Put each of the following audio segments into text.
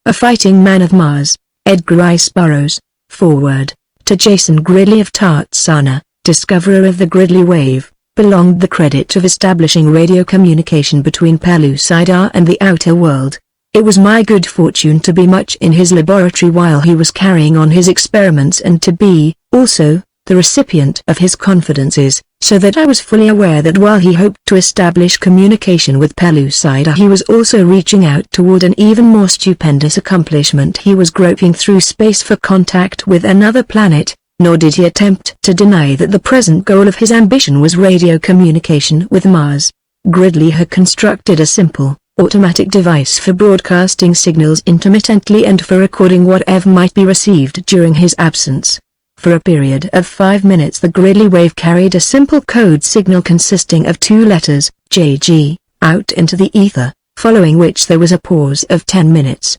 A Fighting Man of Mars, Edgar Rice Burroughs. Foreword. To Jason Gridley of Tarzana, discoverer of the Gridley wave, belonged the credit of establishing radio communication between Pellucidar and the outer world. It was my good fortune to be much in his laboratory while he was carrying on his experiments and to be, also, the recipient of his confidences, so that I was fully aware that while he hoped to establish communication with Pellucidar, he was also reaching out toward an even more stupendous accomplishment. He was groping through space for contact with another planet, nor did he attempt to deny that the present goal of his ambition was radio communication with Mars. Gridley had constructed a simple, automatic device for broadcasting signals intermittently and for recording whatever might be received during his absence. For a period of 5 minutes the Gridley wave carried a simple code signal consisting of 2 letters, JG, out into the ether, following which there was a pause of 10 minutes.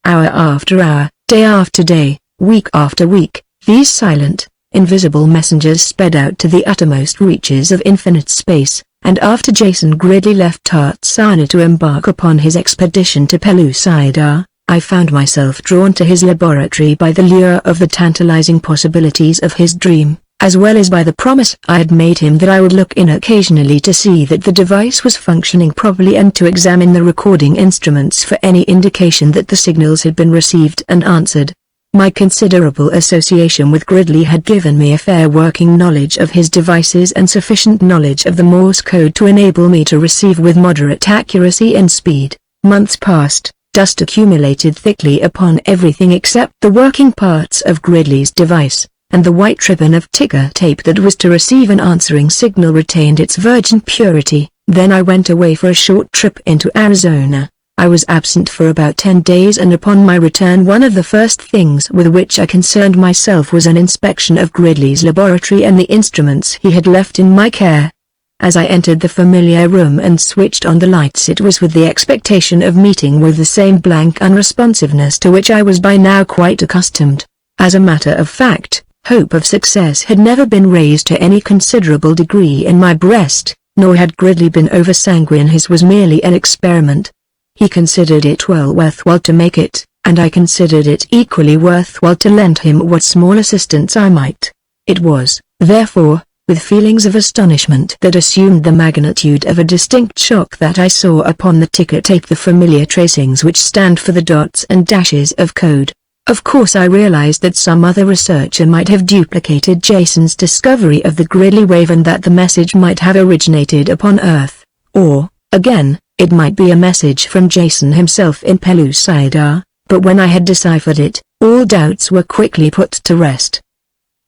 Hour after hour, day after day, week after week, these silent, invisible messengers sped out to the uttermost reaches of infinite space, and after Jason Gridley left Tarzana to embark upon his expedition to Pellucidar, I found myself drawn to his laboratory by the lure of the tantalizing possibilities of his dream, as well as by the promise I had made him that I would look in occasionally to see that the device was functioning properly and to examine the recording instruments for any indication that the signals had been received and answered. My considerable association with Gridley had given me a fair working knowledge of his devices and sufficient knowledge of the Morse code to enable me to receive with moderate accuracy and speed. Months passed. Dust accumulated thickly upon everything except the working parts of Gridley's device, and the white ribbon of ticker tape that was to receive an answering signal retained its virgin purity. Then I went away for a short trip into Arizona. I was absent for about 10 days, and upon my return one of the first things with which I concerned myself was an inspection of Gridley's laboratory and the instruments he had left in my care. As I entered the familiar room and switched on the lights, it was with the expectation of meeting with the same blank unresponsiveness to which I was by now quite accustomed. As a matter of fact, hope of success had never been raised to any considerable degree in my breast, nor had Gridley been over-sanguine. His was merely an experiment. He considered it well worthwhile to make it, and I considered it equally worthwhile to lend him what small assistance I might. It was, therefore, with feelings of astonishment that assumed the magnitude of a distinct shock that I saw upon the ticker tape the familiar tracings which stand for the dots and dashes of code. Of course I realized that some other researcher might have duplicated Jason's discovery of the Gridley wave and that the message might have originated upon Earth, or, again, it might be a message from Jason himself in Pellucidar, but when I had deciphered it, all doubts were quickly put to rest.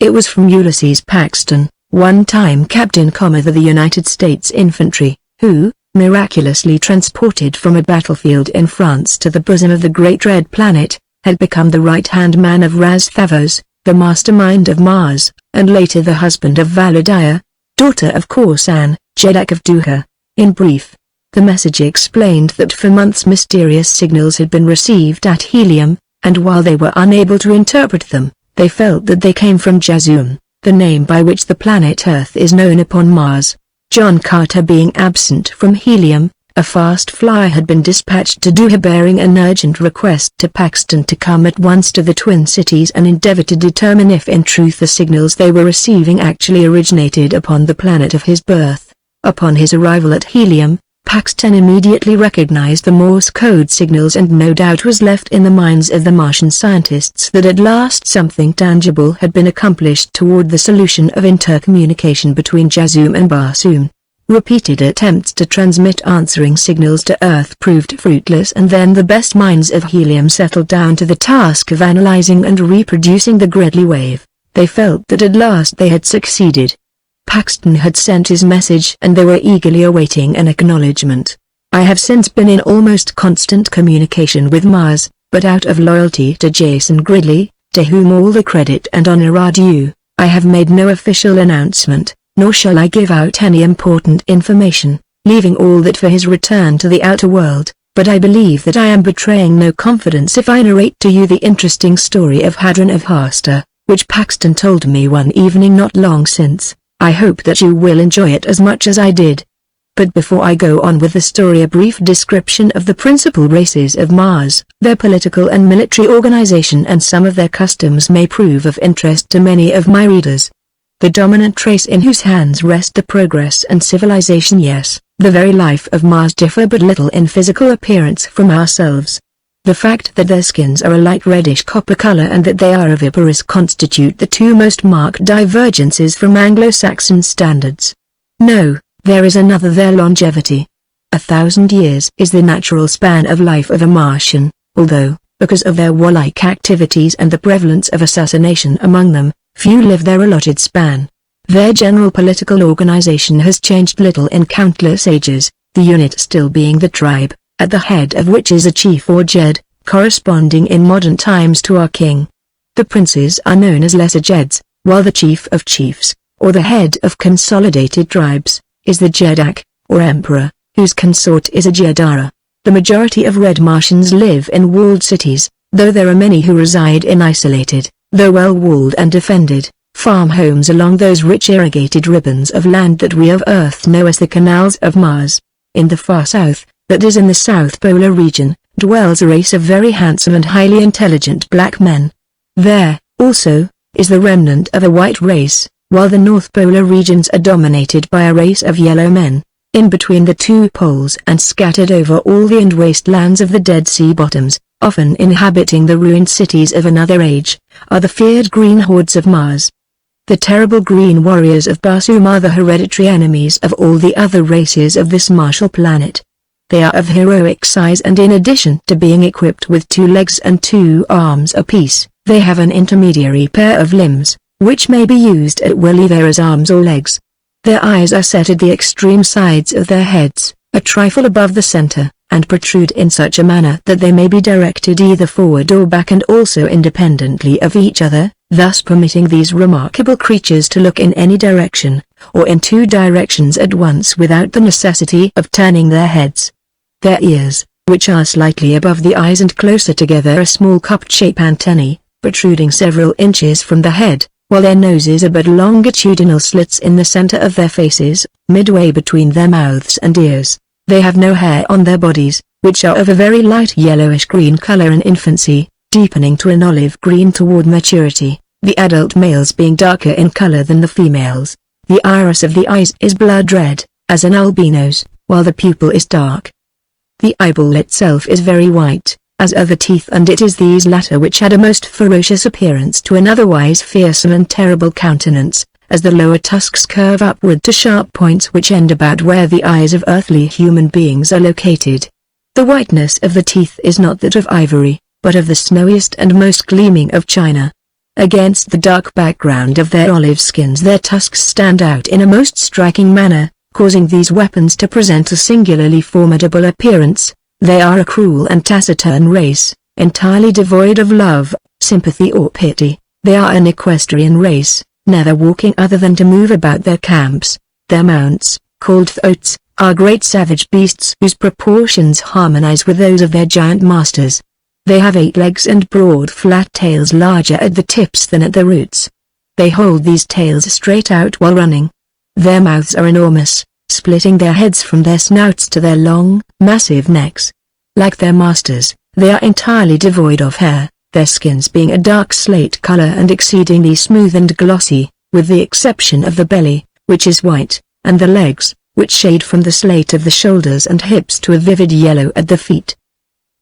It was from Ulysses Paxton, one-time Captain Commodore of the United States Infantry, who, miraculously transported from a battlefield in France to the bosom of the Great Red Planet, had become the right-hand man of Raz Thavos, the mastermind of Mars, and later the husband of Validaya, daughter of Korsan, Jeddak of Duha. In brief, the message explained that for months mysterious signals had been received at Helium, and while they were unable to interpret them, they felt that they came from Jazum, the name by which the planet Earth is known upon Mars. John Carter being absent from Helium, a fast flyer had been dispatched to Duha bearing an urgent request to Paxton to come at once to the Twin Cities and endeavor to determine if in truth the signals they were receiving actually originated upon the planet of his birth. Upon his arrival at Helium, Paxton immediately recognized the Morse code signals, and no doubt was left in the minds of the Martian scientists that at last something tangible had been accomplished toward the solution of intercommunication between Jazum and Barsoom. Repeated attempts to transmit answering signals to Earth proved fruitless, and then the best minds of Helium settled down to the task of analyzing and reproducing the Gridley wave. They felt that at last they had succeeded. Paxton had sent his message and they were eagerly awaiting an acknowledgement. I have since been in almost constant communication with Mars, but out of loyalty to Jason Gridley, to whom all the credit and honor are due, I have made no official announcement, nor shall I give out any important information, leaving all that for his return to the outer world, but I believe that I am betraying no confidence if I narrate to you the interesting story of Hadron of Hasta, which Paxton told me one evening not long since. I hope that you will enjoy it as much as I did. But before I go on with the story, a brief description of the principal races of Mars, their political and military organization and some of their customs may prove of interest to many of my readers. The dominant race in whose hands rest the progress and civilization, yes, the very life of Mars, differ but little in physical appearance from ourselves. The fact that their skins are a light reddish copper color and that they are oviparous constitute the two most marked divergences from Anglo-Saxon standards. No, there is another: their longevity. 1,000 years is the natural span of life of a Martian, although, because of their warlike activities and the prevalence of assassination among them, few live their allotted span. Their general political organization has changed little in countless ages, the unit still being the tribe, at the head of which is a chief or jed, corresponding in modern times to our king. The princes are known as lesser jeds, while the chief of chiefs, or the head of consolidated tribes, is the jedak, or emperor, whose consort is a jedara. The majority of red Martians live in walled cities, though there are many who reside in isolated, though well-walled and defended, farm homes along those rich irrigated ribbons of land that we of Earth know as the canals of Mars. In the far south, that is in the South Polar region, dwells a race of very handsome and highly intelligent black men. There, also, is the remnant of a white race, while the North Polar regions are dominated by a race of yellow men. In between the two poles and scattered over all the and wastelands of the Dead Sea bottoms, often inhabiting the ruined cities of another age, are the feared green hordes of Mars. The terrible green warriors of Barsum are the hereditary enemies of all the other races of this martial planet. They are of heroic size, and in addition to being equipped with 2 legs and 2 arms apiece, they have an intermediary pair of limbs, which may be used at will either as arms or legs. Their eyes are set at the extreme sides of their heads, a trifle above the center, and protrude in such a manner that they may be directed either forward or back and also independently of each other, thus permitting these remarkable creatures to look in any direction, or in 2 directions at once without the necessity of turning their heads. Their ears, which are slightly above the eyes and closer together, are small cup-shaped antennae, protruding several inches from the head, while their noses are but longitudinal slits in the center of their faces, midway between their mouths and ears. They have no hair on their bodies, which are of a very light yellowish-green color in infancy, deepening to an olive green toward maturity, the adult males being darker in color than the females. The iris of the eyes is blood red, as an albino's, while the pupil is dark. The eyeball itself is very white, as are the teeth, and it is these latter which add a most ferocious appearance to an otherwise fearsome and terrible countenance, as the lower tusks curve upward to sharp points which end about where the eyes of earthly human beings are located. The whiteness of the teeth is not that of ivory, but of the snowiest and most gleaming of china. Against the dark background of their olive skins their tusks stand out in a most striking manner, causing these weapons to present a singularly formidable appearance. They are a cruel and taciturn race, entirely devoid of love, sympathy or pity. They are an equestrian race, never walking other than to move about their camps. Their mounts, called thoats, are great savage beasts whose proportions harmonize with those of their giant masters. They have 8 legs and broad flat tails larger at the tips than at the roots. They hold these tails straight out while running. Their mouths are enormous, splitting their heads from their snouts to their long, massive necks. Like their masters, they are entirely devoid of hair, their skins being a dark slate color and exceedingly smooth and glossy, with the exception of the belly, which is white, and the legs, which shade from the slate of the shoulders and hips to a vivid yellow at the feet.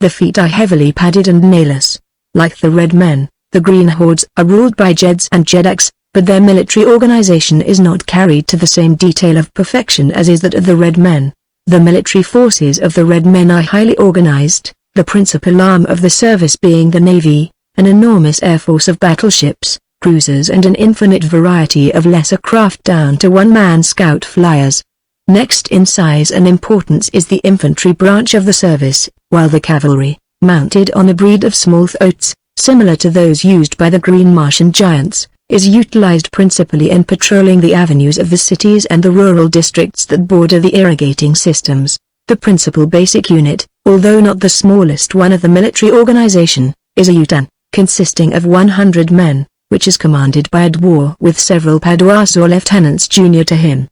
The feet are heavily padded and nailless. Like the red men, the green hordes are ruled by jeds and jedaks, but their military organization is not carried to the same detail of perfection as is that of the red men. The military forces of the red men are highly organized, the principal arm of the service being the navy, an enormous air force of battleships, cruisers and an infinite variety of lesser craft down to one-man scout flyers. Next in size and importance is the infantry branch of the service, while the cavalry, mounted on a breed of small thoats, similar to those used by the Green Martian giants, is utilized principally in patrolling the avenues of the cities and the rural districts that border the irrigating systems. The principal basic unit, although not the smallest one of the military organization, is a utan, consisting of 100 men, which is commanded by a dwar with several padwas or lieutenants junior to him.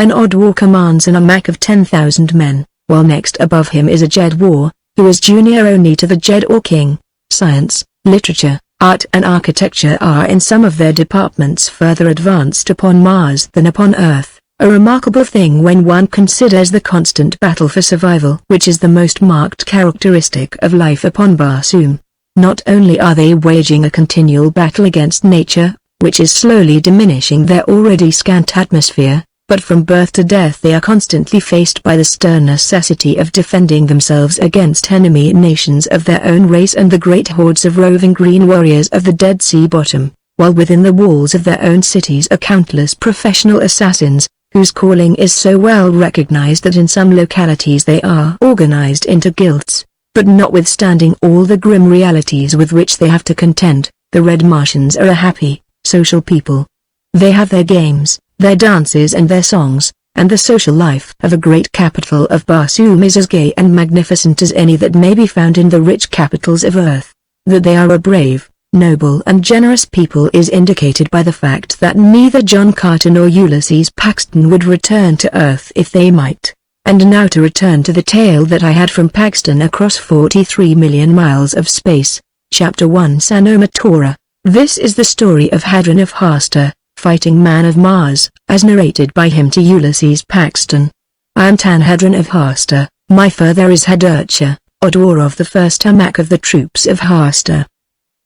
An odd war commands an amak of 10,000 men, while next above him is a Jed war, who is junior only to the Jed or king. Science, literature, art and architecture are in some of their departments further advanced upon Mars than upon Earth, a remarkable thing when one considers the constant battle for survival which is the most marked characteristic of life upon Barsoom. Not only are they waging a continual battle against nature, which is slowly diminishing their already scant atmosphere, but from birth to death they are constantly faced by the stern necessity of defending themselves against enemy nations of their own race and the great hordes of roving green warriors of the Dead Sea bottom, while within the walls of their own cities are countless professional assassins, whose calling is so well recognized that in some localities they are organized into guilds. But notwithstanding all the grim realities with which they have to contend, the Red Martians are a happy, social people. They have their games, their dances and their songs, and the social life of the great capital of Barsoom is as gay and magnificent as any that may be found in the rich capitals of Earth. That they are a brave, noble and generous people is indicated by the fact that neither John Carter nor Ulysses Paxton would return to Earth if they might. And now to return to the tale that I had from Paxton across 43 million miles of space. Chapter 1 Sanomatora. This is the story of Hadron of Hasta, fighting man of Mars, as narrated by him to Ulysses Paxton. I am Tanhadron of Hasta, my father is Hadercha, Odor of the first Amak of the troops of Hasta.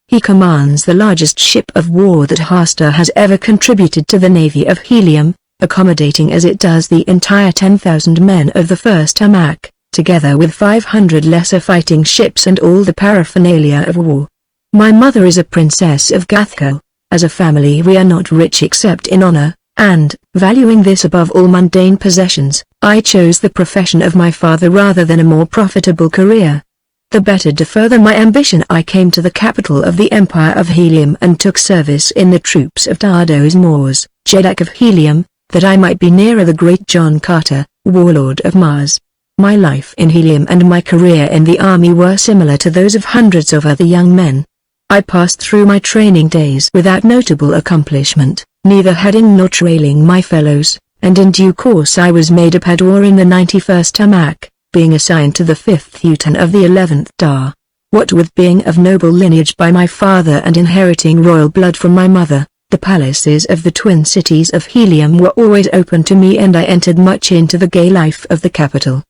He commands the largest ship of war that Hasta has ever contributed to the navy of Helium, accommodating as it does the entire 10,000 men of the first Amak, together with 500 lesser fighting ships and all the paraphernalia of war. My mother is a princess of Gathko. As a family we are not rich except in honor, and, valuing this above all mundane possessions, I chose the profession of my father rather than a more profitable career. The better to further my ambition I came to the capital of the Empire of Helium and took service in the troops of Tardos Mors, Jedak of Helium, that I might be nearer the great John Carter, warlord of Mars. My life in Helium and my career in the army were similar to those of hundreds of other young men. I passed through my training days without notable accomplishment, neither heading nor trailing my fellows, and in due course I was made a Pador in the 91st Amak, being assigned to the 5th Utan of the 11th Dar. What with being of noble lineage by my father and inheriting royal blood from my mother, the palaces of the twin cities of Helium were always open to me and I entered much into the gay life of the capital.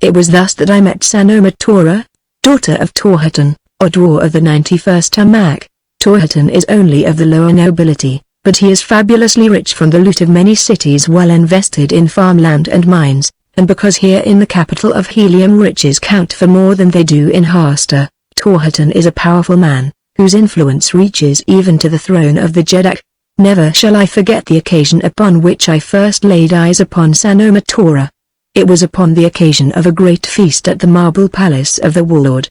It was thus that I met Sanomatora, daughter of Torhatan, Odor of the 91st Amak. Torhatan is only of the lower nobility, but he is fabulously rich from the loot of many cities well invested in farmland and mines, and because here in the capital of Helium riches count for more than they do in Hasta, Torhatan is a powerful man, whose influence reaches even to the throne of the Jedak. Never shall I forget the occasion upon which I first laid eyes upon Sanomatora. It was upon the occasion of a great feast at the marble palace of the warlord.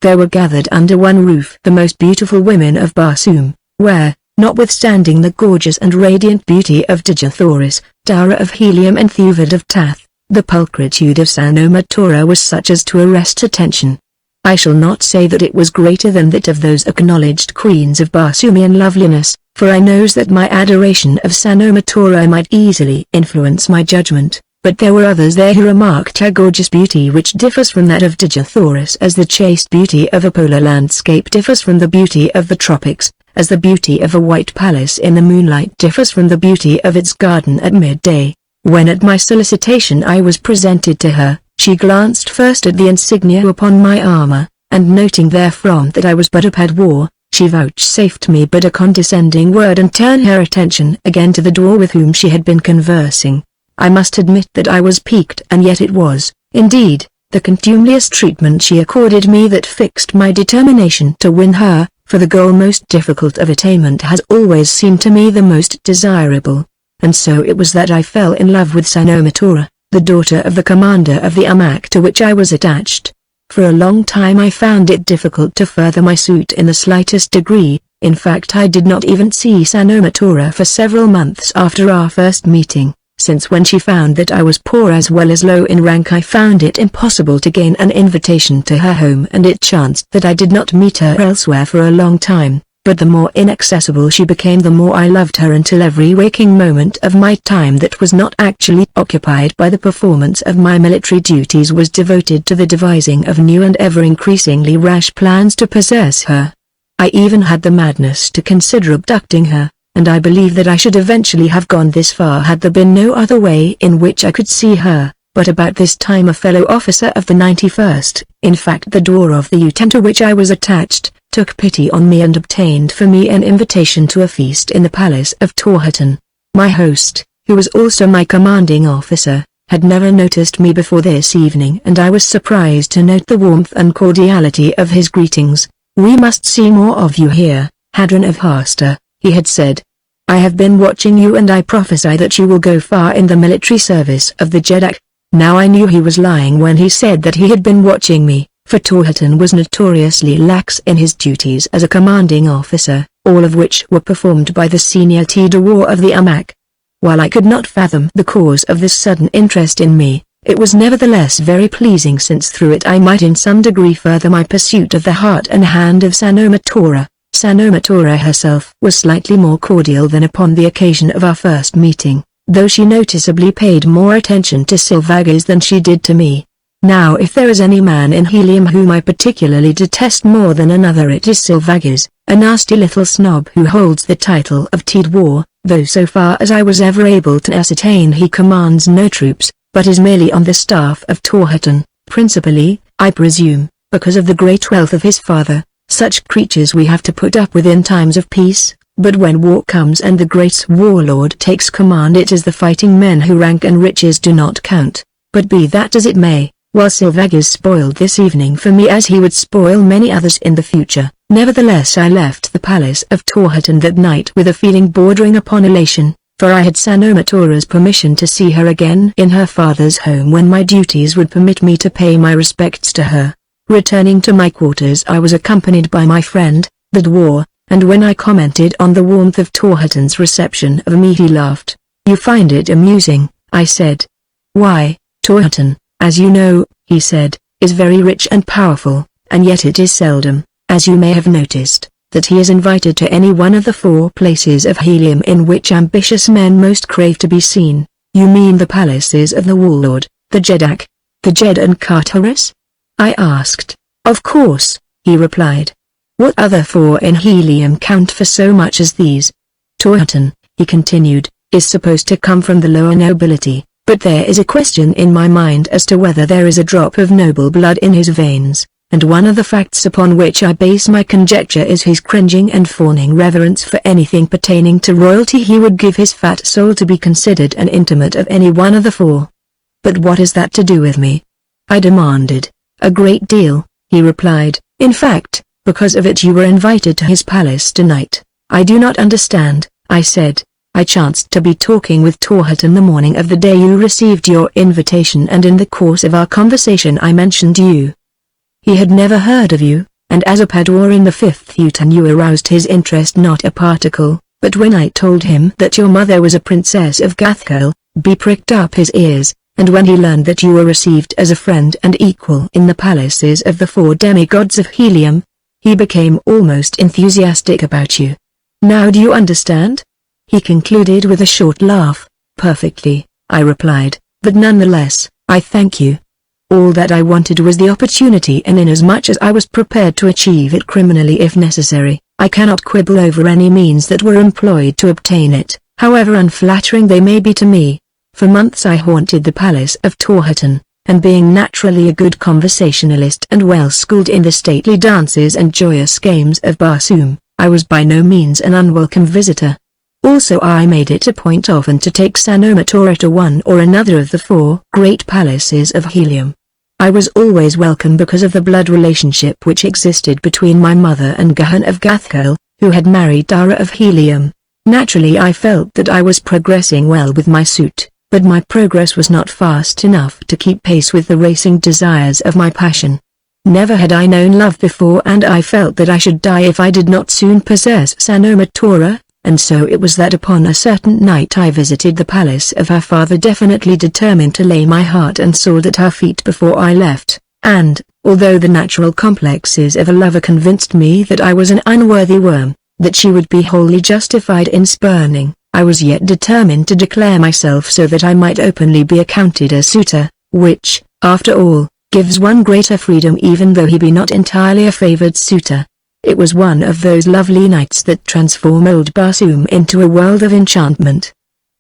There were gathered under one roof the most beautiful women of Barsoom, where, notwithstanding the gorgeous and radiant beauty of Digithoris, Dara of Helium and Thuvard of Tath, the pulchritude of Sanomatora was such as to arrest attention. I shall not say that it was greater than that of those acknowledged queens of Barsoomian loveliness, for I knows that my adoration of Sanomatora might easily influence my judgment. But there were others there who remarked her gorgeous beauty which differs from that of Digithoris as the chaste beauty of a polar landscape differs from the beauty of the tropics, as the beauty of a white palace in the moonlight differs from the beauty of its garden at midday. When at my solicitation I was presented to her, she glanced first at the insignia upon my armor, and noting therefrom that I was but a Padwar, she vouchsafed me but a condescending word and turned her attention again to the dwarf with whom she had been conversing. I must admit that I was piqued and yet it was, indeed, the contumelious treatment she accorded me that fixed my determination to win her, for the goal most difficult of attainment has always seemed to me the most desirable. And so it was that I fell in love with Sanomatora, the daughter of the commander of the Amak to which I was attached. For a long time I found it difficult to further my suit in the slightest degree. In fact I did not even see Sanomatora for several months after our first meeting, since when she found that I was poor as well as low in rank I found it impossible to gain an invitation to her home and it chanced that I did not meet her elsewhere for a long time, but the more inaccessible she became the more I loved her, until every waking moment of my time that was not actually occupied by the performance of my military duties was devoted to the devising of new and ever-increasingly rash plans to possess her. I even had the madness to consider abducting her, and I believe that I should eventually have gone this far had there been no other way in which I could see her. But about this time a fellow officer of the 91st, in fact the dwarf of the UTEN to which I was attached, took pity on me and obtained for me an invitation to a feast in the palace of Torhatten. My host, who was also my commanding officer, had never noticed me before this evening, and I was surprised to note the warmth and cordiality of his greetings. "We must see more of you here, Hadron of Harster," he had said. "I have been watching you and I prophesy that you will go far in the military service of the Jedi." Now I knew he was lying when he said that he had been watching me, for Torhatten was notoriously lax in his duties as a commanding officer, all of which were performed by the senior T-Dawar of the AMAC. While I could not fathom the cause of this sudden interest in me, it was nevertheless very pleasing, since through it I might in some degree further my pursuit of the heart and hand of Sanoma Tora. Sanoma Tora herself was slightly more cordial than upon the occasion of our first meeting, though she noticeably paid more attention to Sylvagas than she did to me. Now if there is any man in Helium whom I particularly detest more than another, it is Sylvagas, a nasty little snob who holds the title of T-Dawar, though so far as I was ever able to ascertain he commands no troops, but is merely on the staff of Torhatten, principally, I presume, because of the great wealth of his father. Such creatures we have to put up with in times of peace. But when war comes and the great warlord takes command, it is the fighting men who rank and riches do not count. But be that as it may, while Sylvagas spoiled this evening for me as he would spoil many others in the future, nevertheless I left the palace of Torhatten that night with a feeling bordering upon elation, for I had Sanoma Tora's permission to see her again in her father's home when my duties would permit me to pay my respects to her. Returning to my quarters I was accompanied by my friend, the dwarf, and when I commented on the warmth of Torhatten's reception of me he laughed. "You find it amusing," I said. "Why, Torhatten, as you know," he said, "is very rich and powerful, and yet it is seldom, as you may have noticed, that he is invited to any one of the 4 places of Helium in which ambitious men most crave to be seen." "You mean the palaces of the warlord, the Jedak, the Jed and Cartaris?" I asked. "Of course," he replied. "What other 4 in Helium count for so much as these?" "Torhatten," he continued, "is supposed to come from the lower nobility, but there is a question in my mind as to whether there is a drop of noble blood in his veins, and one of the facts upon which I base my conjecture is his cringing and fawning reverence for anything pertaining to royalty. He would give his fat soul to be considered an intimate of any one of the 4. "But what has that to do with me?" I demanded. "A great deal," he replied. "In fact, because of it you were invited to his palace tonight." "I do not understand," I said. "I chanced to be talking with Torhatten the morning of the day you received your invitation, and in the course of our conversation I mentioned you. He had never heard of you, and as a Padwar in the 5th UTEN you aroused his interest not a particle, but when I told him that your mother was a princess of Gathkel, he pricked up his ears, and when he learned that you were received as a friend and equal in the palaces of the 4 demigods of Helium, he became almost enthusiastic about you. Now do you understand?" He concluded with a short laugh. "Perfectly," I replied, "but nonetheless, I thank you. All that I wanted was the opportunity, and inasmuch as I was prepared to achieve it criminally if necessary, I cannot quibble over any means that were employed to obtain it, however unflattering they may be to me." For months I haunted the palace of Torhatten, and being naturally a good conversationalist and well schooled in the stately dances and joyous games of Barsoom, I was by no means an unwelcome visitor. Also I made it a point often to take Sanoma Tora to one or another of the 4 great palaces of Helium. I was always welcome because of the blood relationship which existed between my mother and Gahan of Gathkel, who had married Dara of Helium. Naturally I felt that I was progressing well with my suit, but my progress was not fast enough to keep pace with the racing desires of my passion. Never had I known love before, and I felt that I should die if I did not soon possess Sanoma Tora, and so it was that upon a certain night I visited the palace of her father, definitely determined to lay my heart and sword at her feet before I left, and, although the natural complexes of a lover convinced me that I was an unworthy worm, that she would be wholly justified in spurning, I was yet determined to declare myself so that I might openly be accounted a suitor, which, after all, gives one greater freedom even though he be not entirely a favored suitor. It was one of those lovely nights that transform old Barsoom into a world of enchantment.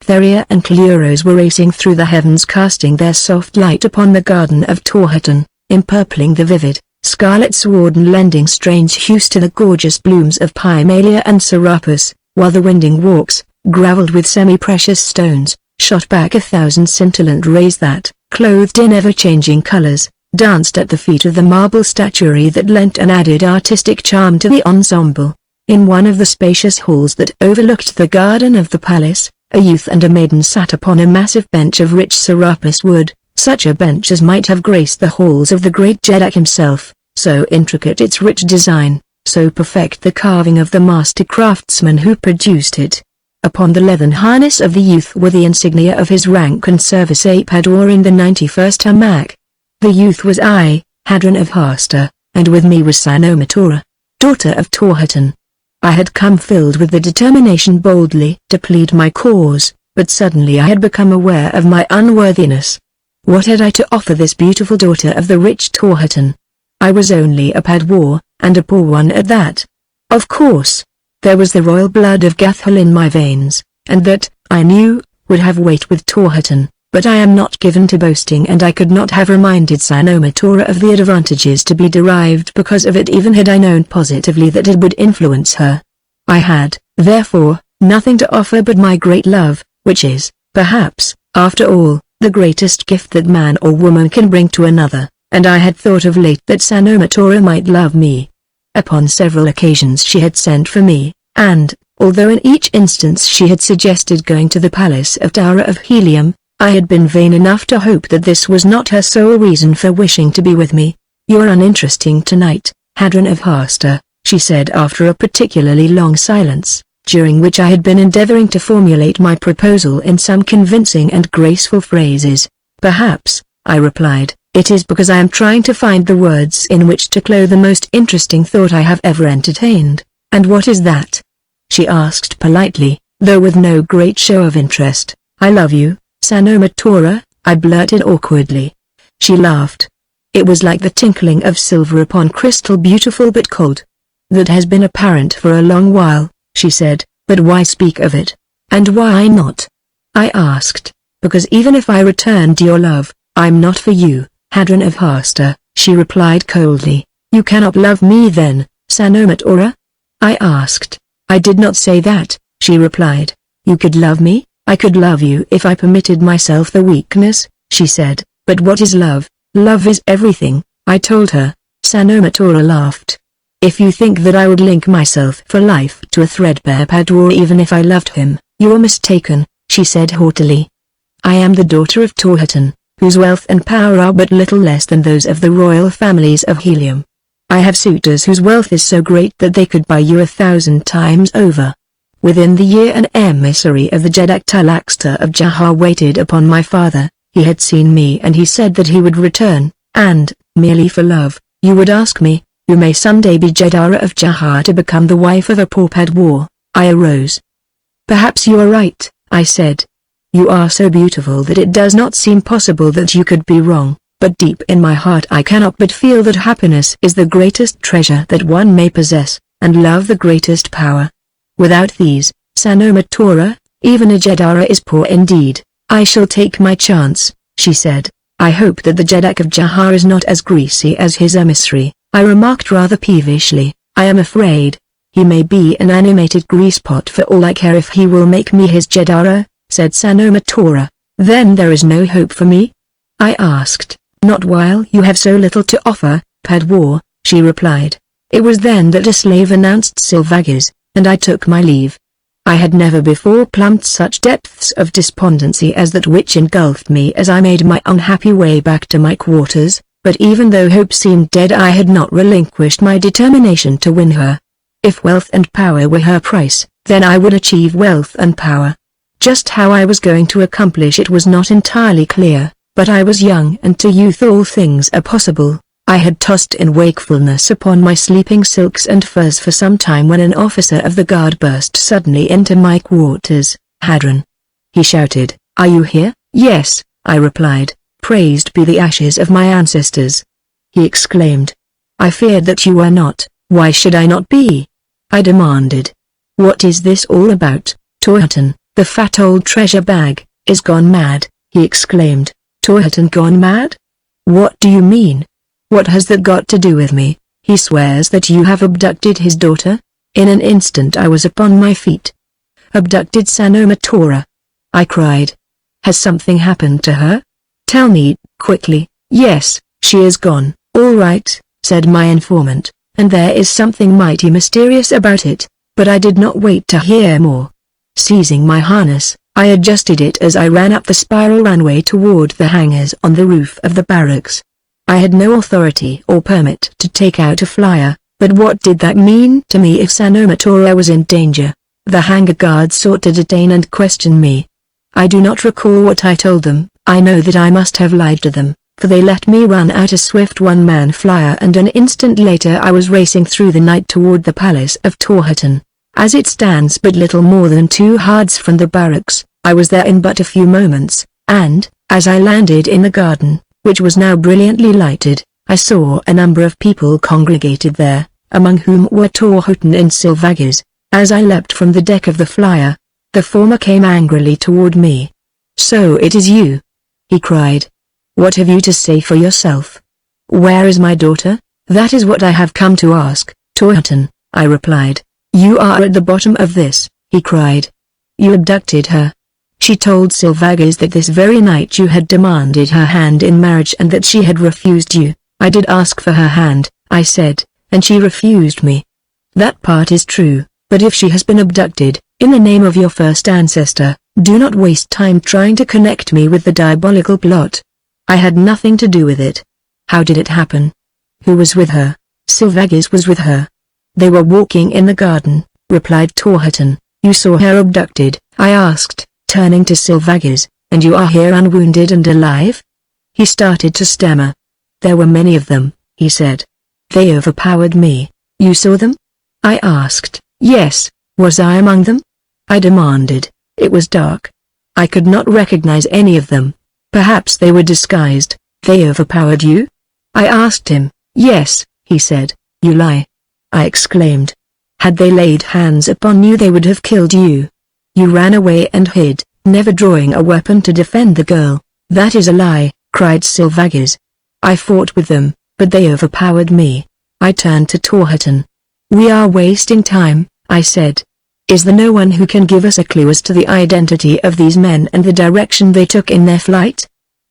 Theria and Cleurose were racing through the heavens, casting their soft light upon the garden of Torhaton, empurpling the vivid, scarlet sward and lending strange hues to the gorgeous blooms of Pimalia and Serapis, while the winding walks, gravelled with semi-precious stones, shot back 1,000 scintillant rays that, clothed in ever-changing colours, danced at the feet of the marble statuary that lent an added artistic charm to the ensemble. In one of the spacious halls that overlooked the garden of the palace, a youth and a maiden sat upon a massive bench of rich Serapis wood, such a bench as might have graced the halls of the great Jeddak himself, so intricate its rich design, so perfect the carving of the master craftsman who produced it. Upon the leathern harness of the youth were the insignia of his rank and service, a Padwar in the 91st Hamak. The youth was I, Hadron of Harster, and with me was Sinomatora, daughter of Torhaton. I had come filled with the determination boldly to plead my cause, but suddenly I had become aware of my unworthiness. What had I to offer this beautiful daughter of the rich Torhaton? I was only a Padwar, and a poor one at that. Of course, there was the royal blood of Gathal in my veins, and that, I knew, would have weight with Torhaton, but I am not given to boasting, and I could not have reminded Sinomatora of the advantages to be derived because of it even had I known positively that it would influence her. I had, therefore, nothing to offer but my great love, which is, perhaps, after all, the greatest gift that man or woman can bring to another, and I had thought of late that Sinomatora might love me. Upon several occasions she had sent for me, and, although in each instance she had suggested going to the palace of Tower of Helium, I had been vain enough to hope that this was not her sole reason for wishing to be with me. "You're uninteresting tonight, Hadron of Harster," she said after a particularly long silence, during which I had been endeavoring to formulate my proposal in some convincing and graceful phrases. "Perhaps," I replied, "it is because I am trying to find the words in which to clothe the most interesting thought I have ever entertained." "And what is that?" she asked politely, though with no great show of interest. "I love you, Sinomatora," I blurted awkwardly. She laughed. It was like the tinkling of silver upon crystal, beautiful but cold. "That has been apparent for a long while," she said, "but why speak of it? And why not?" I asked. "Because even if I returned your love, I'm not for you, Hadron of Harster," she replied coldly. "You cannot love me then, Sinomatora?" I asked. "I did not say that," she replied. "You could love me? I could love you if I permitted myself the weakness," she said. "But what is love?" "Love is everything," I told her. Sinomatora laughed. "If you think that I would link myself for life to a threadbare Padwar even if I loved him, you're mistaken," she said haughtily. "I am the daughter of Torhaton, whose wealth and power are but little less than those of the royal families of Helium. I have suitors whose wealth is so great that they could buy you 1,000 times over. Within the year an emissary of the Jeddak Talaxta of Jahar waited upon my father. He had seen me and he said that he would return, and, merely for love, you would ask me, you may someday be Jedara of Jahar to become the wife of a poor Padwar." I arose. "Perhaps you are right," I said. "You are so beautiful that it does not seem possible that you could be wrong, but deep in my heart I cannot but feel that happiness is the greatest treasure that one may possess, and love the greatest power. Without these, Sinomatora, even a Jedara is poor indeed." "I shall take my chance," she said. "I hope that the Jeddak of Jahar is not as greasy as his emissary," I remarked rather peevishly. "I am afraid he may be an animated greasepot for all I care if he will make me his Jedara," said Sinomatora. "Then there is no hope for me?" I asked. "Not while you have so little to offer, Padwar," she replied. It was then that a slave announced Silvagas, and I took my leave. I had never before plumbed such depths of despondency as that which engulfed me as I made my unhappy way back to my quarters, but even though hope seemed dead I had not relinquished my determination to win her. If wealth and power were her price, then I would achieve wealth and power. Just how I was going to accomplish it was not entirely clear, but I was young and to youth all things are possible. I had tossed in wakefulness upon my sleeping silks and furs for some time when an officer of the guard burst suddenly into my quarters. "Hadron!" he shouted. "Are you here?" "Yes," I replied. "Praised be the ashes of my ancestors," he exclaimed. "I feared that you were not." "Why should I not be?" I demanded. "What is this all about?" "Torhaton, the fat old treasure bag, is gone mad," he exclaimed. "Torhaton gone mad? What do you mean? What has that got to do with me? He swears that you have abducted his daughter?" In an instant I was upon my feet. "Abducted Sanoma Tora?" I cried. "Has something happened to her? Tell me, quickly." "Yes, she is gone." "All right," said my informant, "and there is something mighty mysterious about it," but I did not wait to hear more. Seizing my harness, I adjusted it as I ran up the spiral runway toward the hangars on the roof of the barracks. I had no authority or permit to take out a flyer, but what did that mean to me if Sanoma Tora was in danger? The hangar guards sought to detain and question me. I do not recall what I told them. I know that I must have lied to them, for they let me run out a swift one-man flyer and an instant later I was racing through the night toward the palace of Torhaton. As it stands but little more than 2 yards from the barracks, I was there in but a few moments, and, as I landed in the garden, which was now brilliantly lighted, I saw a number of people congregated there, among whom were Torhaton and Silvagas. As I leapt from the deck of the flyer, the former came angrily toward me. "So it is you," he cried. "What have you to say for yourself? Where is my daughter?" "That is what I have come to ask, Torhaton," I replied. "You are at the bottom of this," he cried. "You abducted her. She told Silvagas that this very night you had demanded her hand in marriage and that she had refused you." "I did ask for her hand," I said, "and she refused me." "That part is true, but if she has been abducted, in the name of your first ancestor, do not waste time trying to connect me with the diabolical plot. I had nothing to do with it." "How did it happen? Who was with her?" "Silvagas was with her. They were walking in the garden," replied Torhaton. "You saw her abducted?" I asked, turning to Silvagas, "and you are here unwounded and alive?" He started to stammer. "There were many of them," he said. "They overpowered me." "You saw them?" I asked. "Yes, was I among them?" I demanded. "It was dark. I could not recognize any of them. Perhaps they were disguised." "They overpowered you?" I asked him. "Yes," he said. "You lie!" I exclaimed. "Had they laid hands upon you they would have killed you. You ran away and hid, never drawing a weapon to defend the girl." "That is a lie," cried Silvagas. "I fought with them, but they overpowered me." I turned to Torhaton. "We are wasting time," I said. "Is there no one who can give us a clue as to the identity of these men and the direction they took in their flight?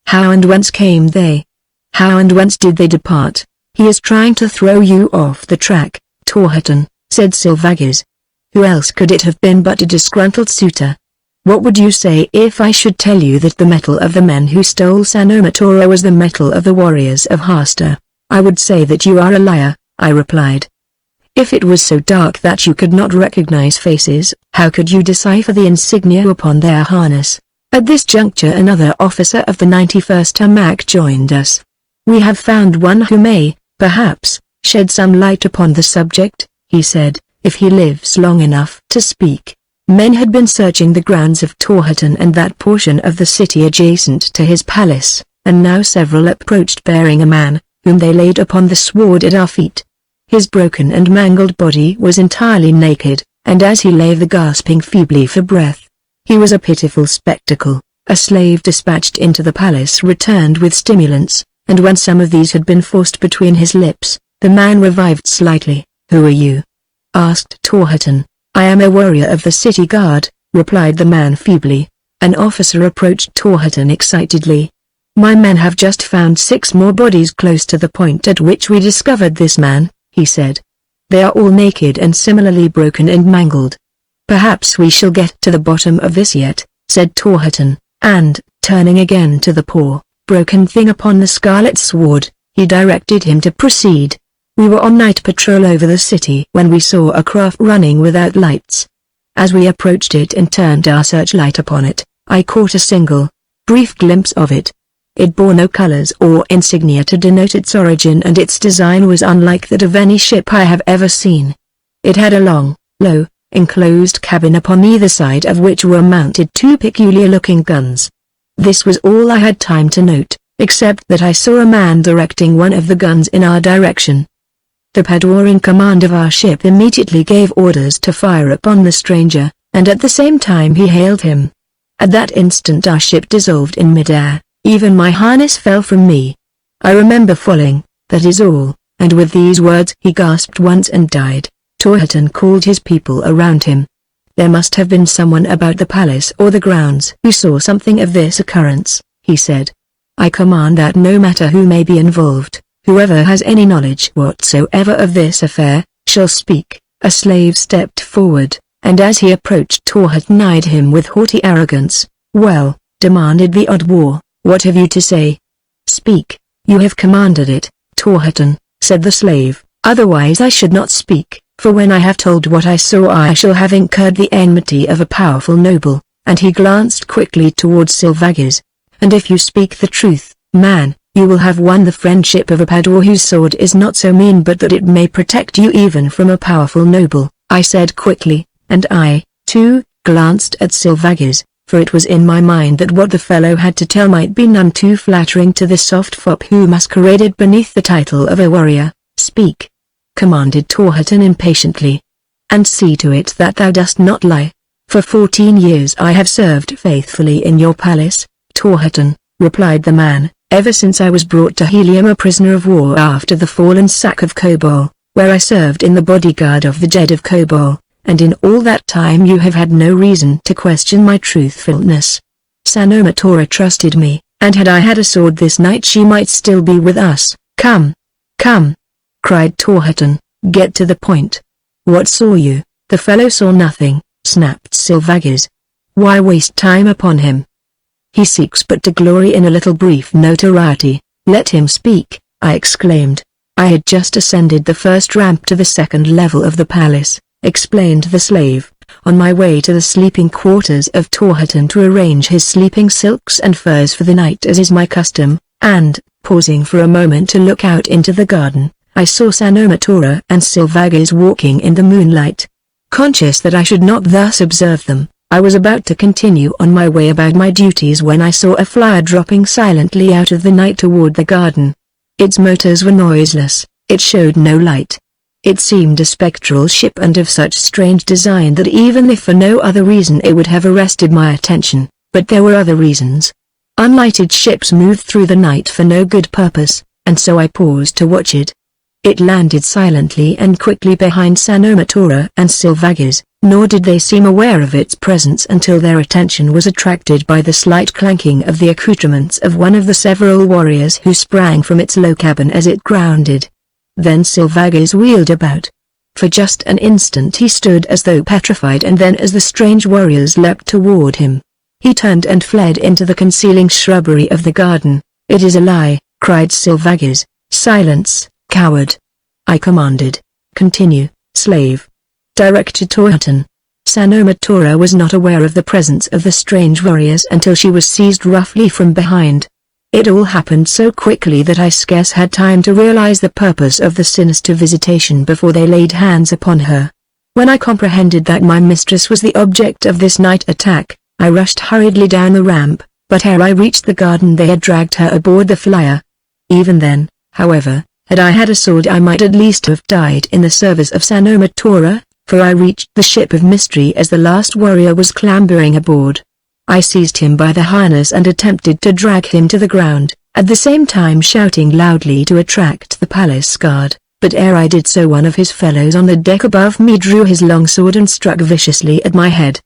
How and whence came they? How and whence did they depart?" "He is trying to throw you off the track, Torhaton," said Silvagas. "Who else could it have been but a disgruntled suitor? What would you say if I should tell you that the metal of the men who stole Sanoma Tora was the metal of the warriors of Hasta?" "I would say that you are a liar," I replied. "If it was so dark that you could not recognize faces, how could you decipher the insignia upon their harness?" At this juncture another officer of the 91st MAC joined us. "We have found one who may, perhaps, shed some light upon the subject," he said, "if he lives long enough to speak." Men had been searching the grounds of Torhaton and that portion of the city adjacent to his palace, and now several approached bearing a man, whom they laid upon the sward at our feet. His broken and mangled body was entirely naked, and as he lay gasping feebly for breath, he was a pitiful spectacle. A slave dispatched into the palace returned with stimulants, and when some of these had been forced between his lips, the man revived slightly. "Who are you?" asked Torhaton. "I am a warrior of the city guard," replied the man feebly. An officer approached Torhaton excitedly. "My men have just found 6 more bodies close to the point at which we discovered this man," he said. "They are all naked and similarly broken and mangled." "Perhaps we shall get to the bottom of this yet," said Torhaton, and, turning again to the poor, broken thing upon the scarlet sword, he directed him to proceed. "We were on night patrol over the city when we saw a craft running without lights. As we approached it and turned our searchlight upon it, I caught a single, brief glimpse of it. It bore no colors or insignia to denote its origin, and its design was unlike that of any ship I have ever seen. It had a long, low, enclosed cabin upon either side of which were mounted two peculiar-looking guns. This was all I had time to note, except that I saw a man directing one of the guns in our direction. The padwar in command of our ship immediately gave orders to fire upon the stranger, and at the same time he hailed him. At that instant our ship dissolved in mid-air, even my harness fell from me. I remember falling, that is all, and with these words he gasped once and died. Torhaton called his people around him. There must have been someone about the palace or the grounds who saw something of this occurrence, he said. I command that no matter who may be involved, whoever has any knowledge whatsoever of this affair, shall speak. A slave stepped forward, and as he approached Torhaton eyed him with haughty arrogance. Well, demanded the Oddwar, what have you to say? Speak, you have commanded it, Torhaton, said the slave, otherwise I should not speak, for when I have told what I saw I shall have incurred the enmity of a powerful noble, and he glanced quickly towards Silvages. And if you speak the truth, man, you will have won the friendship of a padwar whose sword is not so mean but that it may protect you even from a powerful noble, I said quickly, and I, too, glanced at Silvages, for it was in my mind that what the fellow had to tell might be none too flattering to the soft fop who masqueraded beneath the title of a warrior. Speak, commanded Torhaton impatiently. And see to it that thou dost not lie. For 14 years I have served faithfully in your palace, Torhaton, replied the man, ever since I was brought to Helium a prisoner of war after the fallen sack of Kobol, where I served in the bodyguard of the Jed of Kobol, and in all that time you have had no reason to question my truthfulness. Sanomatora trusted me, and had I had a sword this night she might still be with us. Come, come, cried Torhaton, get to the point. What saw you? The fellow saw nothing, snapped Silvages. Why waste time upon him? He seeks but to glory in a little brief notoriety. Let him speak, I exclaimed. I had just ascended the first ramp to the second level of the palace, explained the slave, on my way to the sleeping quarters of Torhaton to arrange his sleeping silks and furs for the night as is my custom, and, pausing for a moment to look out into the garden, I saw Sanomatora and Silvages walking in the moonlight. Conscious that I should not thus observe them, I was about to continue on my way about my duties when I saw a flyer dropping silently out of the night toward the garden. Its motors were noiseless, it showed no light. It seemed a spectral ship and of such strange design that even if for no other reason it would have arrested my attention, but there were other reasons. Unlighted ships moved through the night for no good purpose, and so I paused to watch it. It landed silently and quickly behind Sanomatora and Silvages, nor did they seem aware of its presence until their attention was attracted by the slight clanking of the accoutrements of one of the several warriors who sprang from its low cabin as it grounded. Then Silvages wheeled about. For just an instant he stood as though petrified, and then as the strange warriors leapt toward him, he turned and fled into the concealing shrubbery of the garden. It is a lie, cried Silvages. Silence, coward! I commanded. Continue, slave. Directed Torhaton. Sanomatora was not aware of the presence of the strange warriors until she was seized roughly from behind. It all happened so quickly that I scarce had time to realize the purpose of the sinister visitation before they laid hands upon her. When I comprehended that my mistress was the object of this night attack, I rushed hurriedly down the ramp, but ere I reached the garden they had dragged her aboard the flyer. Even then, however, had I had a sword I might at least have died in the service of Sanomatora, for I reached the ship of mystery as the last warrior was clambering aboard. I seized him by the harness and attempted to drag him to the ground, at the same time shouting loudly to attract the palace guard, but ere I did so one of his fellows on the deck above me drew his long sword and struck viciously at my head.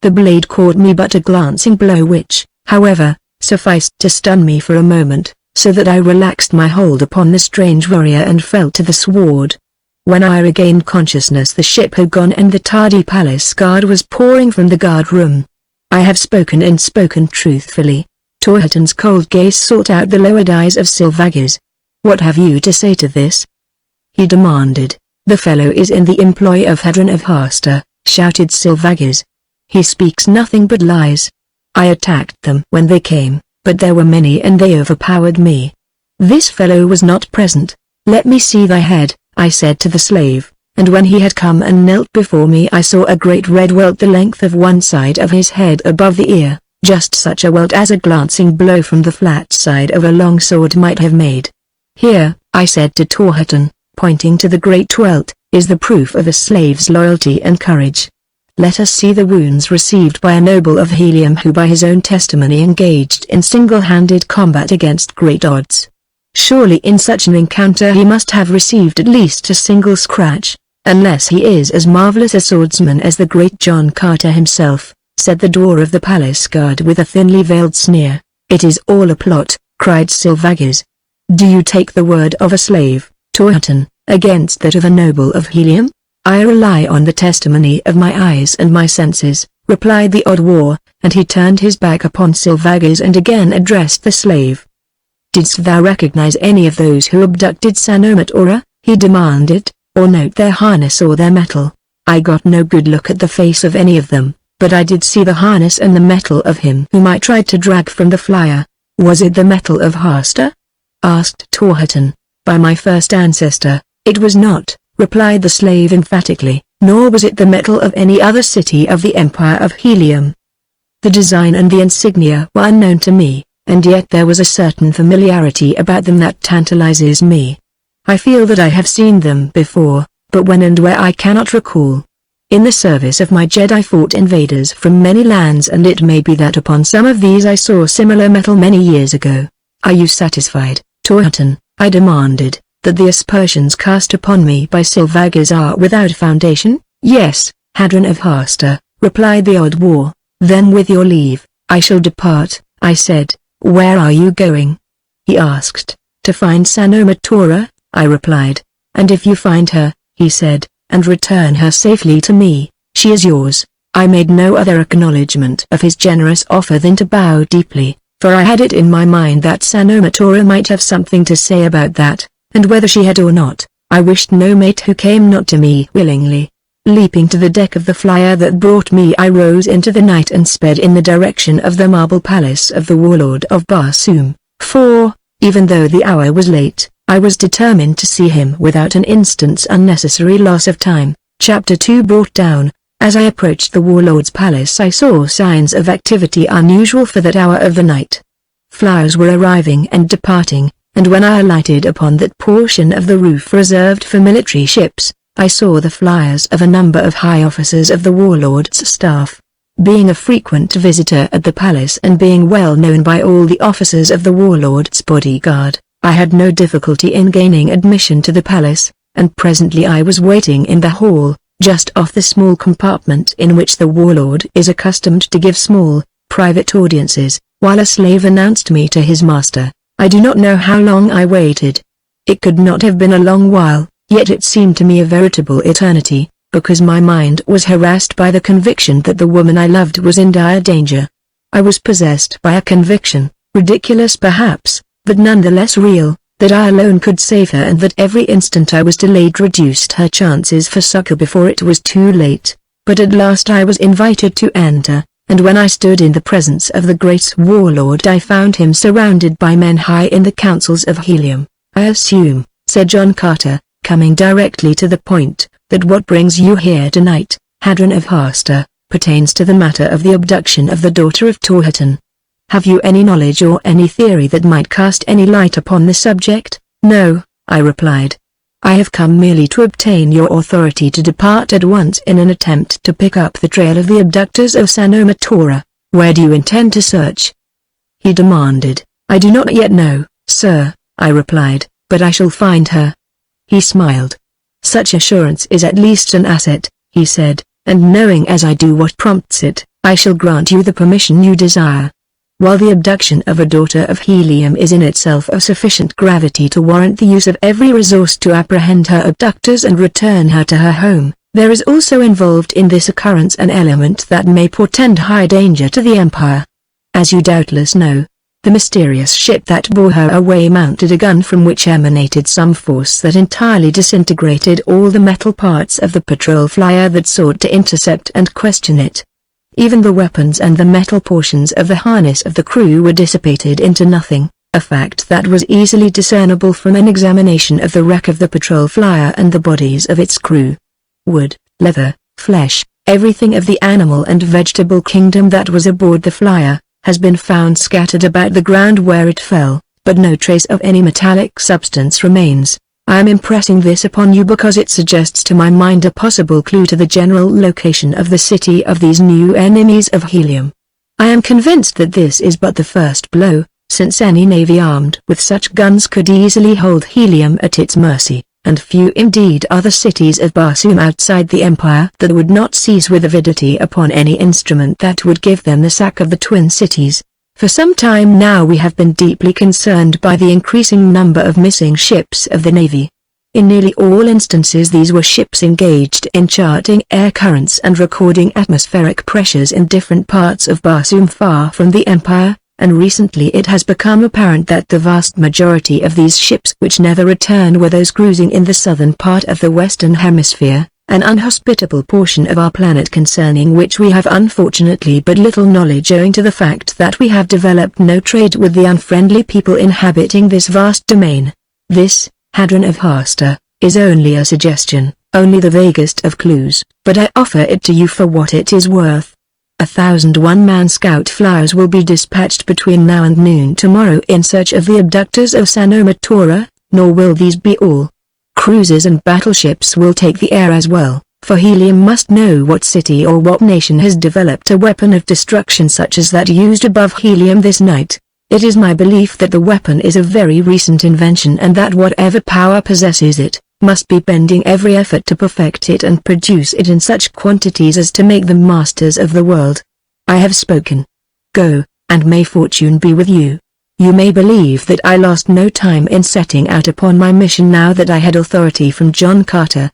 The blade caught me but a glancing blow which, however, sufficed to stun me for a moment, so that I relaxed my hold upon the strange warrior and fell to the sward. When I regained consciousness the ship had gone and the tardy palace guard was pouring from the guard room. I have spoken and spoken truthfully. Torhaton's cold gaze sought out the lowered eyes of Silvages. What have you to say to this? He demanded. The fellow is in the employ of Hadron of Hasta, shouted Silvages. He speaks nothing but lies. I attacked them when they came, but there were many and they overpowered me. This fellow was not present. "Let me see thy head," I said to the slave, and when he had come and knelt before me I saw a great red welt the length of one side of his head above the ear, just such a welt as a glancing blow from the flat side of a long sword might have made. "Here," I said to Torhaton, pointing to the great welt, "is the proof of a slave's loyalty and courage. Let us see the wounds received by a noble of Helium who by his own testimony engaged in single-handed combat against great odds. Surely in such an encounter he must have received at least a single scratch, unless he is as marvelous a swordsman as the great John Carter himself," said the door of the palace guard with a thinly veiled sneer. "It is all a plot," cried Silvagas. "Do you take the word of a slave, Torhaton, against that of a noble of Helium?" "I rely on the testimony of my eyes and my senses," replied the odd war, and he turned his back upon Silvagas and again addressed the slave. "Didst thou recognize any of those who abducted Sanomatora?" he demanded, "or note their harness or their metal?" "I got no good look at the face of any of them, but I did see the harness and the metal of him whom I tried to drag from the flyer." "Was it the metal of Hasta?" asked Torhaton. "By my first ancestor, it was not," replied the slave emphatically, "nor was it the metal of any other city of the Empire of Helium. The design and the insignia were unknown to me, and yet there was a certain familiarity about them that tantalizes me. I feel that I have seen them before, but when and where I cannot recall. In the service of my Jedi I fought invaders from many lands and it may be that upon some of these I saw similar metal many years ago. Are you satisfied, Torhaton?" I demanded, "that the aspersions cast upon me by Silvagas are without foundation?" "Yes, Hadron of Hasta," replied the odd war. "Then with your leave, I shall depart," I said. "Where are you going?" he asked. "To find Sanomatora," I replied. "And if you find her," he said, "and return her safely to me, she is yours." I made no other acknowledgment of his generous offer than to bow deeply, for I had it in my mind that Sanomatora might have something to say about that, and whether she had or not, I wished no mate who came not to me willingly. Leaping to the deck of the flyer that brought me I rose into the night and sped in the direction of the marble palace of the warlord of Barsoom, for, even though the hour was late, I was determined to see him without an instant's unnecessary loss of time. Chapter 2 brought down. As I approached the warlord's palace I saw signs of activity unusual for that hour of the night. Flyers were arriving and departing, and when I alighted upon that portion of the roof reserved for military ships, I saw the flyers of a number of high officers of the warlord's staff. Being a frequent visitor at the palace and being well known by all the officers of the warlord's bodyguard, I had no difficulty in gaining admission to the palace, and presently I was waiting in the hall, just off the small compartment in which the warlord is accustomed to give small, private audiences, while a slave announced me to his master. I do not know how long I waited. It could not have been a long while, yet it seemed to me a veritable eternity, because my mind was harassed by the conviction that the woman I loved was in dire danger. I was possessed by a conviction, ridiculous perhaps, but none the less real, that I alone could save her and that every instant I was delayed reduced her chances for succor before it was too late. But at last I was invited to enter, and when I stood in the presence of the great warlord I found him surrounded by men high in the councils of Helium. "I assume," said John Carter, coming directly to the point, "that what brings you here tonight, Hadron of Hasta, pertains to the matter of the abduction of the daughter of Torhaton. Have you any knowledge or any theory that might cast any light upon the subject?" "No," I replied. "I have come merely to obtain your authority to depart at once in an attempt to pick up the trail of the abductors of Sanomatora. Where do you intend to search?" he demanded. "I do not yet know, sir," I replied, "but I shall find her." He smiled. "Such assurance is at least an asset," he said, "and knowing as I do what prompts it, I shall grant you the permission you desire. While the abduction of a daughter of Helium is in itself of sufficient gravity to warrant the use of every resource to apprehend her abductors and return her to her home, there is also involved in this occurrence an element that may portend high danger to the Empire. As you doubtless know, the mysterious ship that bore her away mounted a gun from which emanated some force that entirely disintegrated all the metal parts of the patrol flyer that sought to intercept and question it. Even the weapons and the metal portions of the harness of the crew were dissipated into nothing, a fact that was easily discernible from an examination of the wreck of the patrol flyer and the bodies of its crew. Wood, leather, flesh, everything of the animal and vegetable kingdom that was aboard the flyer, has been found scattered about the ground where it fell, but no trace of any metallic substance remains. I am impressing this upon you because it suggests to my mind a possible clue to the general location of the city of these new enemies of helium. I am convinced that this is but the first blow, since any navy armed with such guns could easily hold helium at its mercy, and few indeed are the cities of Barsoom outside the Empire that would not seize with avidity upon any instrument that would give them the sack of the twin cities. For some time now we have been deeply concerned by the increasing number of missing ships of the Navy. In nearly all instances these were ships engaged in charting air currents and recording atmospheric pressures in different parts of Barsoom far from the Empire, and recently it has become apparent that the vast majority of these ships which never returned were those cruising in the southern part of the Western Hemisphere, an unhospitable portion of our planet concerning which we have unfortunately but little knowledge owing to the fact that we have developed no trade with the unfriendly people inhabiting this vast domain. This, Hadron of Hasta, is only a suggestion, only the vaguest of clues, but I offer it to you for what it is worth. 1,000 one-man scout flyers will be dispatched between now and noon tomorrow in search of the abductors of Sanoma Tora, nor will these be all. Cruisers and battleships will take the air as well, for helium must know what city or what nation has developed a weapon of destruction such as that used above helium this night. It is my belief that the weapon is a very recent invention and that whatever power possesses it, must be bending every effort to perfect it and produce it in such quantities as to make them masters of the world. I have spoken. Go, and may fortune be with you. You may believe that I lost no time in setting out upon my mission now that I had authority from John Carter.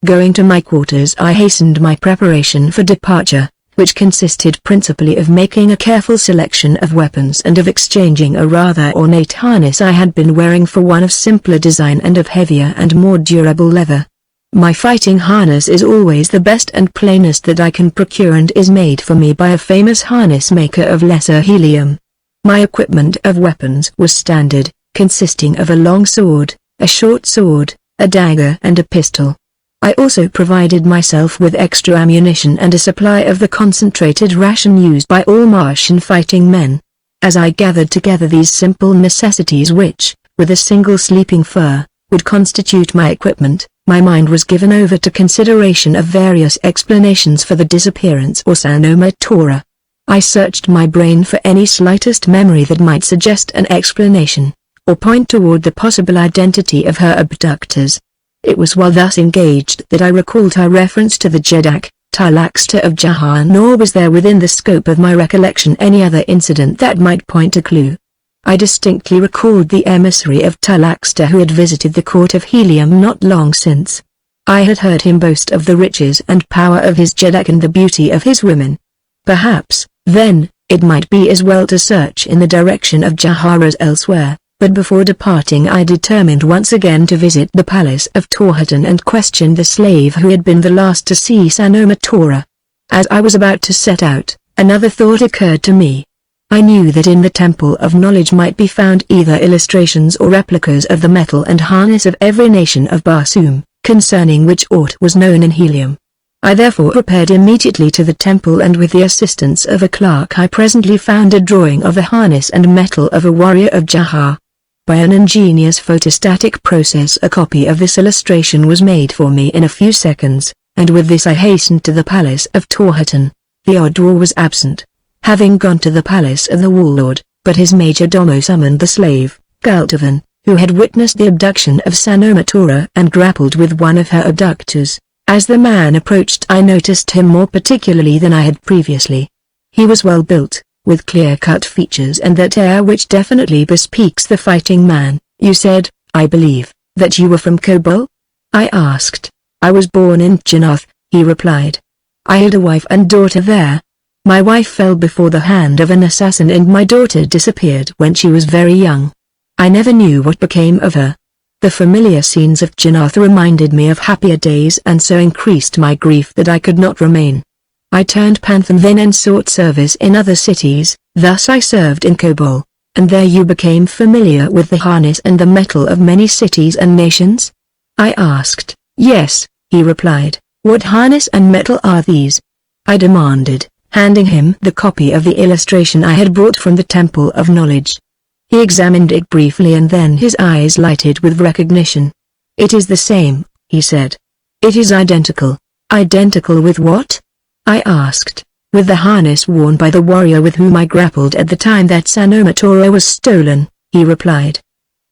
Going to my quarters I hastened my preparation for departure, which consisted principally of making a careful selection of weapons and of exchanging a rather ornate harness I had been wearing for one of simpler design and of heavier and more durable leather. My fighting harness is always the best and plainest that I can procure and is made for me by a famous harness maker of lesser helium. My equipment of weapons was standard, consisting of a long sword, a short sword, a dagger and a pistol. I also provided myself with extra ammunition and a supply of the concentrated ration used by all Martian fighting men. As I gathered together these simple necessities which, with a single sleeping fur, would constitute my equipment, my mind was given over to consideration of various explanations for the disappearance of Sanoma Tora. I searched my brain for any slightest memory that might suggest an explanation, or point toward the possible identity of her abductors. It was while thus engaged that I recalled her reference to the Jedak, Talaxta of Jahar, nor was there within the scope of my recollection any other incident that might point a clue. I distinctly recalled the emissary of Talaxta who had visited the court of Helium not long since. I had heard him boast of the riches and power of his Jedak and the beauty of his women. Perhaps, then, it might be as well to search in the direction of Jahar as elsewhere, but before departing I determined once again to visit the palace of Torhaton and question the slave who had been the last to see Sanoma Tora. As I was about to set out, another thought occurred to me. I knew that in the Temple of Knowledge might be found either illustrations or replicas of the metal and harness of every nation of Barsoom, concerning which aught was known in Helium. I therefore repaired immediately to the temple and with the assistance of a clerk I presently found a drawing of the harness and metal of a warrior of Jahar. By an ingenious photostatic process a copy of this illustration was made for me in a few seconds, and with this I hastened to the palace of Torhaton. The Oddwar was absent, having gone to the palace of the warlord, but his major domo summoned the slave, Galtovan, who had witnessed the abduction of Sanoma Tora and grappled with one of her abductors. As the man approached I noticed him more particularly than I had previously. He was well built, with clear-cut features and that air which definitely bespeaks the fighting man. You said, I believe, that you were from Kobol? I asked. I was born in Janath, he replied. I had a wife and daughter there. My wife fell before the hand of an assassin and my daughter disappeared when she was very young. I never knew what became of her. The familiar scenes of Janath reminded me of happier days and so increased my grief that I could not remain. I turned Panthan then and sought service in other cities. Thus I served in Kobol. And there you became familiar with the harness and the metal of many cities and nations? I asked. Yes, he replied. What harness and metal are these? I demanded, handing him the copy of the illustration I had brought from the Temple of Knowledge. He examined it briefly and then his eyes lighted with recognition. It is the same, he said. It is identical. Identical with what? I asked. With the harness worn by the warrior with whom I grappled at the time that Sanomatora was stolen, he replied.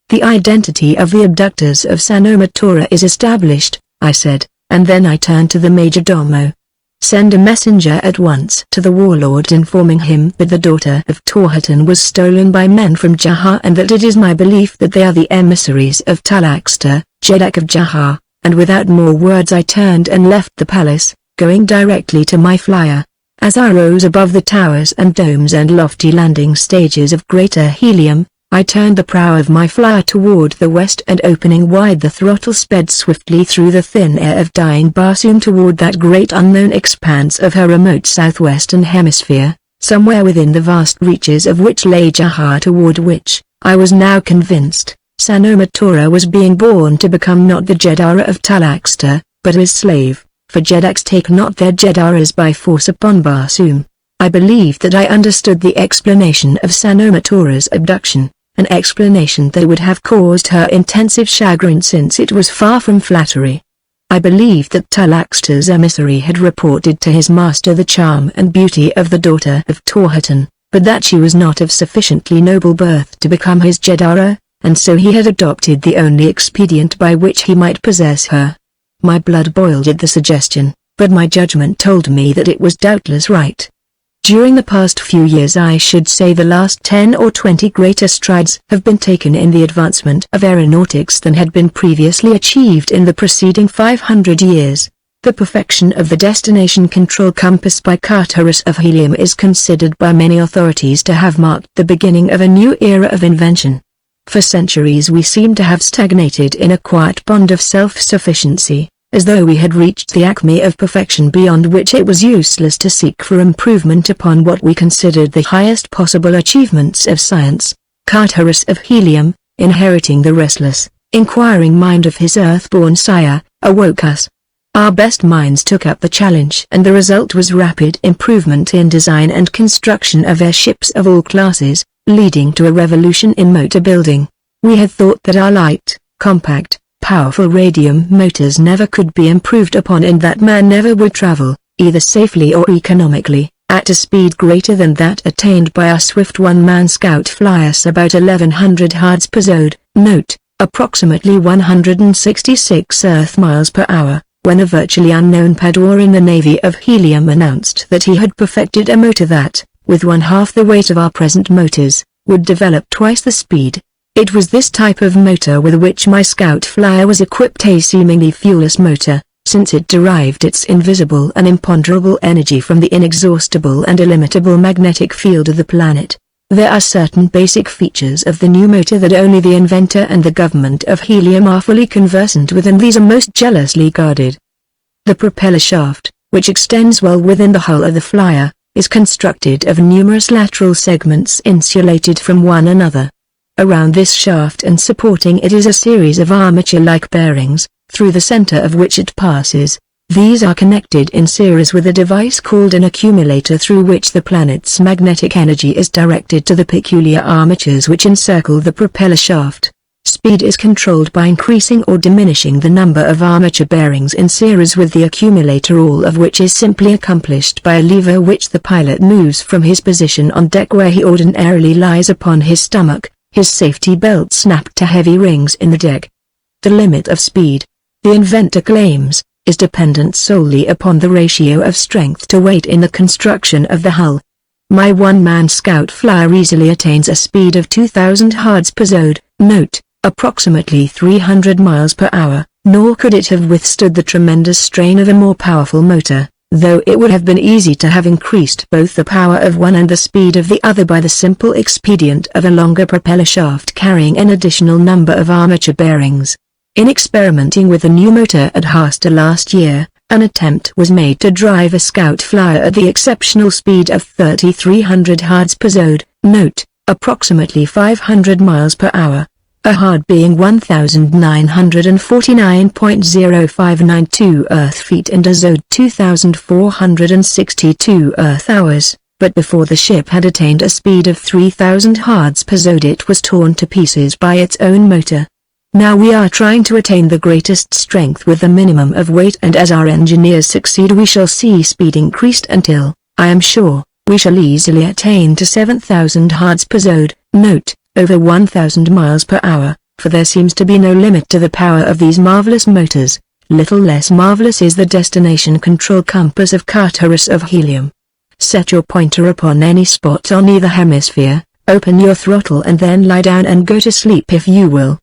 The identity of the abductors of Sanomatora is established, I said, and then I turned to the Major Domo. Send a messenger at once to the warlord informing him that the daughter of Torhatan was stolen by men from Jahar and that it is my belief that they are the emissaries of Talaxter, Jeddak of Jahar, and without more words I turned and left the palace, going directly to my flyer. As I rose above the towers and domes and lofty landing stages of Greater Helium, I turned the prow of my flyer toward the west and opening wide the throttle sped swiftly through the thin air of dying Barsoom toward that great unknown expanse of her remote southwestern hemisphere, somewhere within the vast reaches of which lay Jahar, toward which, I was now convinced, Sanomatora was being born to become not the Jedara of Talaxter, but his slave. For Jeddaks take not their Jedaras by force upon Barsoom. I believed that I understood the explanation of Sanomatora's abduction, an explanation that would have caused her intensive chagrin since it was far from flattery. I believed that Talaxter's emissary had reported to his master the charm and beauty of the daughter of Torhatan, but that she was not of sufficiently noble birth to become his Jedara, and so he had adopted the only expedient by which he might possess her. My blood boiled at the suggestion, but my judgment told me that it was doubtless right. During the past few years, I should say the last 10 or 20 greater strides have been taken in the advancement of aeronautics than had been previously achieved in the preceding 500 years. The perfection of the destination control compass by Cartaris of Helium is considered by many authorities to have marked the beginning of a new era of invention. For centuries we seem to have stagnated in a quiet bond of self-sufficiency, as though we had reached the acme of perfection beyond which it was useless to seek for improvement upon what we considered the highest possible achievements of science. Cartaris of Helium, inheriting the restless, inquiring mind of his earth-born sire, awoke us. Our best minds took up the challenge and the result was rapid improvement in design and construction of airships of all classes, leading to a revolution in motor building. We had thought that our light, compact, powerful radium motors never could be improved upon and that man never would travel, either safely or economically, at a speed greater than that attained by our swift one-man scout flyers about 1100 yards per zode, note, approximately 166 Earth miles per hour, when a virtually unknown Padwar in the Navy of Helium announced that he had perfected a motor that, with 1/2 the weight of our present motors, would develop twice the speed. It was this type of motor with which my scout flyer was equipped, a seemingly fuelless motor, since it derived its invisible and imponderable energy from the inexhaustible and illimitable magnetic field of the planet. There are certain basic features of the new motor that only the inventor and the government of Helium are fully conversant with, and these are most jealously guarded. The propeller shaft, which extends well within the hull of the flyer, is constructed of numerous lateral segments insulated from one another. Around this shaft and supporting it is a series of armature-like bearings, through the center of which it passes. These are connected in series with a device called an accumulator through which the planet's magnetic energy is directed to the peculiar armatures which encircle the propeller shaft. Speed is controlled by increasing or diminishing the number of armature bearings in series with the accumulator, all of which is simply accomplished by a lever which the pilot moves from his position on deck where he ordinarily lies upon his stomach, his safety belt snapped to heavy rings in the deck. The limit of speed, the inventor claims, is dependent solely upon the ratio of strength to weight in the construction of the hull. My one-man scout flyer easily attains a speed of 2000 yards per zode, note, approximately 300 miles per hour, nor could it have withstood the tremendous strain of a more powerful motor, though it would have been easy to have increased both the power of one and the speed of the other by the simple expedient of a longer propeller shaft carrying an additional number of armature bearings. In experimenting with the new motor at Hasta last year, An attempt was made to drive a scout flyer at the exceptional speed of 3,300 yards per zode, note, approximately 500 miles per hour. A hard being 1,949.0592 Earth feet and a zode 2,462 Earth hours, but before the ship had attained a speed of 3,000 yards per zode it was torn to pieces by its own motor. Now we are trying to attain the greatest strength with the minimum of weight, and as our engineers succeed we shall see speed increased until, I am sure, we shall easily attain to 7,000 yards per zode, note, over 1,000 miles per hour, for there seems to be no limit to the power of these marvelous motors. Little less marvelous is the destination control compass of Carterus of helium. Set your pointer upon any spot on either hemisphere, open your throttle and then lie down and go to sleep if you will.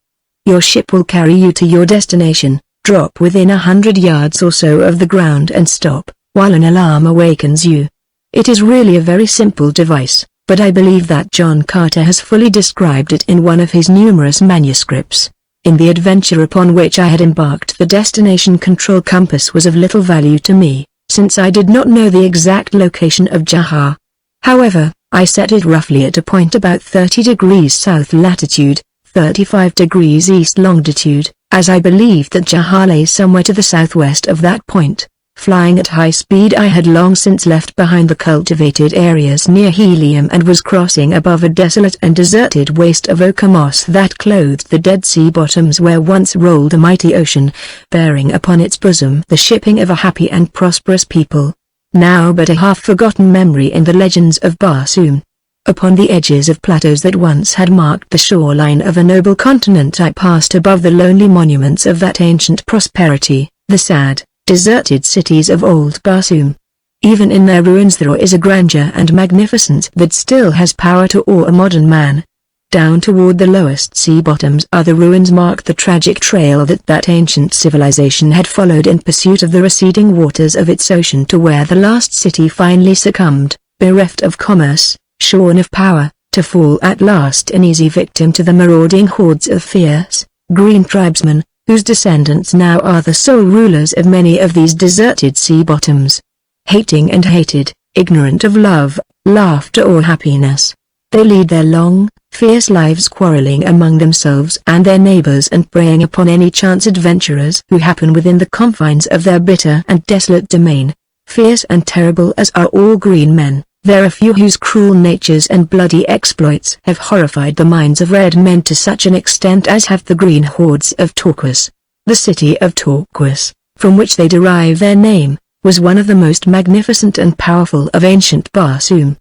Your ship will carry you to your destination, drop within 100 yards or so of the ground and stop, while an alarm awakens you. It is really a very simple device, but I believe that John Carter has fully described it in one of his numerous manuscripts. In the adventure upon which I had embarked, the destination control compass was of little value to me, since I did not know the exact location of Jahar. However, I set it roughly at a point about 30 degrees south latitude, 35 degrees east longitude, as I believed that Jahar lay somewhere to the southwest of that point. Flying at high speed, I had long since left behind the cultivated areas near Helium and was crossing above a desolate and deserted waste of oak moss that clothed the dead sea bottoms where once rolled a mighty ocean, bearing upon its bosom the shipping of a happy and prosperous people, now but a half-forgotten memory in the legends of Barsoom. Upon the edges of plateaus that once had marked the shoreline of a noble continent I passed above the lonely monuments of that ancient prosperity, the sad, deserted cities of old Barsoom. Even in their ruins there is a grandeur and magnificence that still has power to awe a modern man. Down toward the lowest sea bottoms other ruins marked the tragic trail that ancient civilization had followed in pursuit of the receding waters of its ocean to where the last city finally succumbed, bereft of commerce, shorn of power, to fall at last an easy victim to the marauding hordes of fierce, green tribesmen, whose descendants now are the sole rulers of many of these deserted sea bottoms. Hating and hated, ignorant of love, laughter or happiness, they lead their long, fierce lives quarreling among themselves and their neighbors and preying upon any chance adventurers who happen within the confines of their bitter and desolate domain. Fierce and terrible as are all green men, there are few whose cruel natures and bloody exploits have horrified the minds of red men to such an extent as have the green hordes of Torquas. The city of Torquas, from which they derive their name, was one of the most magnificent and powerful of ancient Barsoom.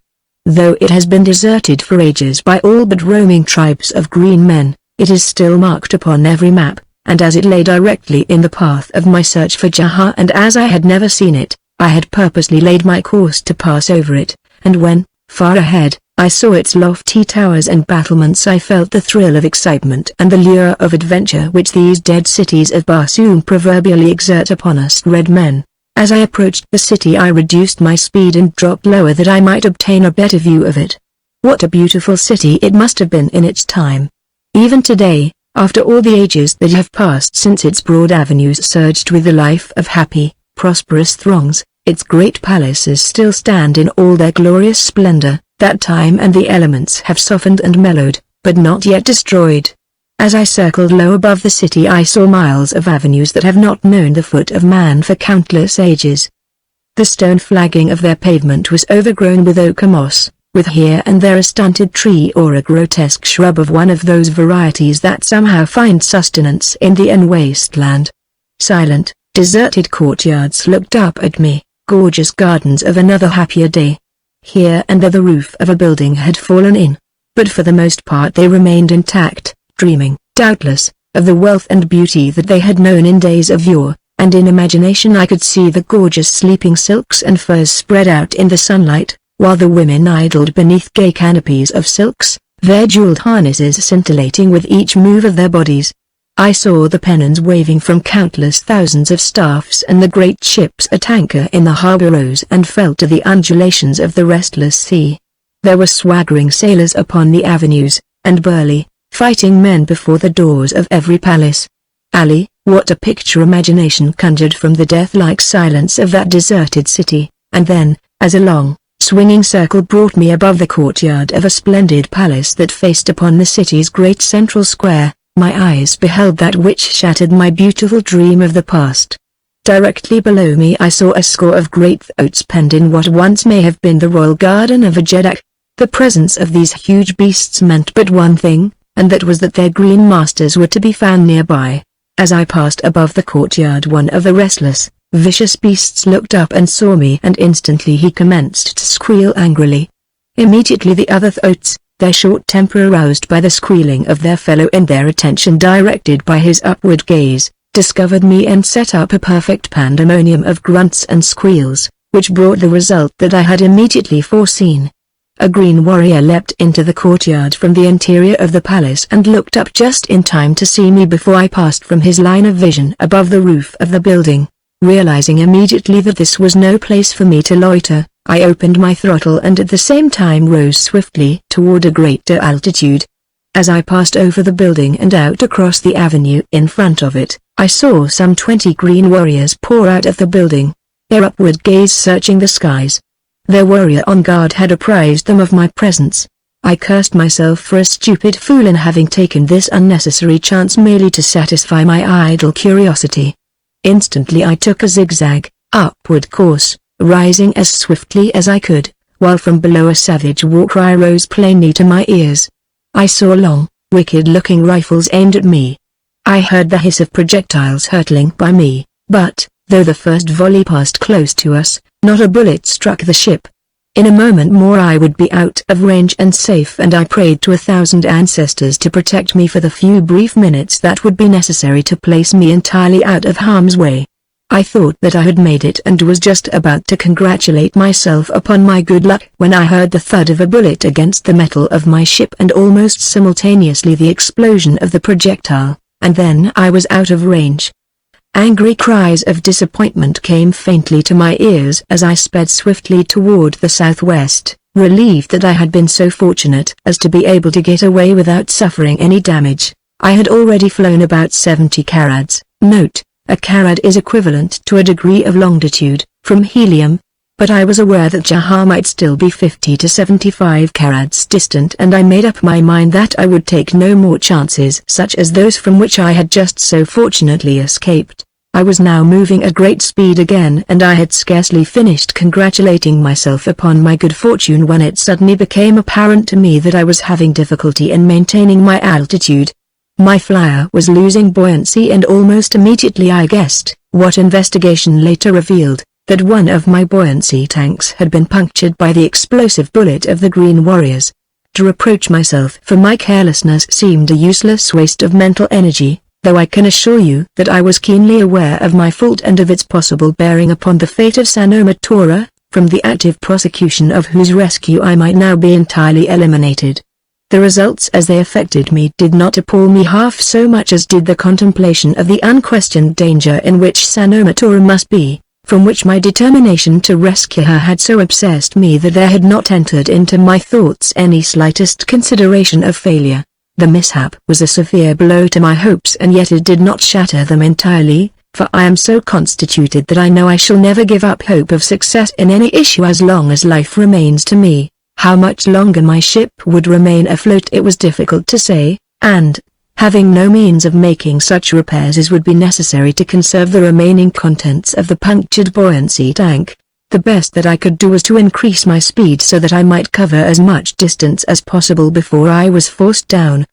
Though it has been deserted for ages by all but roaming tribes of green men, it is still marked upon every map, and as it lay directly in the path of my search for Jahar and as I had never seen it, I had purposely laid my course to pass over it. And when, far ahead, I saw its lofty towers and battlements I felt the thrill of excitement and the lure of adventure which these dead cities of Barsoom proverbially exert upon us red men. As I approached the city I reduced my speed and dropped lower that I might obtain a better view of it. What a beautiful city it must have been in its time. Even today, after all the ages that have passed since its broad avenues surged with the life of happy, prosperous throngs, its great palaces still stand in all their glorious splendor. That time and the elements have softened and mellowed, but not yet destroyed. As I circled low above the city I saw miles of avenues that have not known the foot of man for countless ages. The stone flagging of their pavement was overgrown with oak moss, with here and there a stunted tree or a grotesque shrub of one of those varieties that somehow find sustenance in the wasteland. Silent, deserted courtyards looked up at me, gorgeous gardens of another happier day. Here and there the roof of a building had fallen in, but for the most part they remained intact, dreaming, doubtless, of the wealth and beauty that they had known in days of yore, and in imagination I could see the gorgeous sleeping silks and furs spread out in the sunlight, while the women idled beneath gay canopies of silks, their jeweled harnesses scintillating with each move of their bodies. I saw the pennons waving from countless thousands of staffs and the great ships at anchor in the harbor rose and fell to the undulations of the restless sea. There were swaggering sailors upon the avenues, and burly, fighting men before the doors of every palace. Ali, what a picture imagination conjured from the death-like silence of that deserted city, and then, as a long, swinging circle brought me above the courtyard of a splendid palace that faced upon the city's great central square, my eyes beheld that which shattered my beautiful dream of the past. Directly below me I saw a score of great throats penned in what once may have been the royal garden of a Jeddak. The presence of these huge beasts meant but one thing, and that was that their green masters were to be found nearby. As I passed above the courtyard, one of the restless, vicious beasts looked up and saw me, and instantly he commenced to squeal angrily. Immediately the other throats, their short temper aroused by the squealing of their fellow and their attention directed by his upward gaze, discovered me and set up a perfect pandemonium of grunts and squeals, which brought the result that I had immediately foreseen. A green warrior leapt into the courtyard from the interior of the palace and looked up just in time to see me before I passed from his line of vision above the roof of the building. Realizing immediately that this was no place for me to loiter, I opened my throttle and at the same time rose swiftly toward a greater altitude. As I passed over the building and out across the avenue in front of it, I saw some 20 green warriors pour out of the building, their upward gaze searching the skies. Their warrior on guard had apprised them of my presence. I cursed myself for a stupid fool in having taken this unnecessary chance merely to satisfy my idle curiosity. Instantly I took a zigzag, upward course, rising as swiftly as I could, while from below a savage war cry rose plainly to my ears. I saw long, wicked-looking rifles aimed at me. I heard the hiss of projectiles hurtling by me, but, though the first volley passed close to us, not a bullet struck the ship. In a moment more I would be out of range and safe, and I prayed to 1,000 ancestors to protect me for the few brief minutes that would be necessary to place me entirely out of harm's way. I thought that I had made it and was just about to congratulate myself upon my good luck when I heard the thud of a bullet against the metal of my ship and almost simultaneously the explosion of the projectile, and then I was out of range. Angry cries of disappointment came faintly to my ears as I sped swiftly toward the southwest, relieved that I had been so fortunate as to be able to get away without suffering any damage. I had already flown about 70 carads. Note, a carad is equivalent to a degree of longitude, from helium, but I was aware that Jahar might still be 50 to 75 carads distant, and I made up my mind that I would take no more chances such as those from which I had just so fortunately escaped. I was now moving at great speed again, and I had scarcely finished congratulating myself upon my good fortune when it suddenly became apparent to me that I was having difficulty in maintaining my altitude. My flyer was losing buoyancy, and almost immediately I guessed, what investigation later revealed, that one of my buoyancy tanks had been punctured by the explosive bullet of the Green Warriors. To reproach myself for my carelessness seemed a useless waste of mental energy, though I can assure you that I was keenly aware of my fault and of its possible bearing upon the fate of Sanoma Tora, from the active prosecution of whose rescue I might now be entirely eliminated. The results as they affected me did not appall me half so much as did the contemplation of the unquestioned danger in which Sanoma Tora must be, from which my determination to rescue her had so obsessed me that there had not entered into my thoughts any slightest consideration of failure. The mishap was a severe blow to my hopes, and yet it did not shatter them entirely, for I am so constituted that I know I shall never give up hope of success in any issue as long as life remains to me. How much longer my ship would remain afloat it was difficult to say, and, having no means of making such repairs as would be necessary to conserve the remaining contents of the punctured buoyancy tank, the best that I could do was to increase my speed so that I might cover as much distance as possible before I was forced down.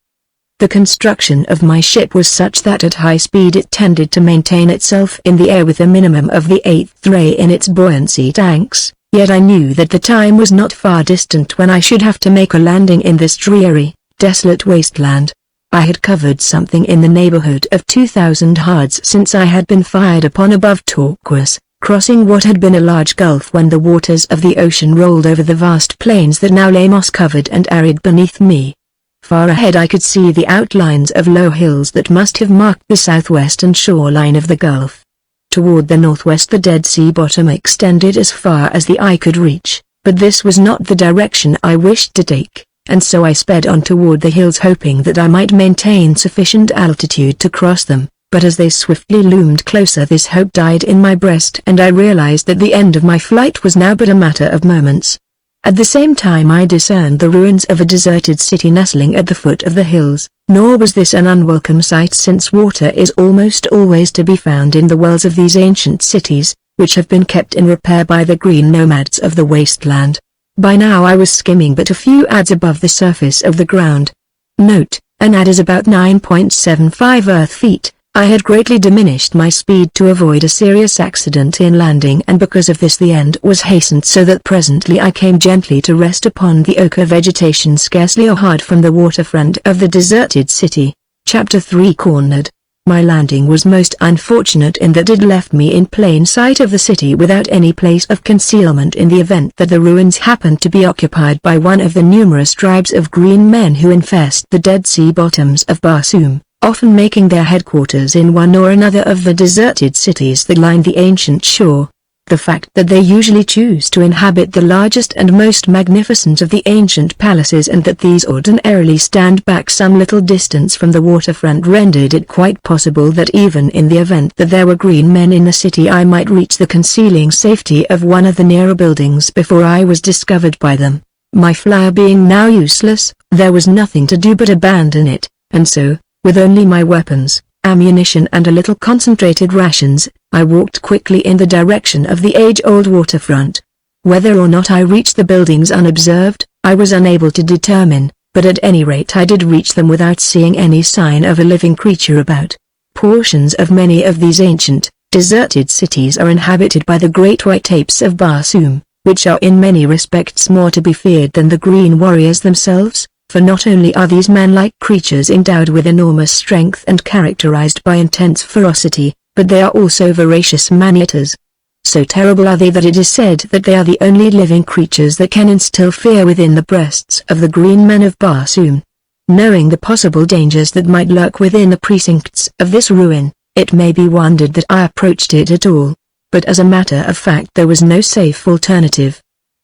The construction of my ship was such that at high speed it tended to maintain itself in the air with a minimum of the eighth ray in its buoyancy tanks, yet I knew that the time was not far distant when I should have to make a landing in this dreary, desolate wasteland. I had covered something in the neighborhood of 2,000 yards since I had been fired upon above Turquoise, crossing what had been a large gulf when the waters of the ocean rolled over the vast plains that now lay moss-covered and arid beneath me. Far ahead I could see the outlines of low hills that must have marked the southwestern shoreline of the gulf. Toward the northwest the Dead Sea bottom extended as far as the eye could reach, but this was not the direction I wished to take, and so I sped on toward the hills hoping that I might maintain sufficient altitude to cross them. but as they swiftly loomed closer this hope died in my breast and I realized that the end of my flight was now but a matter of moments. At the same time I discerned the ruins of a deserted city nestling at the foot of the hills, nor was this an unwelcome sight since water is almost always to be found in the wells of these ancient cities, which have been kept in repair by the green nomads of the wasteland. By now I was skimming but a few ads above the surface of the ground. Note, an ad is about 9.75 Earth feet. I had greatly diminished my speed to avoid a serious accident in landing and because of this the end was hastened so that presently I came gently to rest upon the ochre vegetation scarcely a yard from the waterfront of the deserted city. Chapter 3 Cornered. My landing was most unfortunate in that it left me in plain sight of the city without any place of concealment in the event that the ruins happened to be occupied by one of the numerous tribes of green men who infest the Dead Sea bottoms of Barsoom, often making their headquarters in one or another of the deserted cities that line the ancient shore. The fact that they usually choose to inhabit the largest and most magnificent of the ancient palaces and that these ordinarily stand back some little distance from the waterfront rendered it quite possible that even in the event that there were green men in the city I might reach the concealing safety of one of the nearer buildings before I was discovered by them. My flyer being now useless, there was nothing to do but abandon it, and so, with only my weapons, ammunition and a little concentrated rations, I walked quickly in the direction of the age-old waterfront. Whether or not I reached the buildings unobserved, I was unable to determine, but at any rate I did reach them without seeing any sign of a living creature about. Portions of many of these ancient, deserted cities are inhabited by the great white apes of Barsoom, which are in many respects more to be feared than the green warriors themselves. For not only are these man-like creatures endowed with enormous strength and characterized by intense ferocity, but they are also voracious man-eaters. So terrible are they that it is said that they are the only living creatures that can instill fear within the breasts of the green men of Barsoom. Knowing the possible dangers that might lurk within the precincts of this ruin, it may be wondered that I approached it at all. But as a matter of fact there was no safe alternative.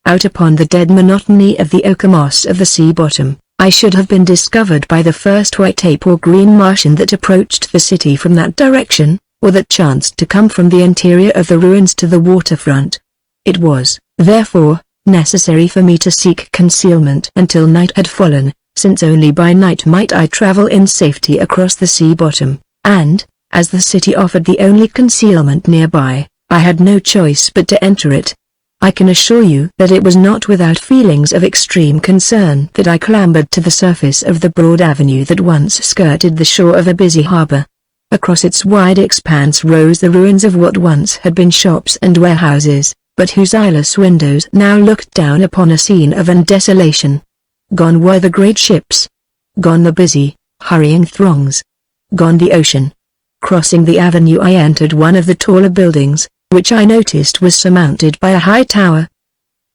Out upon the dead monotony of the ochre moss of the sea bottom, I should have been discovered by the first white ape or green Martian that approached the city from that direction, or that chanced to come from the interior of the ruins to the waterfront. It was, therefore, necessary for me to seek concealment until night had fallen, since only by night might I travel in safety across the sea bottom, and, as the city offered the only concealment nearby, I had no choice but to enter it. I can assure you that it was not without feelings of extreme concern that I clambered to the surface of the broad avenue that once skirted the shore of a busy harbor. Across its wide expanse rose the ruins of what once had been shops and warehouses, but whose eyeless windows now looked down upon a scene of desolation. Gone were the great ships. Gone the busy, hurrying throngs. Gone the ocean. Crossing the avenue I entered one of the taller buildings, which I noticed was surmounted by a high tower.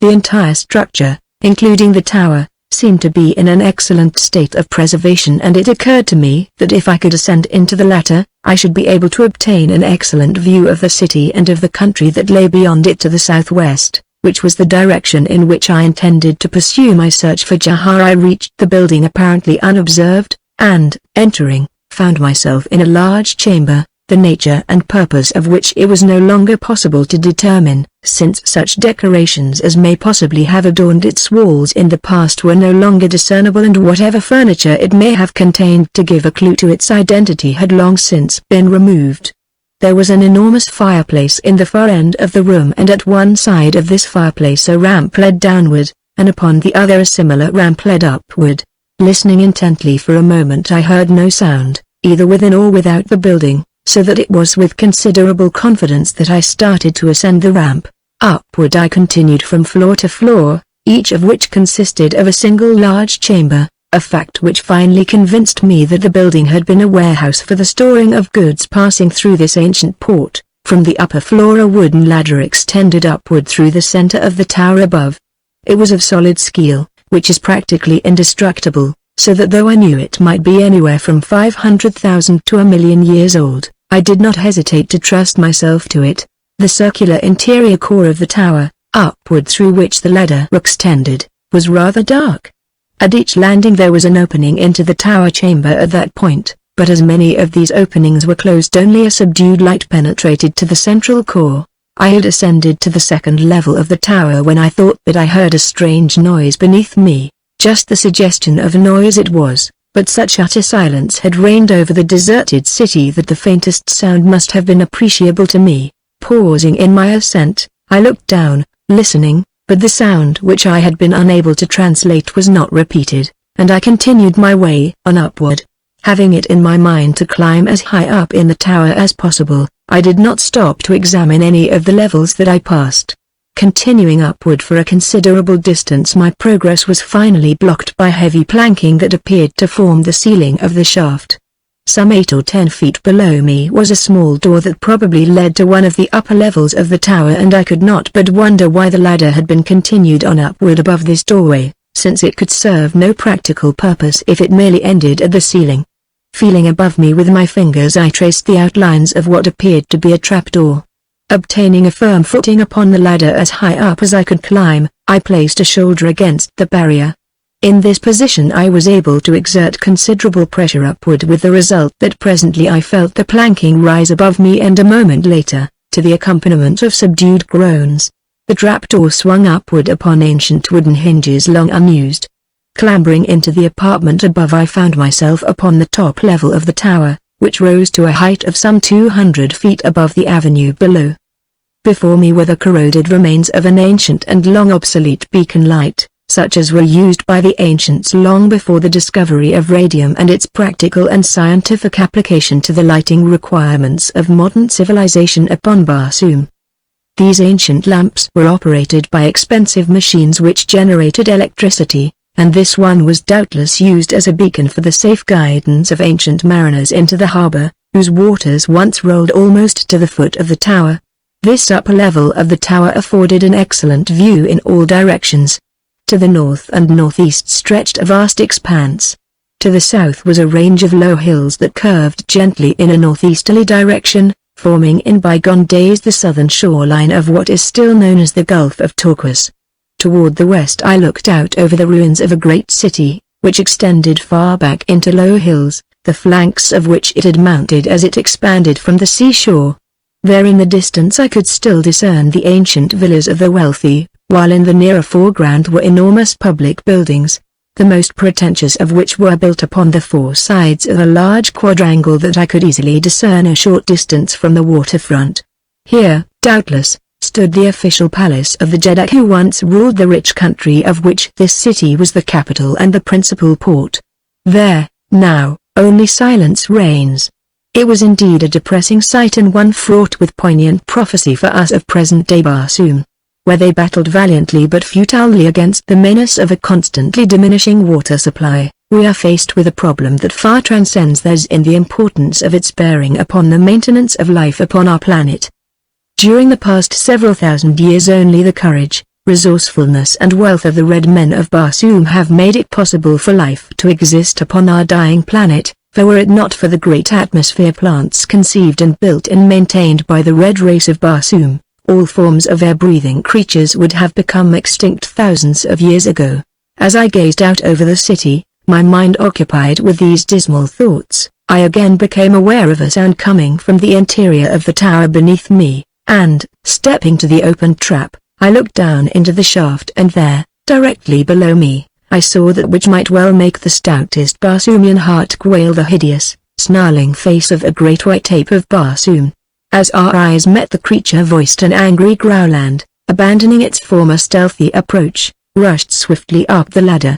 The entire structure, including the tower, seemed to be in an excellent state of preservation and it occurred to me that if I could ascend into the latter, I should be able to obtain an excellent view of the city and of the country that lay beyond it to the southwest, which was the direction in which I intended to pursue my search for Jahar. I reached the building apparently unobserved, and, entering, found myself in a large chamber, the nature and purpose of which it was no longer possible to determine, since such decorations as may possibly have adorned its walls in the past were no longer discernible and whatever furniture it may have contained to give a clue to its identity had long since been removed. There was an enormous fireplace in the far end of the room and at one side of this fireplace a ramp led downward, and upon the other a similar ramp led upward. Listening intently for a moment I heard no sound, either within or without the building, so that it was with considerable confidence that I started to ascend the ramp. Upward I continued from floor to floor, each of which consisted of a single large chamber, a fact which finally convinced me that the building had been a warehouse for the storing of goods passing through this ancient port. From the upper floor a wooden ladder extended upward through the center of the tower above. It was of solid steel, which is practically indestructible, so that though I knew it might be anywhere from 500,000 to 1,000,000 years old, I did not hesitate to trust myself to it. The circular interior core of the tower, upward through which the ladder extended, was rather dark. At each landing there was an opening into the tower chamber at that point, but as many of these openings were closed, only a subdued light penetrated to the central core. I had ascended to the second level of the tower when I thought that I heard a strange noise beneath me. Just the suggestion of a noise it was, but such utter silence had reigned over the deserted city that the faintest sound must have been appreciable to me. Pausing in my ascent, I looked down, listening, but the sound which I had been unable to translate was not repeated, and I continued my way on upward. Having it in my mind to climb as high up in the tower as possible, I did not stop to examine any of the levels that I passed. Continuing upward for a considerable distance, my progress was finally blocked by heavy planking that appeared to form the ceiling of the shaft. Some 8 or 10 feet below me was a small door that probably led to one of the upper levels of the tower, and I could not but wonder why the ladder had been continued on upward above this doorway, since it could serve no practical purpose if it merely ended at the ceiling. Feeling above me with my fingers, I traced the outlines of what appeared to be a trapdoor. Obtaining a firm footing upon the ladder as high up as I could climb, I placed a shoulder against the barrier. In this position I was able to exert considerable pressure upward, with the result that presently I felt the planking rise above me, and a moment later, to the accompaniment of subdued groans, the trapdoor swung upward upon ancient wooden hinges long unused. Clambering into the apartment above, I found myself upon the top level of the tower, which rose to a height of some 200 feet above the avenue below. Before me were the corroded remains of an ancient and long obsolete beacon light, such as were used by the ancients long before the discovery of radium and its practical and scientific application to the lighting requirements of modern civilization upon Barsoom. These ancient lamps were operated by expensive machines which generated electricity, and this one was doubtless used as a beacon for the safe guidance of ancient mariners into the harbor, whose waters once rolled almost to the foot of the tower. This upper level of the tower afforded an excellent view in all directions. To the north and northeast stretched a vast expanse. To the south was a range of low hills that curved gently in a northeasterly direction, forming in bygone days the southern shoreline of what is still known as the Gulf of Turquoise. Toward the west I looked out over the ruins of a great city, which extended far back into low hills, the flanks of which it had mounted as it expanded from the seashore. There in the distance I could still discern the ancient villas of the wealthy, while in the nearer foreground were enormous public buildings, the most pretentious of which were built upon the 4 sides of a large quadrangle that I could easily discern a short distance from the waterfront. Here, doubtless, stood the official palace of the Jeddak who once ruled the rich country of which this city was the capital and the principal port. There, now, only silence reigns. It was indeed a depressing sight, and one fraught with poignant prophecy for us of present-day Barsoom, where they battled valiantly but futilely against the menace of a constantly diminishing water supply. We are faced with a problem that far transcends theirs in the importance of its bearing upon the maintenance of life upon our planet. During the past several thousand years only the courage, resourcefulness and wealth of the red men of Barsoom have made it possible for life to exist upon our dying planet, for were it not for the great atmosphere plants conceived and built and maintained by the red race of Barsoom, all forms of air-breathing creatures would have become extinct thousands of years ago. As I gazed out over the city, my mind occupied with these dismal thoughts, I again became aware of a sound coming from the interior of the tower beneath me. And, stepping to the open trap, I looked down into the shaft, and there, directly below me, I saw that which might well make the stoutest Barsoomian heart quail, the hideous, snarling face of a great white ape of Barsoom. As our eyes met, the creature voiced an angry growl and, abandoning its former stealthy approach, rushed swiftly up the ladder.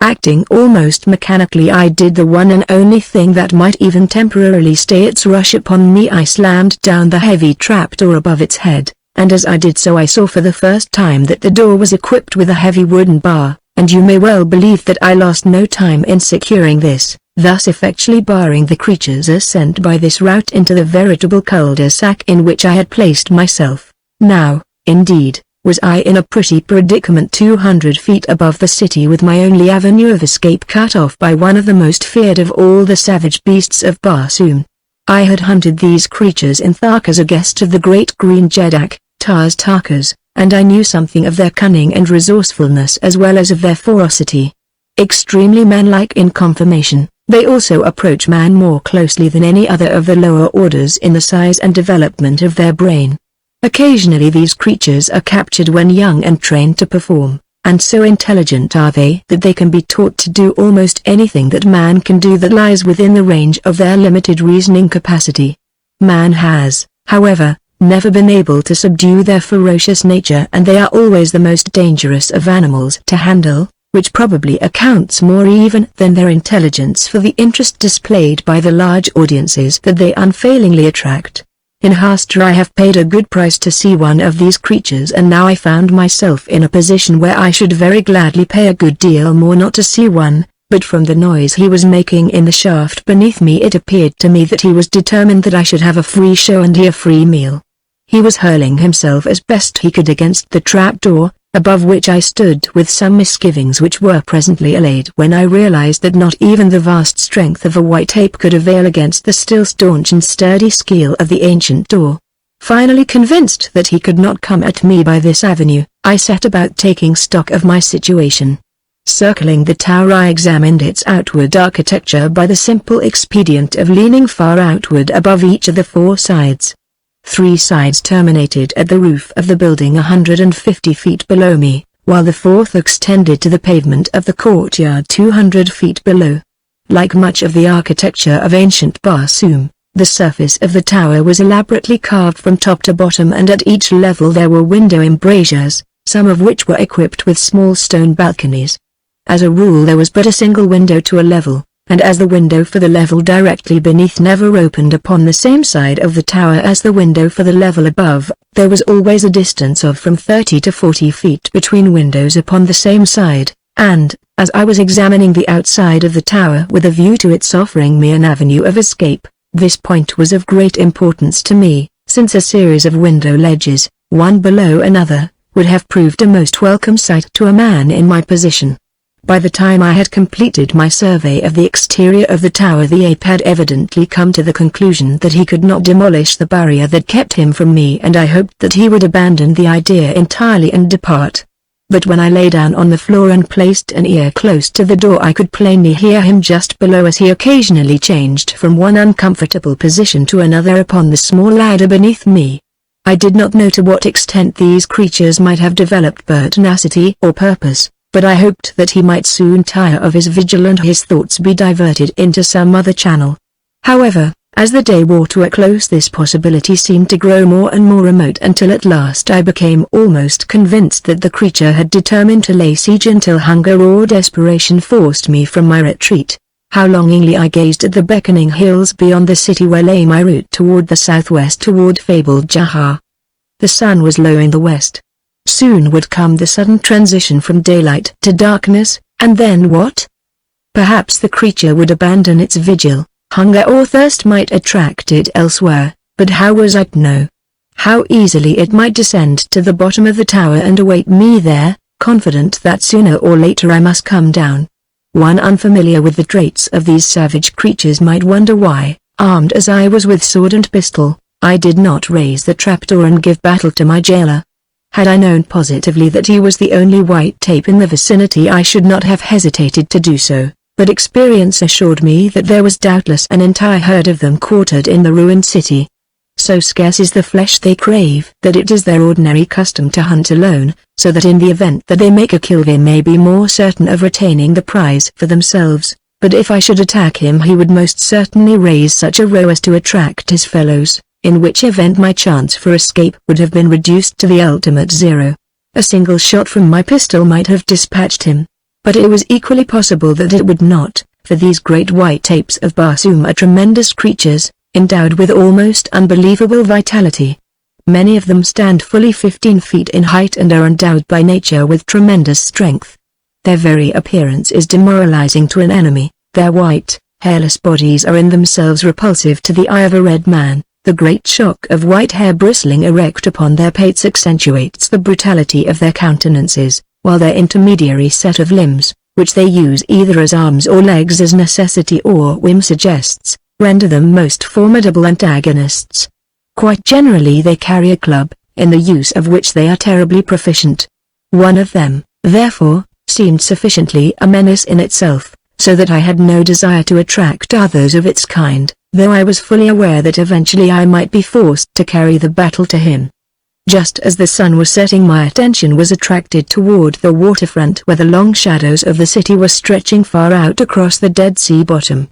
Acting almost mechanically, I did the one and only thing that might even temporarily stay its rush upon me. I slammed down the heavy trapdoor above its head, and as I did so I saw for the first time that the door was equipped with a heavy wooden bar, and you may well believe that I lost no time in securing this, thus effectually barring the creature's ascent by this route into the veritable cul-de-sac in which I had placed myself. Now, indeed, was I in a pretty predicament. 200 feet above the city, with my only avenue of escape cut off by one of the most feared of all the savage beasts of Barsoom. I had hunted these creatures in Thark as a guest of the great green Jeddak, Tars Tarkas, and I knew something of their cunning and resourcefulness as well as of their ferocity. Extremely manlike in conformation, They also approach man more closely than any other of the lower orders in the size and development of their brain. Occasionally these creatures are captured when young and trained to perform, and so intelligent are they that they can be taught to do almost anything that man can do that lies within the range of their limited reasoning capacity. Man has, however, never been able to subdue their ferocious nature, and they are always the most dangerous of animals to handle, which probably accounts more even than their intelligence for the interest displayed by the large audiences that they unfailingly attract. In Hastra I have paid a good price to see one of these creatures, and now I found myself in a position where I should very gladly pay a good deal more not to see one, but from the noise he was making in the shaft beneath me it appeared to me that he was determined that I should have a free show and he a free meal. He was hurling himself as best he could against the trapdoor, above which I stood with some misgivings which were presently allayed when I realized that not even the vast strength of a white ape could avail against the still staunch and sturdy skeel of the ancient door. Finally convinced that he could not come at me by this avenue, I set about taking stock of my situation. Circling the tower I examined its outward architecture by the simple expedient of leaning far outward above each of the four sides. 3 sides terminated at the roof of the building 150 feet below me, while the fourth extended to the pavement of the courtyard 200 feet below. Like much of the architecture of ancient Barsoom, the surface of the tower was elaborately carved from top to bottom, and at each level there were window embrasures, some of which were equipped with small stone balconies. As a rule there was but a single window to a level, and as the window for the level directly beneath never opened upon the same side of the tower as the window for the level above, there was always a distance of from 30 to 40 feet between windows upon the same side, and, as I was examining the outside of the tower with a view to its offering me an avenue of escape, this point was of great importance to me, since a series of window ledges, one below another, would have proved a most welcome sight to a man in my position. By the time I had completed my survey of the exterior of the tower the ape had evidently come to the conclusion that he could not demolish the barrier that kept him from me, and I hoped that he would abandon the idea entirely and depart. But when I lay down on the floor and placed an ear close to the door I could plainly hear him just below as he occasionally changed from one uncomfortable position to another upon the small ladder beneath me. I did not know to what extent these creatures might have developed pertinacity or purpose, but I hoped that he might soon tire of his vigil and his thoughts be diverted into some other channel. However, as the day wore to a close this possibility seemed to grow more and more remote, until at last I became almost convinced that the creature had determined to lay siege until hunger or desperation forced me from my retreat. How longingly I gazed at the beckoning hills beyond the city where lay my route toward the southwest toward fabled Jahar. The sun was low in the west. Soon would come the sudden transition from daylight to darkness, and then what? Perhaps the creature would abandon its vigil, hunger or thirst might attract it elsewhere, but how was I to know? How easily it might descend to the bottom of the tower and await me there, confident that sooner or later I must come down. One unfamiliar with the traits of these savage creatures might wonder why, armed as I was with sword and pistol, I did not raise the trapdoor and give battle to my jailer. Had I known positively that he was the only white ape in the vicinity I should not have hesitated to do so, but experience assured me that there was doubtless an entire herd of them quartered in the ruined city. So scarce is the flesh they crave that it is their ordinary custom to hunt alone, so that in the event that they make a kill they may be more certain of retaining the prize for themselves, but if I should attack him he would most certainly raise such a row as to attract his fellows, in which event my chance for escape would have been reduced to the ultimate zero. A single shot from my pistol might have dispatched him, but it was equally possible that it would not, for these great white apes of Barsoom are tremendous creatures, endowed with almost unbelievable vitality. Many of them stand fully 15 feet in height and are endowed by nature with tremendous strength. Their very appearance is demoralizing to an enemy. Their white, hairless bodies are in themselves repulsive to the eye of a red man. The great shock of white hair bristling erect upon their pates accentuates the brutality of their countenances, while their intermediary set of limbs, which they use either as arms or legs as necessity or whim suggests, render them most formidable antagonists. Quite generally they carry a club, in the use of which they are terribly proficient. One of them, therefore, seemed sufficiently a menace in itself, so that I had no desire to attract others of its kind, though I was fully aware that eventually I might be forced to carry the battle to him. Just as the sun was setting, my attention was attracted toward the waterfront where the long shadows of the city were stretching far out across the Dead Sea bottom.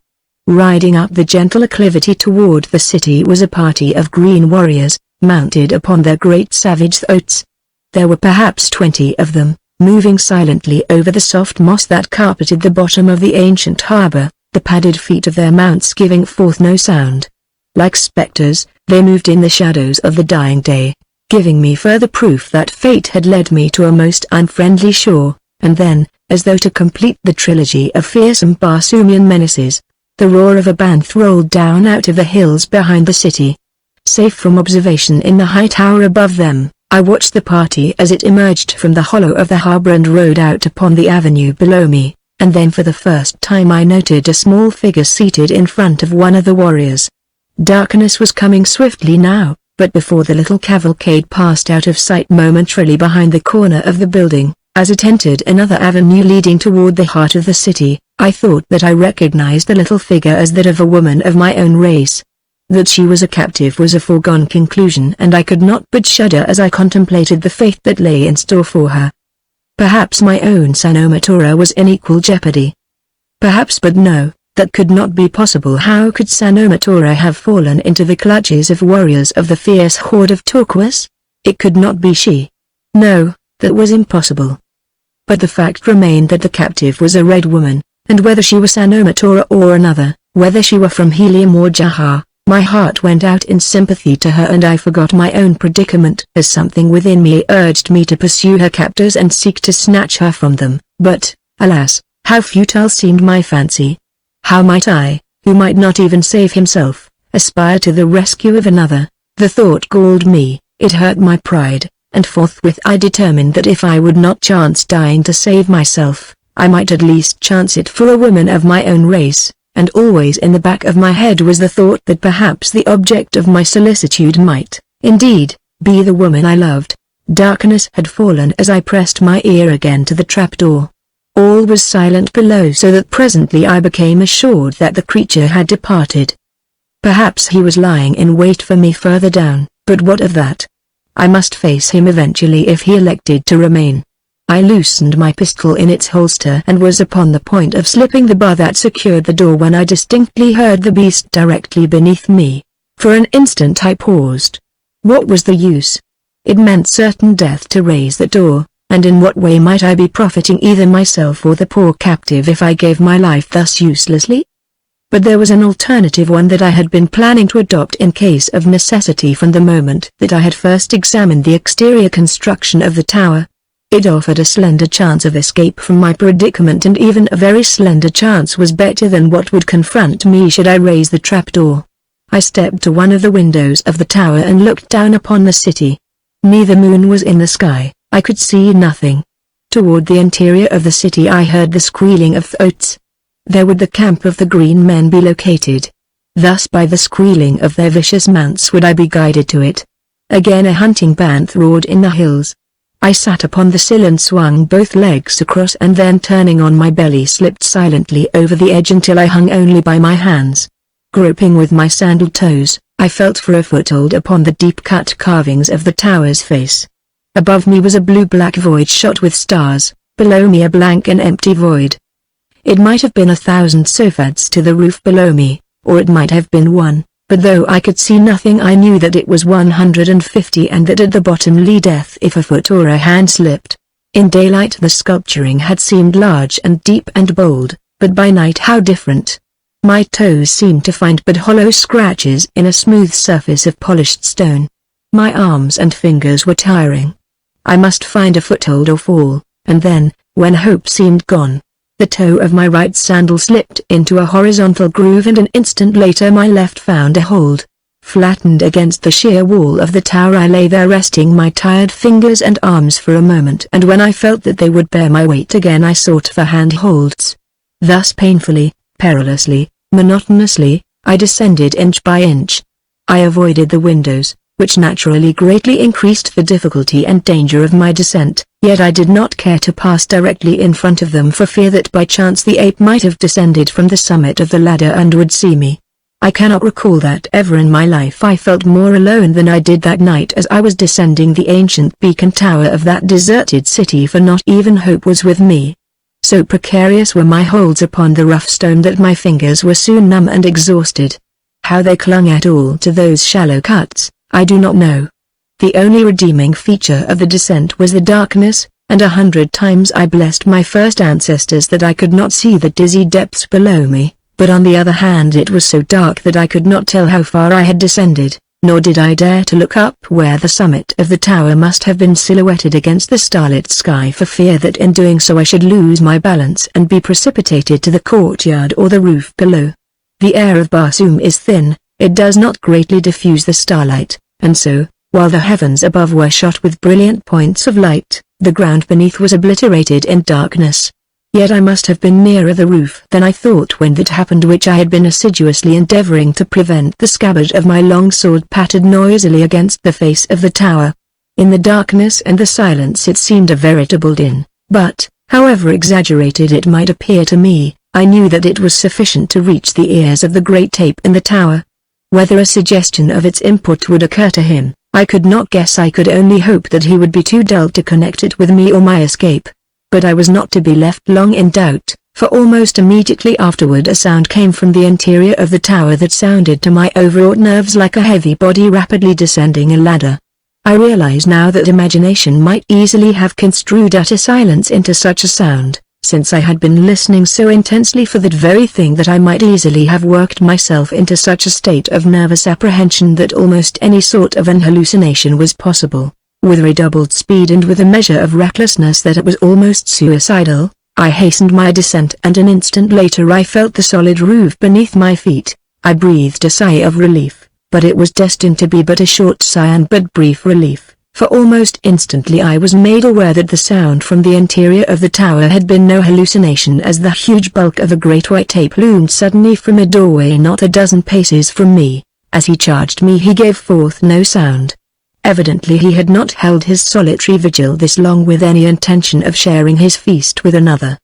Riding up the gentle acclivity toward the city was a party of green warriors, mounted upon their great savage thoats. There were perhaps 20 of them, moving silently over the soft moss that carpeted the bottom of the ancient harbor, the padded feet of their mounts giving forth no sound. Like specters, they moved in the shadows of the dying day, giving me further proof that fate had led me to a most unfriendly shore, and then, as though to complete the trilogy of fearsome Barsoomian menaces, the roar of a band rolled down out of the hills behind the city. Safe from observation in the high tower above them, I watched the party as it emerged from the hollow of the harbor and rode out upon the avenue below me, and then for the first time I noted a small figure seated in front of one of the warriors. Darkness was coming swiftly now, but before the little cavalcade passed out of sight momentarily behind the corner of the building, as it entered another avenue leading toward the heart of the city, I thought that I recognized the little figure as that of a woman of my own race. That she was a captive was a foregone conclusion, and I could not but shudder as I contemplated the fate that lay in store for her. Perhaps my own Sanomatora was in equal jeopardy. Perhaps, but no, that could not be possible. How could Sanomatora have fallen into the clutches of warriors of the fierce horde of Turquoise? It could not be she. No, that was impossible. But the fact remained that the captive was a red woman, and whether she was Sanomatora or another, whether she were from Helium or Jahar, my heart went out in sympathy to her, and I forgot my own predicament as something within me urged me to pursue her captors and seek to snatch her from them. But, alas, how futile seemed my fancy. How might I, who might not even save himself, aspire to the rescue of another? The thought galled me, it hurt my pride, and forthwith I determined that if I would not chance dying to save myself, I might at least chance it for a woman of my own race. And always in the back of my head was the thought that perhaps the object of my solicitude might, indeed, be the woman I loved. Darkness had fallen as I pressed my ear again to the trapdoor. All was silent below, so that presently I became assured that the creature had departed. Perhaps he was lying in wait for me further down, but what of that? I must face him eventually if he elected to remain. I loosened my pistol in its holster and was upon the point of slipping the bar that secured the door when I distinctly heard the beast directly beneath me. For an instant I paused. What was the use? It meant certain death to raise the door, and in what way might I be profiting either myself or the poor captive if I gave my life thus uselessly? But there was an alternative, one that I had been planning to adopt in case of necessity from the moment that I had first examined the exterior construction of the tower. It offered a slender chance of escape from my predicament, and even a very slender chance was better than what would confront me should I raise the trapdoor. I stepped to one of the windows of the tower and looked down upon the city. Neither moon was in the sky, I could see nothing. Toward the interior of the city I heard the squealing of thoats. There would the camp of the green men be located. Thus by the squealing of their vicious mounts would I be guided to it. Again a hunting band roared in the hills. I sat upon the sill and swung both legs across, and then turning on my belly slipped silently over the edge until I hung only by my hands. Groping with my sandaled toes, I felt for a foothold upon the deep-cut carvings of the tower's face. Above me was a blue-black void shot with stars, below me a blank and empty void. It might have been 1,000 sofads to the roof below me, or it might have been one. But though I could see nothing, I knew that it was 150, and that at the bottom lay death if a foot or a hand slipped. In daylight the sculpturing had seemed large and deep and bold, but by night how different. My toes seemed to find but hollow scratches in a smooth surface of polished stone. My arms and fingers were tiring. I must find a foothold or fall, and then, when hope seemed gone, the toe of my right sandal slipped into a horizontal groove, and an instant later my left found a hold. Flattened against the sheer wall of the tower I lay there resting my tired fingers and arms for a moment, and when I felt that they would bear my weight again I sought for handholds. Thus painfully, perilously, monotonously, I descended inch by inch. I avoided the windows, which naturally greatly increased the difficulty and danger of my descent, yet I did not care to pass directly in front of them for fear that by chance the ape might have descended from the summit of the ladder and would see me. I cannot recall that ever in my life I felt more alone than I did that night as I was descending the ancient beacon tower of that deserted city, for not even hope was with me. So precarious were my holds upon the rough stone that my fingers were soon numb and exhausted. How they clung at all to those shallow cuts, I do not know. The only redeeming feature of the descent was the darkness, and 100 times I blessed my first ancestors that I could not see the dizzy depths below me. But on the other hand it was so dark that I could not tell how far I had descended, nor did I dare to look up where the summit of the tower must have been silhouetted against the starlit sky, for fear that in doing so I should lose my balance and be precipitated to the courtyard or the roof below. The air of Barsoom is thin, it does not greatly diffuse the starlight, and so, while the heavens above were shot with brilliant points of light, the ground beneath was obliterated in darkness. Yet I must have been nearer the roof than I thought when that happened, which I had been assiduously endeavoring to prevent. The scabbard of my long sword pattered noisily against the face of the tower. In the darkness and the silence it seemed a veritable din, but, however exaggerated it might appear to me, I knew that it was sufficient to reach the ears of the great ape in the tower. Whether a suggestion of its import would occur to him, I could not guess. I could only hope that he would be too dull to connect it with me or my escape. But I was not to be left long in doubt, for almost immediately afterward a sound came from the interior of the tower that sounded to my overwrought nerves like a heavy body rapidly descending a ladder. I realize now that imagination might easily have construed utter silence into such a sound, since I had been listening so intensely for that very thing that I might easily have worked myself into such a state of nervous apprehension that almost any sort of an hallucination was possible. With redoubled speed and with a measure of recklessness that it was almost suicidal, I hastened my descent, and an instant later I felt the solid roof beneath my feet. I breathed a sigh of relief, but it was destined to be but a short sigh and but brief relief, for almost instantly I was made aware that the sound from the interior of the tower had been no hallucination, as the huge bulk of a great white ape loomed suddenly from a doorway not a dozen paces from me. As he charged me he gave forth no sound. Evidently he had not held his solitary vigil this long with any intention of sharing his feast with another.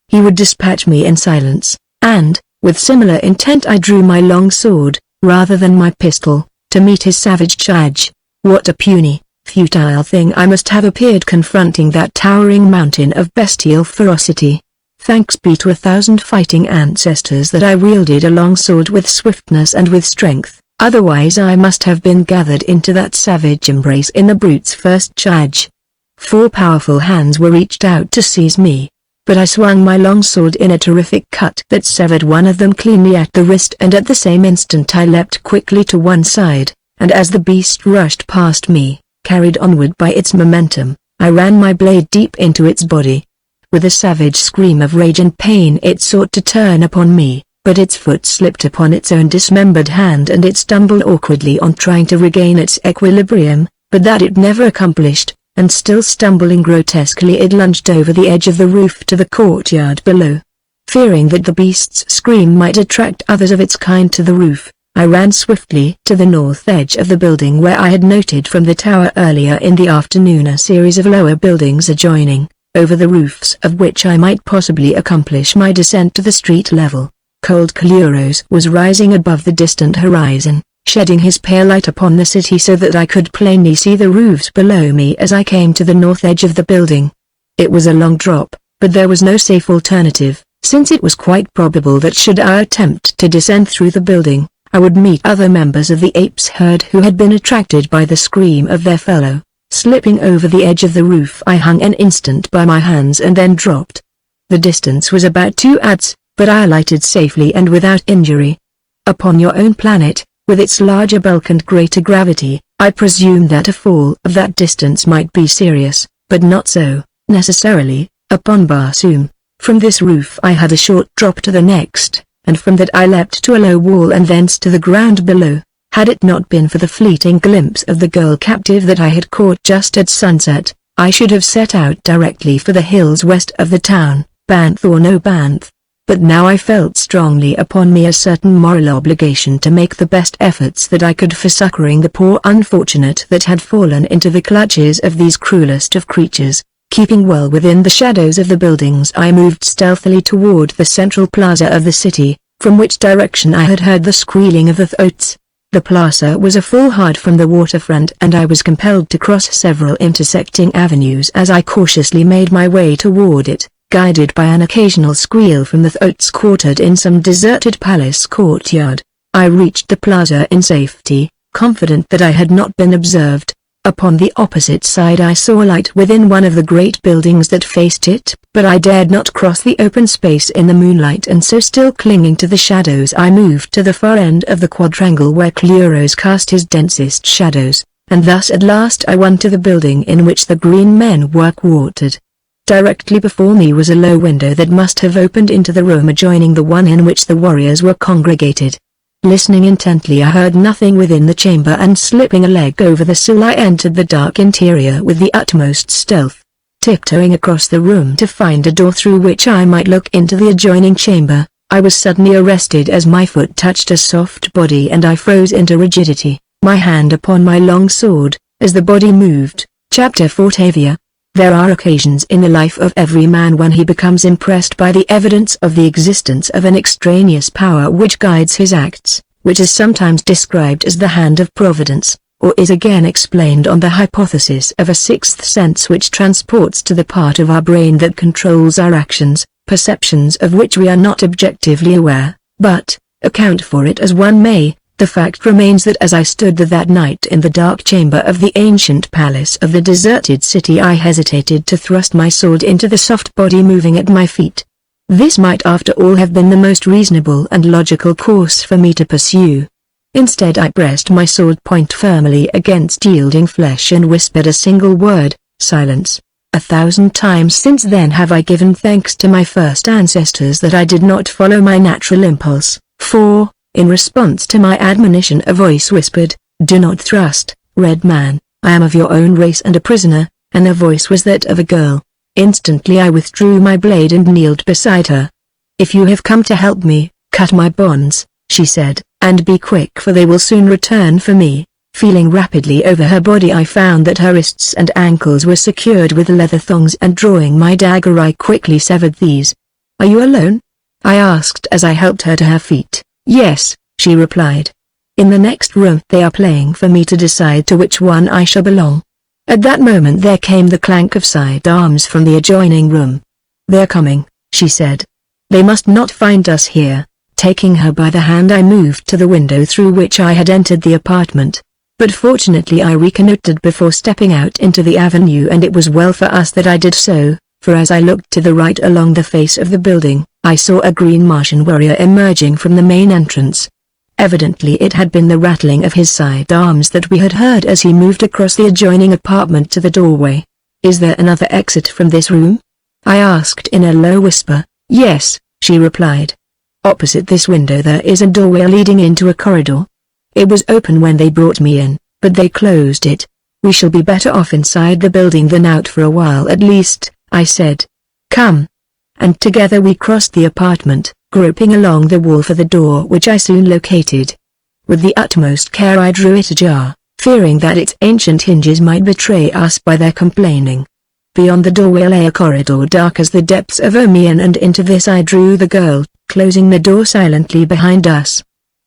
He would dispatch me in silence, and, with similar intent I drew my long sword, rather than my pistol, to meet his savage charge. What a puny, futile thing I must have appeared confronting that towering mountain of bestial ferocity. Thanks be to 1,000 fighting ancestors that I wielded a long sword with swiftness and with strength. Otherwise I must have been gathered into that savage embrace in the brute's first charge. 4 powerful hands were reached out to seize me, but I swung my long sword in a terrific cut that severed one of them cleanly at the wrist, and at the same instant I leapt quickly to one side, and as the beast rushed past me, carried onward by its momentum, I ran my blade deep into its body. With a savage scream of rage and pain it sought to turn upon me, but its foot slipped upon its own dismembered hand and it stumbled awkwardly on trying to regain its equilibrium, but that it never accomplished, and still stumbling grotesquely it lunged over the edge of the roof to the courtyard below. Fearing that the beast's scream might attract others of its kind to the roof, I ran swiftly to the north edge of the building where I had noted from the tower earlier in the afternoon a series of lower buildings adjoining, over the roofs of which I might possibly accomplish my descent to the street level. Cold Burroughs was rising above the distant horizon, shedding his pale light upon the city so that I could plainly see the roofs below me as I came to the north edge of the building. It was a long drop, but there was no safe alternative, since it was quite probable that should I attempt to descend through the building, I would meet other members of the ape's herd who had been attracted by the scream of their fellow. Slipping over the edge of the roof I hung an instant by my hands and then dropped. The distance was about 2 ads, but I alighted safely and without injury. Upon your own planet, with its larger bulk and greater gravity, I presume that a fall of that distance might be serious, but not so, necessarily, upon Barsoom. From this roof I had a short drop to the next, and from that I leapt to a low wall and thence to the ground below. Had it not been for the fleeting glimpse of the girl captive that I had caught just at sunset, I should have set out directly for the hills west of the town, Banth or no Banth. but now I felt strongly upon me a certain moral obligation to make the best efforts that I could for succoring the poor unfortunate that had fallen into the clutches of these cruelest of creatures. Keeping well within the shadows of the buildings, I moved stealthily toward the central plaza of the city, from which direction I had heard the squealing of the thoats. The plaza was a full yard from the waterfront, and I was compelled to cross several intersecting avenues as I cautiously made my way toward it, guided by an occasional squeal from the thoats quartered in some deserted palace courtyard. I reached the plaza in safety, confident that I had not been observed. Upon the opposite side I saw light within one of the great buildings that faced it, but I dared not cross the open space in the moonlight, and so still clinging to the shadows I moved to the far end of the quadrangle where Burroughs cast his densest shadows, and thus at last I won to the building in which the green men were quartered. Directly before me was a low window that must have opened into the room adjoining the one in which the warriors were congregated. Listening intently, I heard nothing within the chamber, and slipping a leg over the sill I entered the dark interior with the utmost stealth, tiptoeing across the room to find a door through which I might look into the adjoining chamber. I was suddenly arrested as my foot touched a soft body and I froze into rigidity, my hand upon my long sword, as the body moved. Chapter 4. Tavia. There are occasions in the life of every man when he becomes impressed by the evidence of the existence of an extraneous power which guides his acts, which is sometimes described as the hand of Providence, or is again explained on the hypothesis of a sixth sense which transports to the part of our brain that controls our actions, perceptions of which we are not objectively aware, but, account for it as one may, the fact remains that as I stood there that night in the dark chamber of the ancient palace of the deserted city, I hesitated to thrust my sword into the soft body moving at my feet. This might after all have been the most reasonable and logical course for me to pursue. Instead I pressed my sword point firmly against yielding flesh and whispered a single word: silence. 1,000 times since then have I given thanks to my first ancestors that I did not follow my natural impulse, for, in response to my admonition, a voice whispered, "Do not thrust, red man, I am of your own race and a prisoner," and the voice was that of a girl. Instantly I withdrew my blade and kneeled beside her. "If you have come to help me, cut my bonds," she said, "and be quick, for they will soon return for me." Feeling rapidly over her body, I found that her wrists and ankles were secured with leather thongs, and drawing my dagger I quickly severed these. "Are you alone?" I asked as I helped her to her feet. "Yes," she replied. "In the next room. They are playing for me to decide to which one I shall belong." At that moment there came the clank of sidearms from the adjoining room. "They're coming," she said. "They must not find us here." Taking her by the hand I moved to the window through which I had entered the apartment. But fortunately I reconnoitered before stepping out into the avenue, and it was well for us that I did so, for as I looked to the right along the face of the building, I saw a green Martian warrior emerging from the main entrance. Evidently it had been the rattling of his sidearms that we had heard as he moved across the adjoining apartment to the doorway. "Is there another exit from this room?" I asked in a low whisper. "Yes," she replied. "Opposite this window there is a doorway leading into a corridor. It was open when they brought me in, but they closed it. We shall be better off inside the building than out for a while at least," I said. "Come." And together we crossed the apartment, groping along the wall for the door, which I soon located. With the utmost care I drew it ajar, fearing that its ancient hinges might betray us by their complaining. Beyond the doorway lay a corridor dark as the depths of Omian, and into this I drew the girl, closing the door silently behind us.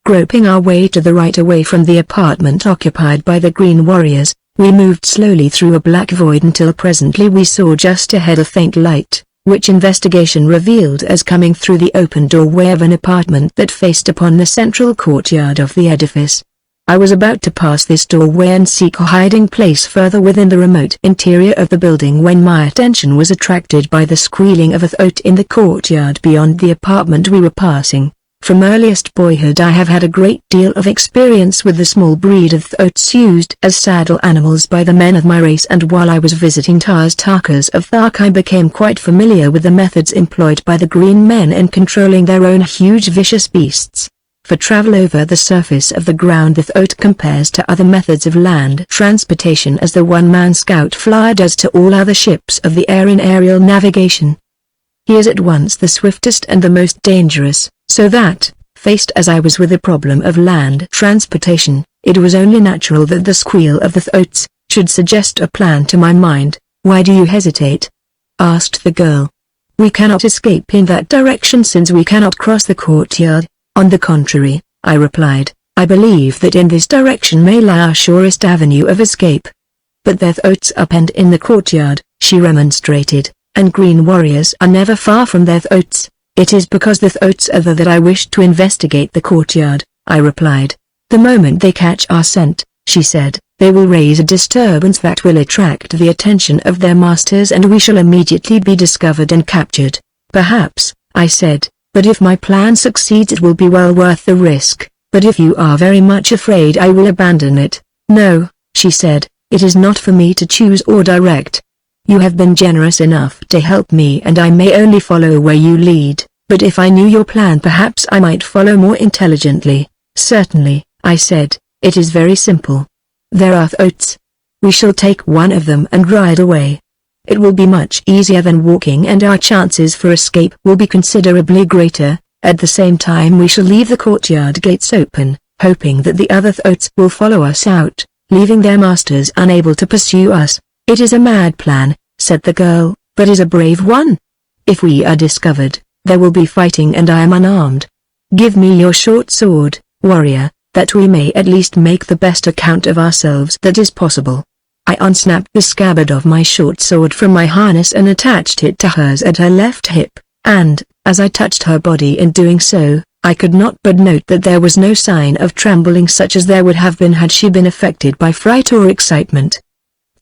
Groping our way to the right away from the apartment occupied by the green warriors, we moved slowly through a black void until presently we saw just ahead a faint light, which investigation revealed as coming through the open doorway of an apartment that faced upon the central courtyard of the edifice. I was about to pass this doorway and seek a hiding place further within the remote interior of the building when my attention was attracted by the squealing of a thoat in the courtyard beyond the apartment we were passing. From earliest boyhood I have had a great deal of experience with the small breed of thoats used as saddle animals by the men of my race, and while I was visiting Tarkas of Thark I became quite familiar with the methods employed by the green men in controlling their own huge vicious beasts. For travel over the surface of the ground the thoat compares to other methods of land transportation as the one-man scout flyer does to all other ships of the air in aerial navigation. He is at once the swiftest and the most dangerous, so that, faced as I was with the problem of land transportation, it was only natural that the squeal of the throats should suggest a plan to my mind. "Why do you hesitate?" asked the girl. "We cannot escape in that direction since we cannot cross the courtyard." "On the contrary," I replied, "I believe that in this direction may lie our surest avenue of escape." "But their throats up and in the courtyard," she remonstrated, "and green warriors are never far from their throats." "It is because the throats are there that I wish to investigate the courtyard," I replied. "The moment they catch our scent," she said, "they will raise a disturbance that will attract the attention of their masters and we shall immediately be discovered and captured." "Perhaps," I said, "but if my plan succeeds it will be well worth the risk, but if you are very much afraid I will abandon it." "No," she said, "it is not for me to choose or direct. You have been generous enough to help me and I may only follow where you lead, but if I knew your plan perhaps I might follow more intelligently." "Certainly," I said, "it is very simple. There are throats. We shall take one of them and ride away. It will be much easier than walking and our chances for escape will be considerably greater. At the same time we shall leave the courtyard gates open, hoping that the other throats will follow us out, leaving their masters unable to pursue us." "It is a mad plan," said the girl, "but is a brave one. If we are discovered, there will be fighting and I am unarmed. Give me your short sword, warrior, that we may at least make the best account of ourselves that is possible." I unsnapped the scabbard of my short sword from my harness and attached it to hers at her left hip, and, as I touched her body in doing so, I could not but note that there was no sign of trembling such as there would have been had she been affected by fright or excitement.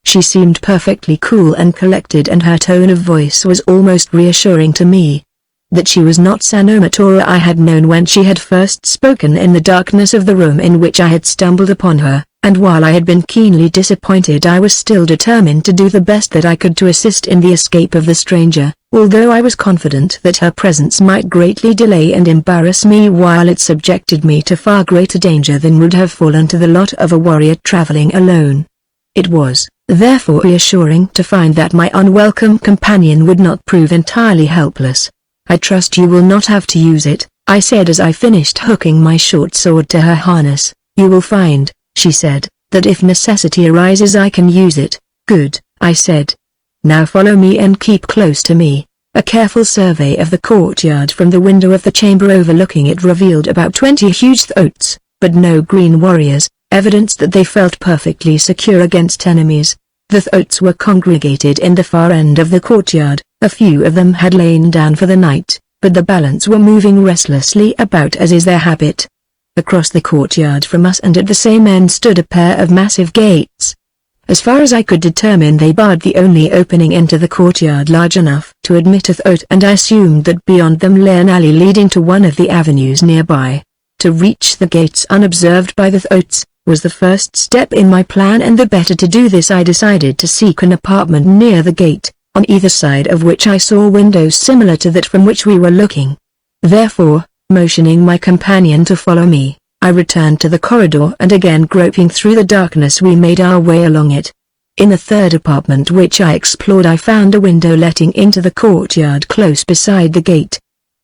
She seemed perfectly cool and collected and her tone of voice was almost reassuring to me. That she was not Sanomatora I had known when she had first spoken in the darkness of the room in which I had stumbled upon her, and while I had been keenly disappointed I was still determined to do the best that I could to assist in the escape of the stranger, although I was confident that her presence might greatly delay and embarrass me while it subjected me to far greater danger than would have fallen to the lot of a warrior traveling alone. It was, therefore, reassuring to find that my unwelcome companion would not prove entirely helpless. "I trust you will not have to use it," I said as I finished hooking my short sword to her harness. "You will find," she said, "that if necessity arises I can use it." "Good," I said. "Now follow me and keep close to me." A careful survey of the courtyard from the window of the chamber overlooking it revealed about 20 huge throats, but no green warriors, evidence that they felt perfectly secure against enemies. The throats were congregated in the far end of the courtyard. A few of them had lain down for the night, but the balance were moving restlessly about as is their habit. Across the courtyard from us and at the same end stood a pair of massive gates. As far as I could determine they barred the only opening into the courtyard large enough to admit a throat, and I assumed that beyond them lay an alley leading to one of the avenues nearby. To reach the gates unobserved by the throats was the first step in my plan, and the better to do this I decided to seek an apartment near the gate, on either side of which I saw windows similar to that from which we were looking. Therefore, motioning my companion to follow me, I returned to the corridor and again groping through the darkness we made our way along it. In the third apartment which I explored I found a window letting into the courtyard close beside the gate.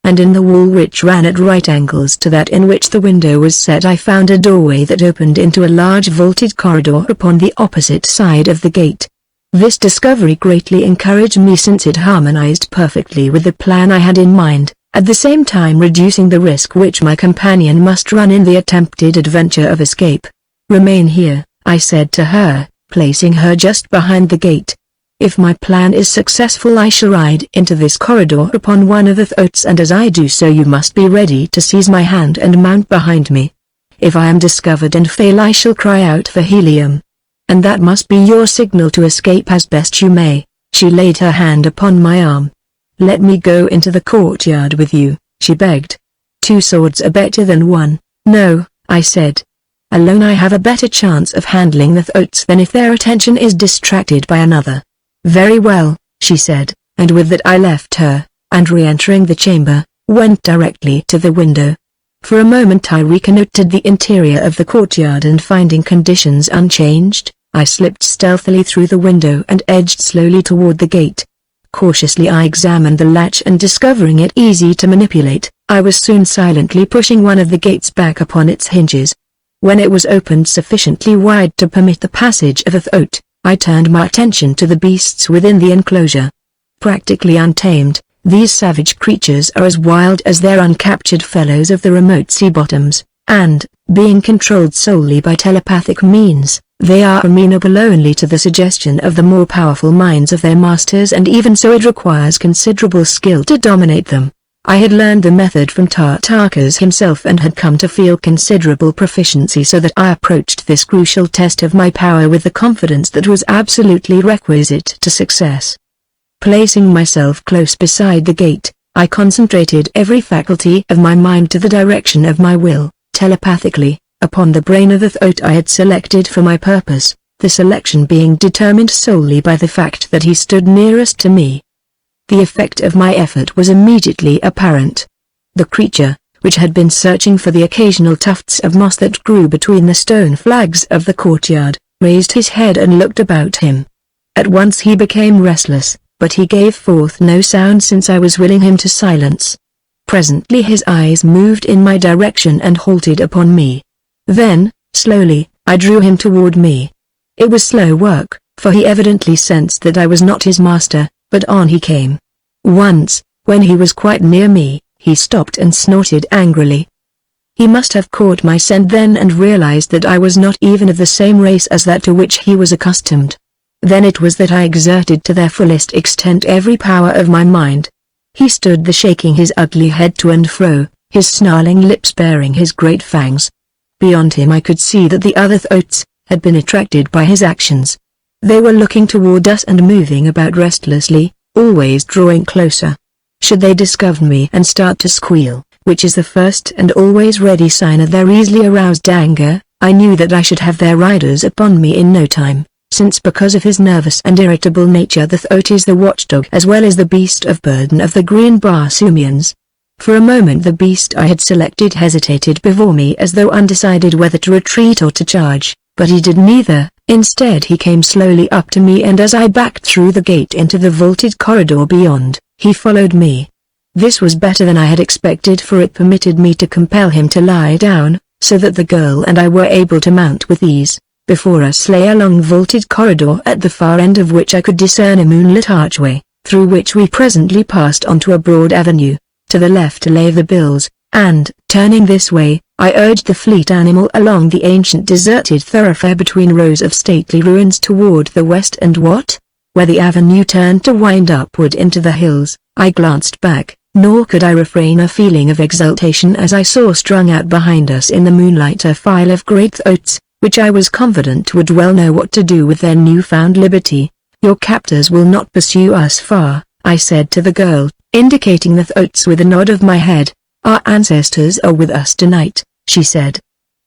And in the wall which ran at right angles to that in which the window was set I found a doorway that opened into a large vaulted corridor upon the opposite side of the gate. This discovery greatly encouraged me since it harmonized perfectly with the plan I had in mind, at the same time reducing the risk which my companion must run in the attempted adventure of escape. "Remain here," I said to her, placing her just behind the gate. "If my plan is successful I shall ride into this corridor upon one of the throats, and as I do so you must be ready to seize my hand and mount behind me. If I am discovered and fail I shall cry out for helium. And that must be your signal to escape as best you may." She laid her hand upon my arm. "Let me go into the courtyard with you," she begged. "Two swords are better than one." "No," I said. "Alone I have a better chance of handling the throats than if their attention is distracted by another." "Very well," she said, and with that I left her, and re-entering the chamber, went directly to the window. For a moment I reconnoitered the interior of the courtyard, and finding conditions unchanged, I slipped stealthily through the window and edged slowly toward the gate. Cautiously I examined the latch and discovering it easy to manipulate, I was soon silently pushing one of the gates back upon its hinges. When it was opened sufficiently wide to permit the passage of a throat, I turned my attention to the beasts within the enclosure. Practically untamed, these savage creatures are as wild as their uncaptured fellows of the remote sea bottoms, and, being controlled solely by telepathic means, they are amenable only to the suggestion of the more powerful minds of their masters, and even so it requires considerable skill to dominate them. I had learned the method from Tartakas himself and had come to feel considerable proficiency, so that I approached this crucial test of my power with the confidence that was absolutely requisite to success. Placing myself close beside the gate, I concentrated every faculty of my mind to the direction of my will, telepathically, upon the brain of the throat I had selected for my purpose, the selection being determined solely by the fact that he stood nearest to me. The effect of my effort was immediately apparent. The creature, which had been searching for the occasional tufts of moss that grew between the stone flags of the courtyard, raised his head and looked about him. At once he became restless, but he gave forth no sound since I was willing him to silence. Presently his eyes moved in my direction and halted upon me. Then, slowly, I drew him toward me. It was slow work, for he evidently sensed that I was not his master, but on he came. Once, when he was quite near me, he stopped and snorted angrily. He must have caught my scent then and realized that I was not even of the same race as that to which he was accustomed. Then it was that I exerted to their fullest extent every power of my mind. He stood there shaking his ugly head to and fro, his snarling lips baring his great fangs. Beyond him I could see that the other throats had been attracted by his actions. They were looking toward us and moving about restlessly, always drawing closer. Should they discover me and start to squeal, which is the first and always ready sign of their easily aroused anger, I knew that I should have their riders upon me in no time, since because of his nervous and irritable nature the throat is the watchdog as well as the beast of burden of the green Barsoomians. For a moment the beast I had selected hesitated before me as though undecided whether to retreat or to charge, but he did neither. Instead he came slowly up to me, and as I backed through the gate into the vaulted corridor beyond, he followed me. This was better than I had expected, for it permitted me to compel him to lie down, so that the girl and I were able to mount with ease. Before us lay a long vaulted corridor at the far end of which I could discern a moonlit archway, through which we presently passed onto a broad avenue. To the left lay the bills, and, turning this way, I urged the fleet animal along the ancient deserted thoroughfare between rows of stately ruins toward the west and where the avenue turned to wind upward into the hills. I glanced back, nor could I refrain a feeling of exultation as I saw strung out behind us in the moonlight a file of great throats, which I was confident would well know what to do with their newfound liberty. "Your captors will not pursue us far," I said to the girl, indicating the throats with a nod of my head. "Our ancestors are with us tonight," she said.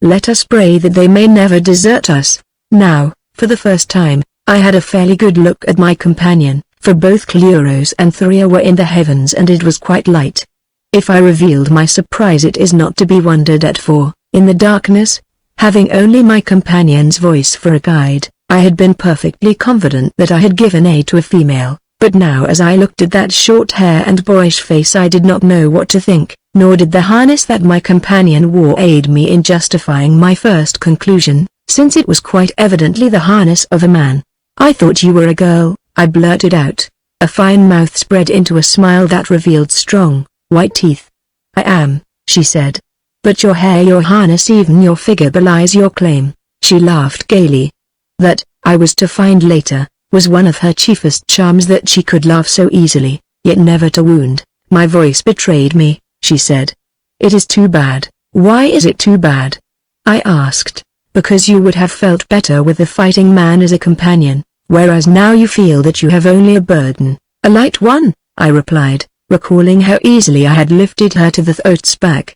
"Let us pray that they may never desert us." Now, for the first time, I had a fairly good look at my companion, for both Kleros and Thuria were in the heavens and it was quite light. If I revealed my surprise it is not to be wondered at, for, in the darkness, having only my companion's voice for a guide, I had been perfectly confident that I had given aid to a female. But now as I looked at that short hair and boyish face I did not know what to think, nor did the harness that my companion wore aid me in justifying my first conclusion, since it was quite evidently the harness of a man. "I thought you were a girl," I blurted out. A fine mouth spread into a smile that revealed strong, white teeth. "I am," she said. "But your hair, your harness, even your figure belies your claim." She laughed gaily. That, I was to find later, was one of her chiefest charms, that she could laugh so easily, yet never to wound. "My voice betrayed me," she said. "It is too bad." "Why is it too bad?" I asked. "Because you would have felt better with a fighting man as a companion, whereas now you feel that you have only a burden." "A light one," I replied, recalling how easily I had lifted her to the throat's back.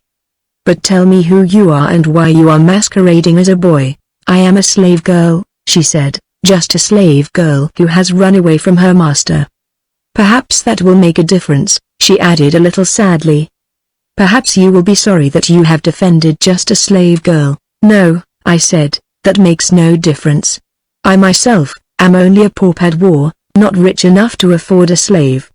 "But tell me who you are and why you are masquerading as a boy." "I am a slave girl," she said. "Just a slave girl who has run away from her master." "Perhaps that will make a difference," she added a little sadly. "Perhaps you will be sorry that you have defended just a slave girl." "No," I said, "that makes no difference. I myself am only a paw pad war, not rich enough to afford a slave.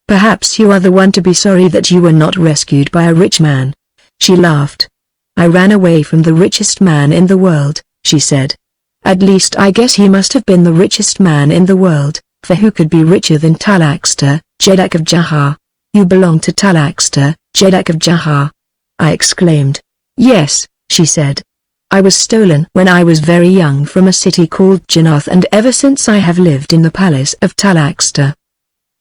Perhaps you are the one to be sorry that you were not rescued by a rich man. She laughed. I ran away from the richest man in the world, she said. At least I guess he must have been the richest man in the world, for who could be richer than Talaxter, Jeddak of Jahar? You belong to Talaxter, Jeddak of Jahar. I exclaimed. Yes, she said. I was stolen when I was very young from a city called Janath, and ever since I have lived in the palace of Talaxter.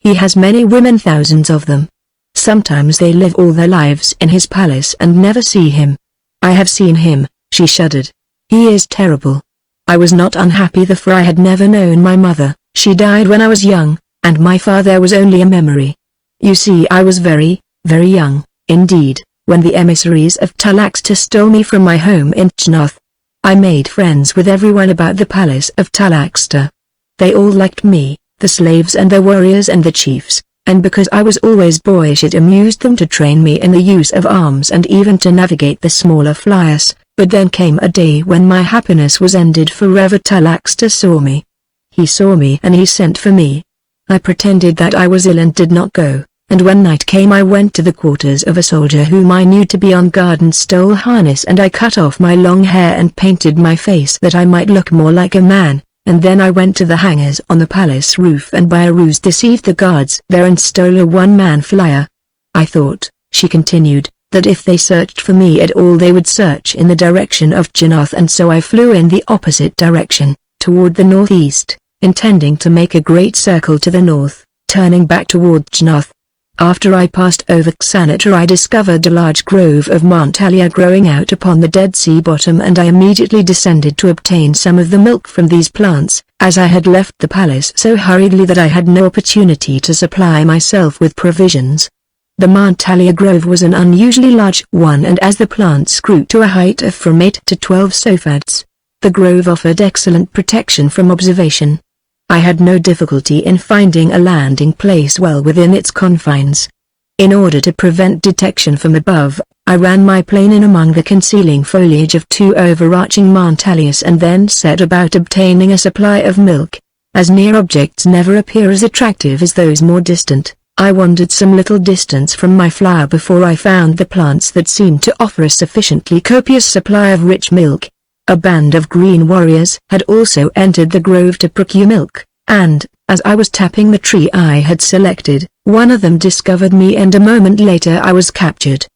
He has many women, thousands of them. Sometimes they live all their lives in his palace and never see him. I have seen him, she shuddered. He is terrible. I was not unhappy for I had never known my mother. She died when I was young, and my father was only a memory. You see, I was very, very young, indeed, when the emissaries of Talaxter stole me from my home in Janath. I made friends with everyone about the palace of Talaxter. They all liked me, the slaves and the warriors and the chiefs, and because I was always boyish it amused them to train me in the use of arms and even to navigate the smaller flyers. But then came a day when my happiness was ended forever. Talaxter saw me. He saw me and he sent for me. I pretended that I was ill and did not go, and when night came I went to the quarters of a soldier whom I knew to be on guard and stole harness, and I cut off my long hair and painted my face that I might look more like a man, and then I went to the hangars on the palace roof and by a ruse deceived the guards there and stole a one-man flyer. I thought, she continued, that if they searched for me at all they would search in the direction of Janath, and so I flew in the opposite direction, toward the northeast, intending to make a great circle to the north, turning back toward Janath. After I passed over Xanatar I discovered a large grove of Montalia growing out upon the Dead Sea bottom, and I immediately descended to obtain some of the milk from these plants, as I had left the palace so hurriedly that I had no opportunity to supply myself with provisions. The Montalia grove was an unusually large one, and as the plants grew to a height of from 8 to 12 sofads, the grove offered excellent protection from observation. I had no difficulty in finding a landing place well within its confines. In order to prevent detection from above, I ran my plane in among the concealing foliage of 2 overarching Montalias and then set about obtaining a supply of milk. As near objects never appear as attractive as those more distant, I wandered some little distance from my flower before I found the plants that seemed to offer a sufficiently copious supply of rich milk. A band of green warriors had also entered the grove to procure milk, and, as I was tapping the tree I had selected, one of them discovered me and a moment later I was captured.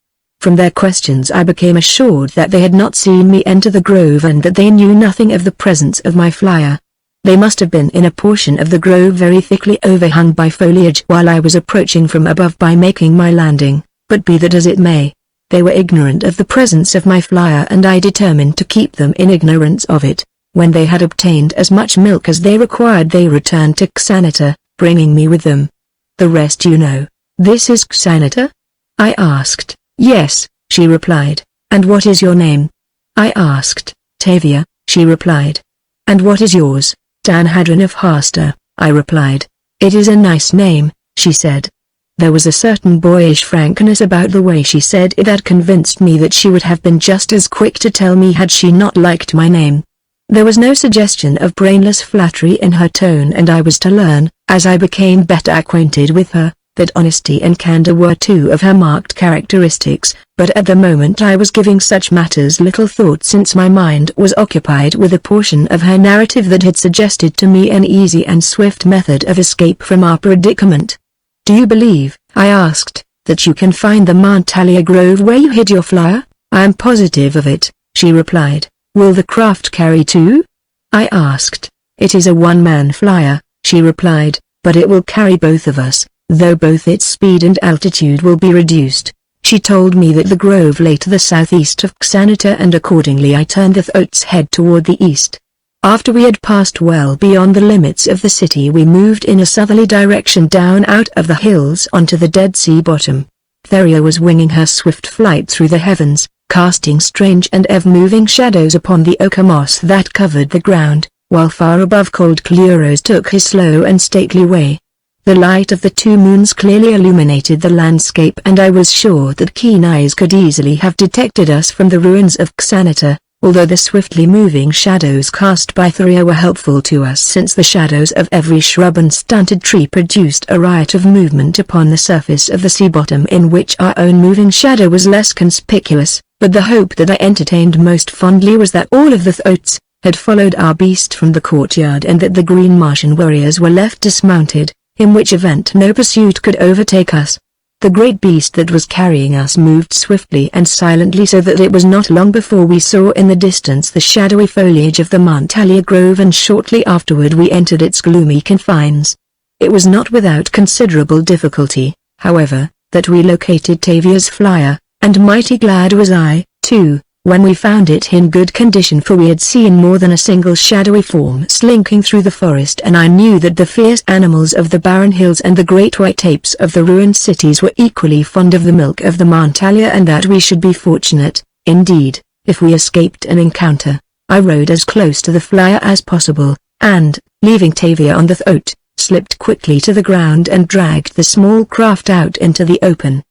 From their questions I became assured that they had not seen me enter the grove and that they knew nothing of the presence of my flyer. They must have been in a portion of the grove very thickly overhung by foliage while I was approaching from above by making my landing, but be that as it may, they were ignorant of the presence of my flyer, and I determined to keep them in ignorance of it. When they had obtained as much milk as they required they returned to Xanatar, bringing me with them. The rest you know. This is Xanatar? I asked. Yes, she replied. And what is your name? I asked. Tavia, she replied. And what is yours? Danhadran of Harster, I replied. It is a nice name, she said. There was a certain boyish frankness about the way she said it that convinced me that she would have been just as quick to tell me had she not liked my name. There was no suggestion of brainless flattery in her tone, and I was to learn, as I became better acquainted with her, that honesty and candor were 2 of her marked characteristics, but at the moment I was giving such matters little thought since my mind was occupied with a portion of her narrative that had suggested to me an easy and swift method of escape from our predicament. Do you believe, I asked, that you can find the Montalia grove where you hid your flyer? I am positive of it, she replied. Will the craft carry 2? I asked. It is a one-man flyer, she replied, but it will carry both of us, though both its speed and altitude will be reduced. She told me that the grove lay to the southeast of Xanatar, and accordingly I turned the thoughts head toward the east. After we had passed well beyond the limits of the city we moved in a southerly direction down out of the hills onto the Dead Sea bottom. Theria was winging her swift flight through the heavens, casting strange and ever-moving shadows upon the ochre moss that covered the ground, while far above cold Cluros took his slow and stately way. The light of the 2 moons clearly illuminated the landscape, and I was sure that keen eyes could easily have detected us from the ruins of Xanatar, although the swiftly moving shadows cast by Thoria were helpful to us, since the shadows of every shrub and stunted tree produced a riot of movement upon the surface of the sea bottom, in which our own moving shadow was less conspicuous. But the hope that I entertained most fondly was that all of the thoats had followed our beast from the courtyard, and that the green Martian warriors were left dismounted, in which event no pursuit could overtake us. The great beast that was carrying us moved swiftly and silently, so that it was not long before we saw in the distance the shadowy foliage of the Mantalia Grove, and shortly afterward we entered its gloomy confines. It was not without considerable difficulty, however, that we located Tavia's flyer, and mighty glad was I, too, when we found it in good condition, for we had seen more than a single shadowy form slinking through the forest, and I knew that the fierce animals of the barren hills and the great white apes of the ruined cities were equally fond of the milk of the Mantalia, and that we should be fortunate, indeed, if we escaped an encounter. I rode as close to the flyer as possible, and, leaving Tavia on the thoat, slipped quickly to the ground and dragged the small craft out into the open.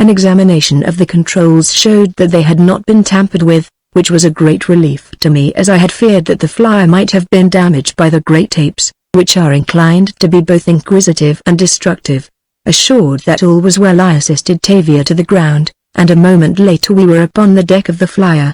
An examination of the controls showed that they had not been tampered with, which was a great relief to me, as I had feared that the flyer might have been damaged by the great apes, which are inclined to be both inquisitive and destructive. Assured that all was well, I assisted Tavia to the ground, and a moment later we were upon the deck of the flyer.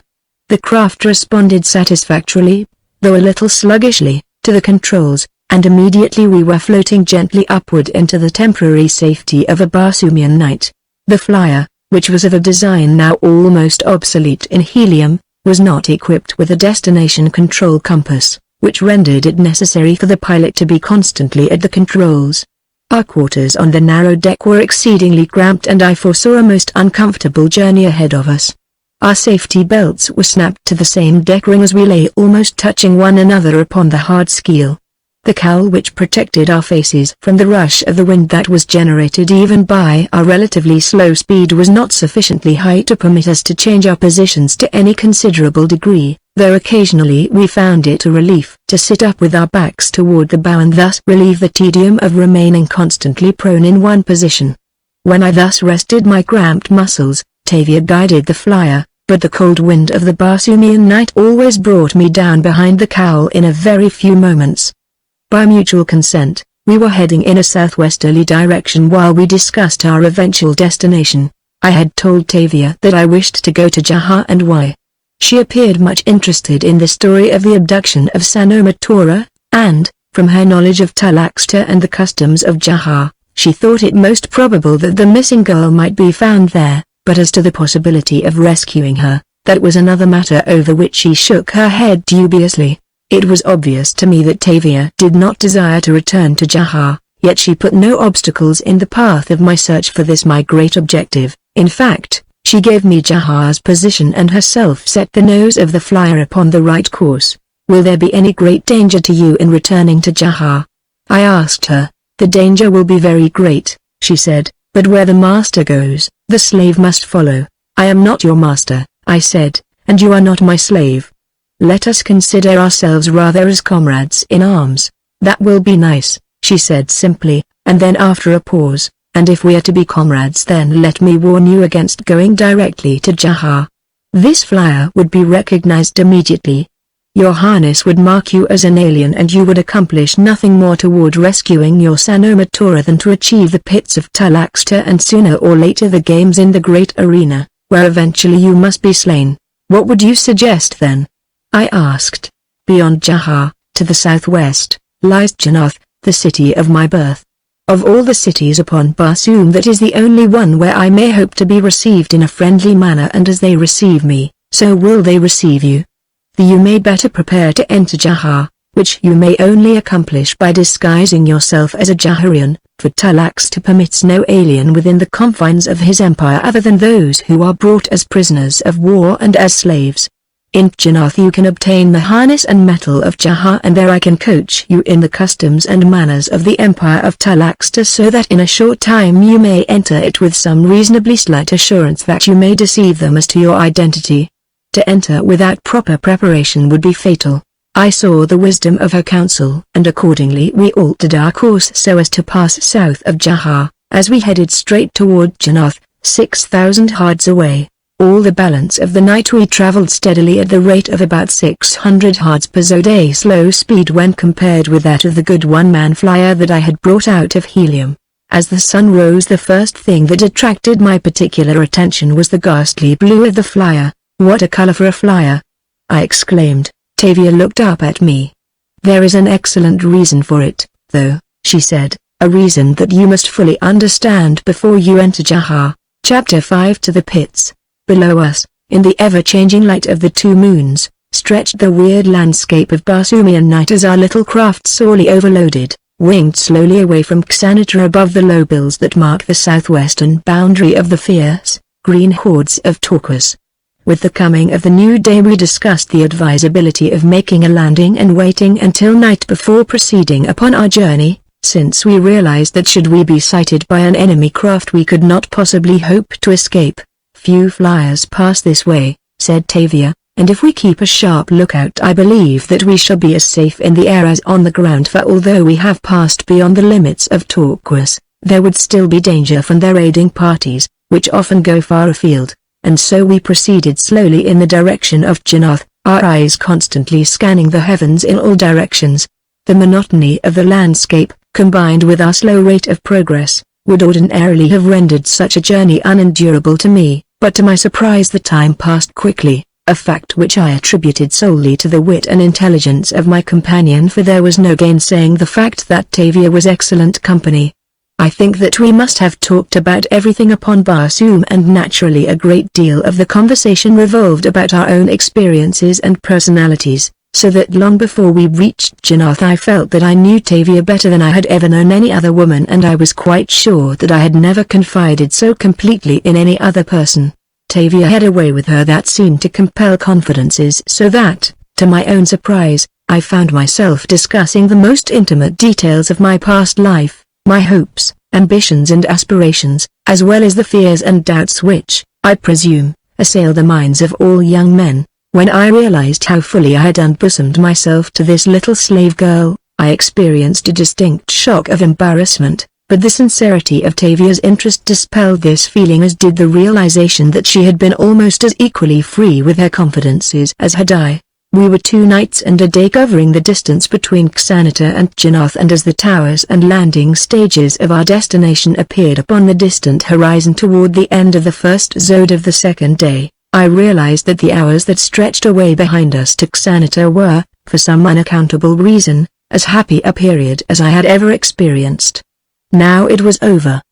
The craft responded satisfactorily, though a little sluggishly, to the controls, and immediately we were floating gently upward into the temporary safety of a Barsoomian night. The flyer, which was of a design now almost obsolete in helium, was not equipped with a destination control compass, which rendered it necessary for the pilot to be constantly at the controls. Our quarters on the narrow deck were exceedingly cramped, and I foresaw a most uncomfortable journey ahead of us. Our safety belts were snapped to the same deck ring as we lay almost touching one another upon the hard skeel. The cowl which protected our faces from the rush of the wind that was generated even by our relatively slow speed was not sufficiently high to permit us to change our positions to any considerable degree, though occasionally we found it a relief to sit up with our backs toward the bow and thus relieve the tedium of remaining constantly prone in one position. When I thus rested my cramped muscles, Tavia guided the flyer, but the cold wind of the Barsoomian night always brought me down behind the cowl in a very few moments. By mutual consent, we were heading in a southwesterly direction while we discussed our eventual destination. I had told Tavia that I wished to go to Jahar, and why. She appeared much interested in the story of the abduction of Sanomatora, and, from her knowledge of Talaxta and the customs of Jahar, she thought it most probable that the missing girl might be found there, but as to the possibility of rescuing her, that was another matter over which she shook her head dubiously. It was obvious to me that Tavia did not desire to return to Jahar, yet she put no obstacles in the path of my search for this my great objective. In fact, she gave me Jahar's position and herself set the nose of the flyer upon the right course. "Will there be any great danger to you in returning to Jahar?" I asked her. "The danger will be very great," she said, "but where the master goes, the slave must follow." "I am not your master," I said, "and you are not my slave. Let us consider ourselves rather as comrades in arms." "That will be nice," she said simply, and then after a pause, "and if we are to be comrades, then let me warn you against going directly to Jahar. This flyer would be recognized immediately. Your Highness would mark you as an alien, and you would accomplish nothing more toward rescuing your Sanomatora than to achieve the pits of Talaxta and sooner or later the games in the great arena, where eventually you must be slain. What would you suggest then?" I asked. "Beyond Jahar, to the southwest, lies Janath, the city of my birth. Of all the cities upon Barsoom, that is the only one where I may hope to be received in a friendly manner, and as they receive me, so will they receive you. You may better prepare to enter Jahar, which you may only accomplish by disguising yourself as a Jaharian, for Talaxta permits no alien within the confines of his empire other than those who are brought as prisoners of war and as slaves. In Janath you can obtain the harness and metal of Jahar, and there I can coach you in the customs and manners of the empire of Talaxta, so that in a short time you may enter it with some reasonably slight assurance that you may deceive them as to your identity. To enter without proper preparation would be fatal." I saw the wisdom of her counsel, and accordingly we altered our course so as to pass south of Jahar, as we headed straight toward Janath, 6,000 hards away. All the balance of the night we traveled steadily at the rate of about 600 yards per zode, a slow speed when compared with that of the good one-man flyer that I had brought out of helium. As the sun rose, the first thing that attracted my particular attention was the ghastly blue of the flyer. "What a color for a flyer!" I exclaimed. Tavia looked up at me. "There is an excellent reason for it, though," she said, "a reason that you must fully understand before you enter Jaha." Chapter 5. To the pits. Below us, in the ever-changing light of the two moons, stretched the weird landscape of Barsoomian night as our little craft, sorely overloaded, winged slowly away from Xanata above the low bills that mark the southwestern boundary of the fierce, green hordes of Turquoise. With the coming of the new day we discussed the advisability of making a landing and waiting until night before proceeding upon our journey, since we realized that should we be sighted by an enemy craft we could not possibly hope to escape. "Few flyers pass this way," said Tavia, "and if we keep a sharp lookout I believe that we shall be as safe in the air as on the ground, for although we have passed beyond the limits of Turquoise, there would still be danger from their raiding parties, which often go far afield." And so we proceeded slowly in the direction of Janath, our eyes constantly scanning the heavens in all directions. The monotony of the landscape, combined with our slow rate of progress, would ordinarily have rendered such a journey unendurable to me, but to my surprise the time passed quickly, a fact which I attributed solely to the wit and intelligence of my companion, for there was no gainsaying the fact that Tavia was excellent company. I think that we must have talked about everything upon Barsoom, and naturally a great deal of the conversation revolved about our own experiences and personalities, so that long before we reached Janath I felt that I knew Tavia better than I had ever known any other woman, and I was quite sure that I had never confided so completely in any other person. Tavia had a way with her that seemed to compel confidences, so that, to my own surprise, I found myself discussing the most intimate details of my past life, my hopes, ambitions and aspirations, as well as the fears and doubts which, I presume, assail the minds of all young men. When I realized how fully I had unbosomed myself to this little slave girl, I experienced a distinct shock of embarrassment, but the sincerity of Tavia's interest dispelled this feeling, as did the realization that she had been almost as equally free with her confidences as had I. We were 2 nights and a day covering the distance between Xanata and Janath, and as the towers and landing stages of our destination appeared upon the distant horizon toward the end of the first zode of the second day, I realized that the hours that stretched away behind us to Xanata were, for some unaccountable reason, as happy a period as I had ever experienced. Now it was over.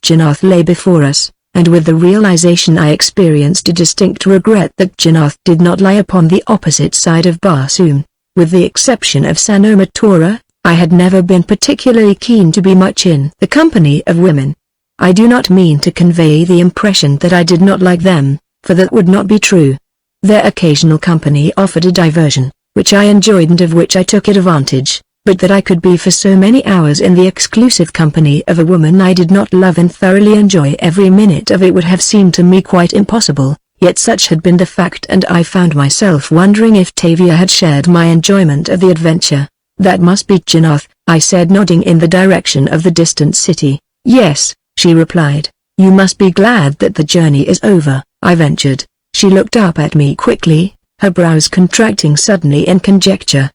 Janath lay before us, and with the realization I experienced a distinct regret that Janath did not lie upon the opposite side of Barsoom. With the exception of Sanoma Tora, I had never been particularly keen to be much in the company of women. I do not mean to convey the impression that I did not like them, for that would not be true. Their occasional company offered a diversion, which I enjoyed and of which I took advantage, but that I could be for so many hours in the exclusive company of a woman I did not love and thoroughly enjoy every minute of it would have seemed to me quite impossible, yet such had been the fact, and I found myself wondering if Tavia had shared my enjoyment of the adventure. "That must be Janath," I said, nodding in the direction of the distant city. "Yes," she replied. "You must be glad that the journey is over," I ventured. She looked up at me quickly, her brows contracting suddenly in conjecture.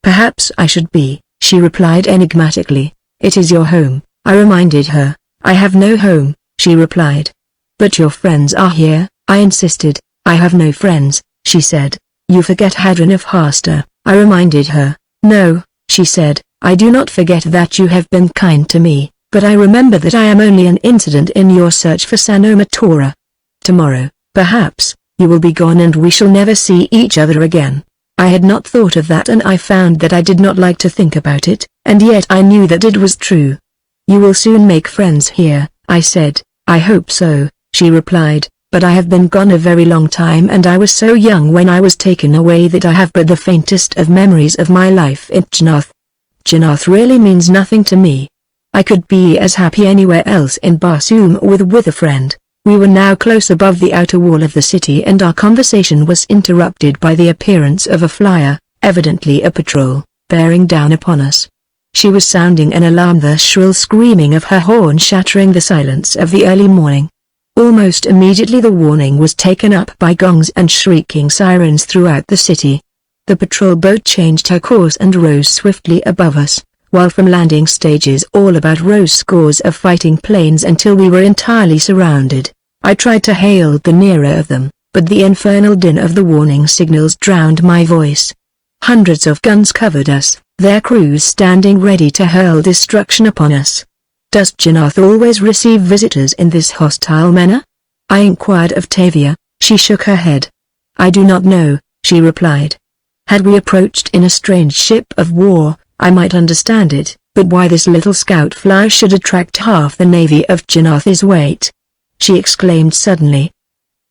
"Perhaps I should be," she replied enigmatically. "It is your home," I reminded her. "I have no home," she replied. "But your friends are here," I insisted. "I have no friends," she said. "You forget Hadron of Hasta," I reminded her. "No," she said, "I do not forget that you have been kind to me, but I remember that I am only an incident in your search for Sanoma Tora. Tomorrow, perhaps, you will be gone and we shall never see each other again." I had not thought of that, and I found that I did not like to think about it, and yet I knew that it was true. "You will soon make friends here," I said. "I hope so," she replied, "but I have been gone a very long time, and I was so young when I was taken away that I have but the faintest of memories of my life in Janath. Janath really means nothing to me. I could be as happy anywhere else in Barsoom with a friend." We were now close above the outer wall of the city, and our conversation was interrupted by the appearance of a flyer, evidently a patrol, bearing down upon us. She was sounding an alarm, the shrill screaming of her horn shattering the silence of the early morning. Almost immediately the warning was taken up by gongs and shrieking sirens throughout the city. The patrol boat changed her course and rose swiftly above us, while from landing stages all about rose scores of fighting planes until we were entirely surrounded. I tried to hail the nearer of them, but the infernal din of the warning signals drowned my voice. Hundreds of guns covered us, their crews standing ready to hurl destruction upon us. Does Jannath always receive visitors in this hostile manner? I inquired of Tavia. She shook her head. I do not know, she replied. Had we approached in a strange ship of war, I might understand it, but why this little scout flyer should attract half the navy of Jannath's weight? She exclaimed suddenly.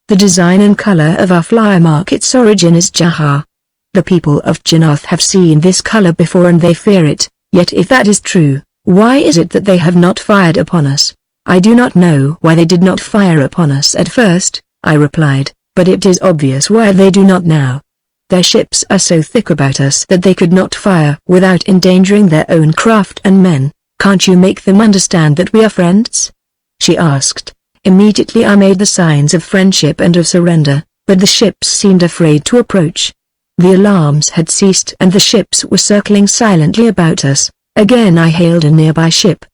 The design and color of our flyer mark its origin is Jahar. The people of Jannath have seen this color before and they fear it, yet if that is true, why is it that they have not fired upon us? I do not know why they did not fire upon us at first, I replied, but it is obvious why they do not now. Their ships are so thick about us that they could not fire without endangering their own craft and men. Can't you make them understand that we are friends? She asked. Immediately I made the signs of friendship and of surrender, but the ships seemed afraid to approach. The alarms had ceased and the ships were circling silently about us. Again I hailed a nearby ship.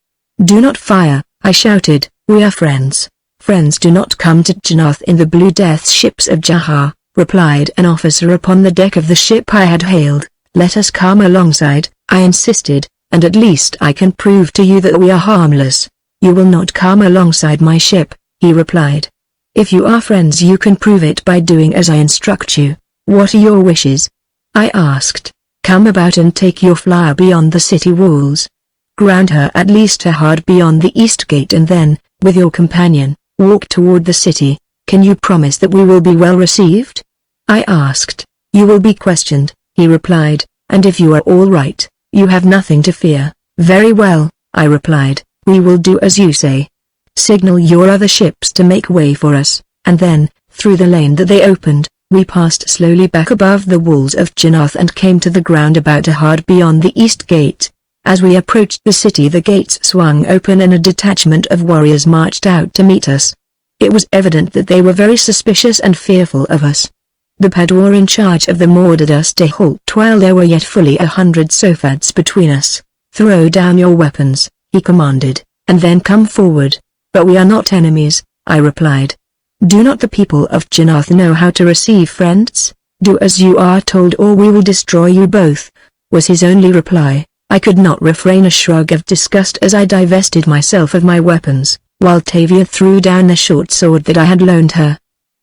Do not fire, I shouted, we are friends. Friends do not come to Jannath in the Blue Death ships of Jahar, replied an officer upon the deck of the ship I had hailed. Let us come alongside, I insisted, and at least I can prove to you that we are harmless. You will not come alongside my ship, he replied. If you are friends you can prove it by doing as I instruct you. What are your wishes? I asked. Come about and take your flyer beyond the city walls. Ground her at least a hard beyond the east gate and then, with your companion, walk toward the city. Can you promise that we will be well received? I asked. You will be questioned, he replied, and if you are all right, you have nothing to fear. Very well, I replied. We will do as you say. Signal your other ships to make way for us, and then, through the lane that they opened, we passed slowly back above the walls of Jannath and came to the ground about a hard beyond the east gate. As we approached the city the gates swung open and a detachment of warriors marched out to meet us. It was evident that they were very suspicious and fearful of us. The Padwar in charge of them ordered us to halt while there were yet fully 100 Sofads between us. Throw down your weapons, he commanded, and then come forward. But we are not enemies, I replied. Do not the people of Jannath know how to receive friends? Do as you are told or we will destroy you both, was his only reply. I could not refrain a shrug of disgust as I divested myself of my weapons, while Tavia threw down the short sword that I had loaned her.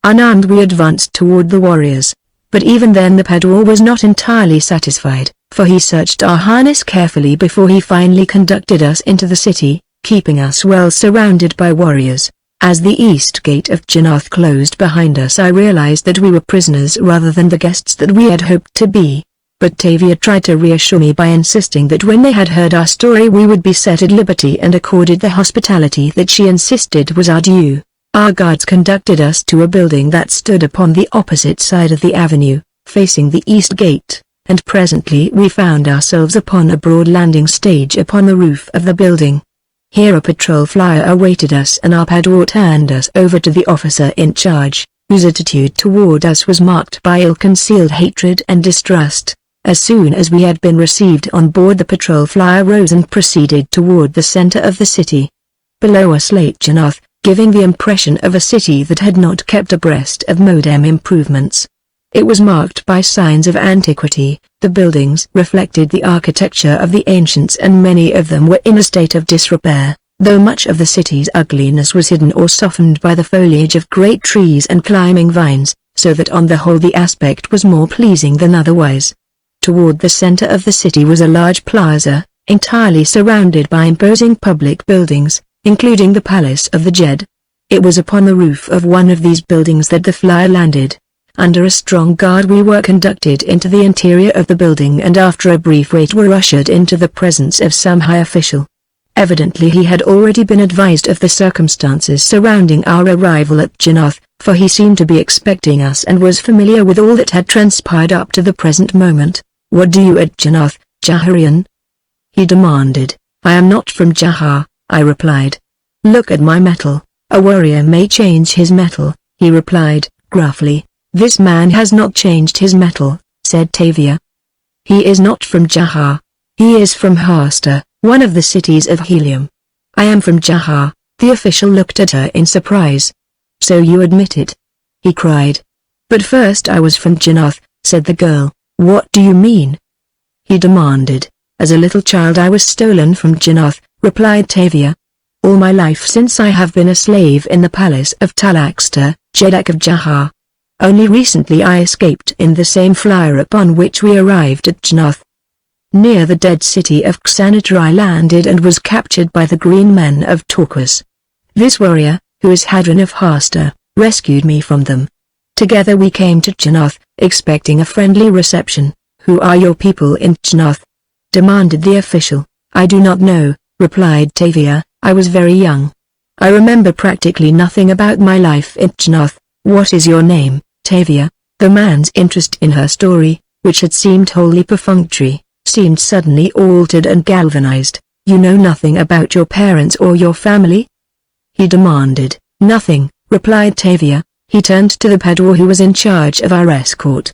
Unarmed we advanced toward the warriors, but even then the Padwar was not entirely satisfied, for he searched our harness carefully before he finally conducted us into the city, keeping us well surrounded by warriors. As the east gate of Jannath closed behind us I realized that we were prisoners rather than the guests that we had hoped to be. But Tavia tried to reassure me by insisting that when they had heard our story we would be set at liberty and accorded the hospitality that she insisted was our due. Our guards conducted us to a building that stood upon the opposite side of the avenue, facing the east gate, and presently we found ourselves upon a broad landing stage upon the roof of the building. Here a patrol flyer awaited us and our Padwar turned us over to the officer in charge, whose attitude toward us was marked by ill-concealed hatred and distrust. As soon as we had been received on board the patrol flyer rose and proceeded toward the center of the city. Below us lay Jannath, giving the impression of a city that had not kept abreast of modern improvements. It was marked by signs of antiquity, the buildings reflected the architecture of the ancients and many of them were in a state of disrepair, though much of the city's ugliness was hidden or softened by the foliage of great trees and climbing vines, so that on the whole the aspect was more pleasing than otherwise. Toward the center of the city was a large plaza, entirely surrounded by imposing public buildings, including the Palace of the Jed. It was upon the roof of one of these buildings that the flyer landed. Under a strong guard we were conducted into the interior of the building and after a brief wait were ushered into the presence of some high official. Evidently he had already been advised of the circumstances surrounding our arrival at Jannath, for he seemed to be expecting us and was familiar with all that had transpired up to the present moment. What do you at Jannath, Jaharian? He demanded. I am not from Jahar, I replied. Look at my metal, "A warrior may change his mettle," he replied, gruffly. "This man has not changed his mettle," said Tavia. "He is not from Jahar. He is from Hasta, one of the cities of Helium." "I am from Jahar." The official looked at her in surprise. "So you admit it?" he cried. "But first I was from Jannath," said the girl. "What do you mean?" he demanded. "As a little child I was stolen from Jannath," replied Tavia. "All my life since I have been a slave in the palace of Talaxta, Jeddak of Jahar. Only recently I escaped in the same flyer upon which we arrived at Jannath. Near the dead city of Xanatar I landed and was captured by the green men of Torquas. This warrior, who is Hadron of Hasta, rescued me from them. Together we came to Jannath, expecting a friendly reception. Who are your people in Jannath?" demanded the official. "I do not know," replied Tavia. "I was very young. I remember practically nothing about my life in Jannath." "What is your name, Tavia?" The man's interest in her story, which had seemed wholly perfunctory, seemed suddenly altered and galvanized. "You know nothing about your parents or your family?" he demanded. "Nothing," replied Tavia. He turned to the Padwar who was in charge of our escort.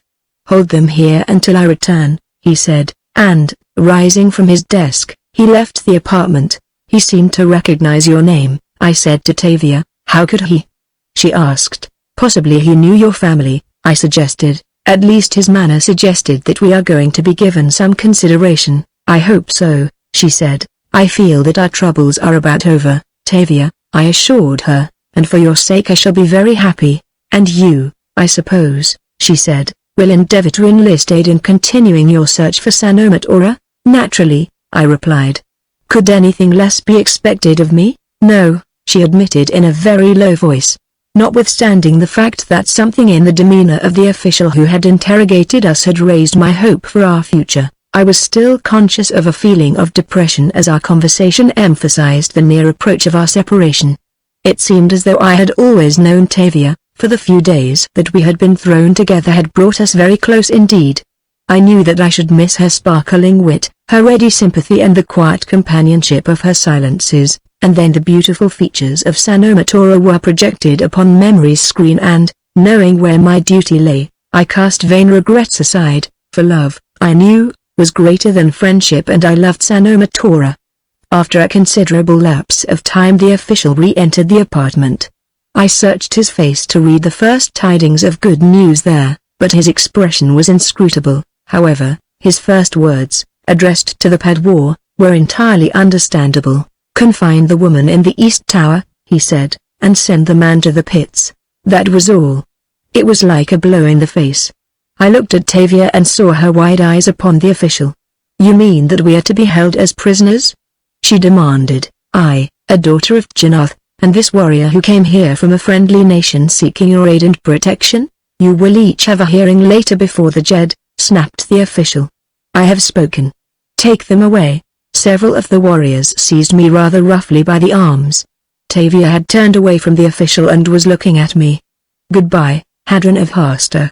"Hold them here until I return," he said, and, rising from his desk, he left the apartment. "He seemed to recognize your name," I said to Tavia. "How could he?" she asked. "Possibly he knew your family," I suggested. "At least his manner suggested that we are going to be given some consideration." "I hope so," she said. "I feel that our troubles are about over, Tavia," I assured her, "and for your sake I shall be very happy." "And you, I suppose," she said, "will endeavor to enlist aid in continuing your search for Sanomatora?" "Naturally," I replied. "Could anything less be expected of me?" "No," she admitted in a very low voice. Notwithstanding the fact that something in the demeanor of the official who had interrogated us had raised my hope for our future, I was still conscious of a feeling of depression as our conversation emphasized the near approach of our separation. It seemed as though I had always known Tavia, for the few days that we had been thrown together had brought us very close indeed. I knew that I should miss her sparkling wit, her ready sympathy and the quiet companionship of her silences, and then the beautiful features of Sanomatora were projected upon memory's screen and, knowing where my duty lay, I cast vain regrets aside, for love, I knew, was greater than friendship and I loved Sanomatora. After a considerable lapse of time the official re-entered the apartment. I searched his face to read the first tidings of good news there, but his expression was inscrutable. However, his first words, addressed to the Padwar, were entirely understandable. "Confine the woman in the East Tower," he said, "and send the man to the pits." That was all. It was like a blow in the face. I looked at Tavia and saw her wide eyes upon the official. "You mean that we are to be held as prisoners?" she demanded. "I, a daughter of Jannath, and this warrior who came here from a friendly nation seeking your aid and protection? You will each have a hearing later before the Jed," snapped the official. "I have spoken. Take them away." Several of the warriors seized me rather roughly by the arms. Tavia had turned away from the official and was looking at me. "Goodbye, Hadron of Hasta,"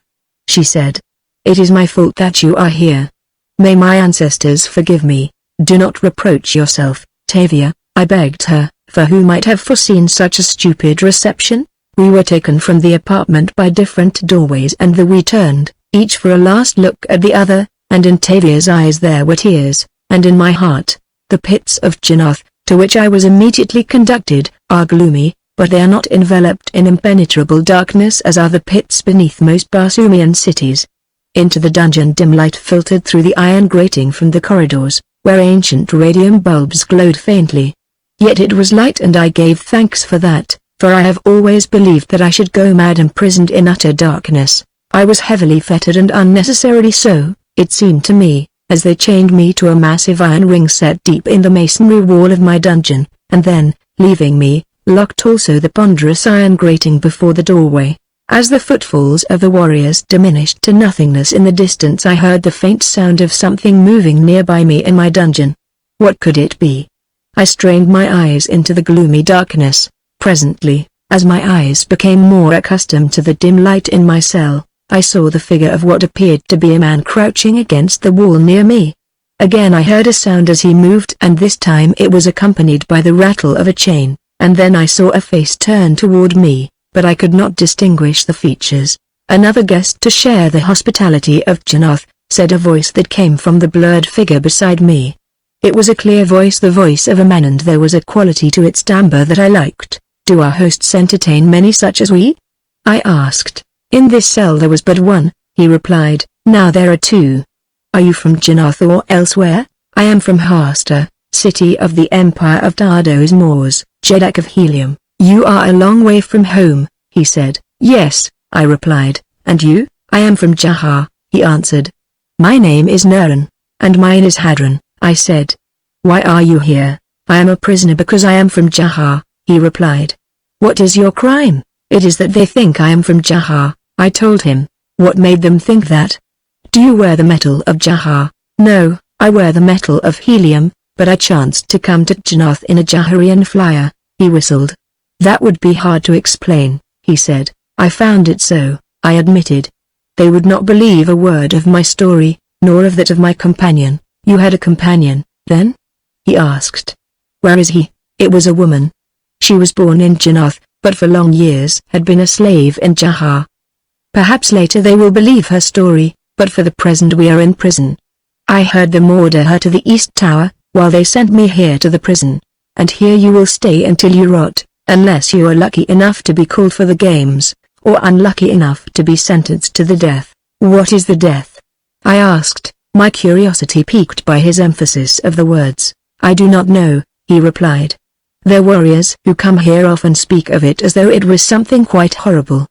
she said. "It is my fault that you are here. May my ancestors forgive me." "Do not reproach yourself, Tavia," I begged her, for who might have foreseen such a stupid reception? We were taken from the apartment by different doorways and we turned, each for a last look at the other, and in Tavia's eyes there were tears, and in my heart. The pits of Jannath, to which I was immediately conducted, are gloomy, but they are not enveloped in impenetrable darkness as are the pits beneath most Barsumian cities. Into the dungeon dim light filtered through the iron grating from the corridors, where ancient radium bulbs glowed faintly. Yet it was light and I gave thanks for that, for I have always believed that I should go mad imprisoned in utter darkness. I was heavily fettered and unnecessarily so, it seemed to me, as they chained me to a massive iron ring set deep in the masonry wall of my dungeon, and then, leaving me, locked also the ponderous iron grating before the doorway. As the footfalls of the warriors diminished to nothingness in the distance I heard the faint sound of something moving nearby me in my dungeon. What could it be? I strained my eyes into the gloomy darkness. Presently, as my eyes became more accustomed to the dim light in my cell, I saw the figure of what appeared to be a man crouching against the wall near me. Again I heard a sound as he moved and this time it was accompanied by the rattle of a chain. and then I saw a face turn toward me, but I could not distinguish the features. "Another guest to share the hospitality of Jannath," said a voice that came from the blurred figure beside me. It was a clear voice, the voice of a man, and there was a quality to its timbre that I liked. "Do our hosts entertain many such as we?" I asked. "In this cell there was but one," he replied. "Now there are two." "Are you from Jannath or elsewhere?" "I am from Hasta, city of the Empire of Tardos Moors, Jeddak of Helium." "You are a long way from home," he said. "Yes," I replied. "And you?" "I am from Jahar," he answered. "My name is Nuran." "And mine is Hadron," I said. "Why are you here?" "I am a prisoner because I am from Jahar," he replied. "What is your crime?" "It is that they think I am from Jahar," I told him. "What made them think that?" "Do you wear the metal of Jahar?" "No, I wear the metal of Helium, but I chanced to come to Jannath in a Jaharian flyer," he whistled. "That would be hard to explain," he said. "I found it so," I admitted. "They would not believe a word of my story, nor of that of my companion." "You had a companion, then?" he asked. "Where is he?" "It was a woman. She was born in Jannath, but for long years had been a slave in Jahar. Perhaps later they will believe her story, but for the present we are in prison. I heard them order her to the East Tower, while they sent me here to the prison. And here you will stay until you rot, unless you are lucky enough to be called for the games, or unlucky enough to be sentenced to the death." "What is the death?" I asked, my curiosity piqued by his emphasis of the words. "I do not know," he replied. "Their warriors who come here often speak of it as though it was something quite horrible.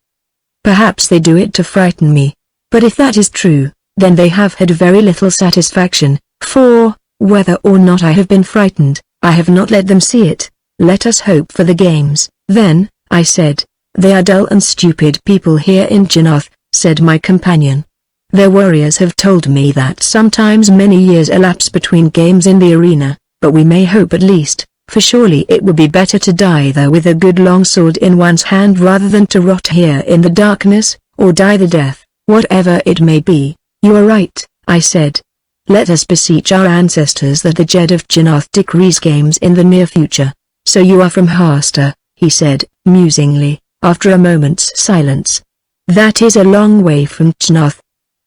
Perhaps they do it to frighten me. But if that is true, then they have had very little satisfaction, for, whether or not I have been frightened, I have not let them see it. Let us hope for the games." "Then," I said, "they are dull and stupid people here in Jannath," said my companion. "Their warriors have told me that sometimes many years elapse between games in the arena, but we may hope at least, for surely it would be better to die there with a good long sword in one's hand rather than to rot here in the darkness, or die the death, whatever it may be." "You are right," I said. "Let us beseech our ancestors that the Jed of Jannath decrees games in the near future." "So you are from Hasta," he said, musingly, after a moment's silence. "That is a long way from Jannath.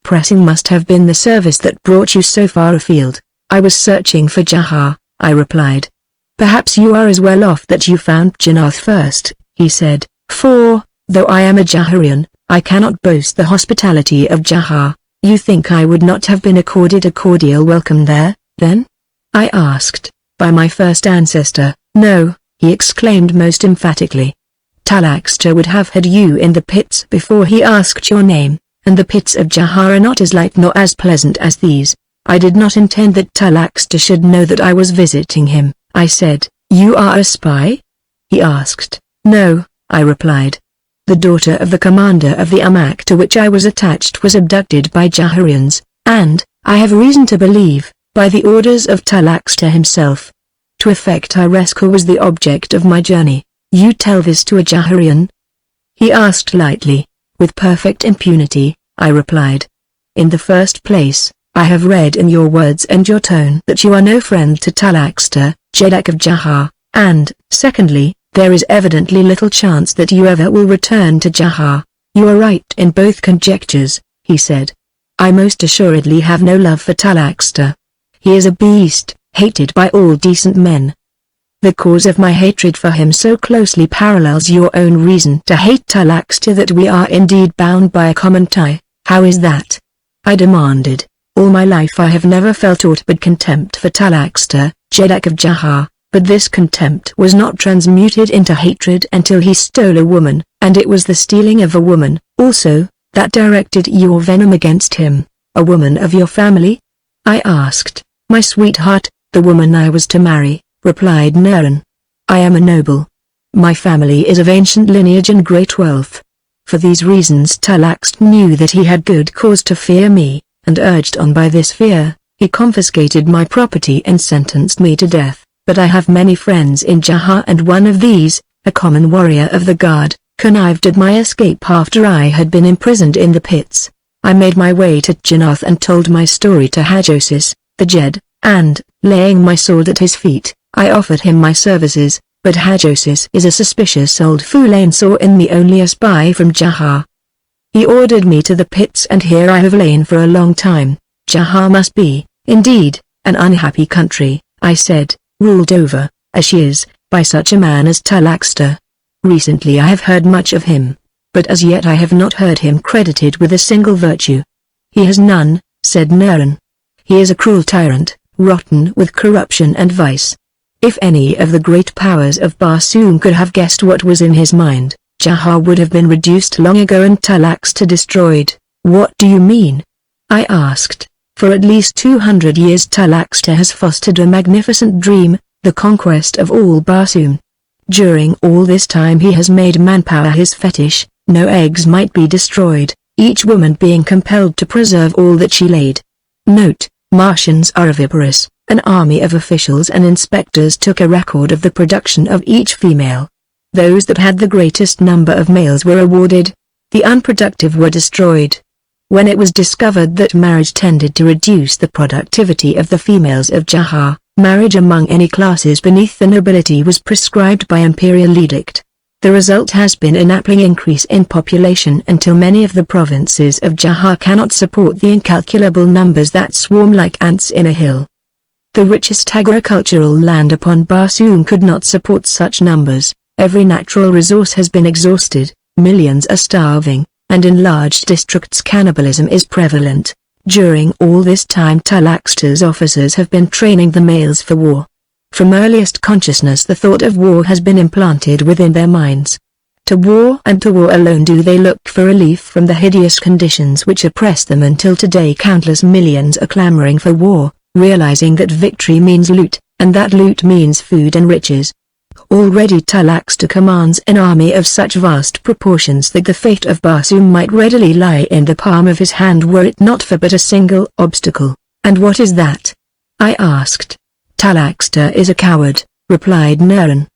Pressing must have been the service that brought you so far afield." "I was searching for Jahar," I replied. "Perhaps you are as well off that you found Jannath first," he said, "for, though I am a Jaharian, I cannot boast the hospitality of Jahar." "You think I would not have been accorded a cordial welcome there, then?" I asked. "By my first ancestor, no," he exclaimed most emphatically. "Talaxter would have had you in the pits before he asked your name, and the pits of Jahar are not as light nor as pleasant as these." "I did not intend that Talaxter should know that I was visiting him," I said. "You are a spy?" he asked. "No," I replied. "The daughter of the commander of the Amak to which I was attached was abducted by Jaharians, and, I have reason to believe, by the orders of Talaxter himself. To effect our rescue was the object of my journey." "You tell this to a Jaharian?" he asked lightly. "With perfect impunity," I replied. "In the first place, I have read in your words and your tone that you are no friend to Talaxter, Jeddak of Jahar, and, secondly, there is evidently little chance that you ever will return to Jahar." "You are right in both conjectures," he said. "I most assuredly have no love for Talaxter. He is a beast, hated by all decent men. The cause of my hatred for him so closely parallels your own reason to hate Talaxter that we are indeed bound by a common tie." "How is that?" I demanded. "All my life I have never felt aught but contempt for Talaxter, Jeddak of Jahar, but this contempt was not transmuted into hatred until he stole a woman, and it was the stealing of a woman, also, that directed your venom against him." "A woman of your family?" I asked. "My sweetheart, the woman I was to marry," replied Nuran. "I am a noble. My family is of ancient lineage and great wealth." For these reasons Talaxter knew that he had good cause to fear me, and urged on by this fear, he confiscated my property and sentenced me to death. But I have many friends in Jahar, and one of these, a common warrior of the guard, connived at my escape after I had been imprisoned in the pits. I made my way to Jannath and told my story to Hajosis, the Jed, and, laying my sword at his feet, I offered him my services, but Hajosis is a suspicious old fool and saw in me only a spy from Jahar. He ordered me to the pits and here I have lain for a long time. Jahar must be, indeed, an unhappy country, I said, ruled over, as she is, by such a man as Talaxter. Recently I have heard much of him, but as yet I have not heard him credited with a single virtue. He has none, said Naren. He is a cruel tyrant, rotten with corruption and vice. If any of the great powers of Barsoom could have guessed what was in his mind, Jahar would have been reduced long ago and Talaxter destroyed. What do you mean? I asked. For at least 200 years Talaxter has fostered a magnificent dream, the conquest of all Barsoom. During all this time he has made manpower his fetish. No eggs might be destroyed, each woman being compelled to preserve all that she laid. Note, Martians are oviparous. An army of officials and inspectors took a record of the production of each female. Those that had the greatest number of males were awarded. The unproductive were destroyed. When it was discovered that marriage tended to reduce the productivity of the females of Jahar, marriage among any classes beneath the nobility was prescribed by imperial edict. The result has been an appalling increase in population until many of the provinces of Jahar cannot support the incalculable numbers that swarm like ants in a hill. The richest agricultural land upon Barsoom could not support such numbers, every natural resource has been exhausted, millions are starving, and in large districts cannibalism is prevalent. During all this time Talaxter's officers have been training the males for war. From earliest consciousness the thought of war has been implanted within their minds. To war and to war alone do they look for relief from the hideous conditions which oppress them until today countless millions are clamoring for war, realizing that victory means loot, and that loot means food and riches. Already Talaxter commands an army of such vast proportions that the fate of Barsoom might readily lie in the palm of his hand were it not for but a single obstacle. And what is that? I asked. Talaxter is a coward, replied Naren.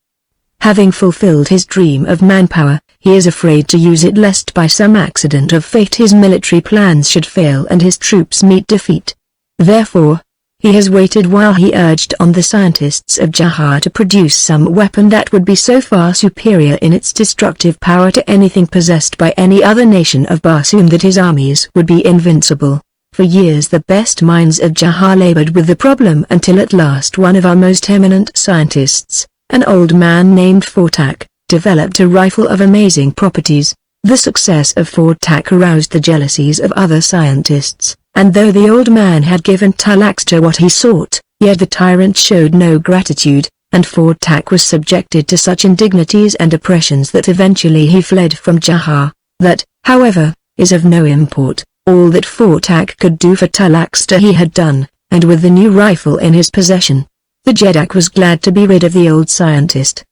Having fulfilled his dream of manpower, he is afraid to use it lest by some accident of fate his military plans should fail and his troops meet defeat. Therefore, he has waited while he urged on the scientists of Jahar to produce some weapon that would be so far superior in its destructive power to anything possessed by any other nation of Barsoom that his armies would be invincible. For years the best minds of Jahar labored with the problem until at last one of our most eminent scientists, an old man named Fortak, developed a rifle of amazing properties. The success of Fortak aroused the jealousies of other scientists, and though the old man had given Talaxter what he sought, yet the tyrant showed no gratitude, and Fortak was subjected to such indignities and oppressions that eventually he fled from Jahar. That, however, is of no import. All that Fortak could do for Talaxter he had done, and with the new rifle in his possession, the Jednak was glad to be rid of the old scientist.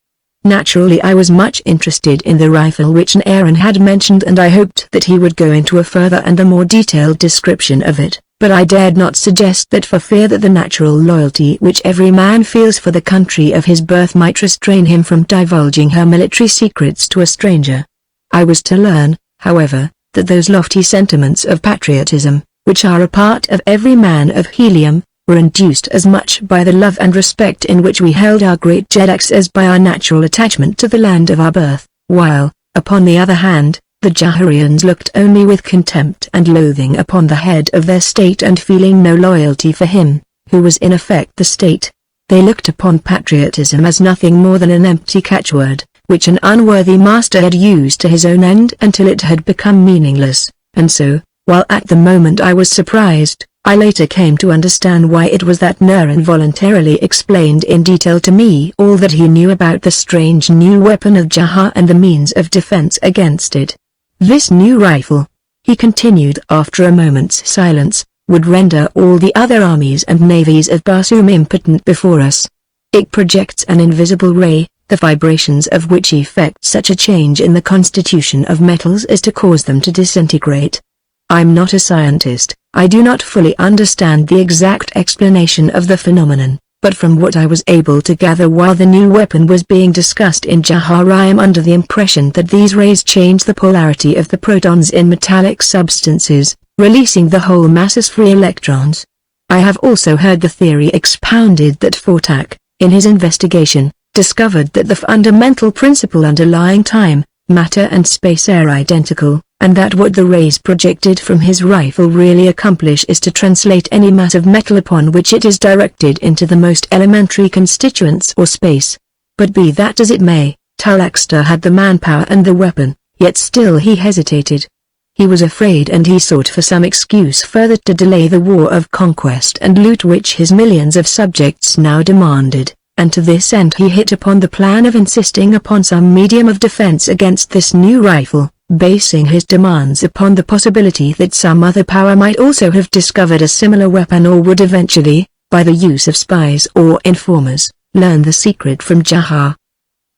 Naturally I was much interested in the rifle which Naren had mentioned and I hoped that he would go into a further and a more detailed description of it, but I dared not suggest that for fear that the natural loyalty which every man feels for the country of his birth might restrain him from divulging her military secrets to a stranger. I was to learn, however, that those lofty sentiments of patriotism, which are a part of every man of Helium, were induced as much by the love and respect in which we held our great Jedaks as by our natural attachment to the land of our birth, while, upon the other hand, the Jaharians looked only with contempt and loathing upon the head of their state and feeling no loyalty for him, who was in effect the state. They looked upon patriotism as nothing more than an empty catchword, which an unworthy master had used to his own end until it had become meaningless, and so, while at the moment I was surprised, I later came to understand why it was that Naren voluntarily explained in detail to me all that he knew about the strange new weapon of Jahar and the means of defense against it. This new rifle, he continued after a moment's silence, would render all the other armies and navies of Barsoom impotent before us. It projects an invisible ray, the vibrations of which effect such a change in the constitution of metals as to cause them to disintegrate. I'm not a scientist, I do not fully understand the exact explanation of the phenomenon, but from what I was able to gather while the new weapon was being discussed in Jahar I am under the impression that these rays change the polarity of the protons in metallic substances, releasing the whole mass as free electrons. I have also heard the theory expounded that Fortak, in his investigation, discovered that the fundamental principle underlying time, matter and space are identical, and that what the rays projected from his rifle really accomplish is to translate any mass of metal upon which it is directed into the most elementary constituents or space. But be that as it may, Talaxter had the manpower and the weapon, yet still he hesitated. He was afraid, and he sought for some excuse further to delay the war of conquest and loot which his millions of subjects now demanded, and to this end he hit upon the plan of insisting upon some medium of defense against this new rifle, basing his demands upon the possibility that some other power might also have discovered a similar weapon or would eventually, by the use of spies or informers, learn the secret from Jahar.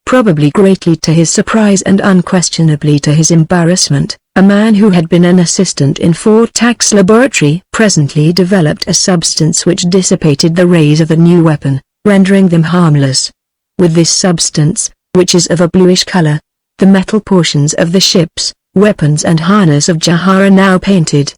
Probably greatly to his surprise and unquestionably to his embarrassment, a man who had been an assistant in Fortak's laboratory presently developed a substance which dissipated the rays of the new weapon, rendering them harmless. With this substance, which is of a bluish color, the metal portions of the ships, weapons and harness of Jahar are now painted.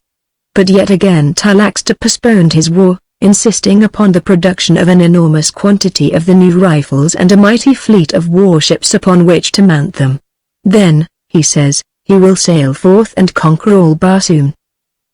But yet again Talaxter postponed his war, insisting upon the production of an enormous quantity of the new rifles and a mighty fleet of warships upon which to mount them. Then, he says, he will sail forth and conquer all Barsoom.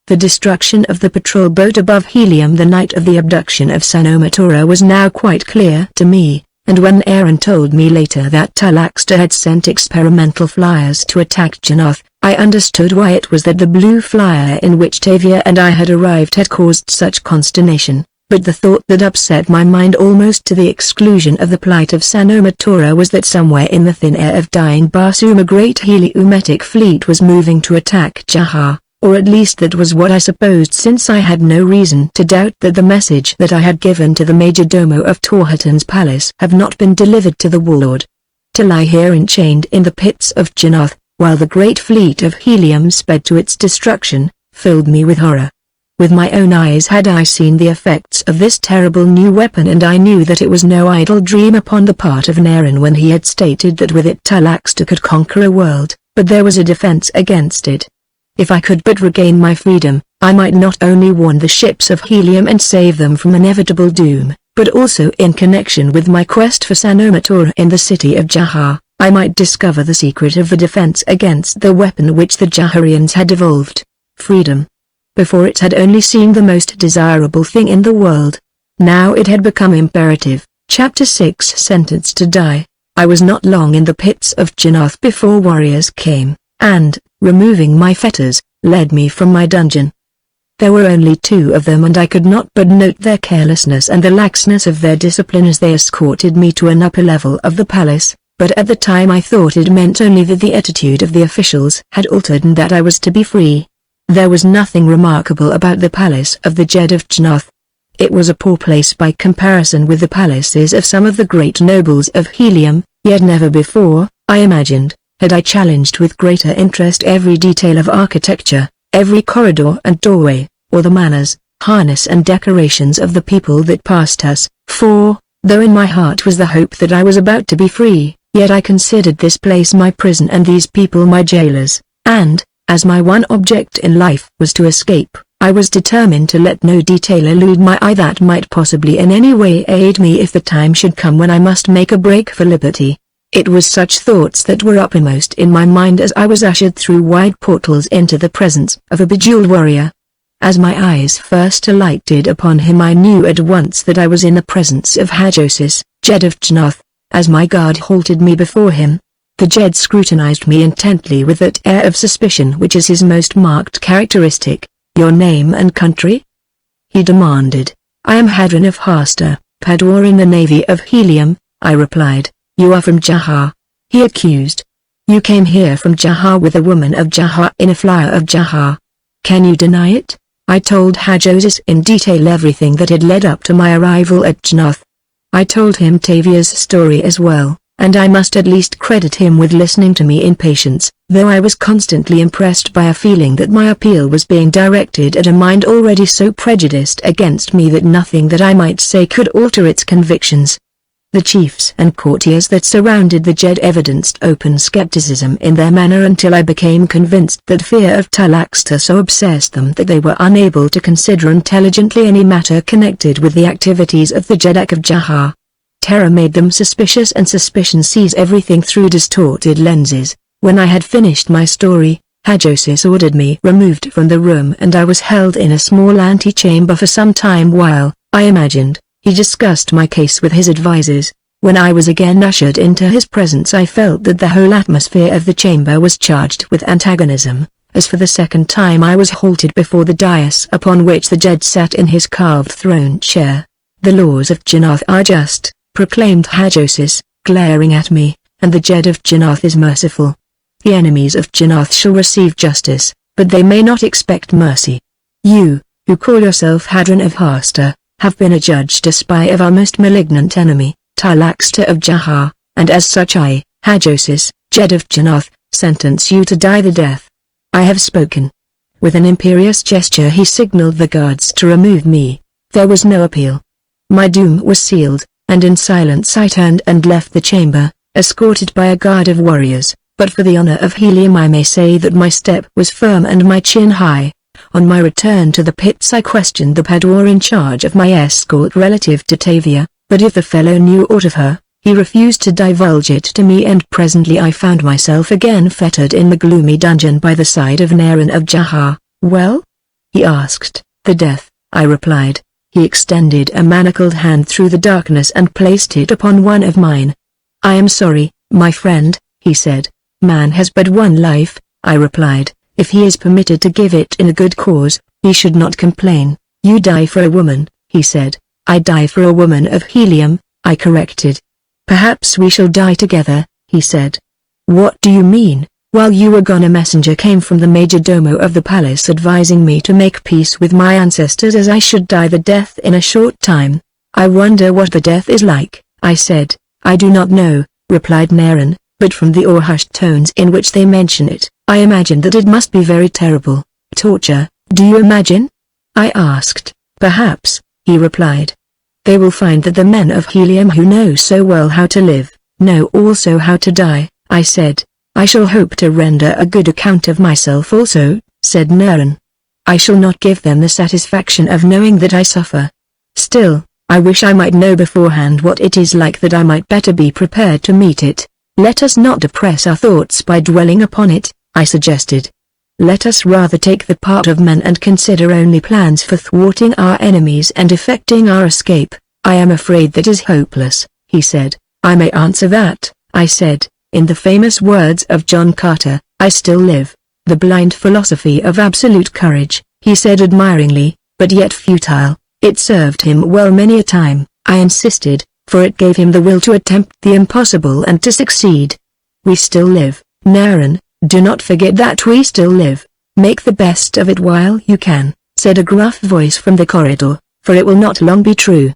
The destruction of the patrol boat above Helium the night of the abduction of Sanomatora was now quite clear to me, and when Aaron told me later that Talaxter had sent experimental flyers to attack Janoth, I understood why it was that the blue flyer in which Tavia and I had arrived had caused such consternation, but the thought that upset my mind almost to the exclusion of the plight of Sanomatora was that somewhere in the thin air of dying Barsoom a great heliometic fleet was moving to attack Jahar, or at least that was what I supposed, since I had no reason to doubt that the message that I had given to the Major Domo of Torhatan's palace had not been delivered to the warlord. To lie here enchained in the pits of Janoth, while the great fleet of Helium sped to its destruction, filled me with horror. With my own eyes had I seen the effects of this terrible new weapon, and I knew that it was no idle dream upon the part of Naren when he had stated that with it Talaxter could conquer a world, but there was a defense against it. If I could but regain my freedom, I might not only warn the ships of Helium and save them from inevitable doom, but also in connection with my quest for Sanomatora in the city of Jahar, I might discover the secret of the defense against the weapon which the Jaharians had evolved. Freedom. Before it had only seemed the most desirable thing in the world. Now it had become imperative. Chapter 6 Sentenced to die. I was not long in the pits of Janoth before warriors came, and, removing my fetters, led me from my dungeon. There were only 2 of them, and I could not but note their carelessness and the laxness of their discipline as they escorted me to an upper level of the palace, but at the time I thought it meant only that the attitude of the officials had altered and that I was to be free. There was nothing remarkable about the palace of the Jed of Janoth. It was a poor place by comparison with the palaces of some of the great nobles of Helium, yet never before, I imagined, had I challenged with greater interest every detail of architecture, every corridor and doorway, or the manners, harness and decorations of the people that passed us, for, though in my heart was the hope that I was about to be free, yet I considered this place my prison and these people my jailers, and, as my one object in life was to escape, I was determined to let no detail elude my eye that might possibly in any way aid me if the time should come when I must make a break for liberty. It was such thoughts that were uppermost in my mind as I was ushered through wide portals into the presence of a bejeweled warrior. As my eyes first alighted upon him I knew at once that I was in the presence of Hajosis, Jed of Janoth. As my guard halted me before him, the Jed scrutinized me intently with that air of suspicion which is his most marked characteristic. "Your name and country?" he demanded. "I am Hadron of Hasta, Padwar in the Navy of Helium," I replied. "You are from Jahar," he accused. "You came here from Jahar with a woman of Jahar in a flyer of Jahar. Can you deny it?" I told Hajosis in detail everything that had led up to my arrival at Janoth. I told him Tavia's story as well, and I must at least credit him with listening to me in patience, though I was constantly impressed by a feeling that my appeal was being directed at a mind already so prejudiced against me that nothing that I might say could alter its convictions. The chiefs and courtiers that surrounded the Jed evidenced open skepticism in their manner until I became convinced that fear of Talaxter so obsessed them that they were unable to consider intelligently any matter connected with the activities of the Jeddak of Jahar. terror made them suspicious, and suspicion sees everything through distorted lenses. When I had finished my story, Hajosis ordered me removed from the room, and I was held in a small antechamber for some time while, I imagined, he discussed my case with his advisers. When I was again ushered into his presence, I felt that the whole atmosphere of the chamber was charged with antagonism, as for the second time I was halted before the dais upon which the Jed sat in his carved throne chair. "The laws of Jannath are just," proclaimed Hajosis, glaring at me, "and the Jed of Jannath is merciful. The enemies of Jannath shall receive justice, but they may not expect mercy. You, who call yourself Hadron of Hasta, have been adjudged a spy of our most malignant enemy, Tylaxter of Jahar, and as such I, Hajosis, Jed of Jannath, sentence you to die the death. I have spoken." With an imperious gesture he signaled the guards to remove me. There was no appeal. My doom was sealed, and in silence I turned and left the chamber, escorted by a guard of warriors. But for the honor of Helium I may say that my step was firm and my chin high. On my return to the pits I questioned the Pador in charge of my escort relative to Tavia, but if the fellow knew aught of her, he refused to divulge it to me, and presently I found myself again fettered in the gloomy dungeon by the side of Naren of Jahar. "Well?" he asked. "The death," I replied. He extended a manacled hand through the darkness and placed it upon one of mine. "I am sorry, my friend," he said. "Man has but one life," I replied. "If he is permitted to give it in a good cause, he should not complain." "You die for a woman," he said. "I die for a woman of Helium," I corrected. "Perhaps we shall die together," he said. "What do you mean?" "While you were gone a messenger came from the majordomo of the palace advising me to make peace with my ancestors, as I should die the death in a short time." "I wonder what the death is like," I said. "I do not know," replied Naren, "but from the awe-hushed tones in which they mention it, I imagine that it must be very terrible." "Torture, do you imagine?" I asked. "Perhaps," he replied. "They will find that the men of Helium who know so well how to live, know also how to die," I said. "I shall hope to render a good account of myself also," said Naren. "I shall not give them the satisfaction of knowing that I suffer. Still, I wish I might know beforehand what it is like, that I might better be prepared to meet it." "Let us not depress our thoughts by dwelling upon it," I suggested. "Let us rather take the part of men and consider only plans for thwarting our enemies and effecting our escape." "I am afraid that is hopeless," he said. "I may answer that," I said. "In the famous words of John Carter, I still live. The blind philosophy of absolute courage," he said admiringly, "but yet futile. It served him well many a time," I insisted, "for it gave him the will to attempt the impossible and to succeed. We still live, Naren, do not forget that we still live. Make the best of it while you can," said a gruff voice from the corridor, "for it will not long be true."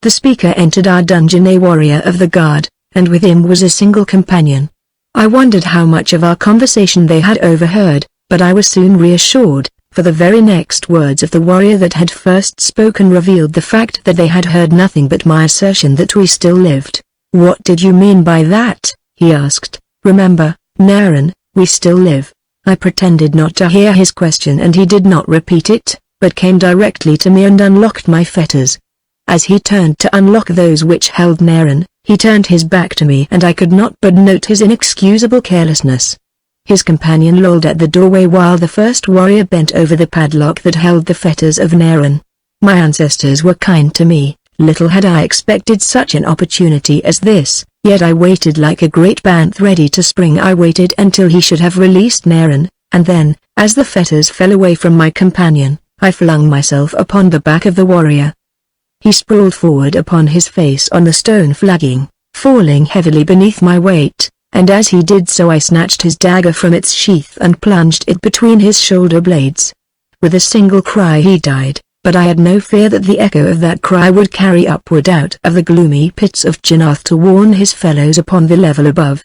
The speaker entered our dungeon, a warrior of the guard, and with him was a single companion. I wondered how much of our conversation they had overheard, but I was soon reassured, for the very next words of the warrior that had first spoken revealed the fact that they had heard nothing but my assertion that we still lived. "What did you mean by that?" he asked. "Remember, Naren, we still live." I pretended not to hear his question, and he did not repeat it, but came directly to me and unlocked my fetters. As he turned to unlock those which held Naren, he turned his back to me, and I could not but note his inexcusable carelessness. His companion lolled at the doorway while the first warrior bent over the padlock that held the fetters of Naren. My ancestors were kind to me. Little had I expected such an opportunity as this, yet I waited like a great bantha ready to spring. I waited until he should have released Naren, and then, as the fetters fell away from my companion, I flung myself upon the back of the warrior. He sprawled forward upon his face on the stone flagging, falling heavily beneath my weight, and as he did so I snatched his dagger from its sheath and plunged it between his shoulder blades. With a single cry he died, but I had no fear that the echo of that cry would carry upward out of the gloomy pits of Jannath to warn his fellows upon the level above.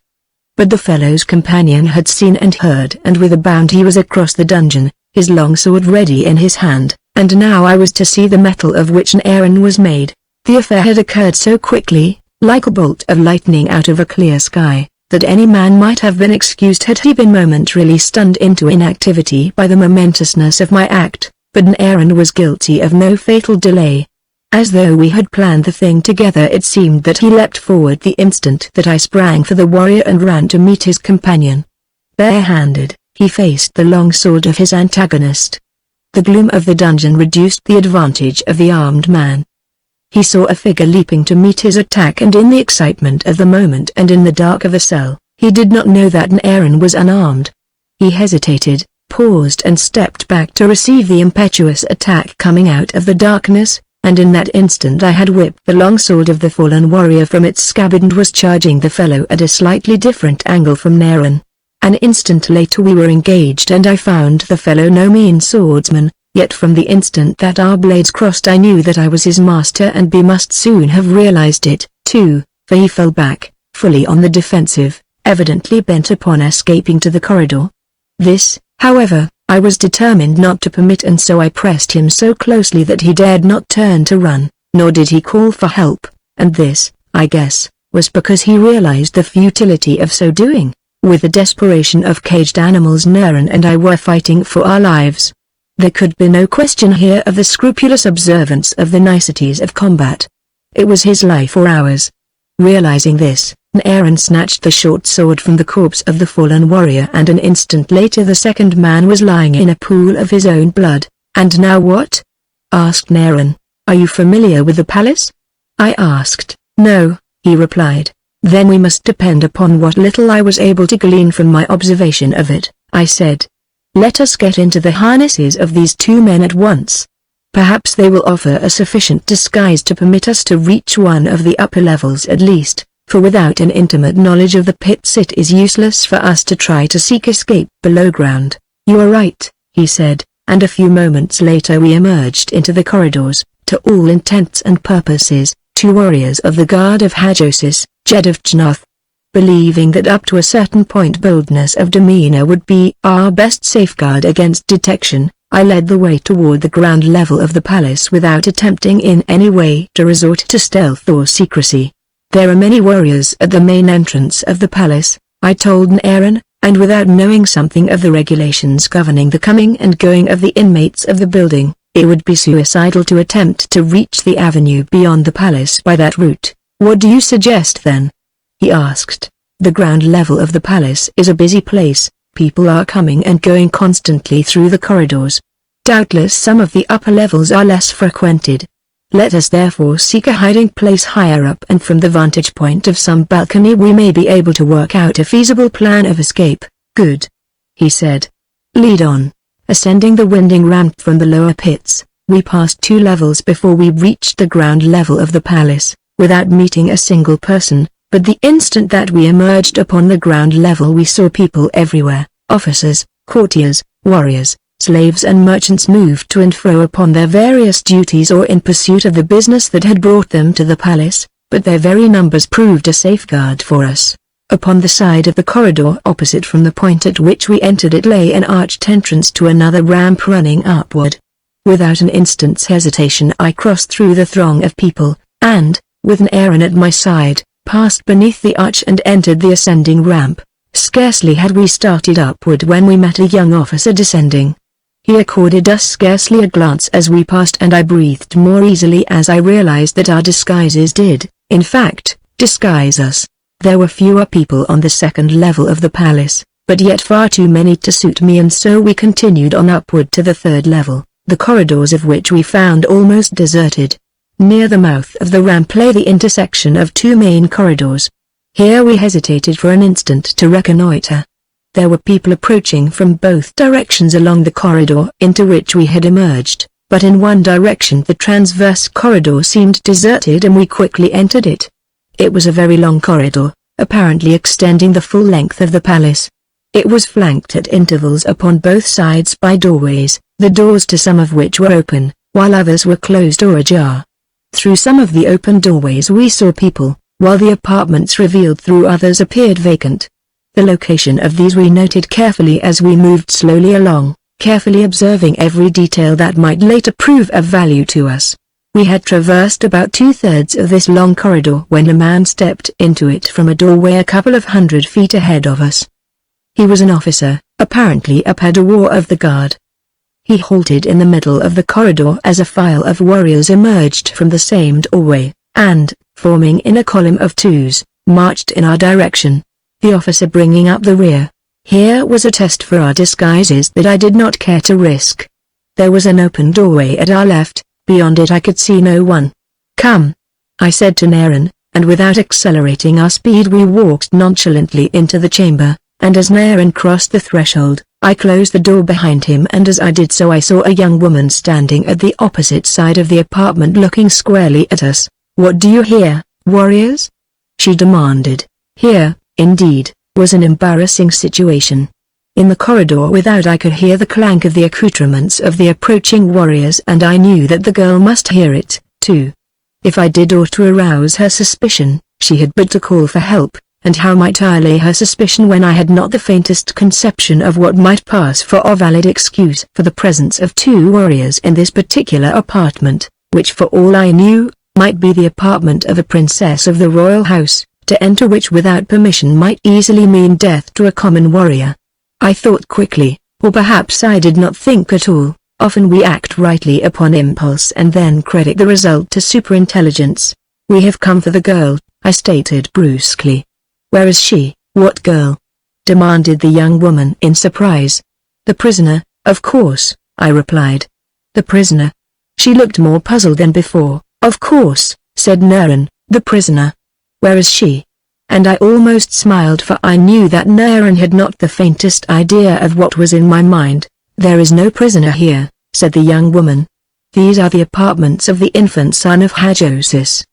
But the fellow's companion had seen and heard, and with a bound he was across the dungeon, his long sword ready in his hand, and now I was to see the metal of which Naren was made. The affair had occurred so quickly, like a bolt of lightning out of a clear sky, that any man might have been excused had he been momentarily stunned into inactivity by the momentousness of my act, but Naren was guilty of no fatal delay. As though we had planned the thing together, it seemed that he leapt forward the instant that I sprang for the warrior and ran to meet his companion. Bare-handed, he faced the long sword of his antagonist. The gloom of the dungeon reduced the advantage of the armed man. He saw a figure leaping to meet his attack, and in the excitement of the moment and in the dark of the cell, he did not know that Aaron was unarmed. He hesitated, paused and stepped back to receive the impetuous attack coming out of the darkness, and in that instant I had whipped the long sword of the fallen warrior from its scabbard and was charging the fellow at a slightly different angle from Aaron. An instant later we were engaged, and I found the fellow no mean swordsman, yet from the instant that our blades crossed I knew that I was his master, and must soon have realized it, too, for he fell back, fully on the defensive, evidently bent upon escaping to the corridor. This, however, I was determined not to permit, and so I pressed him so closely that he dared not turn to run, nor did he call for help, and this, I guess, was because he realized the futility of so doing. With the desperation of caged animals, Aaron and I were fighting for our lives. There could be no question here of the scrupulous observance of the niceties of combat. It was his life or ours. Realizing this, Aaron snatched the short sword from the corpse of the fallen warrior, and an instant later the second man was lying in a pool of his own blood. "And now what?" asked Aaron. "Are you familiar with the palace?" I asked. "No," he replied. "Then we must depend upon what little I was able to glean from my observation of it," I said. "Let us get into the harnesses of these two men at once. Perhaps they will offer a sufficient disguise to permit us to reach one of the upper levels at least, for without an intimate knowledge of the pits it is useless for us to try to seek escape below ground." "You are right," he said, and a few moments later we emerged into the corridors, to all intents and purposes, two warriors of the guard of Hajosis, Jed of Chnoth. Believing that up to a certain point boldness of demeanor would be our best safeguard against detection, I led the way toward the ground level of the palace without attempting in any way to resort to stealth or secrecy. "There are many warriors at the main entrance of the palace," I told Aaron, and without knowing something of the regulations governing the coming and going of the inmates of the building, it would be suicidal to attempt to reach the avenue beyond the palace by that route. "What do you suggest then?" he asked. "The ground level of the palace is a busy place, people are coming and going constantly through the corridors. Doubtless some of the upper levels are less frequented. Let us therefore seek a hiding place higher up, and from the vantage point of some balcony we may be able to work out a feasible plan of escape." "Good," he said. "Lead on." Ascending the winding ramp from the lower pits, we passed 2 levels before we reached the ground level of the palace, without meeting a single person, but the instant that we emerged upon the ground level we saw people everywhere. Officers, courtiers, warriors, slaves and merchants moved to and fro upon their various duties or in pursuit of the business that had brought them to the palace, but their very numbers proved a safeguard for us. Upon the side of the corridor opposite from the point at which we entered it lay an arched entrance to another ramp running upward. Without an instant's hesitation I crossed through the throng of people, and, with Aaron at my side, passed beneath the arch and entered the ascending ramp. Scarcely had we started upward when we met a young officer descending. He accorded us scarcely a glance as we passed, and I breathed more easily as I realized that our disguises did, in fact, disguise us. There were fewer people on the second level of the palace, but yet far too many to suit me, and so we continued on upward to the third level, the corridors of which we found almost deserted. Near the mouth of the ramp lay the intersection of 2 main corridors. Here we hesitated for an instant to reconnoiter. There were people approaching from both directions along the corridor into which we had emerged, but in one direction the transverse corridor seemed deserted and we quickly entered it. It was a very long corridor, apparently extending the full length of the palace. It was flanked at intervals upon both sides by doorways, the doors to some of which were open, while others were closed or ajar. Through some of the open doorways we saw people, while the apartments revealed through others appeared vacant. The location of these we noted carefully as we moved slowly along, carefully observing every detail that might later prove of value to us. We had traversed about 2/3 of this long corridor when a man stepped into it from a doorway a couple of 100 feet ahead of us. He was an officer, apparently a padawar of the guard. He halted in the middle of the corridor as a file of warriors emerged from the same doorway, and, forming in a column of twos, marched in our direction. The officer bringing up the rear. Here was a test for our disguises that I did not care to risk. There was an open doorway at our left, beyond it I could see no one. "Come," I said to Naren, and without accelerating our speed we walked nonchalantly into the chamber, and as Naren crossed the threshold, I closed the door behind him, and as I did so I saw a young woman standing at the opposite side of the apartment looking squarely at us. "What do you hear, warriors?" she demanded. Here, indeed, was an embarrassing situation. In the corridor without I could hear the clank of the accoutrements of the approaching warriors, and I knew that the girl must hear it, too. If I did aught to arouse her suspicion, she had but to call for help, and how might I allay her suspicion when I had not the faintest conception of what might pass for a valid excuse for the presence of two warriors in this particular apartment, which for all I knew, might be the apartment of a princess of the royal house, to enter which without permission might easily mean death to a common warrior. I thought quickly, or perhaps I did not think at all. Often we act rightly upon impulse and then credit the result to superintelligence. "We have come for the girl," I stated brusquely. "Where is she?" "What girl?" demanded the young woman in surprise. "The prisoner, of course," I replied. "The prisoner?" She looked more puzzled than before. "Of course," said Naren, "the prisoner. Where is she?" And I almost smiled, for I knew that Naren had not the faintest idea of what was in my mind. "There is no prisoner here," said the young woman. "These are the apartments of the infant son of Hajosis."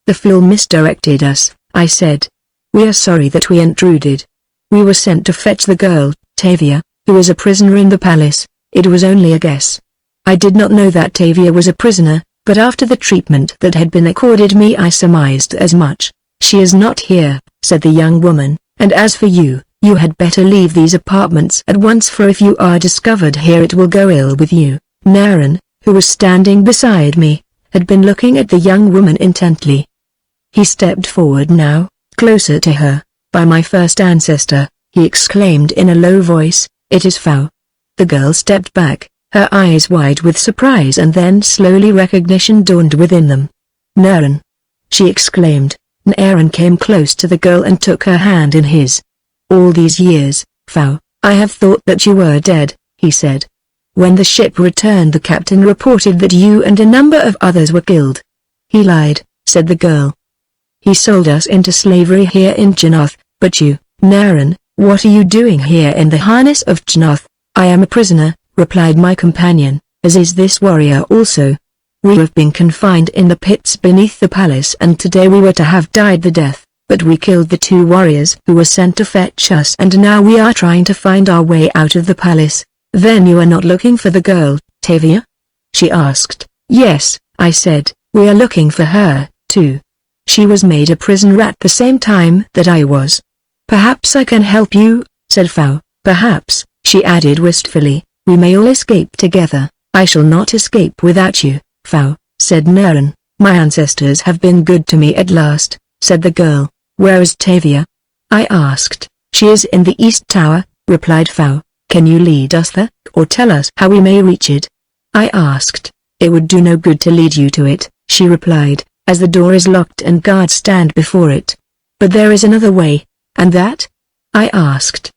"The fool misdirected us," I said. "We are sorry that we intruded. We were sent to fetch the girl, Tavia, who is a prisoner in the palace. It was only a guess. I did not know that Tavia was a prisoner, but after the treatment that had been accorded me I surmised as much." "She is not here," said the young woman, "and as for you, you had better leave these apartments at once, for if you are discovered here it will go ill with you." Naren, who was standing beside me, had been looking at the young woman intently. He stepped forward now, closer to her. "By my first ancestor," he exclaimed in a low voice, "it is Fao." The girl stepped back, her eyes wide with surprise, and then slowly recognition dawned within them. "Naren!" she exclaimed. Naren came close to the girl and took her hand in his. "All these years, Fao, I have thought that you were dead," he said. "When the ship returned the captain reported that you and a number of others were killed." "He lied," said the girl. "He sold us into slavery here in Janoth, but you, Naren, what are you doing here in the harness of Janoth?" "I am a prisoner," replied my companion, "as is this warrior also. We have been confined in the pits beneath the palace, and today we were to have died the death, but we killed the two warriors who were sent to fetch us, and now we are trying to find our way out of the palace." "Then you are not looking for the girl, Tavia?" she asked. "Yes," I said, "we are looking for her, too. She was made a prisoner at the same time that I was." "Perhaps I can help you," said Fao. "Perhaps," she added wistfully, "we may all escape together." "I shall not escape without you, Fao," said Naren. "My ancestors have been good to me at last," said the girl. "Where is Tavia?" I asked. "She is in the East Tower," replied Fao. "Can you lead us there, or tell us how we may reach it?" I asked. "It would do no good to lead you to it," she replied, "as the door is locked and guards stand before it." "But there is another way." "And that?" I asked.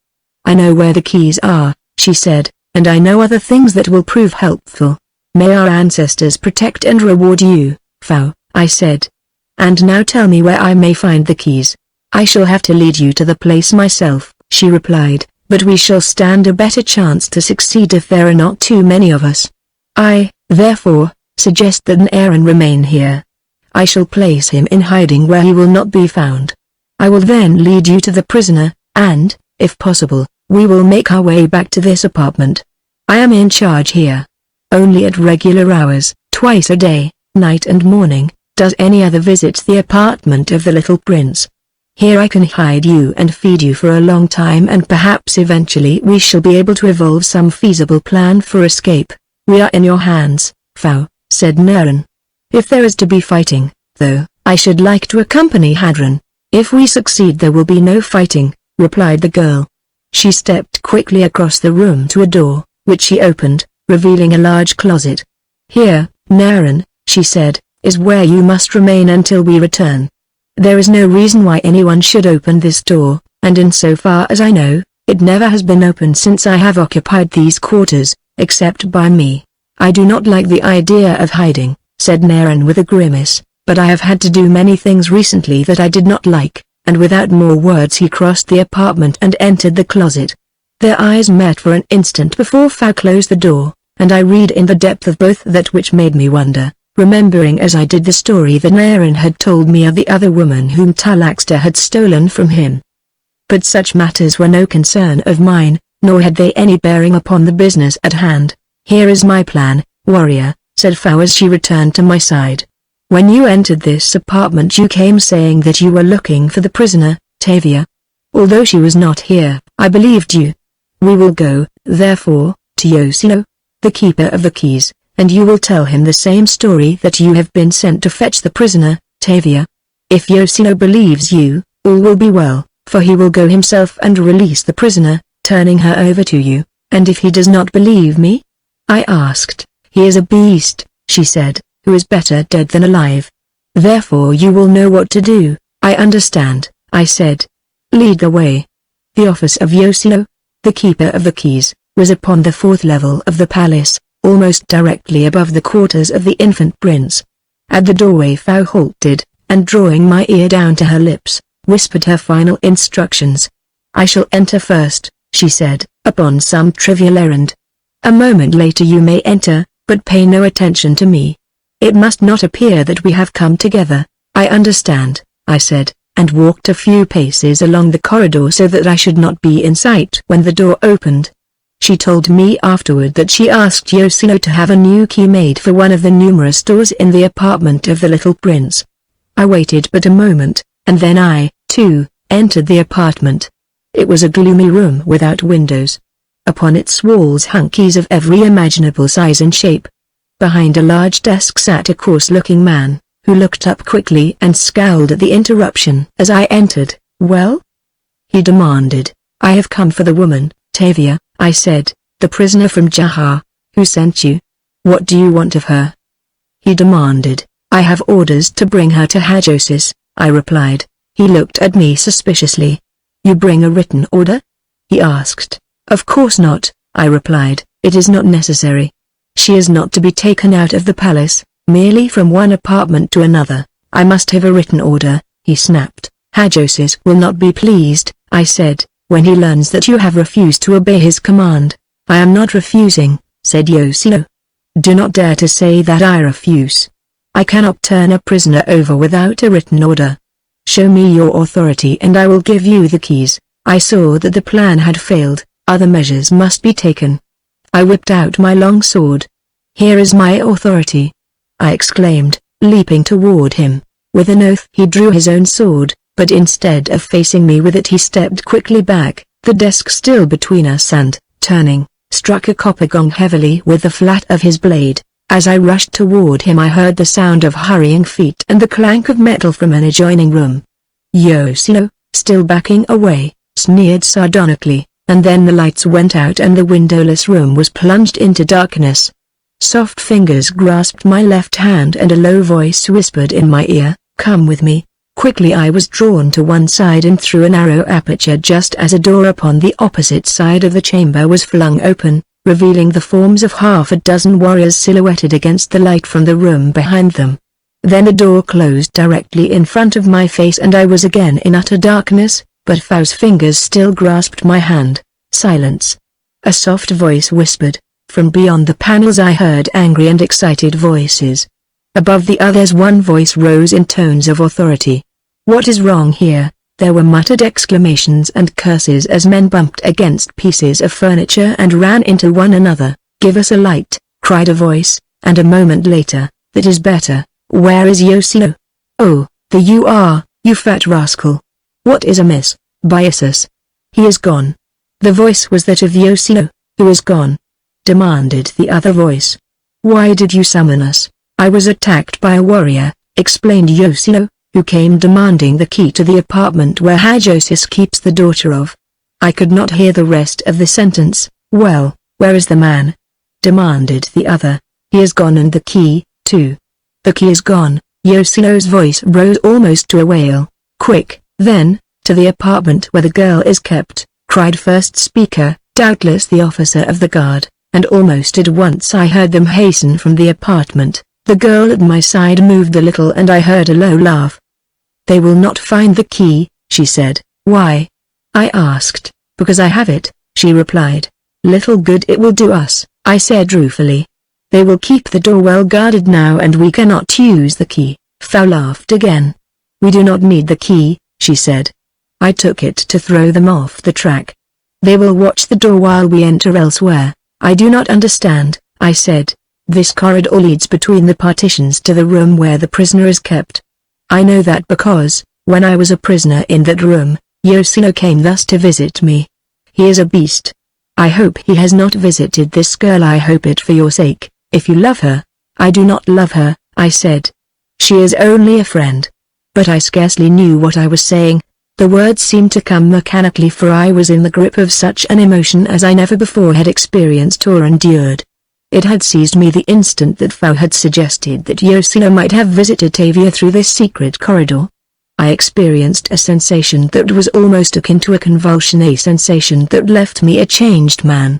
"I know where the keys are," she said, "and I know other things that will prove helpful." "May our ancestors protect and reward you, Fao," I said. "And now tell me where I may find the keys." "I shall have to lead you to the place myself," she replied, "but we shall stand a better chance to succeed if there are not too many of us. I, therefore, suggest that Naren remain here. I shall place him in hiding where he will not be found. I will then lead you to the prisoner, and, if possible, we will make our way back to this apartment. I am in charge here. Only at regular hours, twice a day, night and morning, does any other visit the apartment of the little prince. Here I can hide you and feed you for a long time, and perhaps eventually we shall be able to evolve some feasible plan for escape. We are in your hands, Fao," said Naren. "If there is to be fighting, though, I should like to accompany Hadron." "If we succeed there will be no fighting," replied the girl. She stepped quickly across the room to a door, which she opened, revealing a large closet. "Here, Naren," she said, "is where you must remain until we return. There is no reason why anyone should open this door, and insofar as I know, it never has been opened since I have occupied these quarters, except by me. I do not like the idea of hiding," said Naren with a grimace, "but I have had to do many things recently that I did not like," and without more words he crossed the apartment and entered the closet. Their eyes met for an instant before Fao closed the door, and I read in the depth of both that which made me wonder, remembering as I did the story that Naren had told me of the other woman whom Talaxter had stolen from him. But such matters were no concern of mine, nor had they any bearing upon the business at hand. "Here is my plan, warrior," said Fao as she returned to my side. "When you entered this apartment you came saying that you were looking for the prisoner, Tavia. Although she was not here, I believed you. We will go, therefore, to Yoshino, the keeper of the keys, and you will tell him the same story that you have been sent to fetch the prisoner, Tavia. If Yoshino believes you, all will be well, for he will go himself and release the prisoner, turning her over to you, and if he does not believe me?" I asked. "He is a beast," she said, "who is better dead than alive. Therefore you will know what to do." "I understand," I said. "Lead the way." The office of Yoshino, the keeper of the keys, was upon the 4th level of the palace, almost directly above the quarters of the infant prince. At the doorway Fao halted, and drawing my ear down to her lips, whispered her final instructions. "I shall enter first," she said, "upon some trivial errand. A moment later you may enter, but pay no attention to me. It must not appear that we have come together." "I understand," I said, and walked a few paces along the corridor so that I should not be in sight when the door opened. She told me afterward that she asked Yoshino to have a new key made for one of the numerous doors in the apartment of the little prince. I waited but a moment, and then I, too, entered the apartment. It was a gloomy room without windows. Upon its walls hung keys of every imaginable size and shape. Behind a large desk sat a coarse-looking man, who looked up quickly and scowled at the interruption as I entered. "Well?" he demanded. "I have come for the woman, Tavia," I said, "the prisoner from Jaha. Who sent you? What do you want of her?" he demanded. "I have orders to bring her to Hajosis," I replied. He looked at me suspiciously. "You bring a written order?" he asked. "Of course not," I replied, "it is not necessary. She is not to be taken out of the palace, merely from one apartment to another. I must have a written order," he snapped. "Hajosis will not be pleased," I said, "when he learns that you have refused to obey his command." "I am not refusing," said Yoshino. "Do not dare to say that I refuse. I cannot turn a prisoner over without a written order. Show me your authority and I will give you the keys." I saw that the plan had failed, other measures must be taken. I whipped out my long sword. "Here is my authority," I exclaimed, leaping toward him. With an oath he drew his own sword, but instead of facing me with it he stepped quickly back, the desk still between us and, turning, struck a copper gong heavily with the flat of his blade. As I rushed toward him I heard the sound of hurrying feet and the clank of metal from an adjoining room. Yoshino, still backing away, sneered sardonically, and then the lights went out and the windowless room was plunged into darkness. Soft fingers grasped my left hand and a low voice whispered in my ear, "Come with me." Quickly I was drawn to one side and through a narrow aperture just as a door upon the opposite side of the chamber was flung open, revealing the forms of half a dozen warriors silhouetted against the light from the room behind them. Then the door closed directly in front of my face and I was again in utter darkness, but Fao's fingers still grasped my hand. "Silence." A soft voice whispered. From beyond the panels I heard angry and excited voices. Above the others one voice rose in tones of authority. "What is wrong here?" There were muttered exclamations and curses as men bumped against pieces of furniture and ran into one another. "Give us a light," cried a voice, and a moment later, "That is better. Where is Yoshino?" "Oh, there you are, you fat rascal. What is amiss, Byasus?" "He is gone." The voice was that of Yoshino. "Who is gone?" demanded the other voice. "Why did you summon us?" "I was attacked by a warrior," explained Yoshino, "who came demanding the key to the apartment where Hajosis keeps the daughter of." I could not hear the rest of the sentence. "Well, where is the man?" demanded the other. He is gone and the key, too. The key is gone. Yoshino's voice rose almost to a wail. Quick, then, to the apartment where the girl is kept, cried first speaker, doubtless the officer of the guard, and almost at once I heard them hasten from the apartment. The girl at my side moved a little and I heard a low laugh. They will not find the key, she said. Why? I asked. Because I have it, she replied. Little good it will do us, I said ruefully. They will keep the door well guarded now and we cannot use the key. Fao laughed again. We do not need the key, she said. I took it to throw them off the track. They will watch the door while we enter elsewhere. I do not understand, I said. This corridor leads between the partitions to the room where the prisoner is kept. I know that because, when I was a prisoner in that room, Yoshino came thus to visit me. He is a beast. I hope he has not visited this girl. I hope it for your sake, if you love her. I do not love her, I said. She is only a friend. But I scarcely knew what I was saying. The words seemed to come mechanically for I was in the grip of such an emotion as I never before had experienced or endured. It had seized me the instant that Fao had suggested that Yoshino might have visited Tavia through this secret corridor. I experienced a sensation that was almost akin to a convulsion, a sensation that left me a changed man.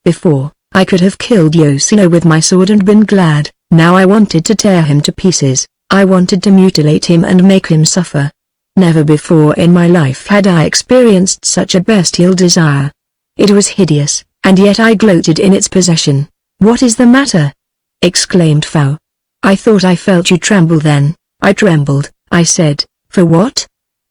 Before, I could have killed Yoshino with my sword and been glad. Now I wanted to tear him to pieces. I wanted to mutilate him and make him suffer. Never before in my life had I experienced such a bestial desire. It was hideous, and yet I gloated in its possession. What is the matter? Exclaimed Fao. I thought I felt you tremble then. I trembled, I said. For what?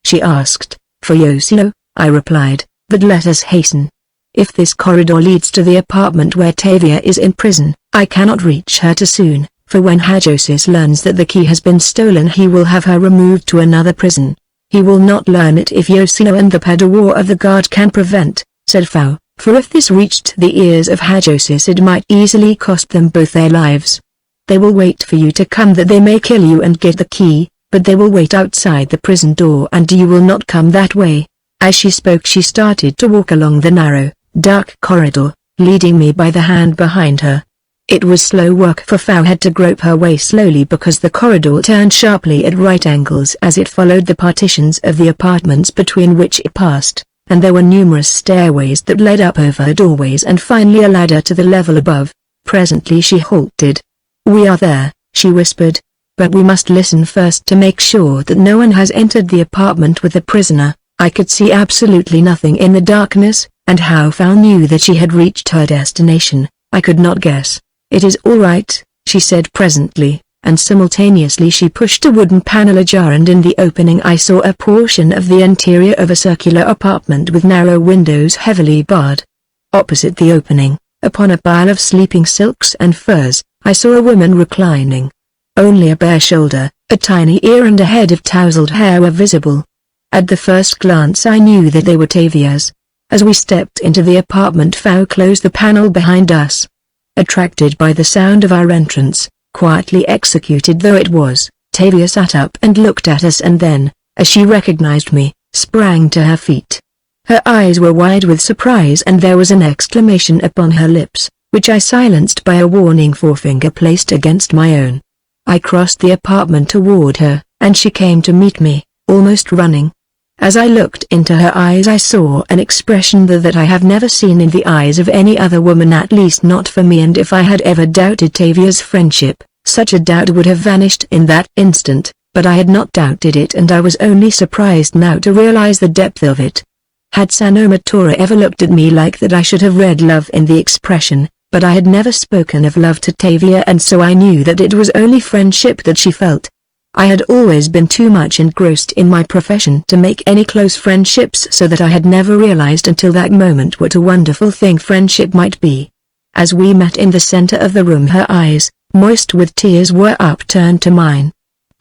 She asked. For Yoshino, I replied, but let us hasten. If this corridor leads to the apartment where Tavia is in prison, I cannot reach her too soon, for when Hajosis learns that the key has been stolen he will have her removed to another prison. He will not learn it if Yoshino and the Padawan of the guard can prevent, said Fao, for if this reached the ears of Hajosis it might easily cost them both their lives. They will wait for you to come that they may kill you and get the key, but they will wait outside the prison door and you will not come that way. As she spoke she started to walk along the narrow, dark corridor, leading me by the hand behind her. It was slow work for Fao had to grope her way slowly because the corridor turned sharply at right angles as it followed the partitions of the apartments between which it passed, and there were numerous stairways that led up over doorways and finally a ladder to the level above. Presently she halted. We are there, she whispered, but we must listen first to make sure that no one has entered the apartment with the prisoner. I could see absolutely nothing in the darkness, and how Fao knew that she had reached her destination, I could not guess. It is all right, she said presently, and simultaneously she pushed a wooden panel ajar and in the opening I saw a portion of the interior of a circular apartment with narrow windows heavily barred. Opposite the opening, upon a pile of sleeping silks and furs, I saw a woman reclining. Only a bare shoulder, a tiny ear and a head of tousled hair were visible. At the first glance I knew that they were Tavia's. As we stepped into the apartment Fao closed the panel behind us. Attracted by the sound of our entrance, quietly executed though it was, Tavia sat up and looked at us and then, as she recognized me, sprang to her feet. Her eyes were wide with surprise and there was an exclamation upon her lips, which I silenced by a warning forefinger placed against my own. I crossed the apartment toward her, and she came to meet me, almost running. As I looked into her eyes I saw an expression that I have never seen in the eyes of any other woman, at least not for me, and if I had ever doubted Tavia's friendship, such a doubt would have vanished in that instant, but I had not doubted it and I was only surprised now to realize the depth of it. Had Sanomatora ever looked at me like that I should have read love in the expression, but I had never spoken of love to Tavia and so I knew that it was only friendship that she felt. I had always been too much engrossed in my profession to make any close friendships, so that I had never realized until that moment what a wonderful thing friendship might be. As we met in the center of the room her eyes, moist with tears, were upturned to mine.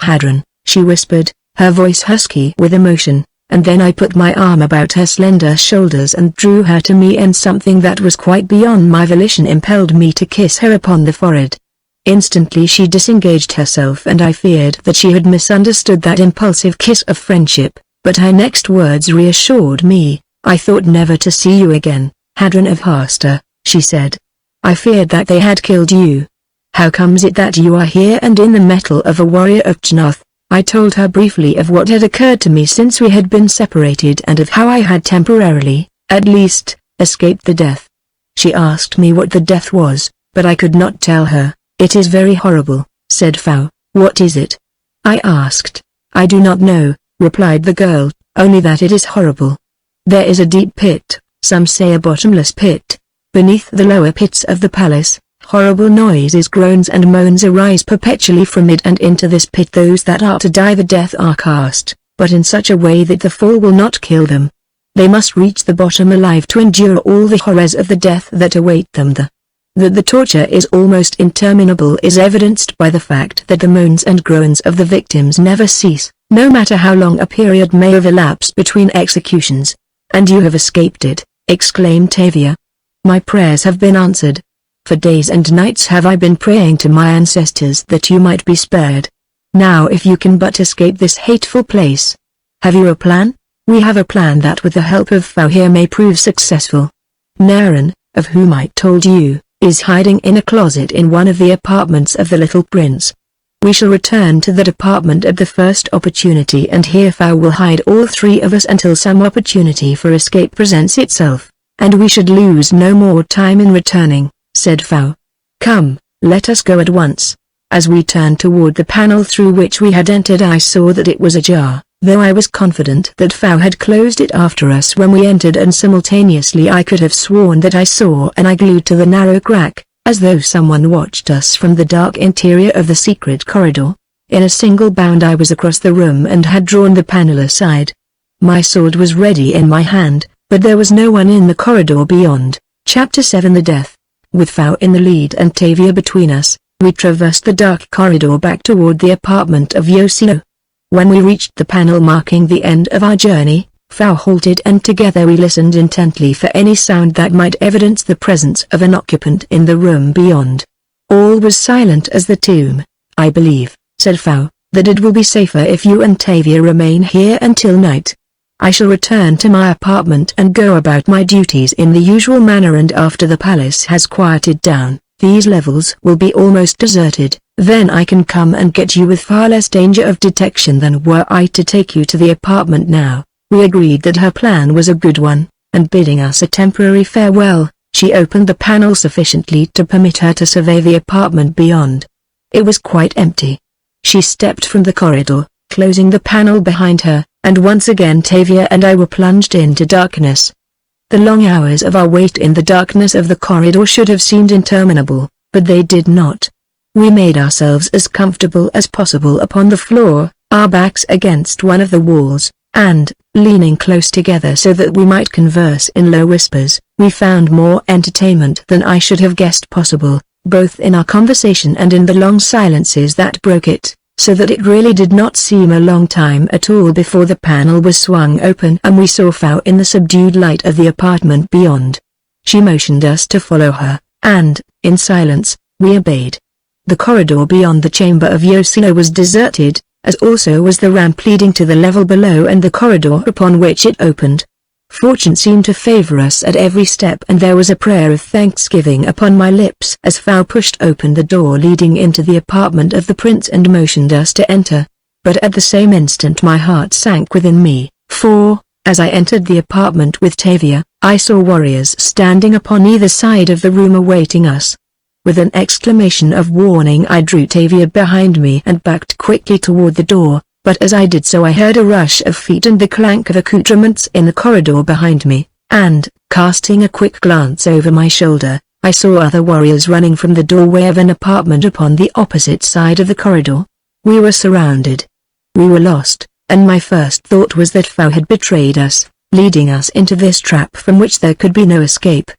Hadron, she whispered, her voice husky with emotion, and then I put my arm about her slender shoulders and drew her to me, and something that was quite beyond my volition impelled me to kiss her upon the forehead. Instantly she disengaged herself and I feared that she had misunderstood that impulsive kiss of friendship, but her next words reassured me. I thought never to see you again, Hadron of Hasta, she said. I feared that they had killed you. How comes it that you are here and in the mettle of a warrior of Chnoth? I told her briefly of what had occurred to me since we had been separated and of how I had temporarily, at least, escaped the death. She asked me what the death was, but I could not tell her. It is very horrible, said Fao. What is it? I asked. I do not know, replied the girl, only that it is horrible. There is a deep pit, some say a bottomless pit. Beneath the lower pits of the palace, horrible noises, groans and moans arise perpetually from it, and into this pit those that are to die the death are cast, but in such a way that the fall will not kill them. They must reach the bottom alive to endure all the horrors of the death that await them. That the torture is almost interminable is evidenced by the fact that the moans and groans of the victims never cease, no matter how long a period may overlapse between executions. And you have escaped it, exclaimed Tavia. My prayers have been answered. For days and nights have I been praying to my ancestors that you might be spared. Now if you can but escape this hateful place. Have you a plan? We have a plan that with the help of Fao here may prove successful. Naren, of whom I told you, is hiding in a closet in one of the apartments of the little prince. We shall return to that apartment at the first opportunity, and here Fao will hide all three of us until some opportunity for escape presents itself, and we should lose no more time in returning, said Fao. Come, let us go at once. As we turned toward the panel through which we had entered, I saw that it was ajar, though I was confident that Fao had closed it after us when we entered, and simultaneously I could have sworn that I saw an eye glued to the narrow crack, as though someone watched us from the dark interior of the secret corridor. In a single bound I was across the room and had drawn the panel aside. My sword was ready in my hand, but there was no one in the corridor beyond. Chapter 7 The Death. With Fao in the lead and Tavia between us, we traversed the dark corridor back toward the apartment of Yoshino. When we reached the panel marking the end of our journey, Fao halted, and together we listened intently for any sound that might evidence the presence of an occupant in the room beyond. All was silent as the tomb. I believe, said Fao, that it will be safer if you and Tavia remain here until night. I shall return to my apartment and go about my duties in the usual manner, and after the palace has quieted down, these levels will be almost deserted. Then I can come and get you with far less danger of detection than were I to take you to the apartment now. We agreed that her plan was a good one, and bidding us a temporary farewell, she opened the panel sufficiently to permit her to survey the apartment beyond. It was quite empty. She stepped from the corridor, closing the panel behind her, and once again Tavia and I were plunged into darkness. The long hours of our wait in the darkness of the corridor should have seemed interminable, but they did not. We made ourselves as comfortable as possible upon the floor, our backs against one of the walls, and, leaning close together so that we might converse in low whispers, we found more entertainment than I should have guessed possible, both in our conversation and in the long silences that broke it, so that it really did not seem a long time at all before the panel was swung open and we saw Fao in the subdued light of the apartment beyond. She motioned us to follow her, and, in silence, we obeyed. The corridor beyond the chamber of Yoshino was deserted, as also was the ramp leading to the level below and the corridor upon which it opened. Fortune seemed to favor us at every step, and there was a prayer of thanksgiving upon my lips as Fao pushed open the door leading into the apartment of the prince and motioned us to enter. But at the same instant my heart sank within me, for, as I entered the apartment with Tavia, I saw warriors standing upon either side of the room awaiting us. With an exclamation of warning I drew Tavia behind me and backed quickly toward the door, but as I did so I heard a rush of feet and the clank of accoutrements in the corridor behind me, and, casting a quick glance over my shoulder, I saw other warriors running from the doorway of an apartment upon the opposite side of the corridor. We were surrounded. We were lost, and my first thought was that Fao had betrayed us, leading us into this trap from which there could be no escape.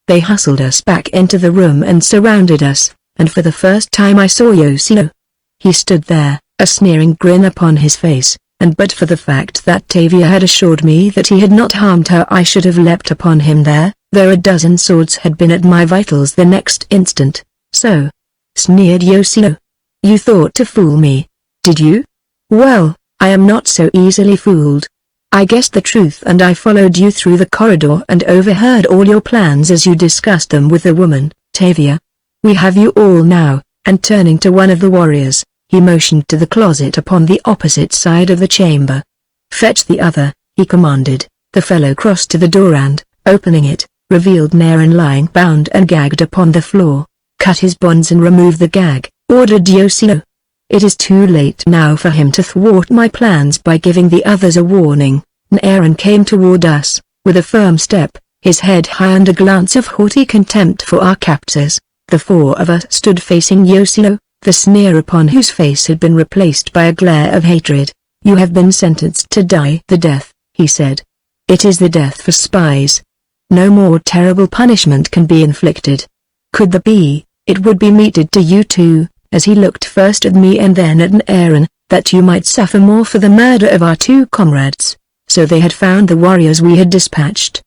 They hustled us back into the room and surrounded us, and for the first time I saw Yoshino. He stood there, a sneering grin upon his face, and but for the fact that Tavia had assured me that he had not harmed her I should have leapt upon him there, though a dozen swords had been at my vitals the next instant. So, sneered Yoshino. You thought to fool me, did you? Well, I am not so easily fooled. I guessed the truth and I followed you through the corridor and overheard all your plans as you discussed them with the woman, Tavia. We have you all now," and turning to one of the warriors, he motioned to the closet upon the opposite side of the chamber. "Fetch the other," he commanded. The fellow crossed to the door and, opening it, revealed Naren lying bound and gagged upon the floor. "Cut his bonds and remove the gag," ordered Yoshino. "It is too late now for him to thwart my plans by giving the others a warning." Naren came toward us, with a firm step, his head high and a glance of haughty contempt for our captors. The four of us stood facing Yoshino, the sneer upon whose face had been replaced by a glare of hatred. "You have been sentenced to die the death," he said. "It is the death for spies. No more terrible punishment can be inflicted. Could there be, it would be meted to you too," as he looked first at me and then at Naren, "that you might suffer more for the murder of our two comrades." So they had found the warriors we had dispatched.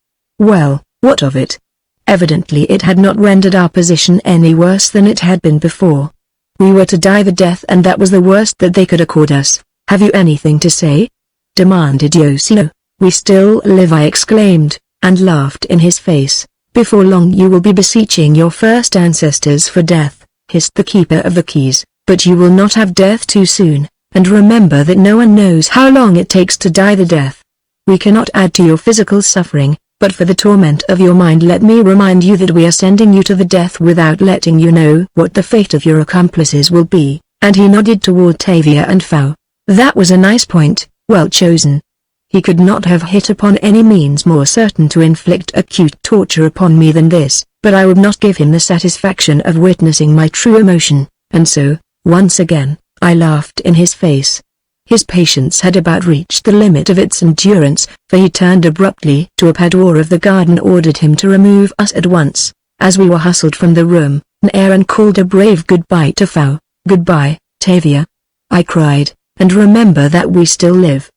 Well, what of it? Evidently it had not rendered our position any worse than it had been before. We were to die the death and that was the worst that they could accord us. "Have you anything to say?" demanded Yoshino. "We still live," I exclaimed, and laughed in his face. "Before long you will be beseeching your first ancestors for death," hissed the keeper of the keys, "but you will not have death too soon, and remember that no one knows how long it takes to die the death. We cannot add to your physical suffering, but for the torment of your mind let me remind you that we are sending you to the death without letting you know what the fate of your accomplices will be," and he nodded toward Tavia and Fao. That was a nice point, well chosen. He could not have hit upon any means more certain to inflict acute torture upon me than this, but I would not give him the satisfaction of witnessing my true emotion, and so, once again, I laughed in his face. His patience had about reached the limit of its endurance, for he turned abruptly to a padwar of the guard and ordered him to remove us at once. As we were hustled from the room, Naren called a brave goodbye to Fao. "Goodbye, Tavia," I cried, "and remember that we still live,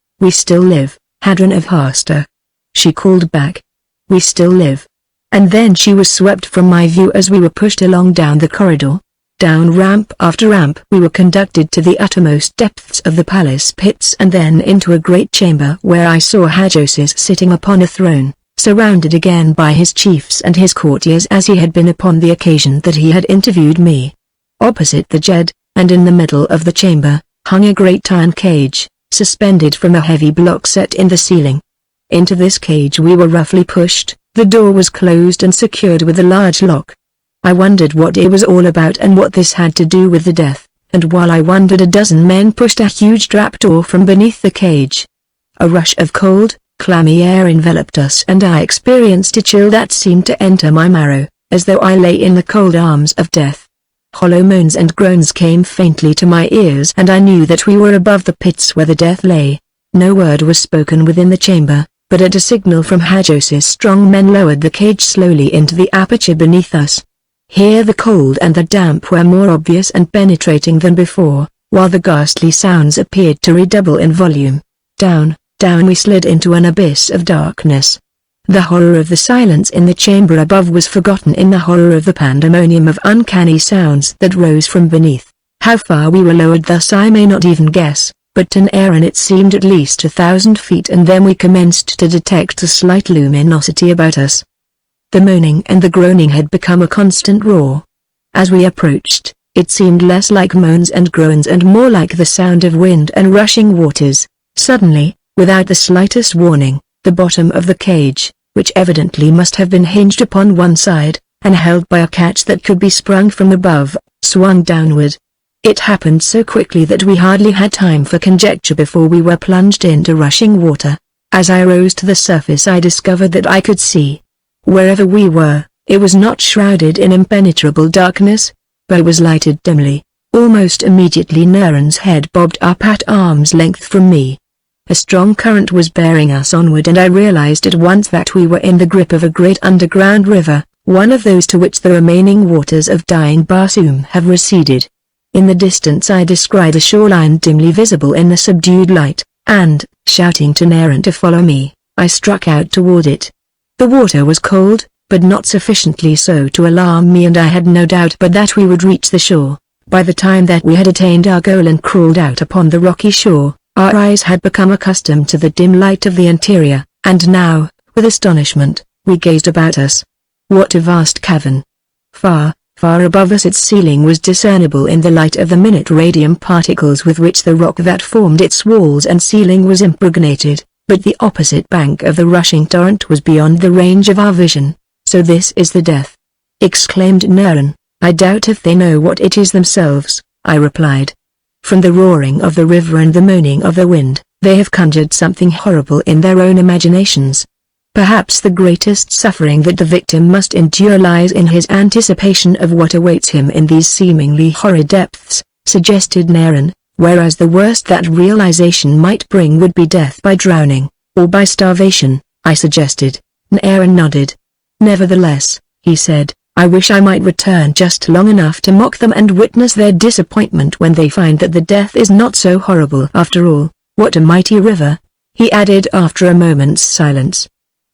Hadron of Hasta." She called back, "We still live." And then she was swept from my view as we were pushed along down the corridor. Down ramp after ramp we were conducted to the uttermost depths of the palace pits and then into a great chamber where I saw Hajosis sitting upon a throne, surrounded again by his chiefs and his courtiers as he had been upon the occasion that he had interviewed me. Opposite the Jed, and in the middle of the chamber, hung a great iron cage, suspended from a heavy block set in the ceiling. Into this cage we were roughly pushed. The door was closed and secured with a large lock. I wondered what it was all about and what this had to do with the death, and while I wondered a dozen men pushed a huge trapdoor from beneath the cage. A rush of cold, clammy air enveloped us and I experienced a chill that seemed to enter my marrow, as though I lay in the cold arms of death. Hollow moans and groans came faintly to my ears and I knew that we were above the pits where the death lay. No word was spoken within the chamber, but at a signal from Hajosis strong men lowered the cage slowly into the aperture beneath us. Here the cold and the damp were more obvious and penetrating than before, while the ghastly sounds appeared to redouble in volume. Down we slid into an abyss of darkness. The horror of the silence in the chamber above was forgotten in the horror of the pandemonium of uncanny sounds that rose from beneath. How far we were lowered thus I may not even guess, but to Naren it seemed at least 1,000 feet and then we commenced to detect a slight luminosity about us. The moaning and the groaning had become a constant roar. As we approached, it seemed less like moans and groans and more like the sound of wind and rushing waters. Suddenly, without the slightest warning, the bottom of the cage, which evidently must have been hinged upon one side, and held by a catch that could be sprung from above, swung downward. It happened so quickly that we hardly had time for conjecture before we were plunged into rushing water. As I rose to the surface I discovered that I could see. Wherever we were, it was not shrouded in impenetrable darkness, but was lighted dimly. Almost immediately Naren's head bobbed up at arm's length from me. A strong current was bearing us onward and I realized at once that we were in the grip of a great underground river, one of those to which the remaining waters of dying Barsoom have receded. In the distance I descried a shoreline dimly visible in the subdued light, and, shouting to Naren to follow me, I struck out toward it. The water was cold, but not sufficiently so to alarm me and I had no doubt but that we would reach the shore. By the time that we had attained our goal and crawled out upon the rocky shore, our eyes had become accustomed to the dim light of the interior, and now, with astonishment, we gazed about us. What a vast cavern! Far, Far above us its ceiling was discernible in the light of the minute radium particles with which the rock that formed its walls and ceiling was impregnated, but the opposite bank of the rushing torrent was beyond the range of our vision. "So this is the death," exclaimed Naren. "I doubt if they know what it is themselves," I replied. "From the roaring of the river and the moaning of the wind, they have conjured something horrible in their own imaginations. Perhaps the greatest suffering that the victim must endure lies in his anticipation of what awaits him in these seemingly horrid depths," suggested Naren, "whereas the worst that realization might bring would be death by drowning, or by starvation," I suggested. Naren nodded. "Nevertheless," he said, "I wish I might return just long enough to mock them and witness their disappointment when they find that the death is not so horrible after all. What a mighty river," he added after a moment's silence.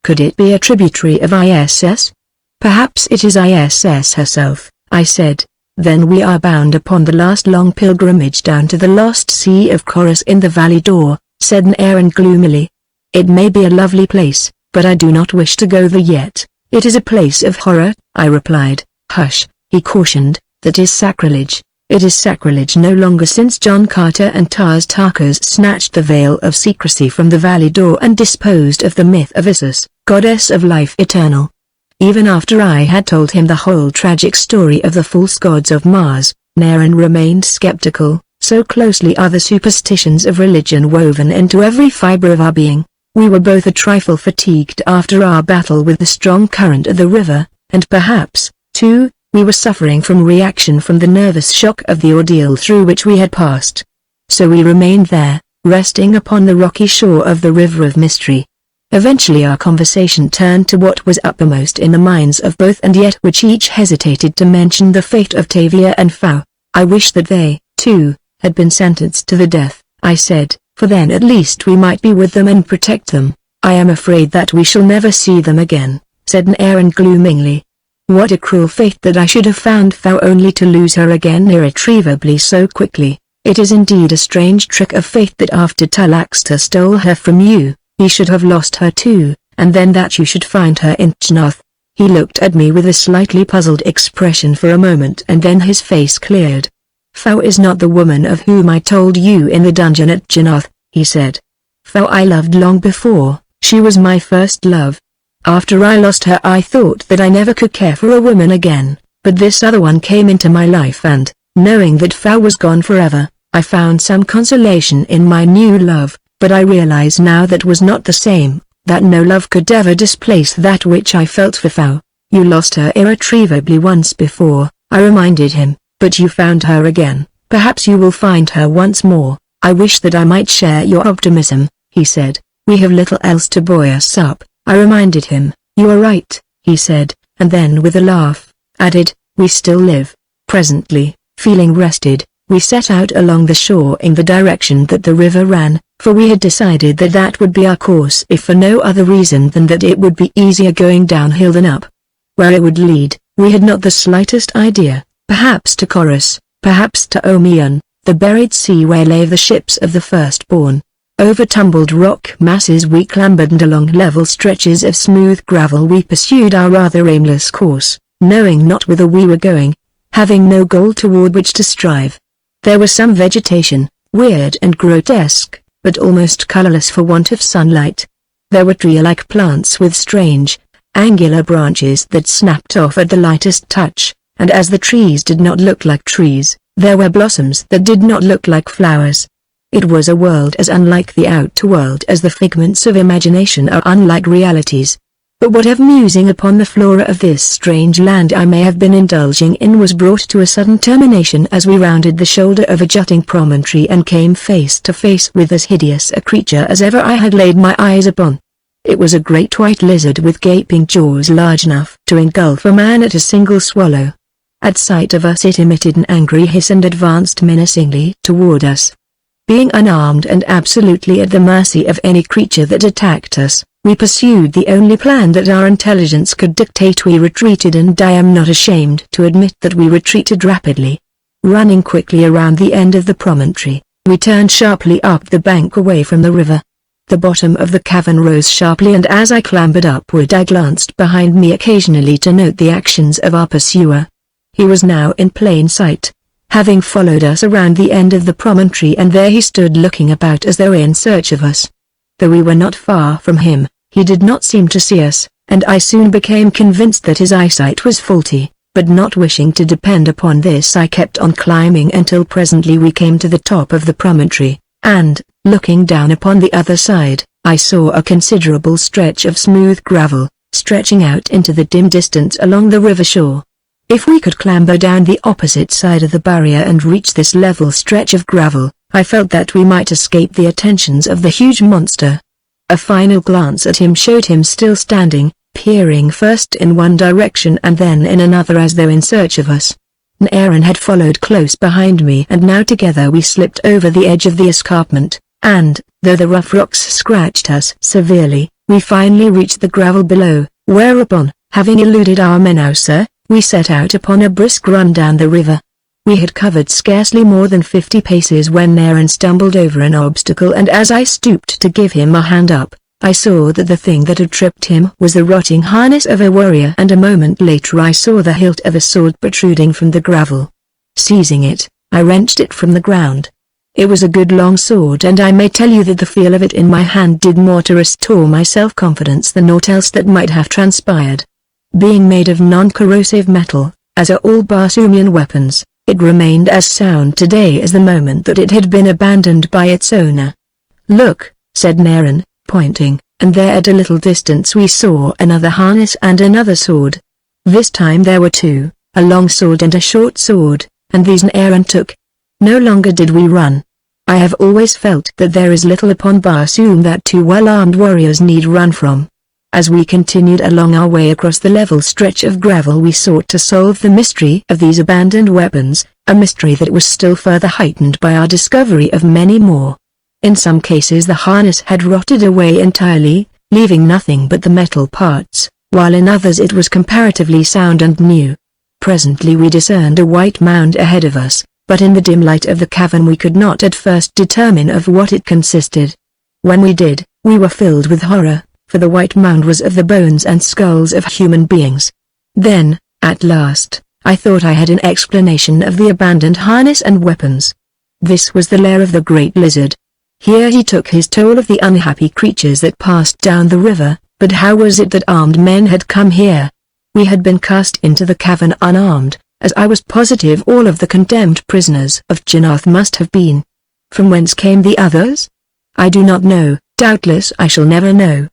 "Could it be a tributary of ISS? Perhaps it is ISS herself," I said. "Then we are bound upon the last long pilgrimage down to the lost sea of Chorus in the valley door," said Naren gloomily. "It may be a lovely place, but I do not wish to go there yet. It is a place of horror," I replied. "Hush," he cautioned, "that is sacrilege. It is sacrilege no longer since John Carter and Tars Tarkas snatched the veil of secrecy from the valley door and disposed of the myth of Isis, goddess of life eternal." Even after I had told him the whole tragic story of the false gods of Mars, Naren remained skeptical. So closely are the superstitions of religion woven into every fiber of our being. We were both a trifle fatigued after our battle with the strong current of the river, and perhaps, too, we were suffering from reaction from the nervous shock of the ordeal through which we had passed. So we remained there, resting upon the rocky shore of the river of mystery. Eventually our conversation turned to what was uppermost in the minds of both and yet which each hesitated to mention: the fate of Tavia and Fao. "I wish that they, too, had been sentenced to the death," I said, "for then at least we might be with them and protect them." "I am afraid that we shall never see them again," said Naren gloomingly. "What a cruel fate that I should have found Fao only to lose her again irretrievably so quickly. It is indeed a strange trick of fate that after Talaxta stole her from you, he should have lost her too, and then that you should find her in Jnoth." He looked at me with a slightly puzzled expression for a moment and then his face cleared. "Fao is not the woman of whom I told you in the dungeon at Jnoth," he said. "Fao I loved long before, she was my first love. After I lost her I thought that I never could care for a woman again, but this other one came into my life and, knowing that Fao was gone forever, I found some consolation in my new love, but I realize now that was not the same, that no love could ever displace that which I felt for Fao." "You lost her irretrievably once before," I reminded him, "but you found her again. Perhaps you will find her once more." "I wish that I might share your optimism," he said. "We have little else to buoy us up," I reminded him. "You are right," he said, and then with a laugh, added, "We still live." Presently, feeling rested, we set out along the shore in the direction that the river ran, for we had decided that that would be our course if for no other reason than that it would be easier going downhill than up. Where it would lead, we had not the slightest idea. Perhaps to Chorus, perhaps to Omion, the buried sea where lay the ships of the firstborn. Over tumbled rock masses we clambered and along level stretches of smooth gravel we pursued our rather aimless course, knowing not whither we were going, having no goal toward which to strive. There was some vegetation, weird and grotesque, but almost colorless for want of sunlight. There were tree-like plants with strange, angular branches that snapped off at the lightest touch, and as the trees did not look like trees, there were blossoms that did not look like flowers. It was a world as unlike the outer world as the figments of imagination are unlike realities. But whatever musing upon the flora of this strange land I may have been indulging in was brought to a sudden termination as we rounded the shoulder of a jutting promontory and came face to face with as hideous a creature as ever I had laid my eyes upon. It was a great white lizard with gaping jaws large enough to engulf a man at a single swallow. At sight of us it emitted an angry hiss and advanced menacingly toward us. Being unarmed and absolutely at the mercy of any creature that attacked us, we pursued the only plan that our intelligence could dictate. We retreated, and I am not ashamed to admit that we retreated rapidly. Running quickly around the end of the promontory, we turned sharply up the bank away from the river. The bottom of the cavern rose sharply, and as I clambered upward I glanced behind me occasionally to note the actions of our pursuer. He was now in plain sight, having followed us around the end of the promontory, and there he stood looking about as though in search of us. Though we were not far from him, he did not seem to see us, and I soon became convinced that his eyesight was faulty, but not wishing to depend upon this I kept on climbing until presently we came to the top of the promontory, and, looking down upon the other side, I saw a considerable stretch of smooth gravel, stretching out into the dim distance along the river shore. If we could clamber down the opposite side of the barrier and reach this level stretch of gravel, I felt that we might escape the attentions of the huge monster. A final glance at him showed him still standing, peering first in one direction and then in another as though in search of us. Aaron had followed close behind me, and now together we slipped over the edge of the escarpment, and, though the rough rocks scratched us severely, we finally reached the gravel below, whereupon, having eluded our menaucer, we set out upon a brisk run down the river. We had covered scarcely more than 50 paces when Aaron stumbled over an obstacle, and as I stooped to give him a hand up, I saw that the thing that had tripped him was the rotting harness of a warrior, and a moment later I saw the hilt of a sword protruding from the gravel. Seizing it, I wrenched it from the ground. It was a good long sword, and I may tell you that the feel of it in my hand did more to restore my self-confidence than aught else that might have transpired. Being made of non-corrosive metal, as are all Barsoomian weapons, it remained as sound today as the moment that it had been abandoned by its owner. "Look," said Aaron, pointing, and there at a little distance we saw another harness and another sword. This time there were two, a long sword and a short sword, and these Aaron took. No longer did we run. I have always felt that there is little upon Barsoom that two well-armed warriors need run from. As we continued along our way across the level stretch of gravel, we sought to solve the mystery of these abandoned weapons, a mystery that was still further heightened by our discovery of many more. In some cases the harness had rotted away entirely, leaving nothing but the metal parts, while in others it was comparatively sound and new. Presently we discerned a white mound ahead of us, but in the dim light of the cavern we could not at first determine of what it consisted. When we did, we were filled with horror, for the white mound was of the bones and skulls of human beings. Then, at last, I thought I had an explanation of the abandoned harness and weapons. This was the lair of the great lizard. Here he took his toll of the unhappy creatures that passed down the river, but how was it that armed men had come here? We had been cast into the cavern unarmed, as I was positive all of the condemned prisoners of Jannath must have been. From whence came the others? I do not know, doubtless I shall never know.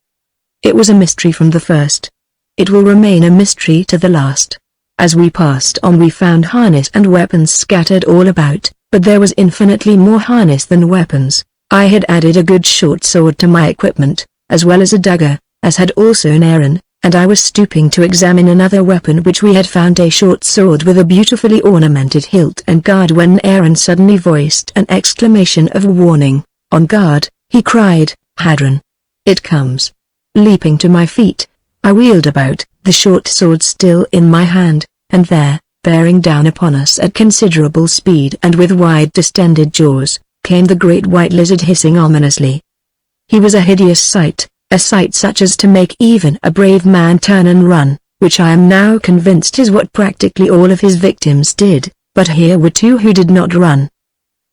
It was a mystery from the first. It will remain a mystery to the last. As we passed on we found harness and weapons scattered all about, but there was infinitely more harness than weapons. I had added a good short sword to my equipment, as well as a dagger, as had also Aaron, and I was stooping to examine another weapon which we had found, a short sword with a beautifully ornamented hilt and guard, when Aaron suddenly voiced an exclamation of warning. "On guard," he cried, "Hadron! It comes!" Leaping to my feet, I wheeled about, the short sword still in my hand, and there, bearing down upon us at considerable speed and with wide distended jaws, came the great white lizard, hissing ominously. He was a hideous sight, a sight such as to make even a brave man turn and run, which I am now convinced is what practically all of his victims did, but here were two who did not run.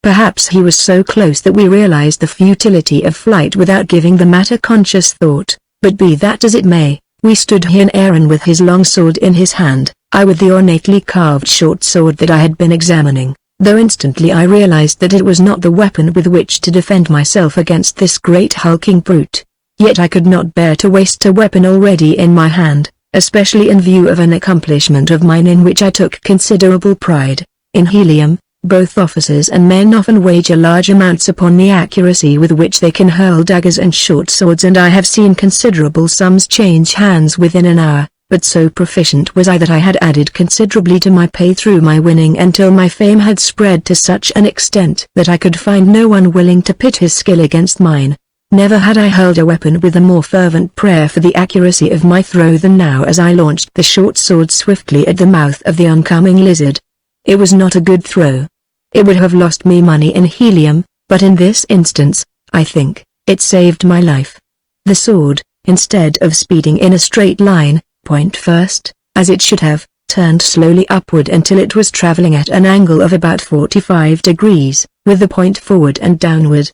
Perhaps he was so close that we realized the futility of flight without giving the matter conscious thought, but be that as it may, we stood here, Aaron with his long sword in his hand, I with the ornately carved short sword that I had been examining, though instantly I realized that it was not the weapon with which to defend myself against this great hulking brute. Yet I could not bear to waste a weapon already in my hand, especially in view of an accomplishment of mine in which I took considerable pride. In Helium, both officers and men often wager large amounts upon the accuracy with which they can hurl daggers and short swords, and I have seen considerable sums change hands within an hour, but so proficient was I that I had added considerably to my pay through my winning until my fame had spread to such an extent that I could find no one willing to pit his skill against mine. Never had I hurled a weapon with a more fervent prayer for the accuracy of my throw than now as I launched the short sword swiftly at the mouth of the oncoming lizard. It was not a good throw. It would have lost me money in Helium, but in this instance, I think, it saved my life. The sword, instead of speeding in a straight line, point first, as it should have, turned slowly upward until it was traveling at an angle of about 45 degrees, with the point forward and downward.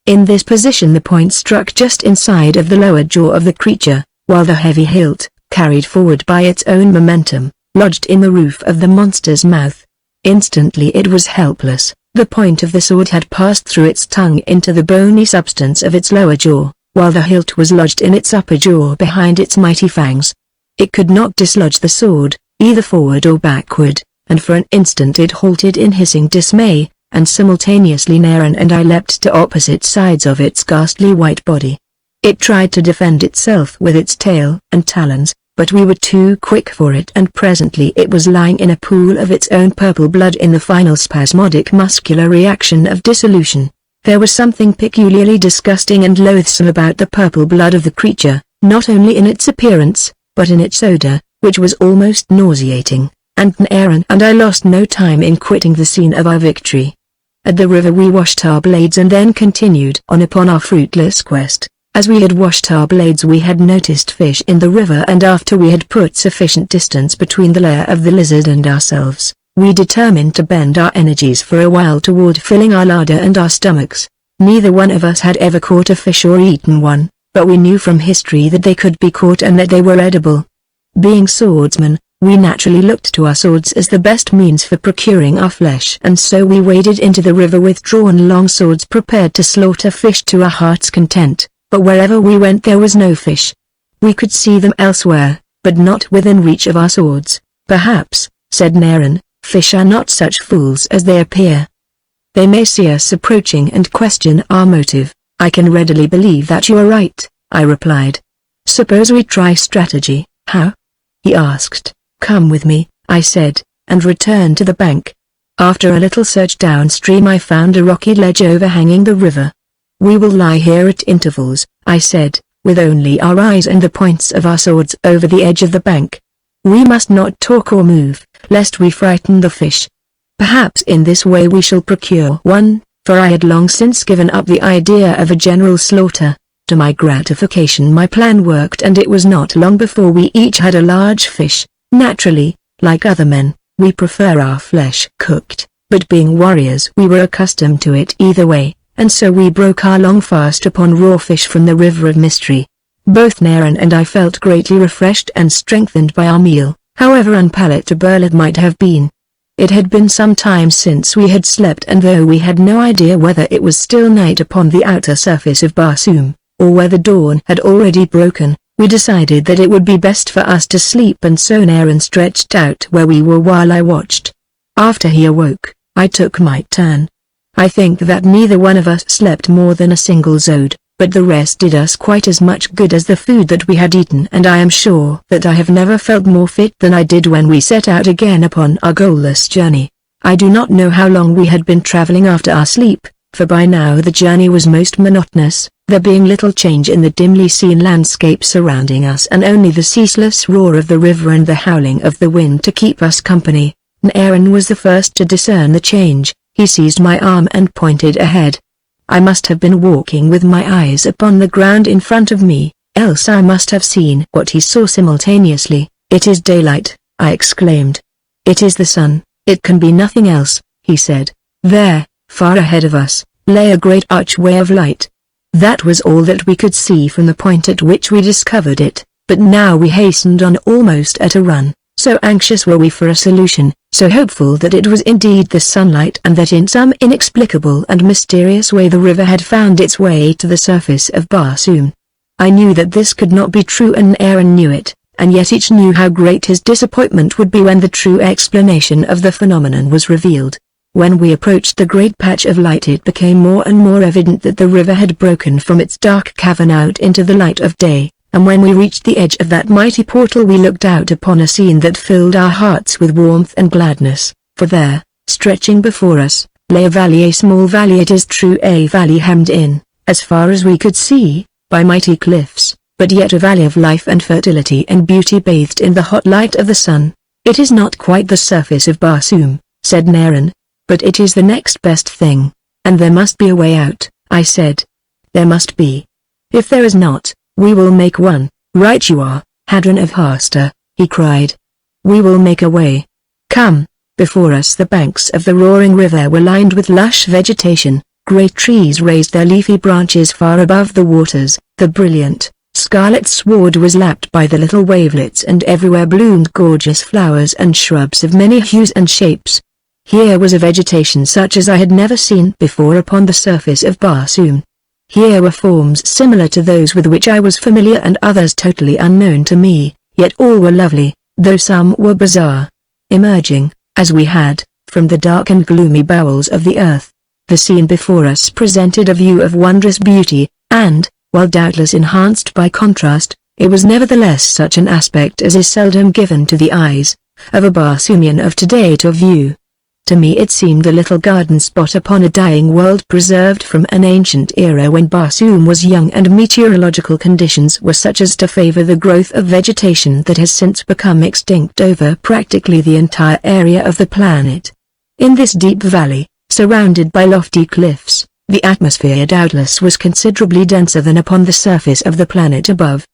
In this position the point struck just inside of the lower jaw of the creature, while the heavy hilt, carried forward by its own momentum, lodged in the roof of the monster's mouth. Instantly it was helpless. The point of the sword had passed through its tongue into the bony substance of its lower jaw, while the hilt was lodged in its upper jaw behind its mighty fangs. It could not dislodge the sword, either forward or backward, and for an instant it halted in hissing dismay, and simultaneously Naren and I leapt to opposite sides of its ghastly white body. It tried to defend itself with its tail and talons, but we were too quick for it, and presently it was lying in a pool of its own purple blood in the final spasmodic muscular reaction of dissolution. There was something peculiarly disgusting and loathsome about the purple blood of the creature, not only in its appearance, but in its odor, which was almost nauseating, and Naren and I lost no time in quitting the scene of our victory. At the river we washed our blades and then continued on upon our fruitless quest. As we had washed our blades we had noticed fish in the river, and after we had put sufficient distance between the lair of the lizard and ourselves, we determined to bend our energies for a while toward filling our larder and our stomachs. Neither one of us had ever caught a fish or eaten one, but we knew from history that they could be caught and that they were edible. Being swordsmen, we naturally looked to our swords as the best means for procuring our flesh, and so we waded into the river with drawn long swords prepared to slaughter fish to our heart's content. But wherever we went there was no fish. We could see them elsewhere, but not within reach of our swords. Perhaps, said Naren, fish are not such fools as they appear. They may see us approaching and question our motive. I can readily believe that you are right, I replied. Suppose we try strategy. How? He asked. Come with me, I said, and returned to the bank. After a little search downstream I found a rocky ledge overhanging the river. We will lie here at intervals, I said, with only our eyes and the points of our swords over the edge of the bank. We must not talk or move, lest we frighten the fish. Perhaps in this way we shall procure one, for I had long since given up the idea of a general slaughter. To my gratification my plan worked, and it was not long before we each had a large fish. Naturally, like other men, we prefer our flesh cooked, but being warriors we were accustomed to it either way. And so we broke our long fast upon raw fish from the river of mystery. Both Naren and I felt greatly refreshed and strengthened by our meal, however unpalatable it might have been. It had been some time since we had slept, and though we had no idea whether it was still night upon the outer surface of Barsoom, or whether dawn had already broken, we decided that it would be best for us to sleep, and so Naren stretched out where we were while I watched. After he awoke, I took my turn. I think that neither one of us slept more than a single zode, but the rest did us quite as much good as the food that we had eaten, and I am sure that I have never felt more fit than I did when we set out again upon our goalless journey. I do not know how long we had been traveling after our sleep, for by now the journey was most monotonous, there being little change in the dimly seen landscape surrounding us, and only the ceaseless roar of the river and the howling of the wind to keep us company. Naren was the first to discern the change. He seized my arm and pointed ahead. I must have been walking with my eyes upon the ground in front of me, else I must have seen what he saw simultaneously. It is daylight, I exclaimed. It is the sun, it can be nothing else, he said. There, far ahead of us, lay a great archway of light. That was all that we could see from the point at which we discovered it, but now we hastened on almost at a run. So anxious were we for a solution, so hopeful that it was indeed the sunlight, and that in some inexplicable and mysterious way the river had found its way to the surface of Barsoom. I knew that this could not be true, and Naren knew it, and yet each knew how great his disappointment would be when the true explanation of the phenomenon was revealed. When we approached the great patch of light it became more and more evident that the river had broken from its dark cavern out into the light of day. And when we reached the edge of that mighty portal we looked out upon a scene that filled our hearts with warmth and gladness, for there, stretching before us, lay a small valley, it is true, a valley hemmed in, as far as we could see, by mighty cliffs, but yet a valley of life and fertility and beauty bathed in the hot light of the sun. It is not quite the surface of Barsoom, said Naren, but it is the next best thing, and there must be a way out, I said. There must be. If there is not, we will make one. Right you are, Hadron of Harster, he cried. We will make a way. Come." Before us the banks of the roaring river were lined with lush vegetation. Great trees raised their leafy branches far above the waters. The brilliant, scarlet sward was lapped by the little wavelets, and everywhere bloomed gorgeous flowers and shrubs of many hues and shapes. Here was a vegetation such as I had never seen before upon the surface of Barsoom. Here were forms similar to those with which I was familiar and others totally unknown to me, yet all were lovely, though some were bizarre. Emerging, as we had, from the dark and gloomy bowels of the earth, the scene before us presented a view of wondrous beauty, and, while doubtless enhanced by contrast, it was nevertheless such an aspect as is seldom given to the eyes of a Barsoomian of today to view. To me it seemed a little garden spot upon a dying world preserved from an ancient era when Barsoom was young and meteorological conditions were such as to favor the growth of vegetation that has since become extinct over practically the entire area of the planet. In this deep valley, surrounded by lofty cliffs, the atmosphere doubtless was considerably denser than upon the surface of the planet above.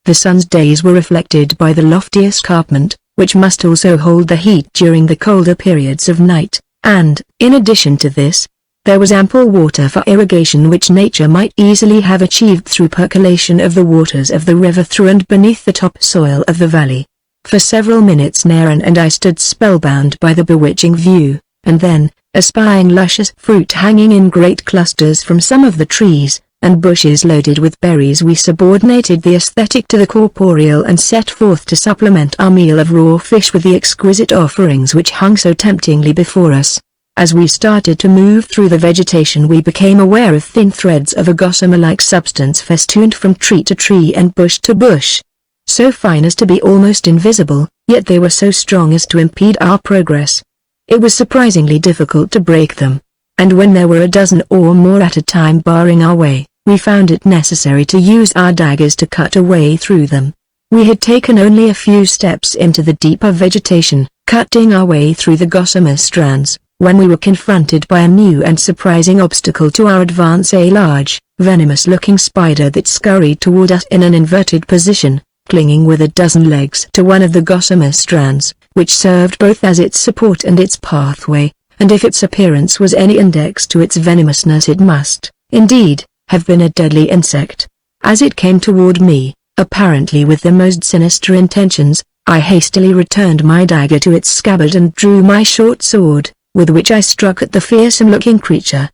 The sun's days were reflected by the lofty escarpment, which must also hold the heat during the colder periods of night, and, in addition to this, there was ample water for irrigation which nature might easily have achieved through percolation of the waters of the river through and beneath the topsoil of the valley. For several minutes Naren and I stood spellbound by the bewitching view, and then, espying luscious fruit hanging in great clusters from some of the trees, and bushes loaded with berries, we subordinated the aesthetic to the corporeal and set forth to supplement our meal of raw fish with the exquisite offerings which hung so temptingly before us. As we started to move through the vegetation we became aware of thin threads of a gossamer-like substance festooned from tree to tree and bush to bush. So fine as to be almost invisible, yet they were so strong as to impede our progress. It was surprisingly difficult to break them, and when there were a dozen or more at a time barring our way, we found it necessary to use our daggers to cut a way through them. We had taken only a few steps into the deeper vegetation, cutting our way through the gossamer strands, when we were confronted by a new and surprising obstacle to our advance, a large, venomous-looking spider that scurried toward us in an inverted position, clinging with a dozen legs to one of the gossamer strands, which served both as its support and its pathway, and if its appearance was any index to its venomousness it must, indeed, have been a deadly insect. As it came toward me, apparently with the most sinister intentions, I hastily returned my dagger to its scabbard and drew my short sword, with which I struck at the fearsome-looking creature.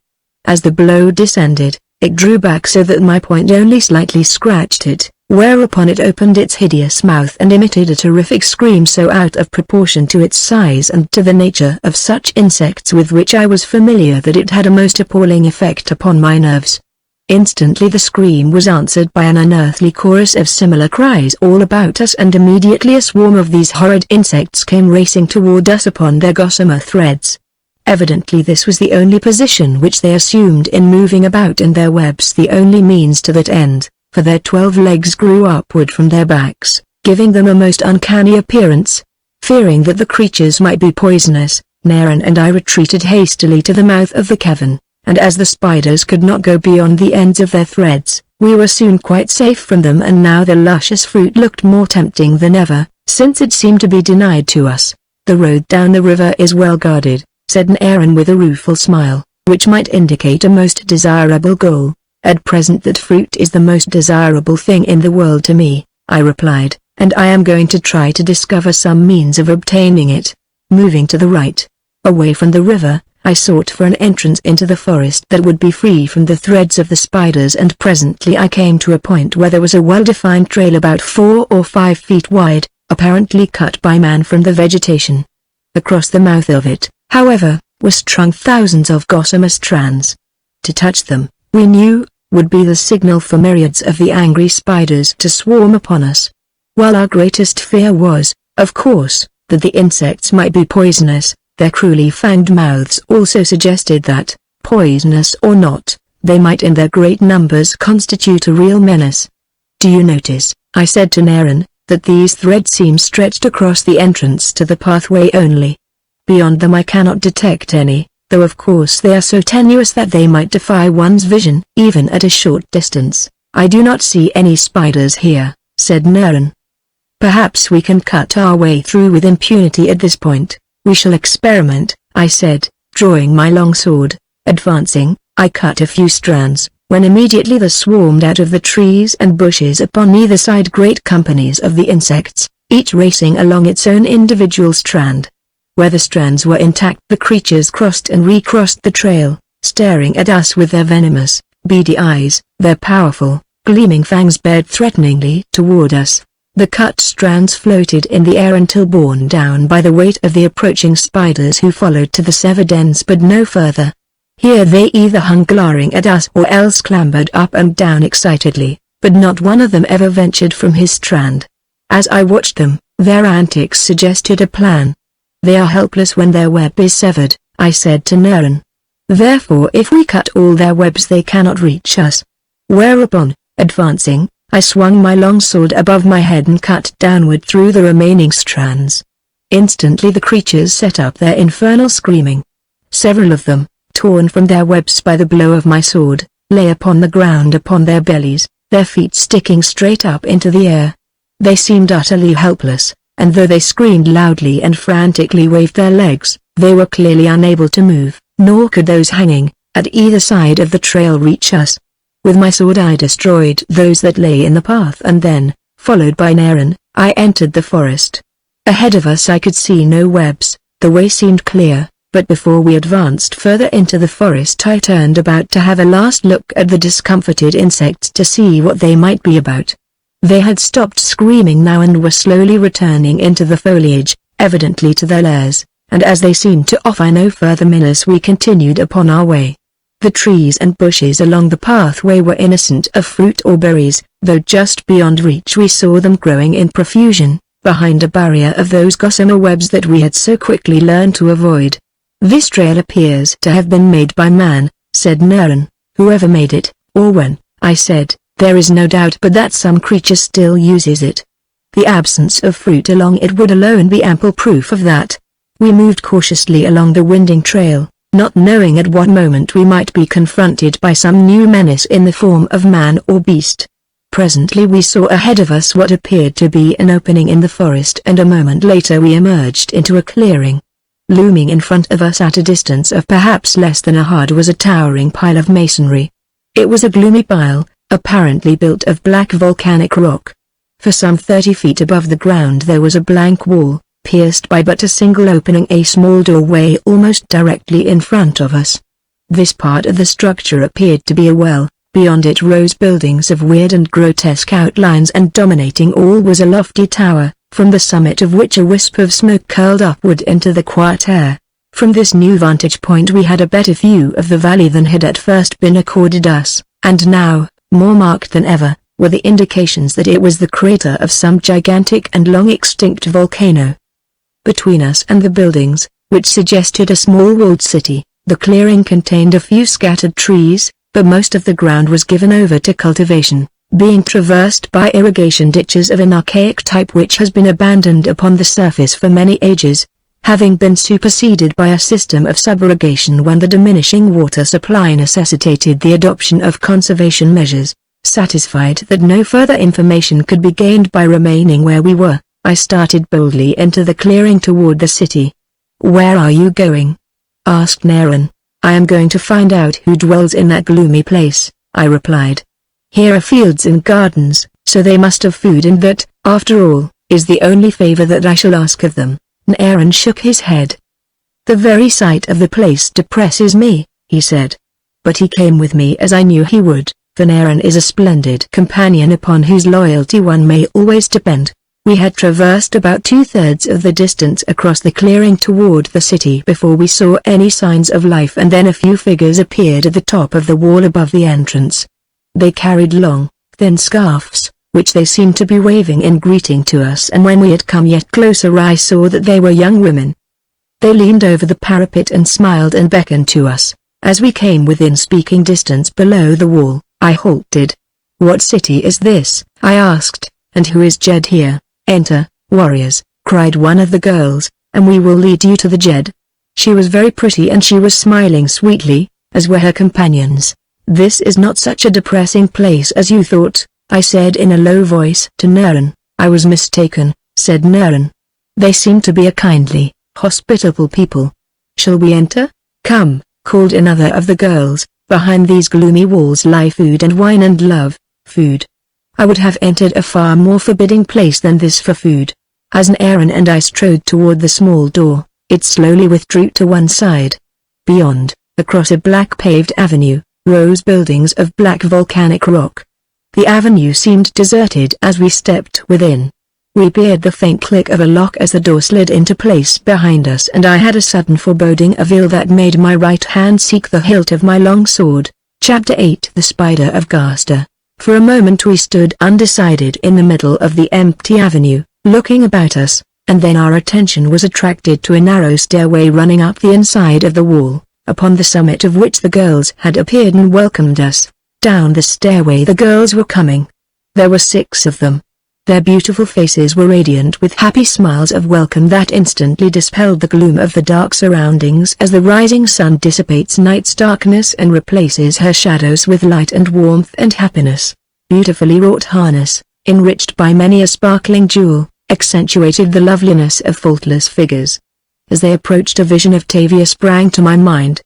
As the blow descended, it drew back so that my point only slightly scratched it, whereupon it opened its hideous mouth and emitted a terrific scream so out of proportion to its size and to the nature of such insects with which I was familiar that it had a most appalling effect upon my nerves. Instantly the scream was answered by an unearthly chorus of similar cries all about us, and immediately a swarm of these horrid insects came racing toward us upon their gossamer threads. Evidently this was the only position which they assumed in moving about, and their webs the only means to that end, for their 12 legs grew upward from their backs, giving them a most uncanny appearance. Fearing that the creatures might be poisonous, Naren and I retreated hastily to the mouth of the cavern, and as the spiders could not go beyond the ends of their threads, we were soon quite safe from them, and now the luscious fruit looked more tempting than ever, since it seemed to be denied to us. "The road down the river is well guarded," said Naren with a rueful smile, which might indicate a most desirable goal. "At present that fruit is the most desirable thing in the world to me," I replied, "and I am going to try to discover some means of obtaining it." Moving to the right, away from the river, I sought for an entrance into the forest that would be free from the threads of the spiders, and presently I came to a point where there was a well-defined trail about 4 or 5 feet wide, apparently cut by man from the vegetation. Across the mouth of it, however, were strung thousands of gossamer strands. To touch them, we knew, would be the signal for myriads of the angry spiders to swarm upon us. While our greatest fear was, of course, that the insects might be poisonous, their cruelly fanged mouths also suggested that, poisonous or not, they might in their great numbers constitute a real menace. "Do you notice," I said to Naren, "that these threads seem stretched across the entrance to the pathway only? Beyond them I cannot detect any, though of course they are so tenuous that they might defy one's vision, even at a short distance." "I do not see any spiders here," said Naren. Perhaps we can cut our way through with impunity at this point. We shall experiment, I said, drawing my long sword. Advancing, I cut a few strands, when immediately there swarmed out of the trees and bushes upon either side great companies of the insects, each racing along its own individual strand. Where the strands were intact, the creatures crossed and recrossed the trail, staring at us with their venomous, beady eyes, their powerful, gleaming fangs bared threateningly toward us. The cut strands floated in the air until borne down by the weight of the approaching spiders who followed to the severed ends but no further. Here they either hung glaring at us or else clambered up and down excitedly, but not one of them ever ventured from his strand. As I watched them, their antics suggested a plan. They are helpless when their web is severed, I said to Naren. Therefore if we cut all their webs they cannot reach us. Whereupon, advancing, I swung my long sword above my head and cut downward through the remaining strands. Instantly the creatures set up their infernal screaming. Several of them, torn from their webs by the blow of my sword, lay upon the ground upon their bellies, their feet sticking straight up into the air. They seemed utterly helpless, and though they screamed loudly and frantically waved their legs, they were clearly unable to move, nor could those hanging, at either side of the trail reach us. With my sword I destroyed those that lay in the path and then, followed by Naren, I entered the forest. Ahead of us I could see no webs, the way seemed clear, but before we advanced further into the forest I turned about to have a last look at the discomforted insects to see what they might be about. They had stopped screaming now and were slowly returning into the foliage, evidently to their lairs, and as they seemed to offer no further menace we continued upon our way. The trees and bushes along the pathway were innocent of fruit or berries, though just beyond reach we saw them growing in profusion, behind a barrier of those gossamer webs that we had so quickly learned to avoid. This trail appears to have been made by man, said Naren. Whoever made it, or when, I said, there is no doubt but that some creature still uses it. The absence of fruit along it would alone be ample proof of that. We moved cautiously along the winding trail, not knowing at what moment we might be confronted by some new menace in the form of man or beast. Presently we saw ahead of us what appeared to be an opening in the forest and a moment later we emerged into a clearing. Looming in front of us at a distance of perhaps less than a yard was a towering pile of masonry. It was a gloomy pile, apparently built of black volcanic rock. For some 30 feet above the ground there was a blank wall, pierced by but a single opening, a small doorway almost directly in front of us. This part of the structure appeared to be a well, beyond it rose buildings of weird and grotesque outlines and dominating all was a lofty tower, from the summit of which a wisp of smoke curled upward into the quiet air. From this new vantage point we had a better view of the valley than had at first been accorded us, and now, more marked than ever, were the indications that it was the crater of some gigantic and long-extinct volcano. Between us and the buildings, which suggested a small walled city, the clearing contained a few scattered trees, but most of the ground was given over to cultivation, being traversed by irrigation ditches of an archaic type which has been abandoned upon the surface for many ages, having been superseded by a system of subrogation when the diminishing water supply necessitated the adoption of conservation measures. Satisfied that no further information could be gained by remaining where we were, I started boldly into the clearing toward the city. "Where are you going?" asked Naren. "I am going to find out who dwells in that gloomy place," I replied. "Here are fields and gardens, so they must have food, and that, after all, is the only favor that I shall ask of them." Naren shook his head. "The very sight of the place depresses me," he said. But he came with me as I knew he would, for Naren is a splendid companion upon whose loyalty one may always depend. We had traversed about 2/3 of the distance across the clearing toward the city before we saw any signs of life, and then a few figures appeared at the top of the wall above the entrance. They carried long, thin scarfs, which they seemed to be waving in greeting to us, and when we had come yet closer I saw that they were young women. They leaned over the parapet and smiled and beckoned to us. As we came within speaking distance below the wall, I halted. "What city is this?" I asked, "and who is Jed here?" "Enter, warriors," cried one of the girls, "and we will lead you to the Jed." She was very pretty and she was smiling sweetly, as were her companions. "This is not such a depressing place as you thought," I said in a low voice to Naren. "I was mistaken," said Naren. "They seem to be a kindly, hospitable people. Shall we enter?" "Come," called another of the girls. "Behind these gloomy walls lie food and wine and love." Food. I would have entered a far more forbidding place than this for food. As Naren and I strode toward the small door, it slowly withdrew to one side. Beyond, across a black paved avenue, rose buildings of black volcanic rock. The avenue seemed deserted as we stepped within. We heard the faint click of a lock as the door slid into place behind us, and I had a sudden foreboding of ill that made my right hand seek the hilt of my long sword. Chapter 8 The Spider of Gaster. For a moment we stood undecided in the middle of the empty avenue, looking about us, and then our attention was attracted to a narrow stairway running up the inside of the wall, upon the summit of which the girls had appeared and welcomed us. Down the stairway the girls were coming. There were 6 of them. Their beautiful faces were radiant with happy smiles of welcome that instantly dispelled the gloom of the dark surroundings as the rising sun dissipates night's darkness and replaces her shadows with light and warmth and happiness. Beautifully wrought harness, enriched by many a sparkling jewel, accentuated the loveliness of faultless figures. As they approached, a vision of Tavia sprang to my mind.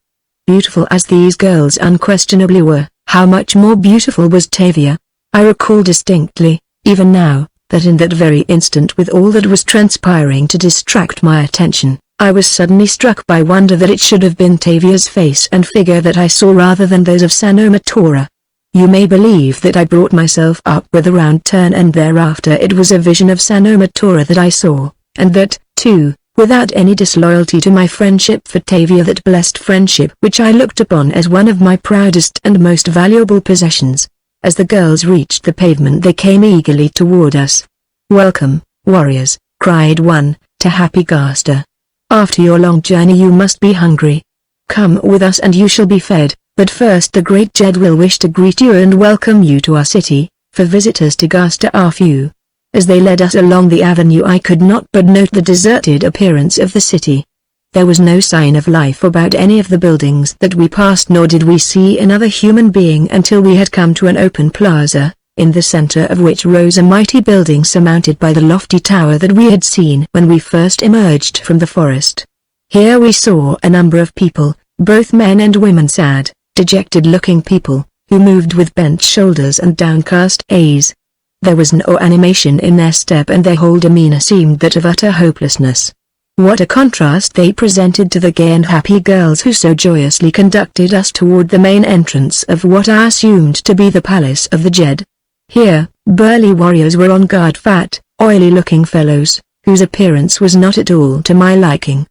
Beautiful as these girls unquestionably were, how much more beautiful was Tavia. I recall distinctly, even now, that in that very instant, with all that was transpiring to distract my attention, I was suddenly struck by wonder that it should have been Tavia's face and figure that I saw rather than those of Sanomatora. You may believe that I brought myself up with a round turn, and thereafter it was a vision of Sanomatora that I saw, and that, too, without any disloyalty to my friendship for Tavia, that blessed friendship which I looked upon as one of my proudest and most valuable possessions. As the girls reached the pavement they came eagerly toward us. "Welcome, warriors," cried one, to happy Gaster. "After your long journey you must be hungry. Come with us and you shall be fed. But first the great Jed will wish to greet you and welcome you to our city, for visitors to Gaster are few." As they led us along the avenue I could not but note the deserted appearance of the city. There was no sign of life about any of the buildings that we passed, nor did we see another human being until we had come to an open plaza, in the center of which rose a mighty building surmounted by the lofty tower that we had seen when we first emerged from the forest. Here we saw a number of people, both men and women, sad, dejected-looking people, who moved with bent shoulders and downcast eyes. There was no animation in their step, and their whole demeanor seemed that of utter hopelessness. What a contrast they presented to the gay and happy girls who so joyously conducted us toward the main entrance of what I assumed to be the palace of the Jed. Here, burly warriors were on guard, fat, oily-looking fellows, whose appearance was not at all to my liking.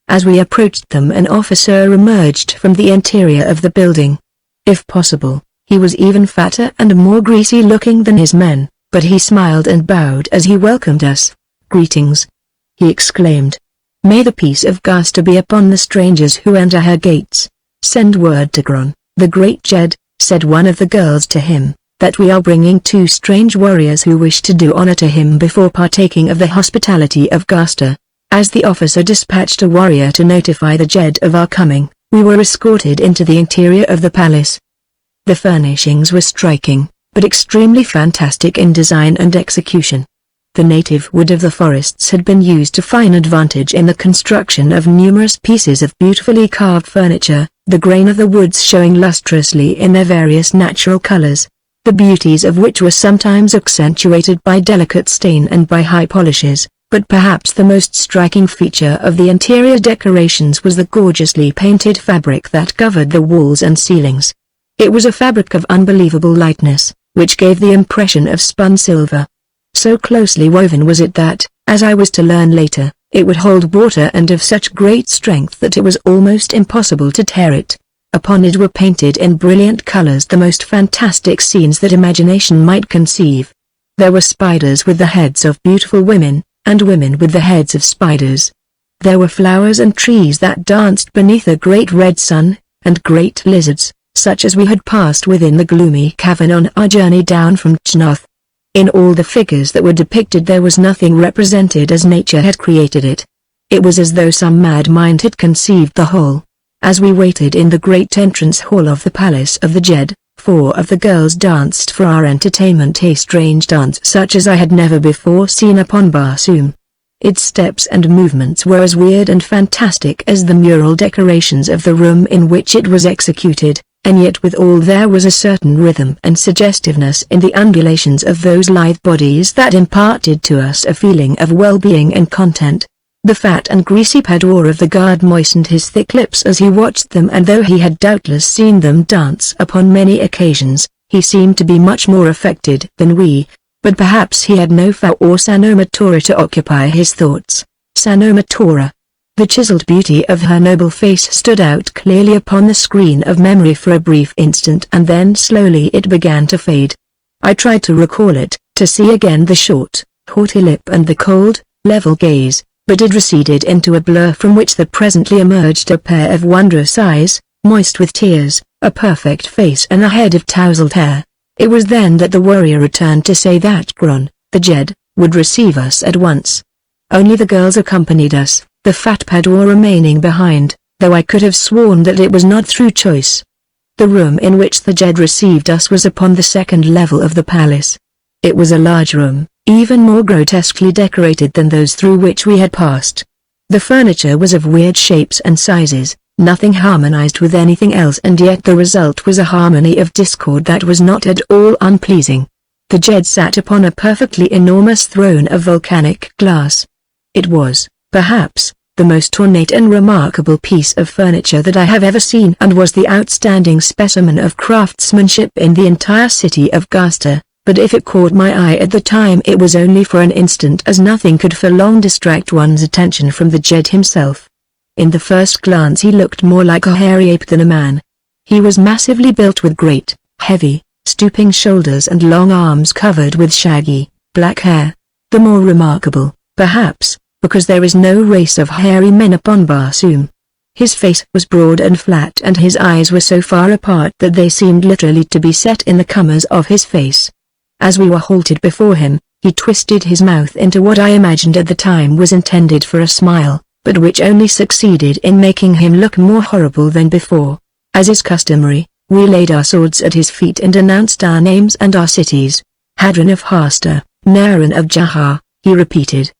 As we approached them an officer emerged from the interior of the building. If possible, he was even fatter and more greasy-looking than his men, but he smiled and bowed as he welcomed us. "Greetings," he exclaimed. "May the peace of Gaster be upon the strangers who enter her gates. Send word to Gron, the great Jed," said one of the girls to him, "that we are bringing 2 strange warriors who wish to do honor to him before partaking of the hospitality of Gaster." As the officer dispatched a warrior to notify the Jed of our coming, we were escorted into the interior of the palace. The furnishings were striking, but extremely fantastic in design and execution. The native wood of the forests had been used to fine advantage in the construction of numerous pieces of beautifully carved furniture, the grain of the woods showing lustrously in their various natural colors, the beauties of which were sometimes accentuated by delicate stain and by high polishes. But perhaps the most striking feature of the interior decorations was the gorgeously painted fabric that covered the walls and ceilings. It was a fabric of unbelievable lightness, which gave the impression of spun silver. So closely woven was it that, as I was to learn later, it would hold water, and of such great strength that it was almost impossible to tear it. Upon it were painted in brilliant colors the most fantastic scenes that imagination might conceive. There were spiders with the heads of beautiful women, and women with the heads of spiders. There were flowers and trees that danced beneath a great red sun, and great lizards, such as we had passed within the gloomy cavern on our journey down from Chnoth. In all the figures that were depicted there was nothing represented as nature had created it. It was as though some mad mind had conceived the whole. As we waited in the great entrance hall of the palace of the Jed, 4 of the girls danced for our entertainment, a strange dance such as I had never before seen upon Barsoom. Its steps and movements were as weird and fantastic as the mural decorations of the room in which it was executed, and yet withal there was a certain rhythm and suggestiveness in the undulations of those lithe bodies that imparted to us a feeling of well-being and content. The fat and greasy padwar of the guard moistened his thick lips as he watched them, and though he had doubtless seen them dance upon many occasions, he seemed to be much more affected than we. But perhaps he had no Fa or Sanomatora to occupy his thoughts. Sanomatora. The chiseled beauty of her noble face stood out clearly upon the screen of memory for a brief instant, and then slowly it began to fade. I tried to recall it, to see again the short, haughty lip and the cold, level gaze, but it receded into a blur from which there presently emerged a pair of wondrous eyes, moist with tears, a perfect face and a head of tousled hair. It was then that the warrior returned to say that Gron, the Jed, would receive us at once. Only the girls accompanied us, the fat padwar remaining behind, though I could have sworn that it was not through choice. The room in which the Jed received us was upon the second level of the palace. It was a large room, even more grotesquely decorated than those through which we had passed. The furniture was of weird shapes and sizes, nothing harmonized with anything else, and yet the result was a harmony of discord that was not at all unpleasing. The Jed sat upon a perfectly enormous throne of volcanic glass. It was, perhaps, the most ornate and remarkable piece of furniture that I have ever seen, and was the outstanding specimen of craftsmanship in the entire city of Gasta. But if it caught my eye at the time, it was only for an instant, as nothing could for long distract one's attention from the Jed himself. In the first glance he looked more like a hairy ape than a man. He was massively built with great, heavy, stooping shoulders and long arms covered with shaggy, black hair. The more remarkable, perhaps, because there is no race of hairy men upon Barsoom. His face was broad and flat, and his eyes were so far apart that they seemed literally to be set in the corners of his face. As we were halted before him, he twisted his mouth into what I imagined at the time was intended for a smile, but which only succeeded in making him look more horrible than before. As is customary, we laid our swords at his feet and announced our names and our cities. Hadron of Hasta, Naren of Jahar, he repeated.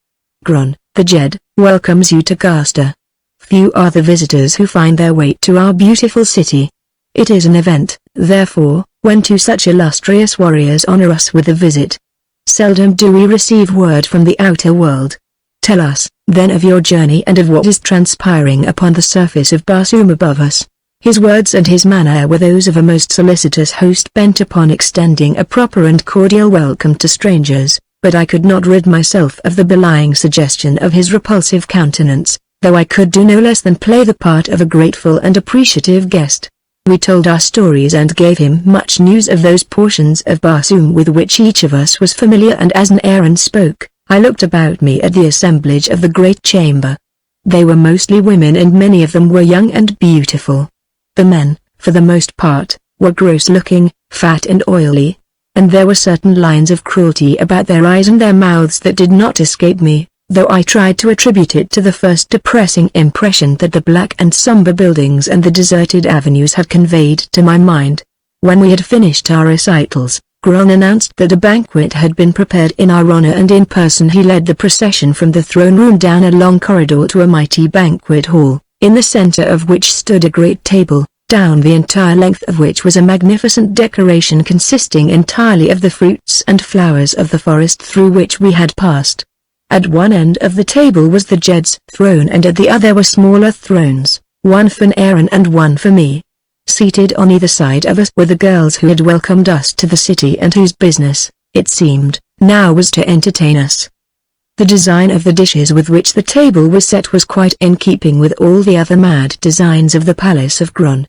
Gron, the Jed, welcomes you to Gasta. Few are the visitors who find their way to our beautiful city. It is an event, therefore, when two such illustrious warriors honor us with a visit. Seldom do we receive word from the outer world. Tell us, then, of your journey and of what is transpiring upon the surface of Barsoom above us. His words and his manner were those of a most solicitous host bent upon extending a proper and cordial welcome to strangers, but I could not rid myself of the belying suggestion of his repulsive countenance, though I could do no less than play the part of a grateful and appreciative guest. We told our stories and gave him much news of those portions of Barsoom with which each of us was familiar, and as an Aaron spoke, I looked about me at the assemblage of the great chamber. They were mostly women, and many of them were young and beautiful. The men, for the most part, were gross-looking, fat and oily, and there were certain lines of cruelty about their eyes and their mouths that did not escape me, though I tried to attribute it to the first depressing impression that the black and somber buildings and the deserted avenues had conveyed to my mind. When we had finished our recitals, Gron announced that a banquet had been prepared in our honor, and in person he led the procession from the throne room down a long corridor to a mighty banquet hall, in the center of which stood a great table, down the entire length of which was a magnificent decoration consisting entirely of the fruits and flowers of the forest through which we had passed. At one end of the table was the Jed's throne, and at the other were smaller thrones, one for Aaron and one for me. Seated on either side of us were the girls who had welcomed us to the city and whose business, it seemed, now was to entertain us. The design of the dishes with which the table was set was quite in keeping with all the other mad designs of the palace of Gron.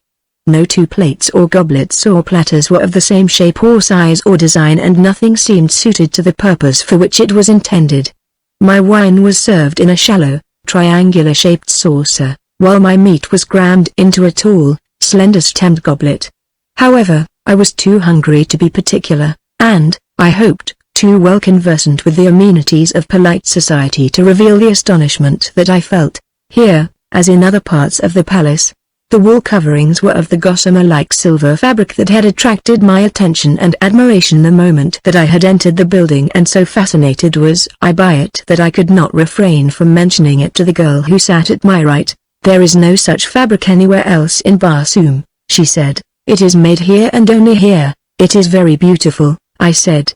No two plates or goblets or platters were of the same shape or size or design, and nothing seemed suited to the purpose for which it was intended. My wine was served in a shallow, triangular-shaped saucer, while my meat was crammed into a tall, slender-stemmed goblet. However, I was too hungry to be particular, and, I hoped, too well conversant with the amenities of polite society to reveal the astonishment that I felt. Here, as in other parts of the palace, The wall coverings were of the gossamer-like silver fabric that had attracted my attention and admiration the moment that I had entered the building, and so fascinated was I by it that I could not refrain from mentioning it to the girl who sat at my right. "There is no such fabric anywhere else in Barsoom," she said. "It is made here and only here." "It is very beautiful," I said.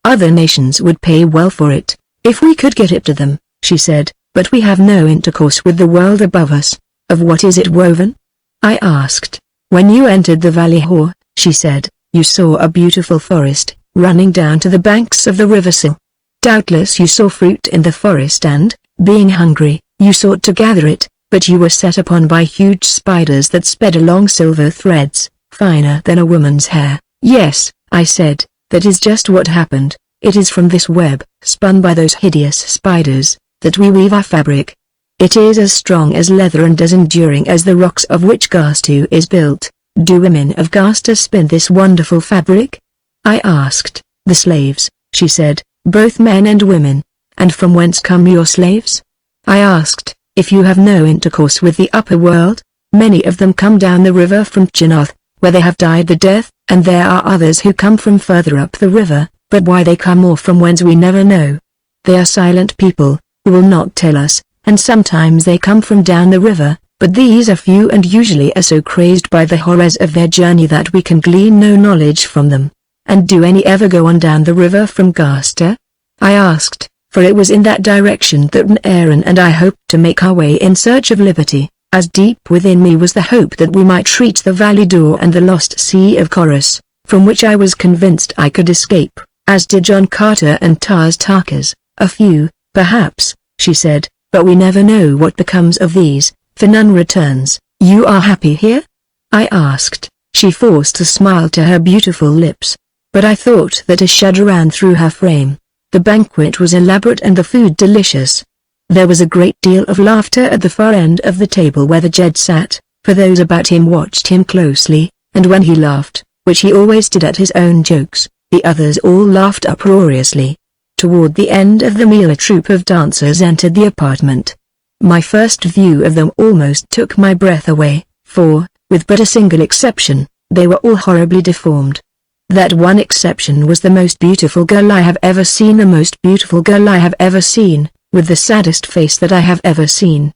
"Other nations would pay well for it, if we could get it to them," she said, "but we have no intercourse with the world above us." "Of what is it woven?" I asked. "When you entered the valley hall," she said, "you saw a beautiful forest, running down to the banks of the river Sil. Doubtless you saw fruit in the forest and, being hungry, you sought to gather it, but you were set upon by huge spiders that sped along silver threads, finer than a woman's hair." "Yes," I said, "that is just what happened. It is from this web, spun by those hideous spiders, that we weave our fabric. It is as strong as leather and as enduring as the rocks of which Gastu is built." "Do women of Gastu spin this wonderful fabric?" I asked. "The slaves," she said, "both men and women." "And from whence come your slaves?" I asked. "If you have no intercourse with the upper world?" "Many of them come down the river from Chinath, where they have died the death, and there are others who come from further up the river, but why they come or from whence we never know. They are silent people, who will not tell us, and sometimes they come from down the river, but these are few and usually are so crazed by the horrors of their journey that we can glean no knowledge from them." "And do any ever go on down the river from Gaster?" I asked, for it was in that direction that Aaron and I hoped to make our way in search of liberty, as deep within me was the hope that we might reach the valley door and the lost sea of Chorus, from which I was convinced I could escape, as did John Carter and Taz Tarkas. "A few, perhaps," she said, "but we never know what becomes of these, for none returns." "You are happy here?" I asked. She forced a smile to her beautiful lips, but I thought that a shudder ran through her frame. The banquet was elaborate and the food delicious. There was a great deal of laughter at the far end of the table where the Jed sat, for those about him watched him closely, and when he laughed, which he always did at his own jokes, the others all laughed uproariously. Toward the end of the meal a troupe of dancers entered the apartment. My first view of them almost took my breath away, for, with but a single exception, they were all horribly deformed. That one exception was the most beautiful girl I have ever seen, the most beautiful girl I have ever seen, with the saddest face that I have ever seen.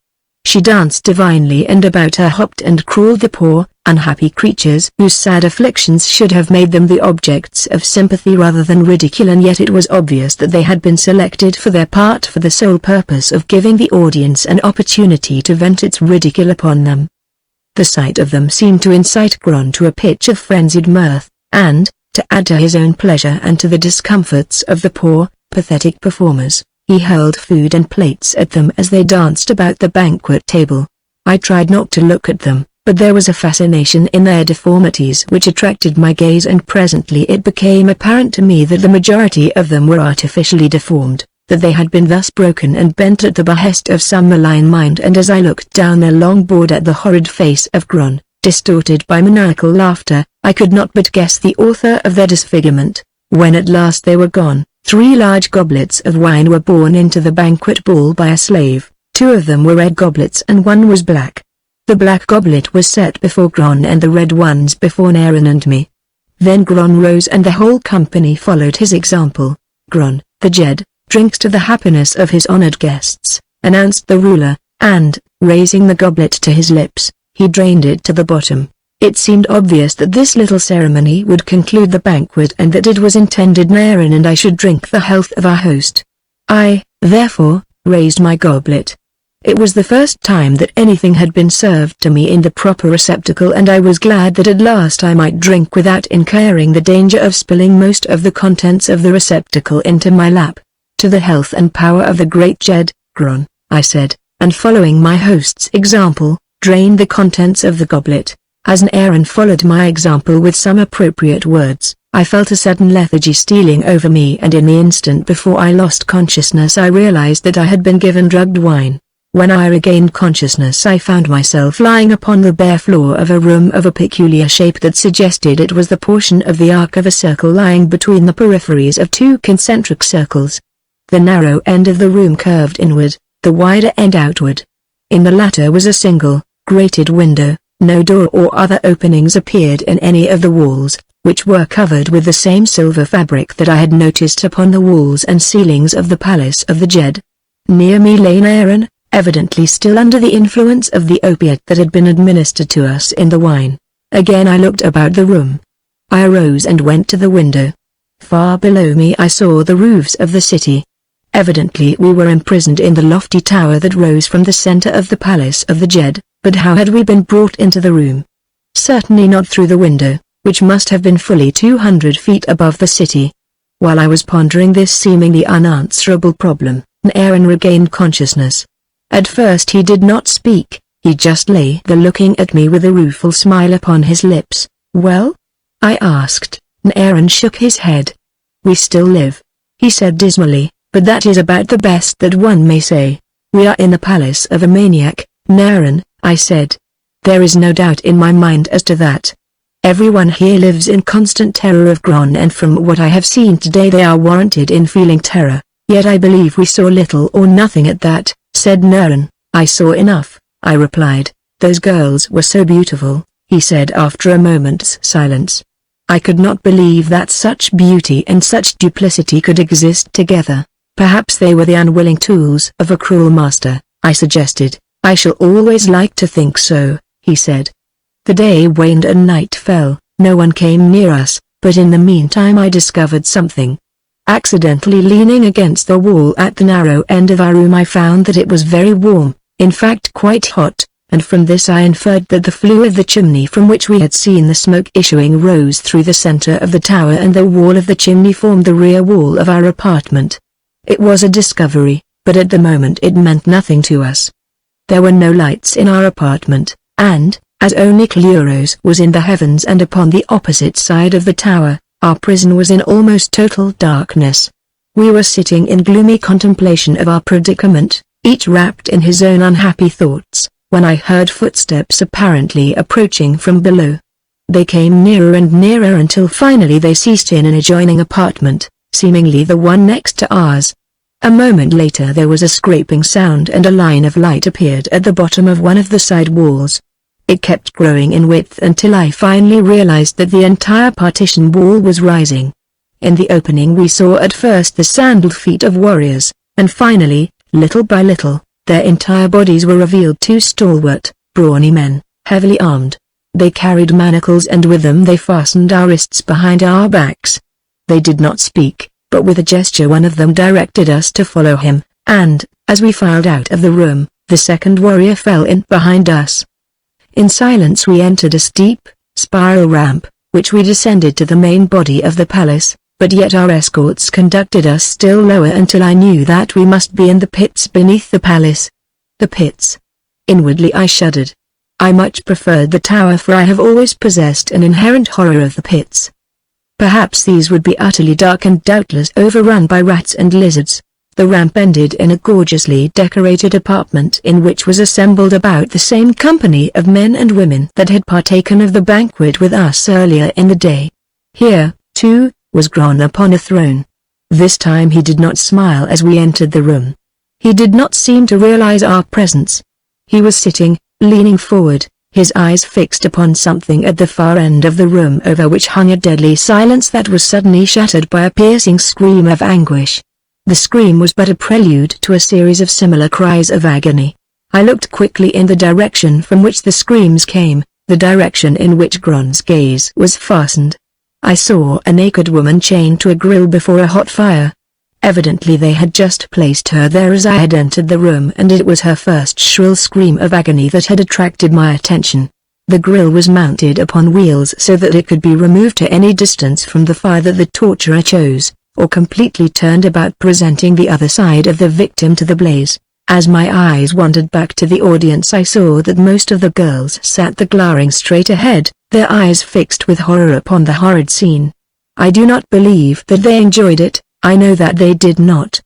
She danced divinely, and about her hopped and crawled the poor, unhappy creatures whose sad afflictions should have made them the objects of sympathy rather than ridicule, and yet it was obvious that they had been selected for their part for the sole purpose of giving the audience an opportunity to vent its ridicule upon them. The sight of them seemed to incite Gron to a pitch of frenzied mirth, and, to add to his own pleasure and to the discomforts of the poor, pathetic performers, he hurled food and plates at them as they danced about the banquet table. I tried not to look at them, but there was a fascination in their deformities which attracted my gaze, and presently it became apparent to me that the majority of them were artificially deformed, that they had been thus broken and bent at the behest of some malign mind, and as I looked down their long board at the horrid face of Gron, distorted by maniacal laughter, I could not but guess the author of their disfigurement. When at last they were gone, 3 large goblets of wine were borne into the banquet ball by a slave. 2 of them were red goblets and 1 was black. The black goblet was set before Gron and the red ones before Aaron and me. Then Gron rose and the whole company followed his example. "Gron, the Jed, drinks to the happiness of his honored guests," announced the ruler, and, raising the goblet to his lips, he drained it to the bottom. It seemed obvious that this little ceremony would conclude the banquet, and that it was intended Aaron and I should drink the health of our host. I, therefore, raised my goblet. It was the first time that anything had been served to me in the proper receptacle, and I was glad that at last I might drink without incurring the danger of spilling most of the contents of the receptacle into my lap. "To the health and power of the great Jed, Gron," I said, and following my host's example, drained the contents of the goblet. As Aaron followed my example with some appropriate words, I felt a sudden lethargy stealing over me, and in the instant before I lost consciousness I realized that I had been given drugged wine. When I regained consciousness I found myself lying upon the bare floor of a room of a peculiar shape that suggested it was the portion of the arc of a circle lying between the peripheries of 2 concentric circles. The narrow end of the room curved inward, the wider end outward. In the latter was a single, grated window, No door or other openings appeared in any of the walls, which were covered with the same silver fabric that I had noticed upon the walls and ceilings of the palace of the Jed. Near me lay Aaron, evidently still under the influence of the opiate that had been administered to us in the wine. Again I looked about the room. I arose and went to the window. Far below me I saw the roofs of the city. Evidently we were imprisoned in the lofty tower that rose from the center of the palace of the Jed, but how had we been brought into the room? Certainly not through the window, which must have been fully 200 feet above the city. While I was pondering this seemingly unanswerable problem, Aaron regained consciousness. At first he did not speak, he just lay there looking at me with a rueful smile upon his lips. "Well?" I asked. Aaron shook his head. "We still live," he said dismally, "but that is about the best that one may say. We are in the palace of a maniac, Aaron," I said. "There is no doubt in my mind as to that. Everyone here lives in constant terror of Gron, and from what I have seen today they are warranted in feeling terror, yet I believe we saw little or nothing at that," said Aaron. "I saw enough," I replied. "Those girls were so beautiful," he said after a moment's silence. I could not believe that such beauty and such duplicity could exist together. "Perhaps they were the unwilling tools of a cruel master," I suggested. "I shall always like to think so," he said. The day waned and night fell. No one came near us, but in the meantime I discovered something. Accidentally leaning against the wall at the narrow end of our room I found that it was very warm, in fact quite hot, and from this I inferred that the flue of the chimney from which we had seen the smoke issuing rose through the center of the tower, and the wall of the chimney formed the rear wall of our apartment. It was a discovery, but at the moment it meant nothing to us. There were no lights in our apartment, and, as only Cluros was in the heavens and upon the opposite side of the tower, our prison was in almost total darkness. We were sitting in gloomy contemplation of our predicament, each wrapped in his own unhappy thoughts, when I heard footsteps apparently approaching from below. They came nearer and nearer until finally they ceased in an adjoining apartment, seemingly the one next to ours. A moment later there was a scraping sound and a line of light appeared at the bottom of one of the side walls. It kept growing in width until I finally realized that the entire partition wall was rising. In the opening we saw at first the sandaled feet of warriors, and finally, little by little, their entire bodies were revealed. 2 stalwart, brawny men, heavily armed. They carried manacles and with them they fastened our wrists behind our backs. They did not speak, but with a gesture one of them directed us to follow him, and, as we filed out of the room, the second warrior fell in behind us. In silence we entered a steep, spiral ramp, which we descended to the main body of the palace, but yet our escorts conducted us still lower until I knew that we must be in the pits beneath the palace. The pits. Inwardly I shuddered. I much preferred the tower, for I have always possessed an inherent horror of the pits. Perhaps these would be utterly dark and doubtless overrun by rats and lizards. The ramp ended in a gorgeously decorated apartment in which was assembled about the same company of men and women that had partaken of the banquet with us earlier in the day. Here, too, was Gron upon a throne. This time he did not smile as we entered the room. He did not seem to realize our presence. He was sitting, leaning forward, his eyes fixed upon something at the far end of the room, over which hung a deadly silence that was suddenly shattered by a piercing scream of anguish. The scream was but a prelude to a series of similar cries of agony. I looked quickly in the direction from which the screams came, the direction in which Gron's gaze was fastened. I saw a naked woman chained to a grill before a hot fire. Evidently they had just placed her there as I had entered the room, and it was her first shrill scream of agony that had attracted my attention. The grill was mounted upon wheels so that it could be removed to any distance from the fire that the torturer chose, or completely turned about, presenting the other side of the victim to the blaze. As my eyes wandered back to the audience I saw that most of the girls sat there glaring straight ahead, their eyes fixed with horror upon the horrid scene. I do not believe that they enjoyed it, I know that they did not.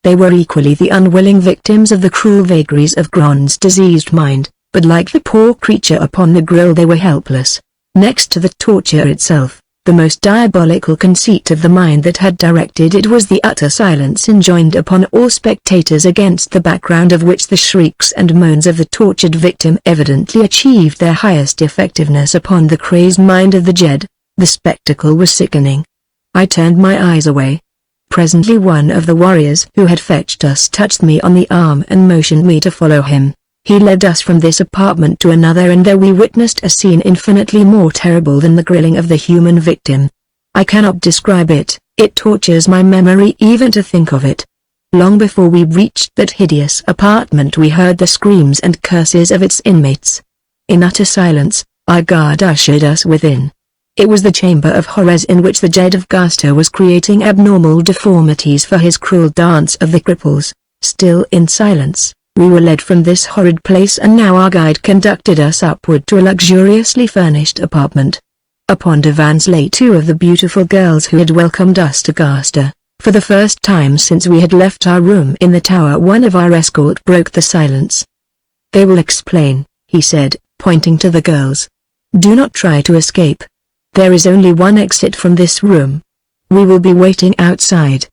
They were equally the unwilling victims of the cruel vagaries of Gron's diseased mind, but like the poor creature upon the grill they were helpless. Next to the torture itself, The most diabolical conceit of the mind that had directed it was the utter silence enjoined upon all spectators, against the background of which the shrieks and moans of the tortured victim evidently achieved their highest effectiveness upon the crazed mind of the Jed. The spectacle was sickening. I turned my eyes away. Presently one of the warriors who had fetched us touched me on the arm and motioned me to follow him. He led us from this apartment to another, and there we witnessed a scene infinitely more terrible than the grilling of the human victim. I cannot describe it, it tortures my memory even to think of it. Long before we reached that hideous apartment we heard the screams and curses of its inmates. In utter silence, our guard ushered us within. It was the chamber of horrors in which the Jed of Gaster was creating abnormal deformities for his cruel dance of the cripples. Still in silence, we were led from this horrid place, and now our guide conducted us upward to a luxuriously furnished apartment. Upon divans lay two of the beautiful girls who had welcomed us to Gaster. For the first time since we had left our room in the tower, one of our escort broke the silence. "They will explain," he said, pointing to the girls. "Do not try to escape. There is only one exit from this room. We will be waiting outside."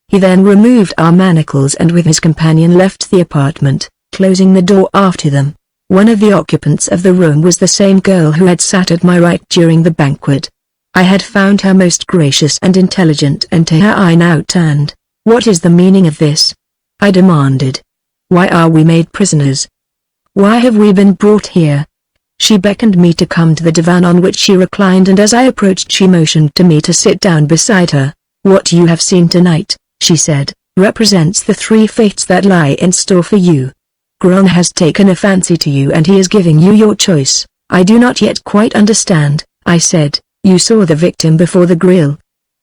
He then removed our manacles and with his companion left the apartment, closing the door after them. One of the occupants of the room was the same girl who had sat at my right during the banquet. I had found her most gracious and intelligent, and to her I now turned. "What is the meaning of this?" I demanded. "Why are we made prisoners? Why have we been brought here?" She beckoned me to come to the divan on which she reclined, and as I approached she motioned to me to sit down beside her. "What you have seen tonight," she said, "represents the three fates that lie in store for you. Gron has taken a fancy to you and he is giving you your choice." "I do not yet quite understand," I said. "You saw the victim before the grill?"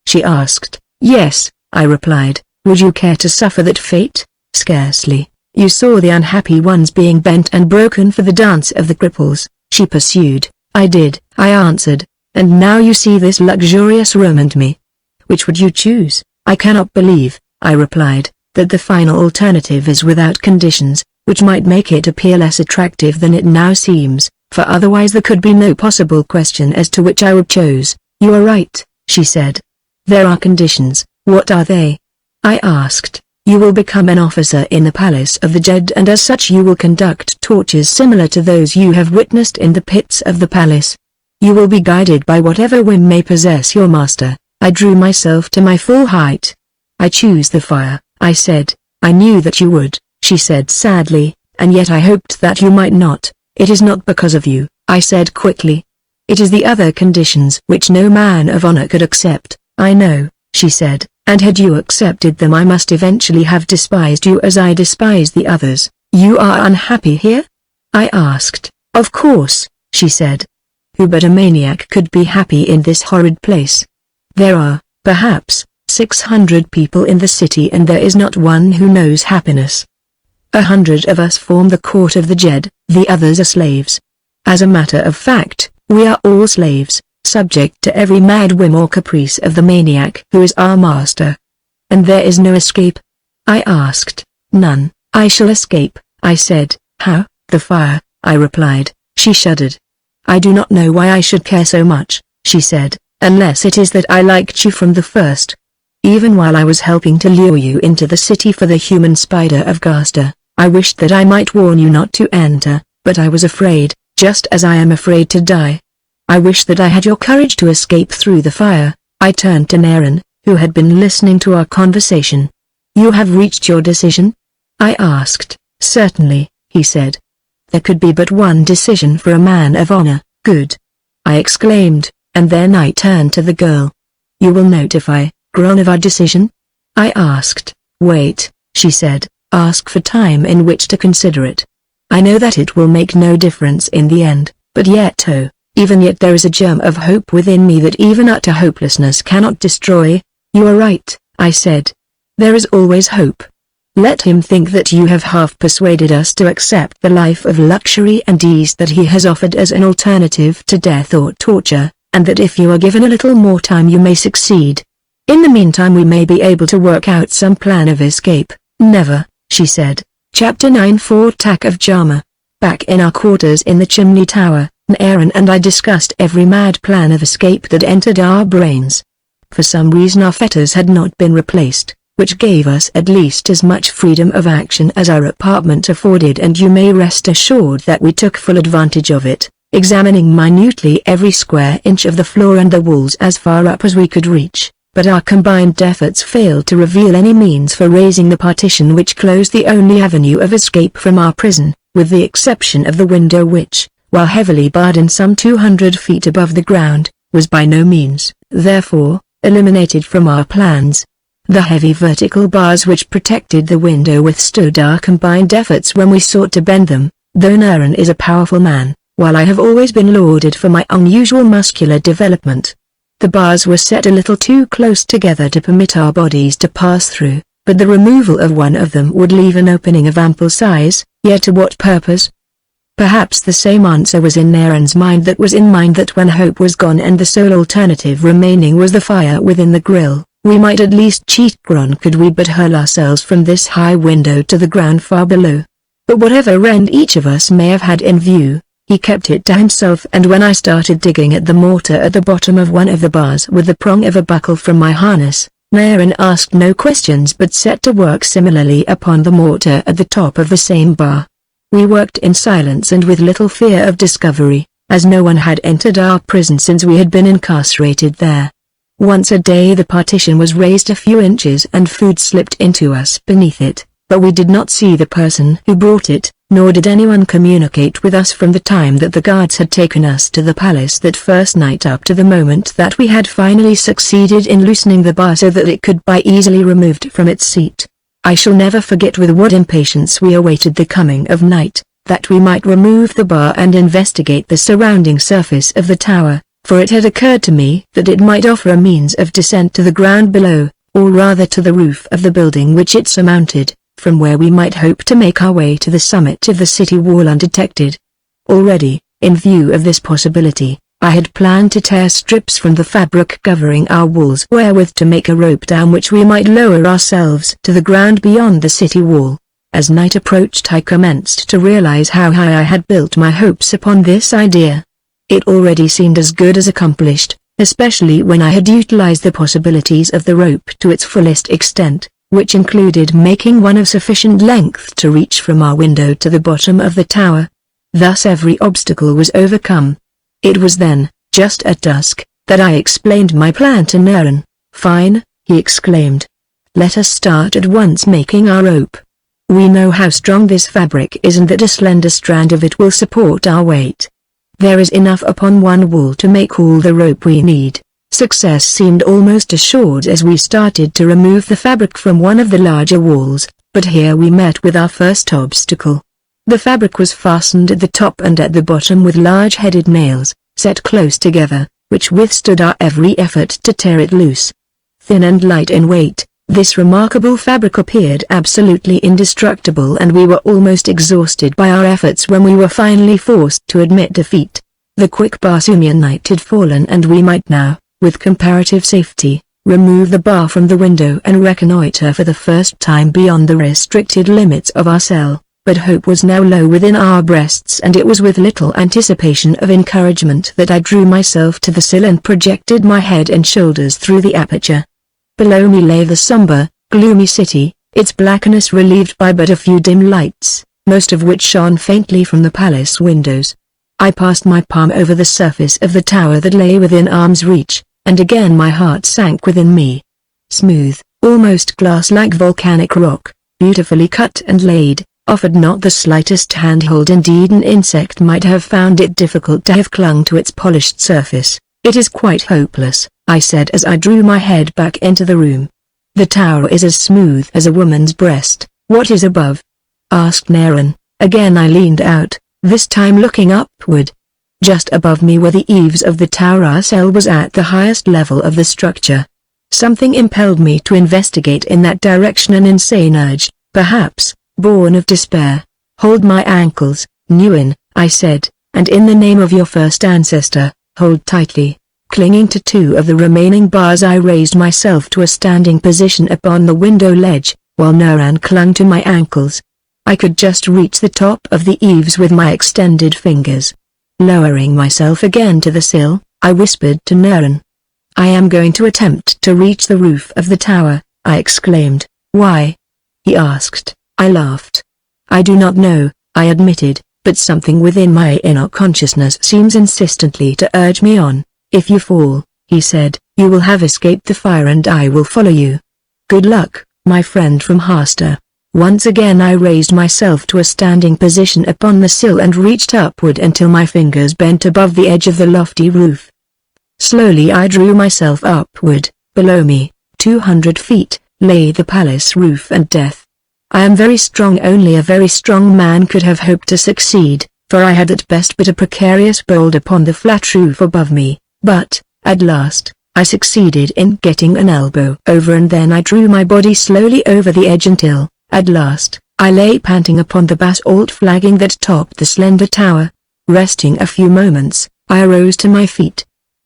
she asked. "Yes," I replied. "Would you care to suffer that fate?" "Scarcely." "You saw the unhappy ones being bent and broken for the dance of the cripples?" she pursued. "I did," I answered. "And now you see this luxurious room and me. Which would you choose?" "I cannot believe," I replied, "that the final alternative is without conditions, which might make it appear less attractive than it now seems, for otherwise there could be no possible question as to which I would choose." "You are right," she said. "There are conditions." "What are they?" I asked. "You will become an officer in the palace of the Jed, and as such you will conduct tortures similar to those you have witnessed in the pits of the palace. You will be guided by whatever whim may possess your master." I drew myself to my full height. "I choose the fire," I said. "I knew that you would," she said sadly, "and yet I hoped that you might not." "It is not because of you," I said quickly. "It is the other conditions which no man of honor could accept." "I know," she said, "and had you accepted them I must eventually have despised you as I despise the others." "You are unhappy here?" I asked. "Of course," she said. "Who but a maniac could be happy in this horrid place? There are, perhaps, 600 people in the city and there is not one who knows happiness. 100 of us form the court of the Jed, the others are slaves. As a matter of fact, we are all slaves, subject to every mad whim or caprice of the maniac who is our master." "And there is no escape?" I asked. "None." "I shall escape," I said. "How?" "The fire," I replied. She shuddered. "I do not know why I should care so much," she said, "unless it is that I liked you from the first. Even while I was helping to lure you into the city for the human spider of Gaster, I wished that I might warn you not to enter, but I was afraid, just as I am afraid to die. I wish that I had your courage to escape through the fire." I turned to Naren, who had been listening to our conversation. "You have reached your decision?" I asked. "Certainly," he said. "There could be but one decision for a man of honor." "Good!" I exclaimed, and then I turned to the girl. "You will notify Gron of our decision?" I asked. "Wait," she said. "Ask for time in which to consider it. I know that it will make no difference in the end, but yet even yet there is a germ of hope within me that even utter hopelessness cannot destroy." "You are right," I said. "There is always hope. Let him think that you have half persuaded us to accept the life of luxury and ease that he has offered as an alternative to death or torture, and that if you are given a little more time you may succeed. In the meantime we may be able to work out some plan of escape." "Never," she said. Chapter 9 Attack of Jama. Back in our quarters in the chimney tower, Naran and I discussed every mad plan of escape that entered our brains. For some reason our fetters had not been replaced, which gave us at least as much freedom of action as our apartment afforded, and you may rest assured that we took full advantage of it, examining minutely every square inch of the floor and the walls as far up as we could reach, but our combined efforts failed to reveal any means for raising the partition which closed the only avenue of escape from our prison, with the exception of the window which, while heavily barred and some 200 feet above the ground, was by no means, therefore, eliminated from our plans. The heavy vertical bars which protected the window withstood our combined efforts when we sought to bend them, though Naran is a powerful man, while I have always been lauded for my unusual muscular development. The bars were set a little too close together to permit our bodies to pass through, but the removal of one of them would leave an opening of ample size, yet to what purpose? Perhaps the same answer was in Naran's mind that was in mine, that when hope was gone and the sole alternative remaining was the fire within the grill, we might at least cheat Gron could we but hurl ourselves from this high window to the ground far below. But whatever end each of us may have had in view, he kept it to himself, and when I started digging at the mortar at the bottom of one of the bars with the prong of a buckle from my harness, Naran asked no questions but set to work similarly upon the mortar at the top of the same bar. We worked in silence and with little fear of discovery, as no one had entered our prison since we had been incarcerated there. Once a day the partition was raised a few inches and food slipped into us beneath it, but we did not see the person who brought it, nor did anyone communicate with us from the time that the guards had taken us to the palace that first night up to the moment that we had finally succeeded in loosening the bar so that it could be easily removed from its seat. I shall never forget with what impatience we awaited the coming of night, that we might remove the bar and investigate the surrounding surface of the tower, for it had occurred to me that it might offer a means of descent to the ground below, or rather to the roof of the building which it surmounted, from where we might hope to make our way to the summit of the city wall undetected. Already, in view of this possibility, I had planned to tear strips from the fabric covering our walls wherewith to make a rope down which we might lower ourselves to the ground beyond the city wall. As night approached I commenced to realize how high I had built my hopes upon this idea. It already seemed as good as accomplished, especially when I had utilized the possibilities of the rope to its fullest extent, which included making one of sufficient length to reach from our window to the bottom of the tower. Thus every obstacle was overcome. It was then, just at dusk, that I explained my plan to Naran. "Fine," he exclaimed. "Let us start at once making our rope. We know how strong this fabric is and that a slender strand of it will support our weight. There is enough upon one wall to make all the rope we need." Success seemed almost assured as we started to remove the fabric from one of the larger walls, but here we met with our first obstacle. The fabric was fastened at the top and at the bottom with large-headed nails, set close together, which withstood our every effort to tear it loose. Thin and light in weight, this remarkable fabric appeared absolutely indestructible, and we were almost exhausted by our efforts when we were finally forced to admit defeat. The quick Barsoomian night had fallen, and we might now, with comparative safety, remove the bar from the window and reconnoiter for the first time beyond the restricted limits of our cell. But hope was now low within our breasts, and it was with little anticipation of encouragement that I drew myself to the sill and projected my head and shoulders through the aperture. Below me lay the somber, gloomy city, its blackness relieved by but a few dim lights, most of which shone faintly from the palace windows. I passed my palm over the surface of the tower that lay within arm's reach, and again my heart sank within me. Smooth, almost glass-like volcanic rock, beautifully cut and laid, offered not the slightest handhold. Indeed, an insect might have found it difficult to have clung to its polished surface. "It is quite hopeless," I said as I drew my head back into the room. "The tower is as smooth as a woman's breast." "What is above?" asked Naran. Again I leaned out, this time looking upward. Just above me were the eaves of the tower. Our cell was at the highest level of the structure. Something impelled me to investigate in that direction, an insane urge, perhaps, born of despair. "Hold my ankles, Nguyen," I said, "and in the name of your first ancestor, hold tightly." Clinging to two of the remaining bars I raised myself to a standing position upon the window ledge, while Naran clung to my ankles. I could just reach the top of the eaves with my extended fingers. Lowering myself again to the sill, I whispered to Naren. "I am going to attempt to reach the roof of the tower," I exclaimed. "Why?" he asked. I laughed. "I do not know," I admitted, "but something within my inner consciousness seems insistently to urge me on. If you fall," he said, "you will have escaped the fire and I will follow you. Good luck, my friend from Harster." Once again I raised myself to a standing position upon the sill and reached upward until my fingers bent above the edge of the lofty roof. Slowly I drew myself upward. Below me, 200 feet, lay the palace roof and death. I am very strong. Only a very strong man could have hoped to succeed, for I had at best but a precarious hold upon the flat roof above me, but, at last, I succeeded in getting an elbow over and then I drew my body slowly over the edge until, at last, I lay panting upon the basalt flagging that topped the slender tower. Resting a few moments, I rose to my feet.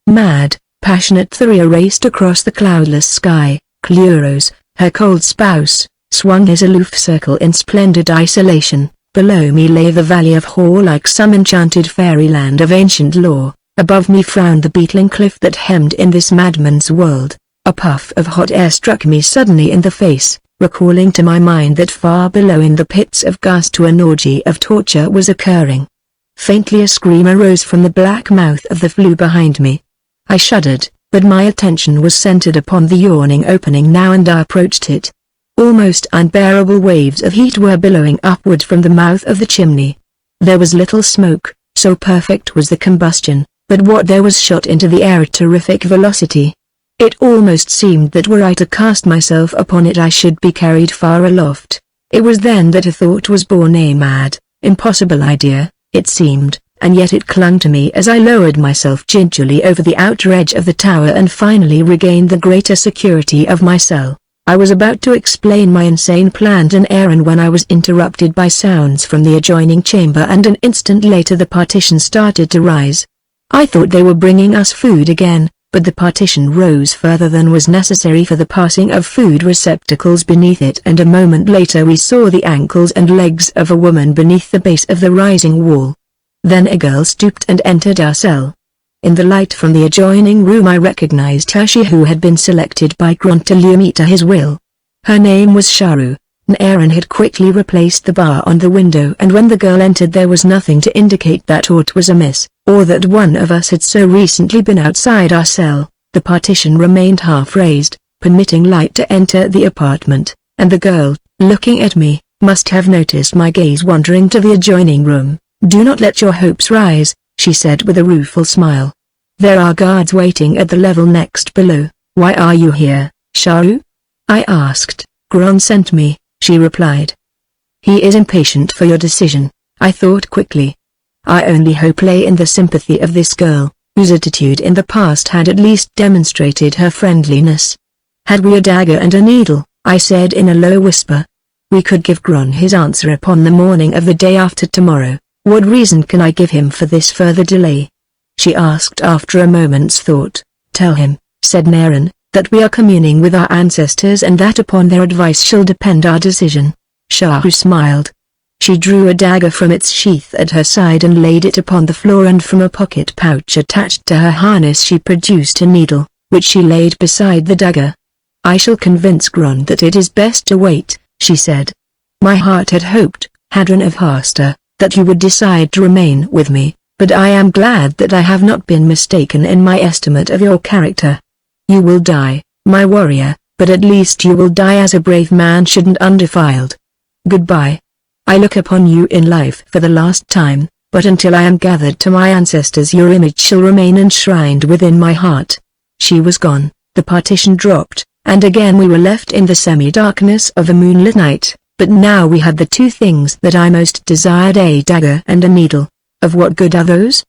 Mad, passionate Thuria raced across the cloudless sky. Burroughs, her cold spouse, swung his aloof circle in splendid isolation. Below me lay the valley of Hor like some enchanted fairyland of ancient lore. Above me frowned the beetling cliff that hemmed in this madman's world. A puff of hot air struck me suddenly in the face, recalling to my mind that far below in the pits of gas an orgy of torture was occurring. Faintly a scream arose from the black mouth of the flue behind me. I shuddered, but my attention was centered upon the yawning opening now and I approached it. Almost unbearable waves of heat were billowing upward from the mouth of the chimney. There was little smoke, so perfect was the combustion, but what there was shot into the air at terrific velocity. It almost seemed that were I to cast myself upon it I should be carried far aloft. It was then that a thought was born, a mad, impossible idea, it seemed, and yet it clung to me as I lowered myself gingerly over the outer edge of the tower and finally regained the greater security of my cell. I was about to explain my insane plan to Aaron when I was interrupted by sounds from the adjoining chamber and an instant later the partition started to rise. I thought they were bringing us food again, but the partition rose further than was necessary for the passing of food receptacles beneath it and a moment later we saw the ankles and legs of a woman beneath the base of the rising wall. Then a girl stooped and entered our cell. In the light from the adjoining room I recognized her, she who had been selected by Grant to lure me to his will. Her name was Sharu. Aaron had quickly replaced the bar on the window and when the girl entered there was nothing to indicate that aught was amiss, or that one of us had so recently been outside our cell. The partition remained half-raised, permitting light to enter the apartment, and the girl, looking at me, must have noticed my gaze wandering to the adjoining room. "Do not let your hopes rise," she said with a rueful smile. "There are guards waiting at the level next below." "Why are you here, Sharu?" I asked. "Gron sent me," she replied. "He is impatient for your decision," I thought quickly. I only hope lay in the sympathy of this girl, whose attitude in the past had at least demonstrated her friendliness. "Had we a dagger and a needle," I said in a low whisper, "we could give Gron his answer upon the morning of the day after tomorrow. What reason can I give him for this further delay?" She asked after a moment's thought. "Tell him," said Naren, "that we are communing with our ancestors and that upon their advice shall depend our decision." Sharu smiled. She drew a dagger from its sheath at her side and laid it upon the floor and from a pocket pouch attached to her harness she produced a needle, which she laid beside the dagger. "I shall convince Gron that it is best to wait," she said. "My heart had hoped, Hadron of Harster, that you would decide to remain with me, but I am glad that I have not been mistaken in my estimate of your character. You will die, my warrior, but at least you will die as a brave man should and undefiled. Goodbye. I look upon you in life for the last time, but until I am gathered to my ancestors your image shall remain enshrined within my heart." She was gone, the partition dropped, and again we were left in the semi-darkness of a moonlit night, but now we had the two things that I most desired, a dagger and a needle. "Of what good are those?"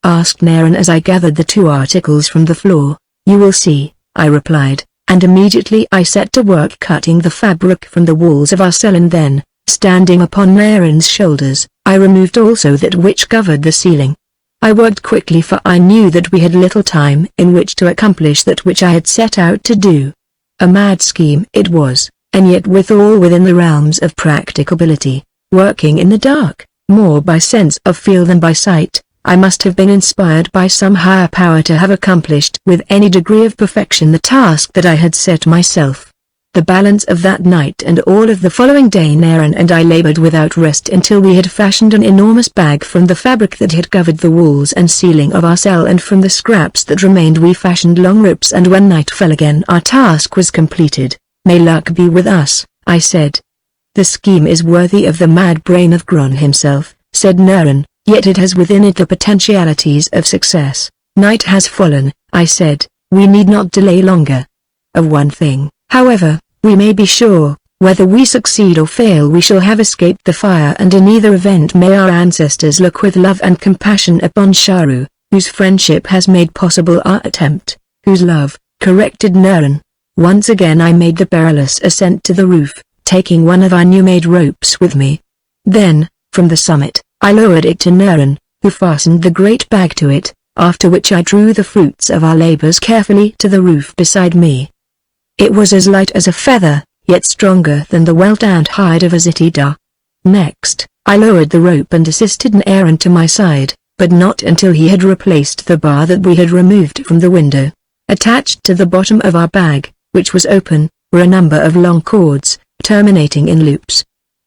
asked Naren as I gathered the two articles from the floor. "You will see," I replied, and immediately I set to work cutting the fabric from the walls of our cell and then, standing upon Naren's shoulders, I removed also that which covered the ceiling. I worked quickly for I knew that we had little time in which to accomplish that which I had set out to do. A mad scheme it was, and yet withal within the realms of practicability. Working in the dark, more by sense of feel than by sight, I must have been inspired by some higher power to have accomplished with any degree of perfection the task that I had set myself. The balance of that night and all of the following day Naren and I labored without rest until we had fashioned an enormous bag from the fabric that had covered the walls and ceiling of our cell, and from the scraps that remained we fashioned long ropes, and when night fell again our task was completed. "May luck be with us," I said. "The scheme is worthy of the mad brain of Gron himself," said Naren, "yet it has within it the potentialities of success." "Night has fallen," I said, "we need not delay longer. Of one thing, however, we may be sure, whether we succeed or fail we shall have escaped the fire, and in either event may our ancestors look with love and compassion upon Sharu, whose friendship has made possible our attempt." "Whose love," corrected Naren. Once again I made the perilous ascent to the roof, taking one of our new-made ropes with me. Then, from the summit, I lowered it to Naren, who fastened the great bag to it, after which I drew the fruits of our labors carefully to the roof beside me. It was as light as a feather, yet stronger than the well-tanned hide of a zitida. Next, I lowered the rope and assisted Naren to my side, but not until he had replaced the bar that we had removed from the window. Attached to the bottom of our bag, which was open, were a number of long cords, terminating in loops.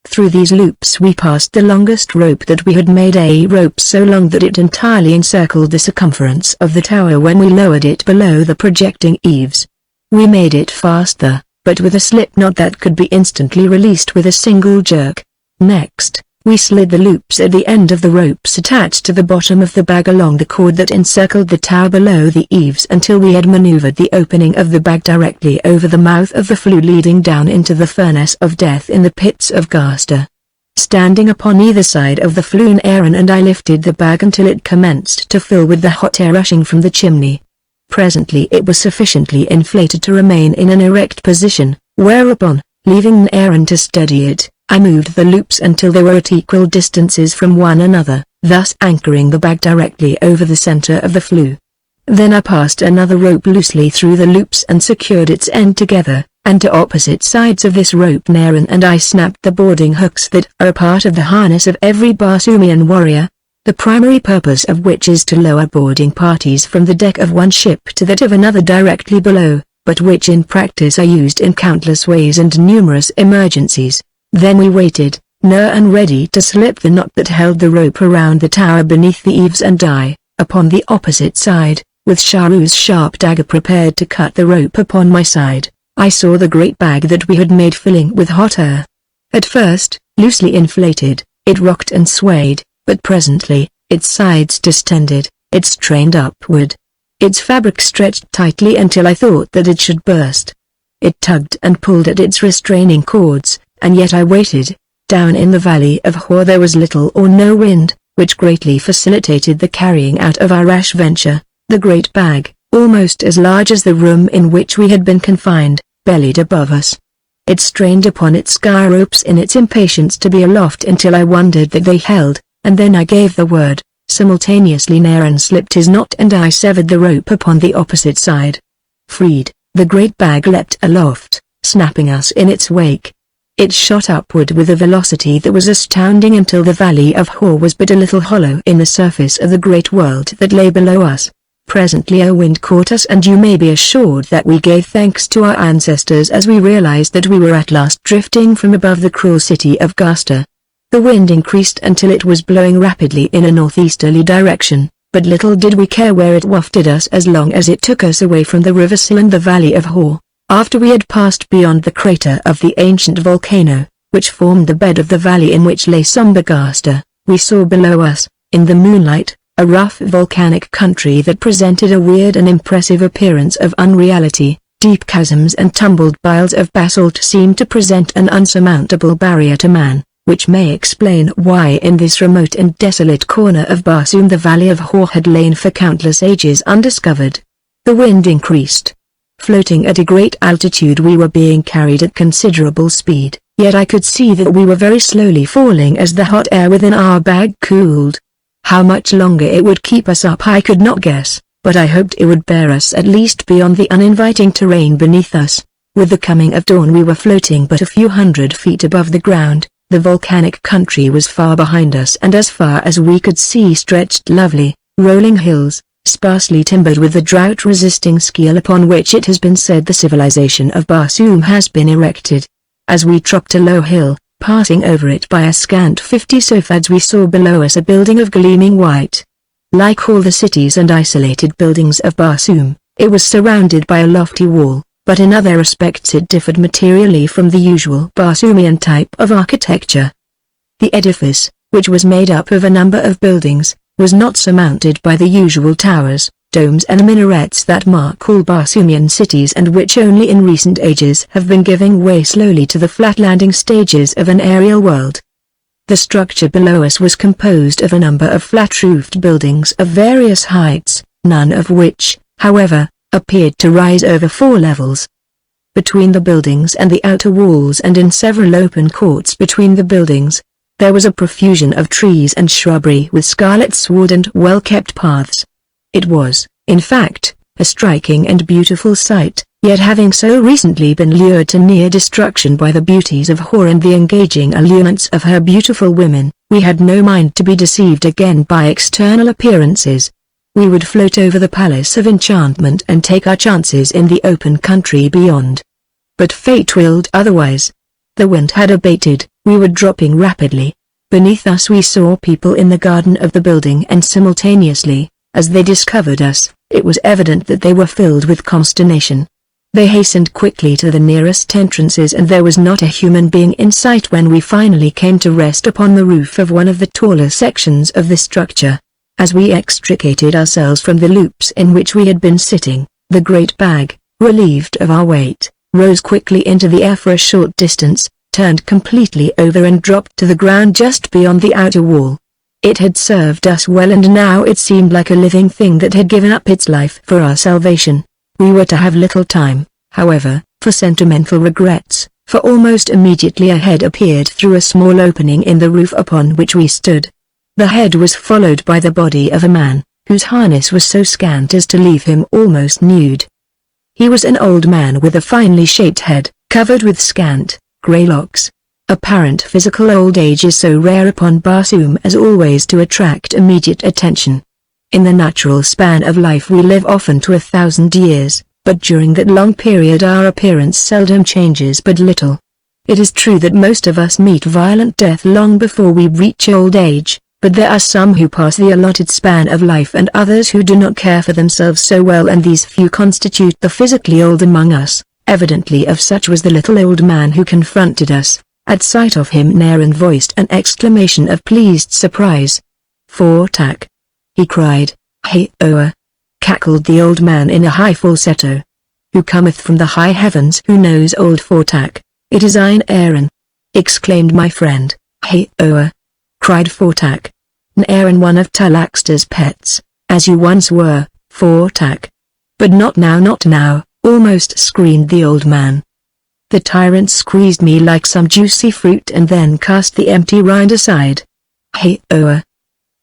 Through these loops we passed the longest rope that we had made, a rope so long that it entirely encircled the circumference of the tower when we lowered it below the projecting eaves. We made it faster, but with a slip knot that could be instantly released with a single jerk. Next, we slid the loops at the end of the ropes attached to the bottom of the bag along the cord that encircled the tower below the eaves until we had maneuvered the opening of the bag directly over the mouth of the flue leading down into the furnace of death in the pits of Gaster. Standing upon either side of the flue, Naren and I lifted the bag until it commenced to fill with the hot air rushing from the chimney. Presently it was sufficiently inflated to remain in an erect position, whereupon, leaving Naren to steady it, I moved the loops until they were at equal distances from one another, thus anchoring the bag directly over the center of the flue. Then I passed another rope loosely through the loops and secured its end together, and to opposite sides of this rope Naren and I snapped the boarding hooks that are a part of the harness of every Barsumian warrior, the primary purpose of which is to lower boarding parties from the deck of one ship to that of another directly below, but which in practice are used in countless ways and numerous emergencies. Then we waited, near and ready to slip the knot that held the rope around the tower beneath the eaves, and I, upon the opposite side, with Sharu's sharp dagger prepared to cut the rope upon my side, I saw the great bag that we had made filling with hot air. At first, loosely inflated, it rocked and swayed, but presently, its sides distended, it strained upward. Its fabric stretched tightly until I thought that it should burst. It tugged and pulled at its restraining cords, and yet I waited. Down in the valley of Hor there was little or no wind, which greatly facilitated the carrying out of our rash venture. The great bag, almost as large as the room in which we had been confined, bellied above us. It strained upon its sky ropes in its impatience to be aloft until I wondered that they held, and then I gave the word. Simultaneously Naren slipped his knot and I severed the rope upon the opposite side. Freed, the great bag leapt aloft, snapping us in its wake. It shot upward with a velocity that was astounding until the valley of Hor was but a little hollow in the surface of the great world that lay below us. Presently a wind caught us, and you may be assured that we gave thanks to our ancestors as we realized that we were at last drifting from above the cruel city of Gaster. The wind increased until it was blowing rapidly in a northeasterly direction, but little did we care where it wafted us as long as it took us away from the river Sil and the valley of Hor. After we had passed beyond the crater of the ancient volcano, which formed the bed of the valley in which lay somber Gaster, we saw below us, in the moonlight, a rough volcanic country that presented a weird and impressive appearance of unreality. Deep chasms and tumbled piles of basalt seemed to present an unsurmountable barrier to man, which may explain why in this remote and desolate corner of Barsum the valley of Hor had lain for countless ages undiscovered. The wind increased. Floating at a great altitude we were being carried at considerable speed, yet I could see that we were very slowly falling as the hot air within our bag cooled. How much longer it would keep us up I could not guess, but I hoped it would bear us at least beyond the uninviting terrain beneath us. With the coming of dawn we were floating but a few hundred feet above the ground, The volcanic country was far behind us, and as far as we could see stretched lovely, rolling hills, sparsely timbered with the drought-resisting scale upon which it has been said the civilization of Barsoom has been erected. As we topped a low hill, passing over it by a scant 50 sofads, we saw below us a building of gleaming white. Like all the cities and isolated buildings of Barsoom, it was surrounded by a lofty wall, but in other respects it differed materially from the usual Barsoomian type of architecture. The edifice, which was made up of a number of buildings, was not surmounted by the usual towers, domes and minarets that mark all Barsoomian cities, and which only in recent ages have been giving way slowly to the flat landing stages of an aerial world. The structure below us was composed of a number of flat-roofed buildings of various heights, none of which, however, appeared to rise over 4 levels. Between the buildings and the outer walls, and in several open courts between the buildings, there was a profusion of trees and shrubbery with scarlet sward and well-kept paths. It was, in fact, a striking and beautiful sight, yet having so recently been lured to near destruction by the beauties of Hor and the engaging allurements of her beautiful women, we had no mind to be deceived again by external appearances. We would float over the palace of enchantment and take our chances in the open country beyond. But fate willed otherwise. The wind had abated, we were dropping rapidly. Beneath us we saw people in the garden of the building, and simultaneously, as they discovered us, it was evident that they were filled with consternation. They hastened quickly to the nearest entrances, and there was not a human being in sight when we finally came to rest upon the roof of one of the taller sections of the structure. As we extricated ourselves from the loops in which we had been sitting, the great bag, relieved of our weight, rose quickly into the air for a short distance, turned completely over and dropped to the ground just beyond the outer wall. It had served us well, and now it seemed like a living thing that had given up its life for our salvation. We were to have little time, however, for sentimental regrets, for almost immediately a head appeared through a small opening in the roof upon which we stood. The head was followed by the body of a man, whose harness was so scant as to leave him almost nude. He was an old man with a finely shaped head, covered with scant, grey locks. Apparent physical old age is so rare upon Barsoom as always to attract immediate attention. In the natural span of life we live often to 1,000 years, but during that long period our appearance seldom changes but little. It is true that most of us meet violent death long before we reach old age, but there are some who pass the allotted span of life and others who do not care for themselves so well, and these few constitute the physically old among us. Evidently of such was the little old man who confronted us. At sight of him Naren voiced an exclamation of pleased surprise. "Fortak!" he cried. "Hey Oa!" cackled the old man in a high falsetto. "Who cometh from the high heavens? Who knows old Fortak?" "It is Ein Aaron!" exclaimed my friend. "Hey Oa!" cried Fortak. "Naren, one of Talaxter's pets, as you once were, Fortak." "But not now, not now," almost screamed the old man. "The tyrant squeezed me like some juicy fruit and then cast the empty rind aside." "Hey Oa!"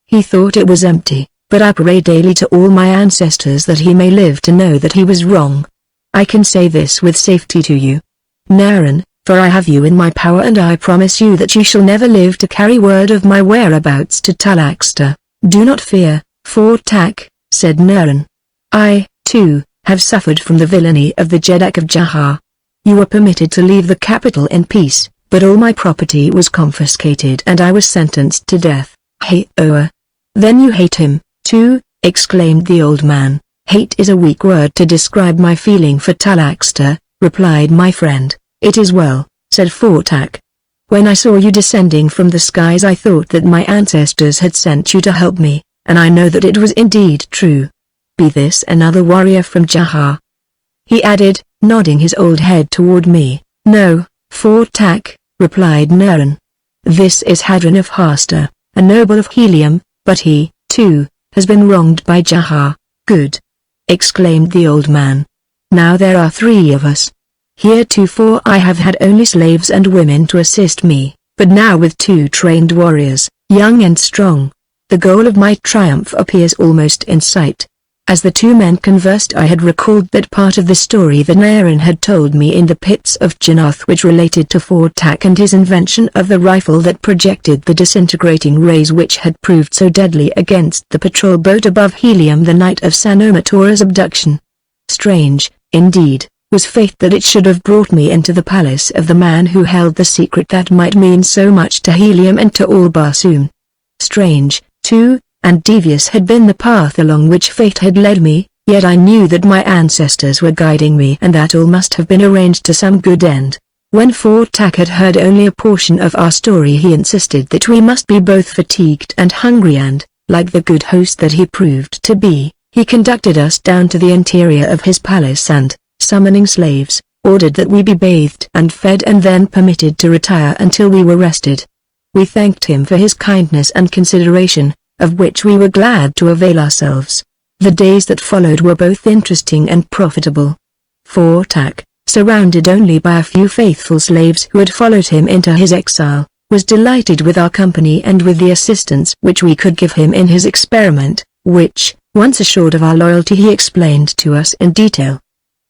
"He thought it was empty, but I pray daily to all my ancestors that he may live to know that he was wrong. I can say this with safety to you, Naren, for I have you in my power, and I promise you that you shall never live to carry word of my whereabouts to Talaxter." "Do not fear, Fortak," said Naren. "I, too, have suffered from the villainy of the Jeddak of Jahar. You were permitted to leave the capital in peace, but all my property was confiscated and I was sentenced to death." "Hey Oa! Then you hate him, too?" exclaimed the old man. "Hate is a weak word to describe my feeling for Talaxter," replied my friend. "It is well," said Fortak. "When I saw you descending from the skies I thought that my ancestors had sent you to help me, and I know that it was indeed true. Be this another warrior from Jahar?" he added, nodding his old head toward me. "No, Fortak," replied Naren. "This is Hadron of Harster, a noble of Helium, but he, too, has been wronged by Jahar." "Good!" exclaimed the old man. "Now there are 3 of us. Heretofore I have had only slaves and women to assist me, but now with 2 trained warriors, young and strong, the goal of my triumph appears almost in sight. As the two men conversed, I had recalled that part of the story that Aaron had told me in the pits of Jannath, which related to Fortak and his invention of the rifle that projected the disintegrating rays which had proved so deadly against the patrol boat above Helium the night of Sanomatora's abduction. Strange, indeed, was fate that it should have brought me into the palace of the man who held the secret that might mean so much to Helium and to all Barsoom. Strange, too, and devious had been the path along which fate had led me, yet I knew that my ancestors were guiding me and that all must have been arranged to some good end. When Fortak had heard only a portion of our story, he insisted that we must be both fatigued and hungry and, like the good host that he proved to be, he conducted us down to the interior of his palace and, summoning slaves, ordered that we be bathed and fed and then permitted to retire until we were rested. We thanked him for his kindness and consideration, of which we were glad to avail ourselves. The days that followed were both interesting and profitable. Fortak, surrounded only by a few faithful slaves who had followed him into his exile, was delighted with our company and with the assistance which we could give him in his experiment, which, once assured of our loyalty, he explained to us in detail.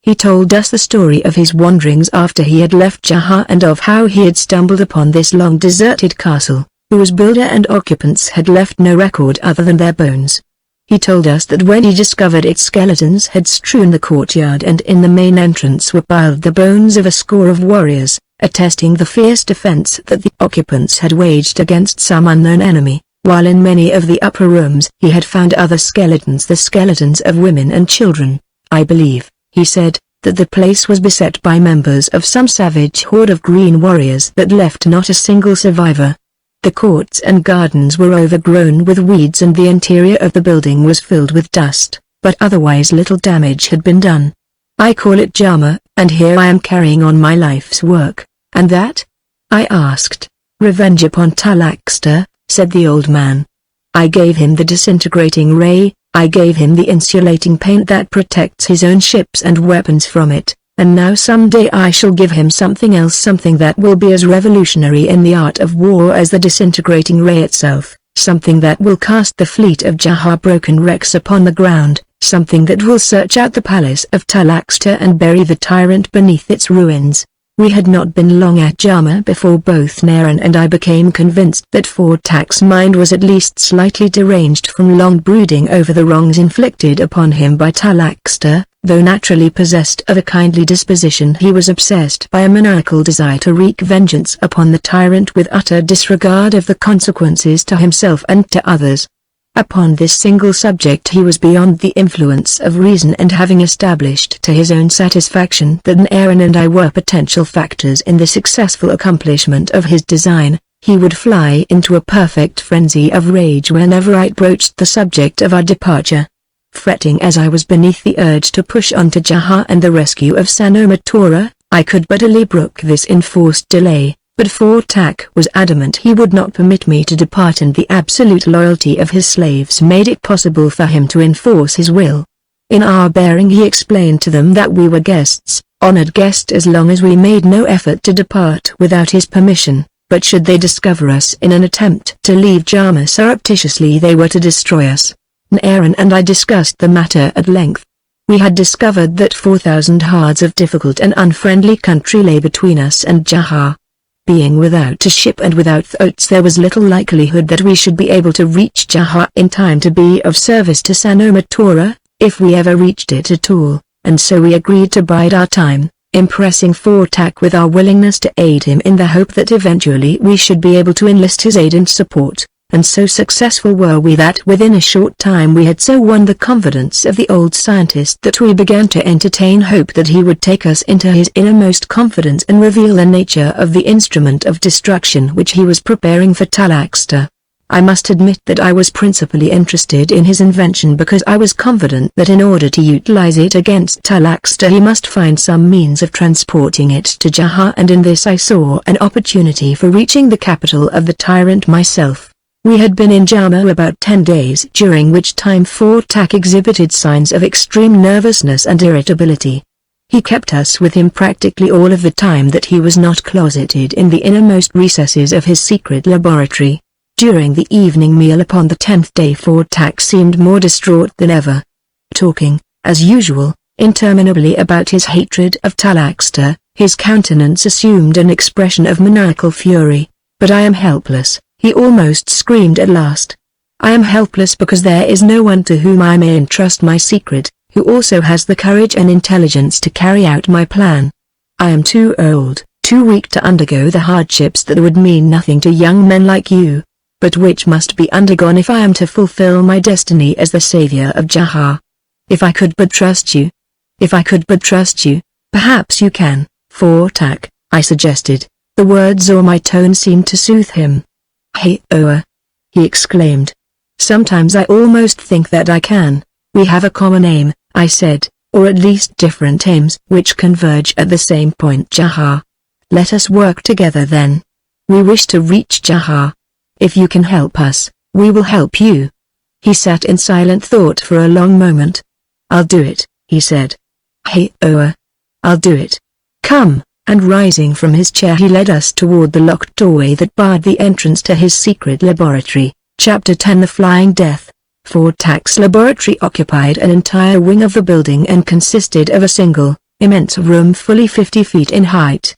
He told us the story of his wanderings after he had left Jaha and of how he had stumbled upon this long deserted castle, whose builder and occupants had left no record other than their bones. He told us that when he discovered its skeletons had strewn the courtyard and in the main entrance were piled the bones of a score of warriors, attesting the fierce defense that the occupants had waged against some unknown enemy, while in many of the upper rooms he had found other skeletons, the skeletons of women and children. I believe, he said, that the place was beset by members of some savage horde of green warriors that left not a single survivor. The courts and gardens were overgrown with weeds and the interior of the building was filled with dust, but otherwise little damage had been done. I call it Jama, and here I am carrying on my life's work. And that? I asked. Revenge upon Talaxter, said the old man. I gave him the disintegrating ray, I gave him the insulating paint that protects his own ships and weapons from it, and now someday I shall give him something else, something that will be as revolutionary in the art of war as the disintegrating ray itself, something that will cast the fleet of Jaha broken wrecks upon the ground, something that will search out the palace of Talaxter and bury the tyrant beneath its ruins. We had not been long at Jama before both Naren and I became convinced that Fortak's mind was at least slightly deranged from long brooding over the wrongs inflicted upon him by Talaxter. Though naturally possessed of a kindly disposition, he was obsessed by a maniacal desire to wreak vengeance upon the tyrant with utter disregard of the consequences to himself and to others. Upon this single subject he was beyond the influence of reason, and having established to his own satisfaction that Naren and I were potential factors in the successful accomplishment of his design, he would fly into a perfect frenzy of rage whenever I broached the subject of our departure. Fretting as I was beneath the urge to push on to Jaha and the rescue of Sanomatora, I could bitterly brook this enforced delay, but Fortak was adamant he would not permit me to depart, and the absolute loyalty of his slaves made it possible for him to enforce his will. In our bearing he explained to them that we were guests, honored guests as long as we made no effort to depart without his permission, but should they discover us in an attempt to leave Jama surreptitiously, they were to destroy us. Naren and I discussed the matter at length. We had discovered that 4,000 hards of difficult and unfriendly country lay between us and Jaha. Being without a ship and without thoughts, there was little likelihood that we should be able to reach Jaha in time to be of service to Sanomatora, if we ever reached it at all, and so we agreed to bide our time, impressing Fortak with our willingness to aid him in the hope that eventually we should be able to enlist his aid and support. And so successful were we that within a short time we had so won the confidence of the old scientist that we began to entertain hope that he would take us into his innermost confidence and reveal the nature of the instrument of destruction which he was preparing for Talaxter. I must admit that I was principally interested in his invention because I was confident that in order to utilize it against Talaxter he must find some means of transporting it to Jaha, and in this I saw an opportunity for reaching the capital of the tyrant myself. We had been in Jama about 10 days, during which time Fortak exhibited signs of extreme nervousness and irritability. He kept us with him practically all of the time that he was not closeted in the innermost recesses of his secret laboratory. During the evening meal upon the 10th day Fortak seemed more distraught than ever. talking, as usual, interminably about his hatred of Talaxter. His countenance assumed an expression of maniacal fury. "But I am helpless," he almost screamed at last. "I am helpless because there is no one to whom I may entrust my secret, who also has the courage and intelligence to carry out my plan. I am too old, too weak to undergo the hardships that would mean nothing to young men like you, but which must be undergone if I am to fulfill my destiny as the savior of Jahar. If I could but trust you. If I could but trust you." "Perhaps you can, Fortak," I suggested. The words or my tone seemed to soothe him. "Hey Oa," he exclaimed. "Sometimes I almost think that I can." "We have a common aim," I said, "or at least different aims which converge at the same point, Jahar. Let us work together then. We wish to reach Jahar. If you can help us, we will help you." He sat in silent thought for a long moment. "I'll do it," he said. "Hey Oa. I'll do it. Come," and rising from his chair he led us toward the locked doorway that barred the entrance to his secret laboratory. Chapter 10 The Flying Death. Fortak's laboratory occupied an entire wing of the building and consisted of a single, immense room fully 50 feet in height.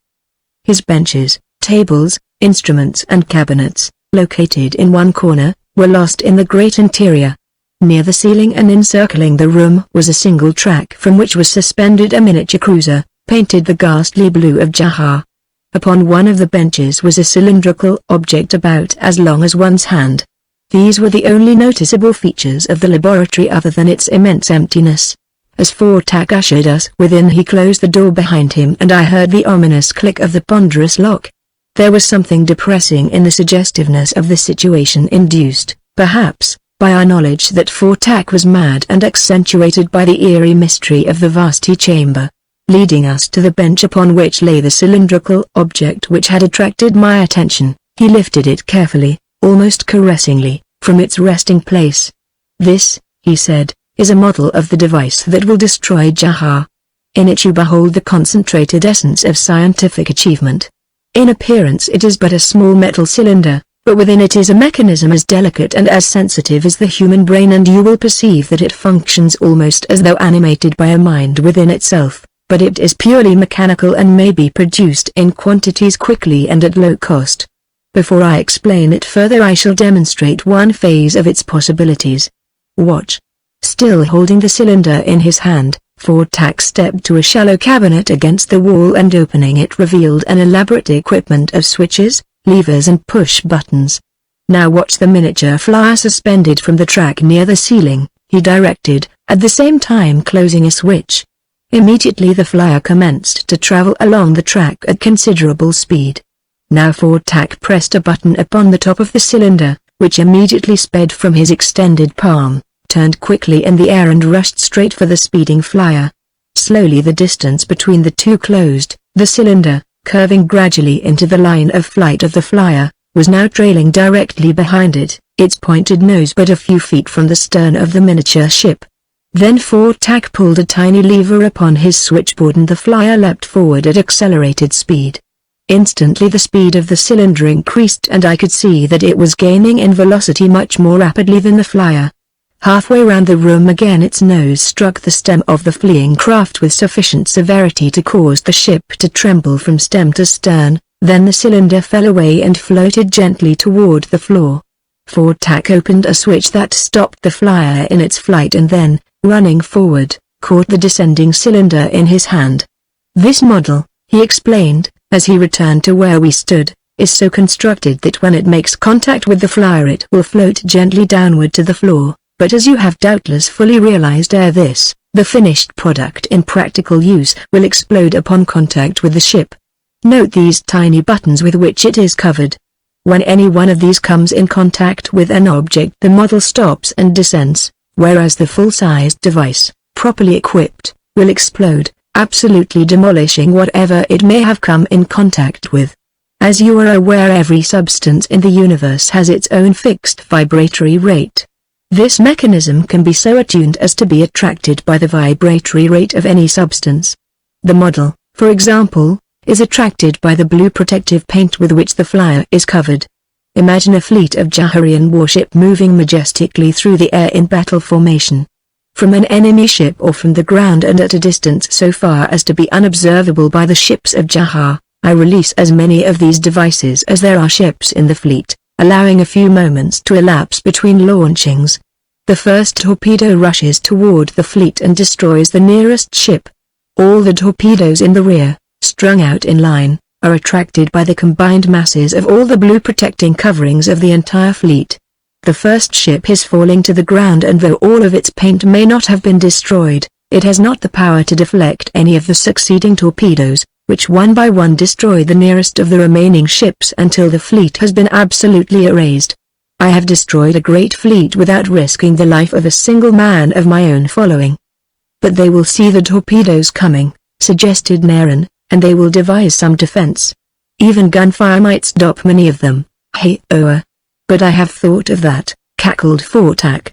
His benches, tables, instruments and cabinets, located in one corner, were lost in the great interior. Near the ceiling and encircling the room was a single track from which was suspended a miniature cruiser, painted the ghastly blue of Jahar. Upon one of the benches was a cylindrical object about as long as one's hand. These were the only noticeable features of the laboratory other than its immense emptiness. As Fortak ushered us within he closed the door behind him and I heard the ominous click of the ponderous lock. There was something depressing in the suggestiveness of the situation induced, perhaps, by our knowledge that Fortak was mad and accentuated by the eerie mystery of the vasty chamber. Leading us to the bench upon which lay the cylindrical object which had attracted my attention, he lifted it carefully, almost caressingly, from its resting place. "This," he said, "is a model of the device that will destroy Jahar. In it you behold the concentrated essence of scientific achievement. In appearance it is but a small metal cylinder, but within it is a mechanism as delicate and as sensitive as the human brain, and you will perceive that it functions almost as though animated by a mind within itself, but it is purely mechanical and may be produced in quantities quickly and at low cost. Before I explain it further I shall demonstrate one phase of its possibilities. Watch." Still holding the cylinder in his hand, Fortak stepped to a shallow cabinet against the wall and opening it revealed an elaborate equipment of switches, levers and push buttons. "Now watch the miniature flyer suspended from the track near the ceiling," he directed, at the same time closing a switch. Immediately the flyer commenced to travel along the track at considerable speed. Now Fortak pressed a button upon the top of the cylinder, which immediately sped from his extended palm, turned quickly in the air and rushed straight for the speeding flyer. Slowly the distance between the two closed. The cylinder, curving gradually into the line of flight of the flyer, was now trailing directly behind it, its pointed nose but a few feet from the stern of the miniature ship. Then Fortak pulled a tiny lever upon his switchboard and the flyer leapt forward at accelerated speed. Instantly the speed of the cylinder increased and I could see that it was gaining in velocity much more rapidly than the flyer. Halfway round the room again its nose struck the stem of the fleeing craft with sufficient severity to cause the ship to tremble from stem to stern, then the cylinder fell away and floated gently toward the floor. Fortak opened a switch that stopped the flyer in its flight and then, running forward, caught the descending cylinder in his hand. "This model," he explained, as he returned to where we stood, "is so constructed that when it makes contact with the flyer it will float gently downward to the floor, but as you have doubtless fully realized ere this, the finished product in practical use will explode upon contact with the ship. Note these tiny buttons with which it is covered. When any one of these comes in contact with an object the model stops and descends, whereas the full-sized device, properly equipped, will explode, absolutely demolishing whatever it may have come in contact with. As you are aware, every substance in the universe has its own fixed vibratory rate. This mechanism can be so attuned as to be attracted by the vibratory rate of any substance. The model, for example, is attracted by the blue protective paint with which the flyer is covered. Imagine a fleet of Jaharian warship moving majestically through the air in battle formation. from an enemy ship or from the ground and at a distance so far as to be unobservable by the ships of Jahar, I release as many of these devices as there are ships in the fleet, allowing a few moments to elapse between launchings. The first torpedo rushes toward the fleet and destroys the nearest ship. All the torpedoes in the rear, strung out in line, are attracted by the combined masses of all the blue protecting coverings of the entire fleet. The first ship is falling to the ground, and though all of its paint may not have been destroyed, it has not the power to deflect any of the succeeding torpedoes, which one by one destroy the nearest of the remaining ships until the fleet has been absolutely erased. I have destroyed a great fleet without risking the life of a single man of my own following. But they will see the torpedoes coming, suggested Naren, and they will devise some defense. Even gunfire might stop many of them. Hey, Oa. But I have thought of that, cackled Fortak.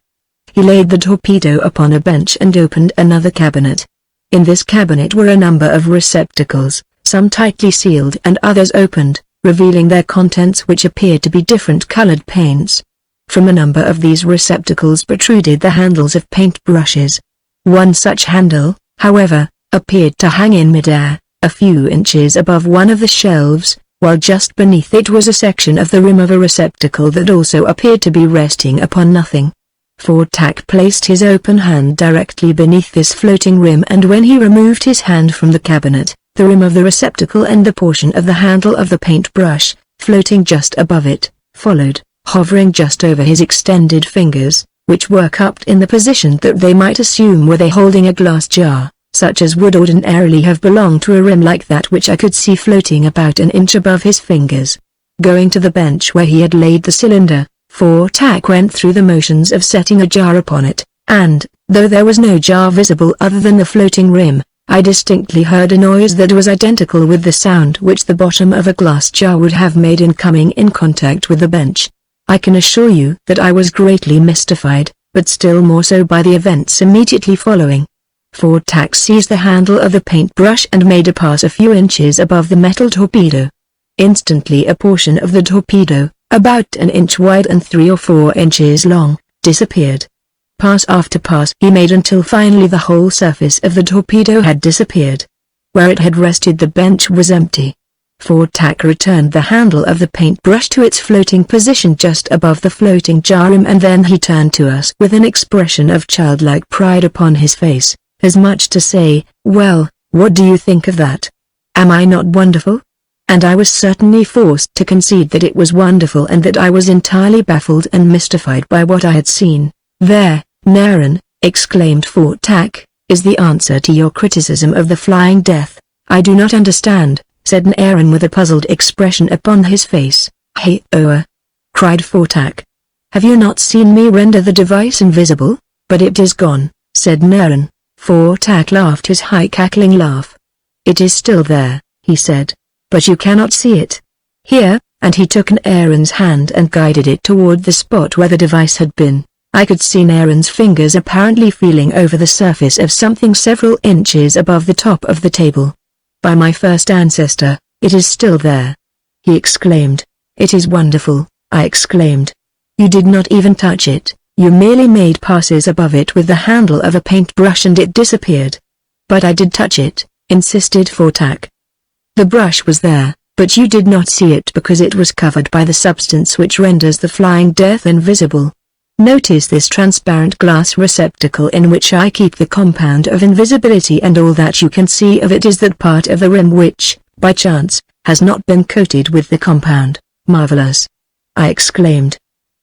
He laid the torpedo upon a bench and opened another cabinet. In this cabinet were a number of receptacles, some tightly sealed and others opened, revealing their contents, which appeared to be different colored paints. From a number of these receptacles protruded the handles of paint brushes. One such handle, however, appeared to hang in midair, a few inches above one of the shelves, while just beneath it was a section of the rim of a receptacle that also appeared to be resting upon nothing. Fortak placed his open hand directly beneath this floating rim, and when he removed his hand from the cabinet, the rim of the receptacle and the portion of the handle of the paintbrush, floating just above it, followed, hovering just over his extended fingers, which were cupped in the position that they might assume were they holding a glass jar, such as would ordinarily have belonged to a rim like that which I could see floating about an inch above his fingers. Going to the bench where he had laid the cylinder, Fortak went through the motions of setting a jar upon it, and, though there was no jar visible other than the floating rim, I distinctly heard a noise that was identical with the sound which the bottom of a glass jar would have made in coming in contact with the bench. I can assure you that I was greatly mystified, but still more so by the events immediately following. Fortak seized the handle of the paintbrush and made a pass a few inches above the metal torpedo. Instantly a portion of the torpedo, about an inch wide and 3 or 4 inches long, disappeared. Pass after pass he made until finally the whole surface of the torpedo had disappeared. Where it had rested the bench was empty. Fortak returned the handle of the paintbrush to its floating position just above the floating jar rim, and then he turned to us with an expression of childlike pride upon his face, as much to say, "Well, what do you think of that? Am I not wonderful?" And I was certainly forced to concede that it was wonderful and that I was entirely baffled and mystified by what I had seen. "There, Naren," exclaimed Fortak, "is the answer to your criticism of the Flying Death." "I do not understand," said Naren with a puzzled expression upon his face. "Hey, Oa!" cried Fortak. "Have you not seen me render the device invisible?" "But it is gone," said Naren. Fortak laughed his high cackling laugh. "It is still there," he said. "But you cannot see it. Here," and he took Naren's hand and guided it toward the spot where the device had been. I could see Naren's fingers apparently feeling over the surface of something several inches above the top of the table. "By my first ancestor, it is still there!" he exclaimed. "It is wonderful," I exclaimed. "You did not even touch it, you merely made passes above it with the handle of a paintbrush and it disappeared." "But I did touch it," insisted Fortak. "The brush was there, but you did not see it because it was covered by the substance which renders the Flying Death invisible. Notice this transparent glass receptacle in which I keep the compound of invisibility, and all that you can see of it is that part of the rim which, by chance, has not been coated with the compound." "Marvelous!" I exclaimed.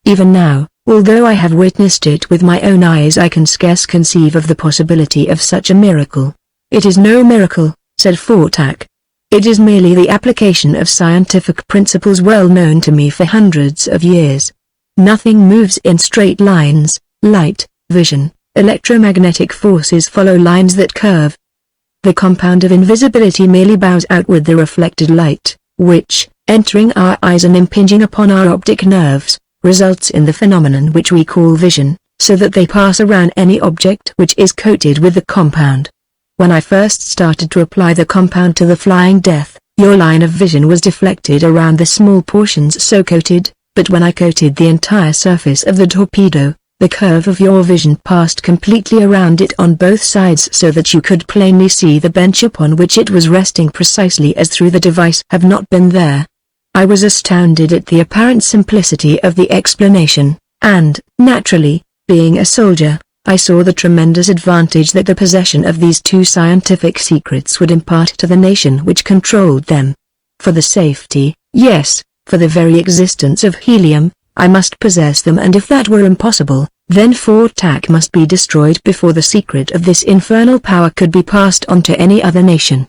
"Even now, although I have witnessed it with my own eyes, I can scarce conceive of the possibility of such a miracle." "It is no miracle," said Fortak. "It is merely the application of scientific principles well known to me for hundreds of years. Nothing moves in straight lines. Light, vision, electromagnetic forces follow lines that curve. The compound of invisibility merely bows outward the reflected light, which, entering our eyes and impinging upon our optic nerves, results in the phenomenon which we call vision, so that they pass around any object which is coated with the compound. When I first started to apply the compound to the Flying Death, your line of vision was deflected around the small portions so coated, but when I coated the entire surface of the torpedo, The curve of your vision passed completely around it on both sides so that you could plainly see the bench upon which it was resting precisely as through the device have not been there. I was astounded at the apparent simplicity of the explanation, and, naturally, being a soldier, I saw the tremendous advantage that the possession of these two scientific secrets would impart to the nation which controlled them. For the safety, yes, for the very existence of helium, I must possess them, and if that were impossible, then Fortak must be destroyed before the secret of this infernal power could be passed on to any other nation.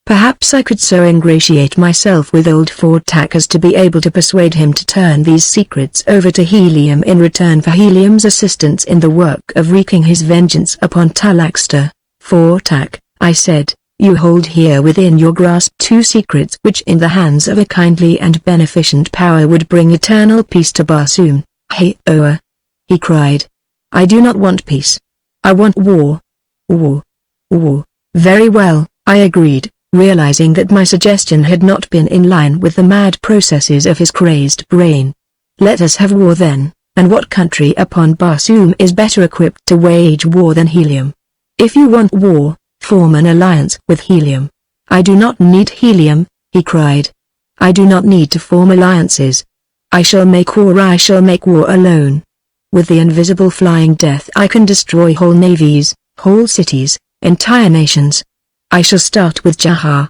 Perhaps I could so ingratiate myself with old Fortak as to be able to persuade him to turn these secrets over to Helium in return for Helium's assistance in the work of wreaking his vengeance upon Talaxter. Fortak, I said, you hold here within your grasp two secrets which in the hands of a kindly and beneficent power would bring eternal peace to Barsoom. Hey Oa! He cried. I do not want peace. I want war. War. War. Very well, I agreed, realizing that my suggestion had not been in line with the mad processes of his crazed brain. Let us have war then, and what country upon Barsoom is better equipped to wage war than Helium? If you want war, form an alliance with Helium. I do not need Helium, he cried. I do not need to form alliances. I shall make war alone. With the invisible flying death I can destroy whole navies, whole cities, entire nations. I shall start with Jahar.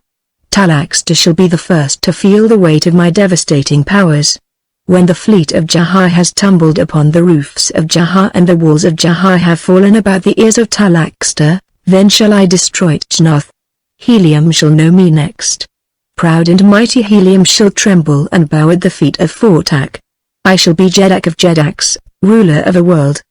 Talaxter shall be the first to feel the weight of my devastating powers. When the fleet of Jahar has tumbled upon the roofs of Jahar and the walls of Jahar have fallen about the ears of Talaxter, then shall I destroy Jnoth. Helium shall know me next. Proud and mighty Helium shall tremble and bow at the feet of Fortak. I shall be Jedak of Jedaks, ruler of a world.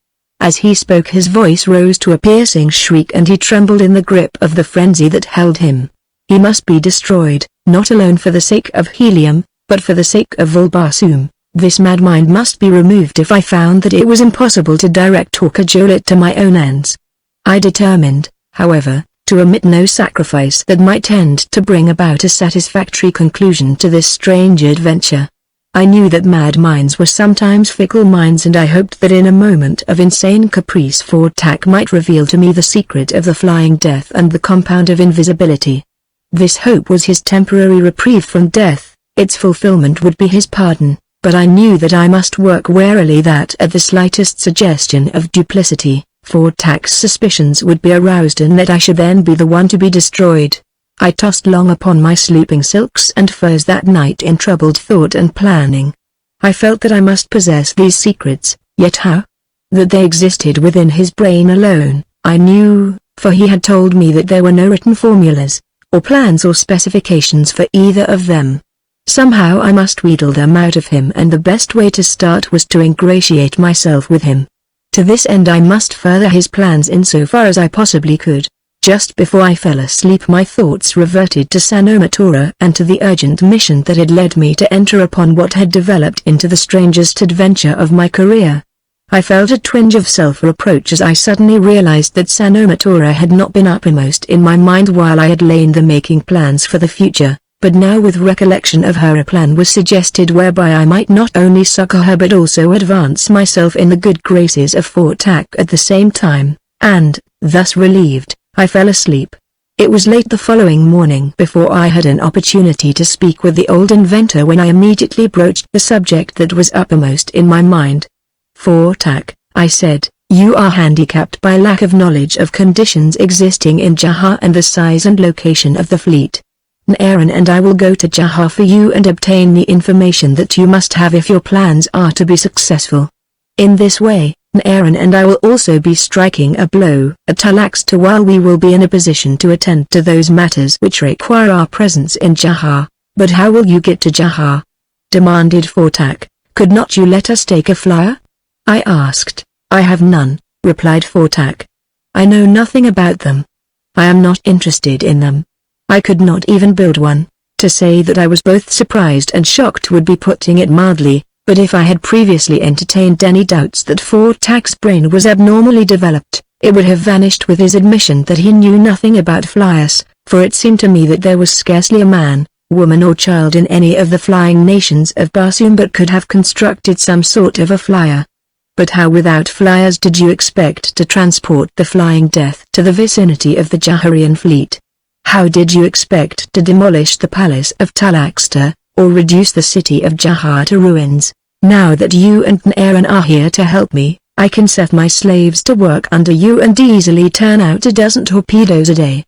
As he spoke his voice rose to a piercing shriek and he trembled in the grip of the frenzy that held him. He must be destroyed, not alone for the sake of Helium, but for the sake of all Barsoom. This mad mind must be removed if I found that it was impossible to direct or cajole it to my own ends. I determined, however, to omit no sacrifice that might tend to bring about a satisfactory conclusion to this strange adventure. I knew that mad minds were sometimes fickle minds, and I hoped that in a moment of insane caprice Fortak might reveal to me the secret of the flying death and the compound of invisibility. This hope was his temporary reprieve from death, its fulfillment would be his pardon, but I knew that I must work warily, that at the slightest suggestion of duplicity, Fortak's suspicions would be aroused and that I should then be the one to be destroyed. I tossed long upon my sleeping silks and furs that night in troubled thought and planning. I felt that I must possess these secrets, yet how? That they existed within his brain alone, I knew, for he had told me that there were no written formulas, or plans or specifications for either of them. Somehow I must wheedle them out of him, and the best way to start was to ingratiate myself with him. To this end I must further his plans insofar as I possibly could. Just before I fell asleep my thoughts reverted to Sanomatora and to the urgent mission that had led me to enter upon what had developed into the strangest adventure of my career. I felt a twinge of self-reproach as I suddenly realized that Sanomatora had not been uppermost in my mind while I had lain there making plans for the future, but now with recollection of her a plan was suggested whereby I might not only succor her but also advance myself in the good graces of Fortak at the same time, and, thus relieved, I fell asleep. It was late the following morning before I had an opportunity to speak with the old inventor when I immediately broached the subject that was uppermost in my mind. Fortak, I said, you are handicapped by lack of knowledge of conditions existing in Jahar and the size and location of the fleet. Naran and I will go to Jahar for you and obtain the information that you must have if your plans are to be successful. In this way, Naran and I will also be striking a blow at Talaxter while we will be in a position to attend to those matters which require our presence in Jahar. But how will you get to Jahar? Demanded Fortak. Could not you let us take a flyer? I asked. I have none, replied Fortak. I know nothing about them. I am not interested in them. I could not even build one. To say that I was both surprised and shocked would be putting it mildly. But if I had previously entertained any doubts that Fortak's brain was abnormally developed, it would have vanished with his admission that he knew nothing about flyers, for it seemed to me that there was scarcely a man, woman or child in any of the flying nations of Barsoom but could have constructed some sort of a flyer. But how without flyers did you expect to transport the Flying Death to the vicinity of the Jaharian fleet? How did you expect to demolish the palace of Talaxter, or reduce the city of Jahar to ruins? Now that you and Naran are here to help me, I can set my slaves to work under you and easily turn out a dozen torpedoes a day.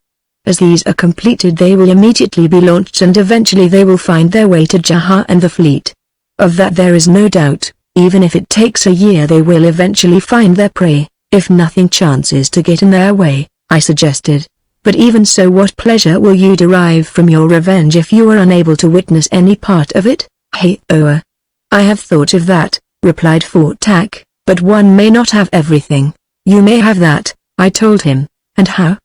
As these are completed they will immediately be launched and eventually they will find their way to Jahar and the fleet. Of that there is no doubt. Even if it takes a year they will eventually find their prey, if nothing chances to get in their way, I suggested. But even so, what pleasure will you derive from your revenge if you are unable to witness any part of it? Hey, Oa. I have thought of that, replied Fortak, but one may not have everything. You may have that, I told him. And how?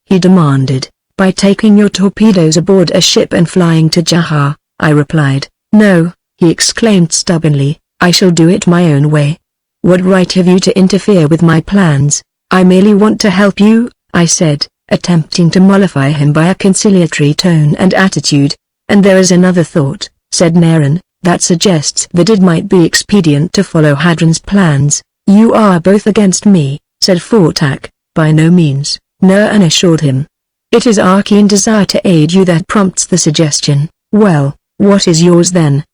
He demanded. By taking your torpedoes aboard a ship and flying to Jahar, I replied. No, he exclaimed stubbornly. I shall do it my own way. What right have you to interfere with my plans? I merely want to help you, I said, attempting to mollify him by a conciliatory tone and attitude. And there is another thought, said Naran, that suggests that it might be expedient to follow Hadron's plans. You are both against me, said Fortak. By no means, Naran assured him. It is our keen desire to aid you that prompts the suggestion. Well, what is yours then?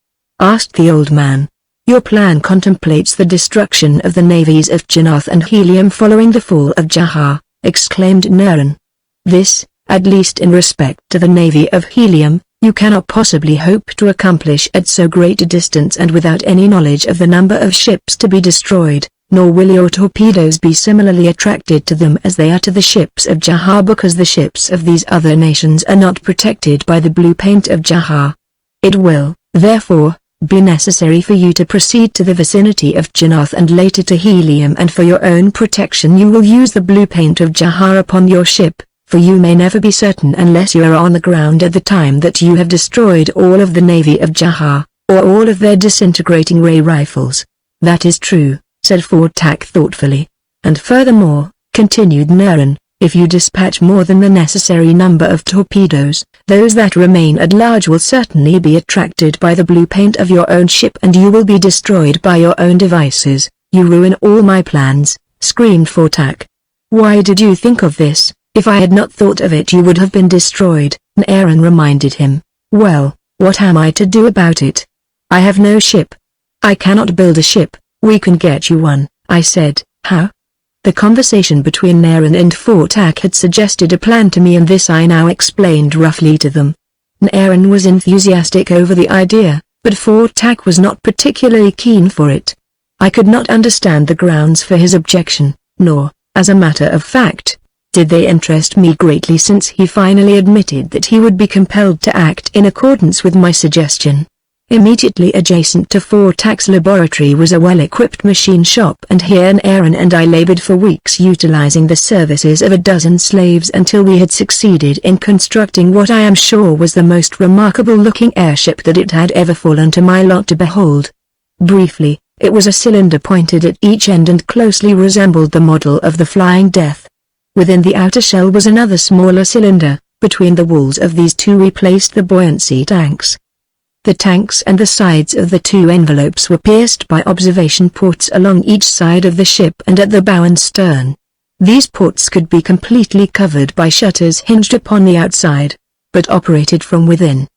Asked the old man. Your plan contemplates the destruction of the navies of Janath and Helium following the fall of Jahar, exclaimed Naran. This, at least in respect to the navy of Helium, you cannot possibly hope to accomplish at so great a distance and without any knowledge of the number of ships to be destroyed, nor will your torpedoes be similarly attracted to them as they are to the ships of Jahar because the ships of these other nations are not protected by the blue paint of Jahar. It will, therefore, be necessary for you to proceed to the vicinity of Janath and later to Helium, and for your own protection you will use the blue paint of Jahar upon your ship, for you may never be certain unless you are on the ground at the time that you have destroyed all of the navy of Jahar, or all of their disintegrating ray rifles. That is true, said Fortak thoughtfully. And furthermore, continued Naran, if you dispatch more than the necessary number of torpedoes, those that remain at large will certainly be attracted by the blue paint of your own ship and you will be destroyed by your own devices. You ruin all my plans, screamed Fortak. Why did you think of this? If I had not thought of it you would have been destroyed, Naran reminded him. Well, what am I to do about it? I have no ship. I cannot build a ship. We can get you one, I said. How? The conversation between Naran and Fortak had suggested a plan to me and this I now explained roughly to them. Naran was enthusiastic over the idea, but Fortak was not particularly keen for it. I could not understand the grounds for his objection, nor, as a matter of fact, did they interest me greatly since he finally admitted that he would be compelled to act in accordance with my suggestion. Immediately adjacent to Fortak's laboratory was a well-equipped machine shop and here Naran and I labored for weeks utilizing the services of a dozen slaves until we had succeeded in constructing what I am sure was the most remarkable-looking airship that it had ever fallen to my lot to behold. Briefly, it was a cylinder pointed at each end and closely resembled the model of the Flying Death. Within the outer shell was another smaller cylinder. Between the walls of these two we placed the buoyancy tanks. The tanks and the sides of the two envelopes were pierced by observation ports along each side of the ship and at the bow and stern. These ports could be completely covered by shutters hinged upon the outside, but operated from within.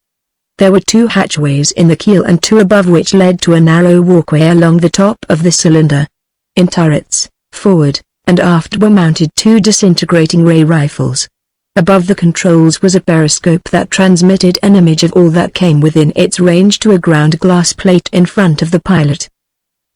There were two hatchways in the keel and two above which led to a narrow walkway along the top of the cylinder. In turrets, forward and aft were mounted two disintegrating ray rifles. Above the controls was a periscope that transmitted an image of all that came within its range to a ground glass plate in front of the pilot.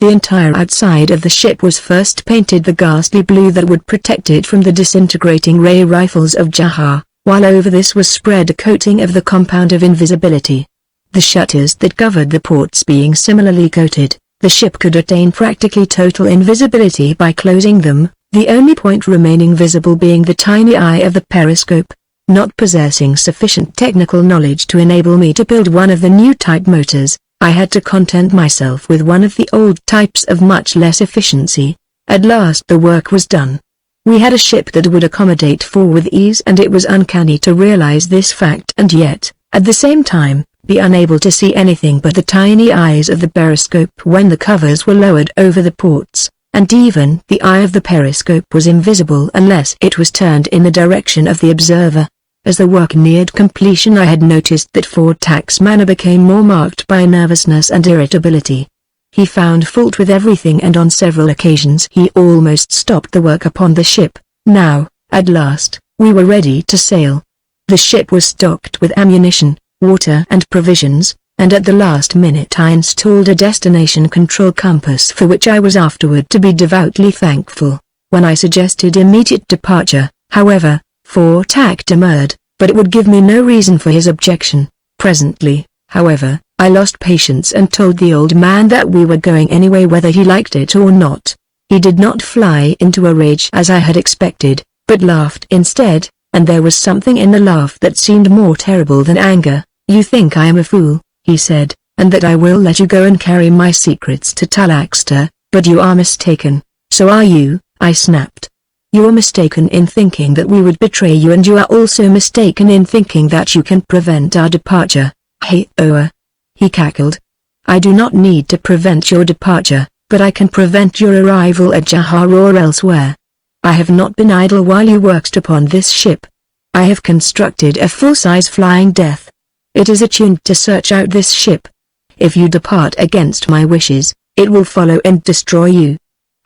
The entire outside of the ship was first painted the ghastly blue that would protect it from the disintegrating ray rifles of Jahar, while over this was spread a coating of the compound of invisibility. The shutters that covered the ports being similarly coated, the ship could attain practically total invisibility by closing them, the only point remaining visible being the tiny eye of the periscope. Not possessing sufficient technical knowledge to enable me to build one of the new type motors, I had to content myself with one of the old types of much less efficiency. At last the work was done. We had a ship that would accommodate four with ease, and it was uncanny to realize this fact and yet, at the same time, be unable to see anything but the tiny eyes of the periscope when the covers were lowered over the ports, and even the eye of the periscope was invisible unless it was turned in the direction of the observer. As the work neared completion, I had noticed that Fortak's manner became more marked by nervousness and irritability. He found fault with everything, and on several occasions he almost stopped the work upon the ship. Now, at last, we were ready to sail. The ship was stocked with ammunition, water and provisions, and at the last minute I installed a destination control compass for which I was afterward to be devoutly thankful. When I suggested immediate departure, however, Fortak demurred, but it would give me no reason for his objection. Presently, however, I lost patience and told the old man that we were going anyway whether he liked it or not. He did not fly into a rage as I had expected, but laughed instead, and there was something in the laugh that seemed more terrible than anger. "You think I am a fool," he said, "and that I will let you go and carry my secrets to Talaxter, but you are mistaken." "So are you," I snapped. "You're mistaken in thinking that we would betray you, and you are also mistaken in thinking that you can prevent our departure." "Hey, Oa," he cackled. "I do not need to prevent your departure, but I can prevent your arrival at Jahar or elsewhere. I have not been idle while you worked upon this ship. I have constructed a full-size flying death. It is attuned to search out this ship. If you depart against my wishes, it will follow and destroy you."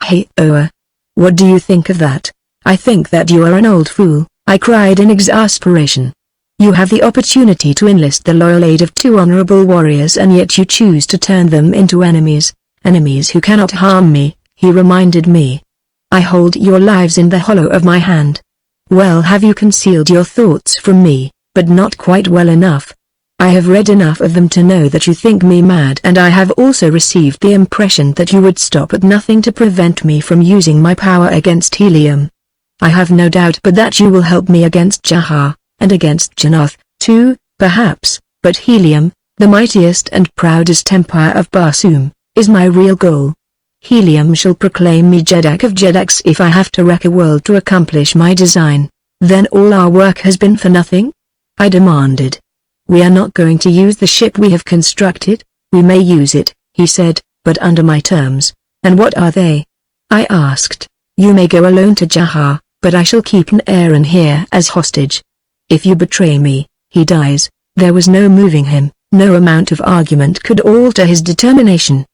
"Hey, Oa. What do you think of that?" "I think that you are an old fool," I cried in exasperation. "You have the opportunity to enlist the loyal aid of two honorable warriors, and yet you choose to turn them into enemies. Enemies who cannot harm me," he reminded me. "I hold your lives in the hollow of my hand. Well, have you concealed your thoughts from me, but not quite well enough? I have read enough of them to know that you think me mad, and I have also received the impression that you would stop at nothing to prevent me from using my power against Helium. I have no doubt but that you will help me against Jahar, and against Janath, too, perhaps, but Helium, the mightiest and proudest empire of Barsoom, is my real goal. Helium shall proclaim me Jeddak of Jeddaks if I have to wreck a world to accomplish my design. Then all our work has been for nothing?" I demanded. "We are not going to use the ship we have constructed." "We may use it," he said, "but under my terms." "And what are they?" I asked. "You may go alone to Jahar, but I shall keep an Aaron here as hostage. If you betray me, he dies." There was no moving him, no amount of argument could alter his determination.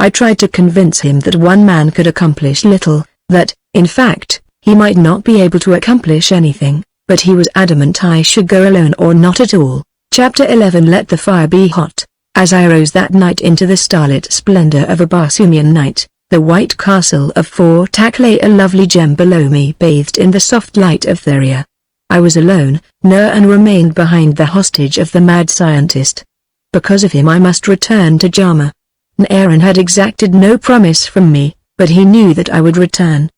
I tried to convince him that one man could accomplish little, that, in fact, he might not be able to accomplish anything, but he was adamant I should go alone or not at all. Chapter 11. Let the fire be hot. As I rose that night into the starlit splendor of a Barsoomian night, the white castle of Fortak lay a lovely gem below me, bathed in the soft light of Theria. I was alone, and remained behind the hostage of the mad scientist. Because of him I must return to Jama. Aaron had exacted no promise from me, but he knew that I would return.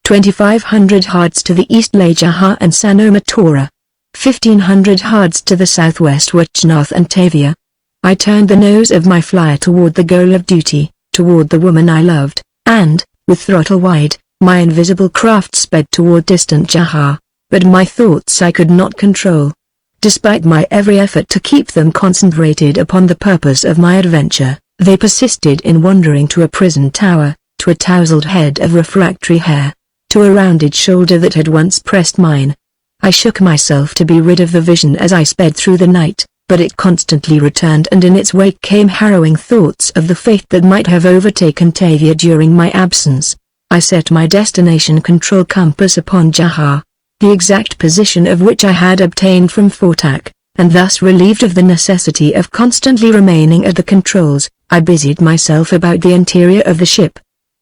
2,500 hards to the east lay Jahar and Sanoma Tora. 1,500 hards to the southwest were Chnath and Tavia. I turned the nose of my flyer toward the goal of duty, toward the woman I loved, and, with throttle wide, my invisible craft sped toward distant Jahar, but my thoughts I could not control. Despite my every effort to keep them concentrated upon the purpose of my adventure, they persisted in wandering to a prison tower, to a tousled head of refractory hair, to a rounded shoulder that had once pressed mine. I shook myself to be rid of the vision as I sped through the night, but it constantly returned, and in its wake came harrowing thoughts of the fate that might have overtaken Tavia during my absence. I set my destination control compass upon Jahar, the exact position of which I had obtained from Fortak, and thus relieved of the necessity of constantly remaining at the controls, I busied myself about the interior of the ship.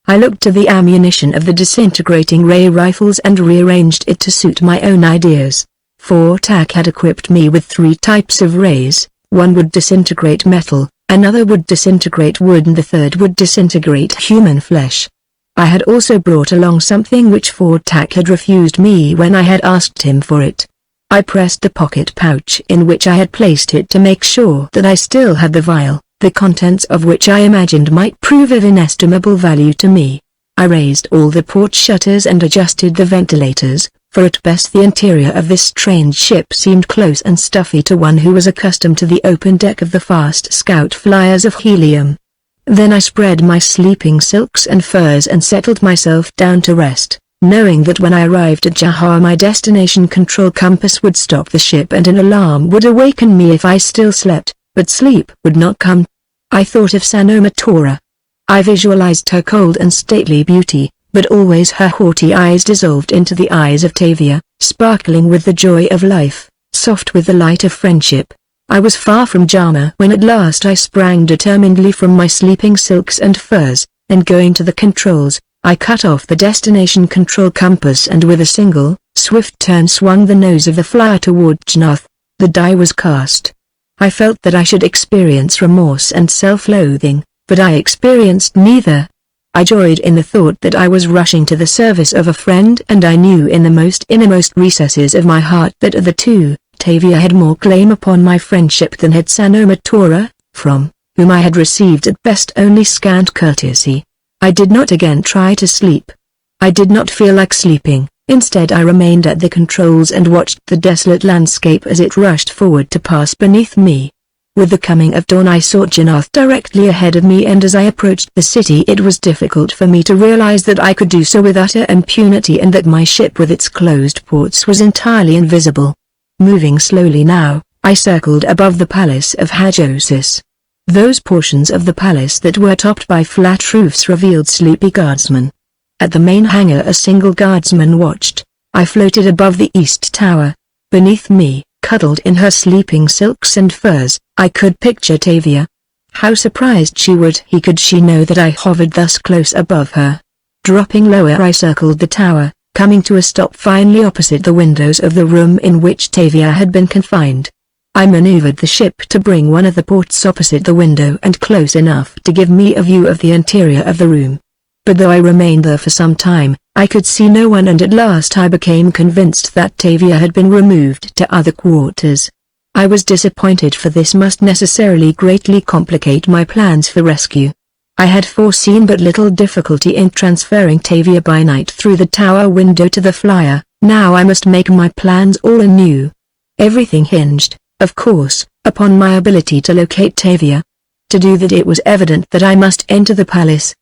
I looked to the ammunition of the disintegrating ray rifles and rearranged it to suit my own ideas. Fortak had equipped me with 3 types of rays: one would disintegrate metal, another would disintegrate wood, and the third would disintegrate human flesh. I had also brought along something which Fortak had refused me when I had asked him for it. I pressed the pocket pouch in which I had placed it to make sure that I still had the vial, the contents of which I imagined might prove of inestimable value to me. I raised all the port shutters and adjusted the ventilators, for at best the interior of this strange ship seemed close and stuffy to one who was accustomed to the open deck of the fast scout flyers of helium. Then I spread my sleeping silks and furs and settled myself down to rest, knowing that when I arrived at Jahar my destination control compass would stop the ship and an alarm would awaken me if I still slept, but sleep would not come. I thought of Sanoma Tora. I visualized her cold and stately beauty, but always her haughty eyes dissolved into the eyes of Tavia, sparkling with the joy of life, soft with the light of friendship. I was far from Jama when at last I sprang determinedly from my sleeping silks and furs, and going to the controls, I cut off the destination control compass and with a single, swift turn swung the nose of the flyer toward Jnath. The die was cast. I felt that I should experience remorse and self-loathing, but I experienced neither. I joyed in the thought that I was rushing to the service of a friend, and I knew in the most innermost recesses of my heart that of the two, Tavia had more claim upon my friendship than had Sanoma Tora, from whom I had received at best only scant courtesy. I did not again try to sleep. I did not feel like sleeping. Instead I remained at the controls and watched the desolate landscape as it rushed forward to pass beneath me. With the coming of dawn I saw Jnath directly ahead of me, and as I approached the city it was difficult for me to realize that I could do so with utter impunity and that my ship with its closed ports was entirely invisible. Moving slowly now, I circled above the palace of Hajosis. Those portions of the palace that were topped by flat roofs revealed sleepy guardsmen. At the main hangar a single guardsman watched. I floated above the east tower. Beneath me, cuddled in her sleeping silks and furs, I could picture Tavia. How surprised she would could she know that I hovered thus close above her. Dropping lower I circled the tower, coming to a stop finally opposite the windows of the room in which Tavia had been confined. I maneuvered the ship to bring one of the ports opposite the window and close enough to give me a view of the interior of the room. But though I remained there for some time, I could see no one, and at last I became convinced that Tavia had been removed to other quarters. I was disappointed, for this must necessarily greatly complicate my plans for rescue. I had foreseen but little difficulty in transferring Tavia by night through the tower window to the flyer. Now I must make my plans all anew. Everything hinged, of course, upon my ability to locate Tavia. To do that it was evident that I must enter the palace.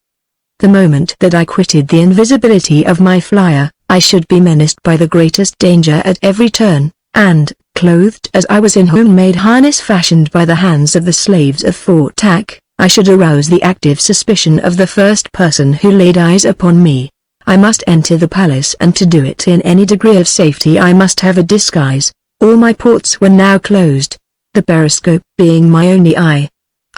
The moment that I quitted the invisibility of my flyer, I should be menaced by the greatest danger at every turn, and, clothed as I was in homemade harness fashioned by the hands of the slaves of Fort Tak, I should arouse the active suspicion of the first person who laid eyes upon me. I must enter the palace, and to do it in any degree of safety I must have a disguise. All my ports were now closed, the periscope being my only eye.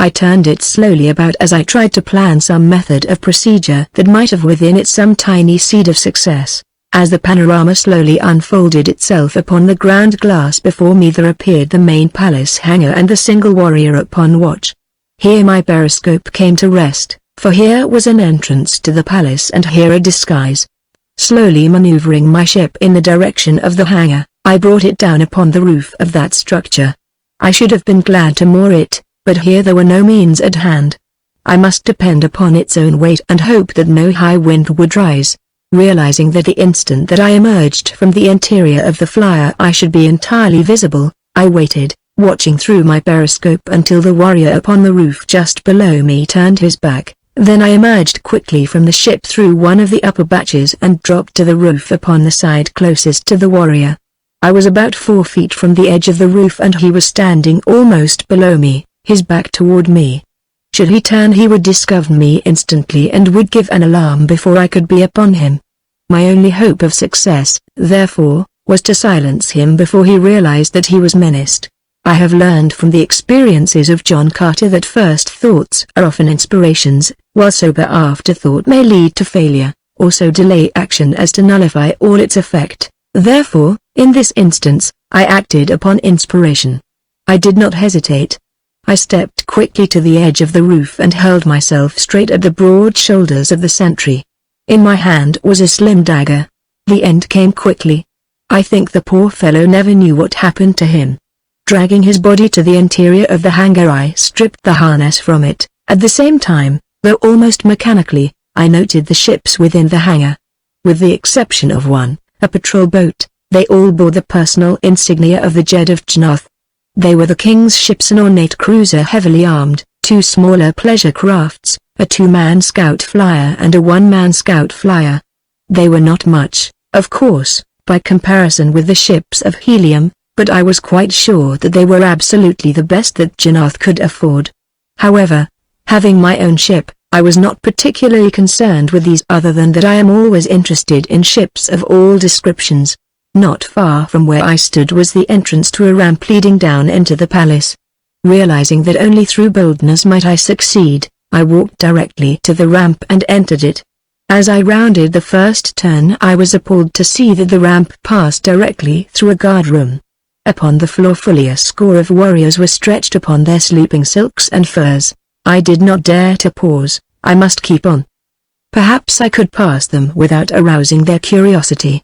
I turned it slowly about as I tried to plan some method of procedure that might have within it some tiny seed of success. As the panorama slowly unfolded itself upon the ground glass before me, there appeared the main palace hangar and the single warrior upon watch. Here my periscope came to rest, for here was an entrance to the palace and here a disguise. Slowly maneuvering my ship in the direction of the hangar, I brought it down upon the roof of that structure. I should have been glad to moor it, but here there were no means at hand. I must depend upon its own weight and hope that no high wind would rise. Realizing that the instant that I emerged from the interior of the flyer I should be entirely visible, I waited, watching through my periscope until the warrior upon the roof just below me turned his back. Then I emerged quickly from the ship through one of the upper batches and dropped to the roof upon the side closest to the warrior. I was about 4 feet from the edge of the roof and he was standing almost below me, his back toward me. Should he turn he would discover me instantly and would give an alarm before I could be upon him. My only hope of success, therefore, was to silence him before he realized that he was menaced. I have learned from the experiences of John Carter that first thoughts are often inspirations, while sober afterthought may lead to failure, or so delay action as to nullify all its effect. Therefore, in this instance, I acted upon inspiration. I did not hesitate. I stepped quickly to the edge of the roof and hurled myself straight at the broad shoulders of the sentry. In my hand was a slim dagger. The end came quickly. I think the poor fellow never knew what happened to him. Dragging his body to the interior of the hangar, I stripped the harness from it. At the same time, though almost mechanically, I noted the ships within the hangar. With the exception of one, a patrol boat, They all bore the personal insignia of the Jed of Jnoth. They were the king's ships, an ornate cruiser heavily armed, 2 smaller pleasure crafts, a 2-man scout flyer and a 1-man scout flyer. They were not much, of course, by comparison with the ships of helium, but I was quite sure that they were absolutely the best that Jnoth could afford. However, having my own ship, I was not particularly concerned with these other than that I am always interested in ships of all descriptions. Not far from where I stood was the entrance to a ramp leading down into the palace. Realizing that only through boldness might I succeed, I walked directly to the ramp and entered it. As I rounded the first turn, I was appalled to see that the ramp passed directly through a guard room. Upon the floor fully a score of warriors were stretched upon their sleeping silks and furs. I did not dare to pause. I must keep on. Perhaps I could pass them without arousing their curiosity.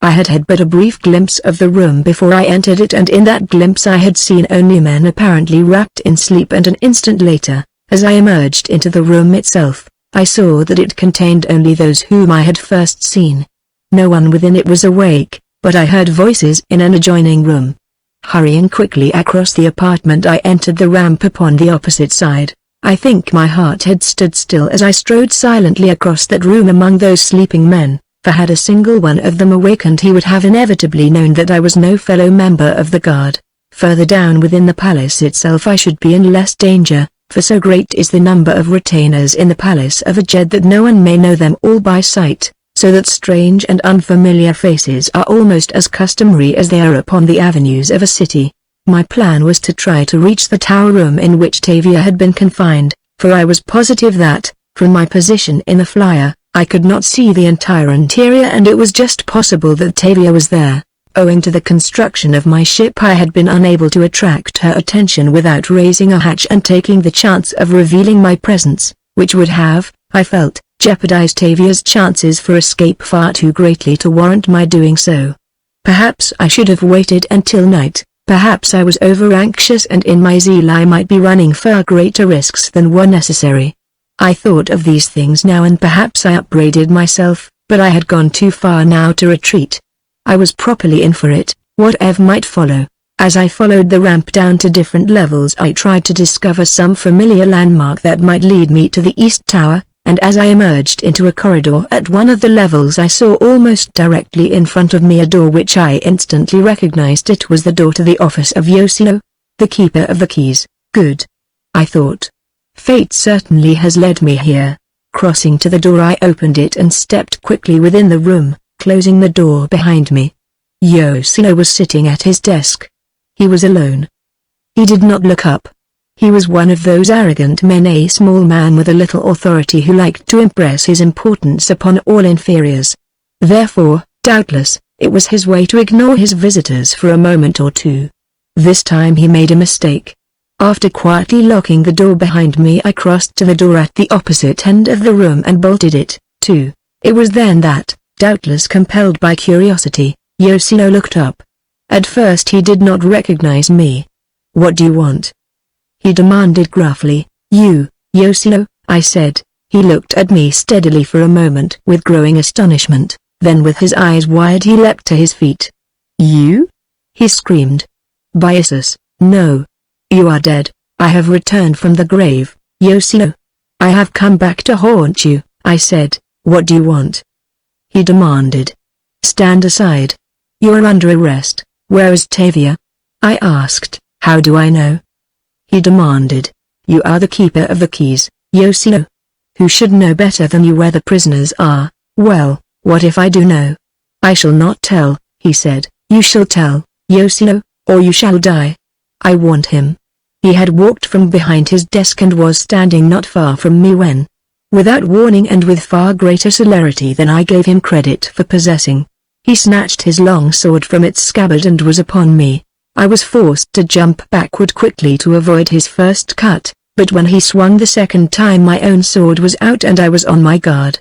I had had but a brief glimpse of the room before I entered it, and in that glimpse I had seen only men apparently wrapped in sleep, and an instant later, as I emerged into the room itself, I saw that it contained only those whom I had first seen. No one within it was awake, but I heard voices in an adjoining room. Hurrying quickly across the apartment, I entered the ramp upon the opposite side. I think my heart had stood still as I strode silently across that room among those sleeping men, for had a single one of them awakened he would have inevitably known that I was no fellow member of the guard. Further down within the palace itself I should be in less danger, for so great is the number of retainers in the palace of a Jed that no one may know them all by sight, so that strange and unfamiliar faces are almost as customary as they are upon the avenues of a city. My plan was to try to reach the tower room in which Tavia had been confined, for I was positive that, from my position in the flyer, I could not see the entire interior, and it was just possible that Tavia was there. Owing to the construction of my ship I had been unable to attract her attention without raising a hatch and taking the chance of revealing my presence, which would have, I felt, jeopardized Tavia's chances for escape far too greatly to warrant my doing so. Perhaps I should have waited until night. Perhaps I was over-anxious, and in my zeal I might be running far greater risks than were necessary. I thought of these things now, and perhaps I upbraided myself, but I had gone too far now to retreat. I was properly in for it, whatever might follow. As I followed the ramp down to different levels I tried to discover some familiar landmark that might lead me to the East Tower, and as I emerged into a corridor at one of the levels I saw almost directly in front of me a door which I instantly recognized. It was the door to the office of Yoshino, the keeper of the keys. Good, I thought. Fate certainly has led me here. Crossing to the door I opened it and stepped quickly within the room, closing the door behind me. Yoshino was sitting at his desk. He was alone. He did not look up. He was one of those arrogant men, a small man with a little authority who liked to impress his importance upon all inferiors. Therefore, doubtless, it was his way to ignore his visitors for a moment or two. This time he made a mistake. After quietly locking the door behind me I crossed to the door at the opposite end of the room and bolted it, too. It was then that, doubtless compelled by curiosity, Yoshino looked up. At first he did not recognize me. "What do you want?" he demanded gruffly. "You, Yoshino," I said. He looked at me steadily for a moment with growing astonishment, then with his eyes wide he leapt to his feet. "You?" he screamed. "By Isis, no. You are dead. I have returned from the grave, Yoshino. I have come back to haunt you," I said. "What do you want?" he demanded. "Stand aside. You are under arrest." "Where is Tavia?" I asked. "How do I know?" he demanded. "You are the keeper of the keys, Yoshino. Who should know better than you where the prisoners are?" "Well, what if I do know?" "I shall not tell," he said. "You shall tell, Yoshino, or you shall die." I warned him. He had walked from behind his desk and was standing not far from me when, without warning and with far greater celerity than I gave him credit for possessing, he snatched his long sword from its scabbard and was upon me. I was forced to jump backward quickly to avoid his first cut, but when he swung the second time my own sword was out and I was on my guard.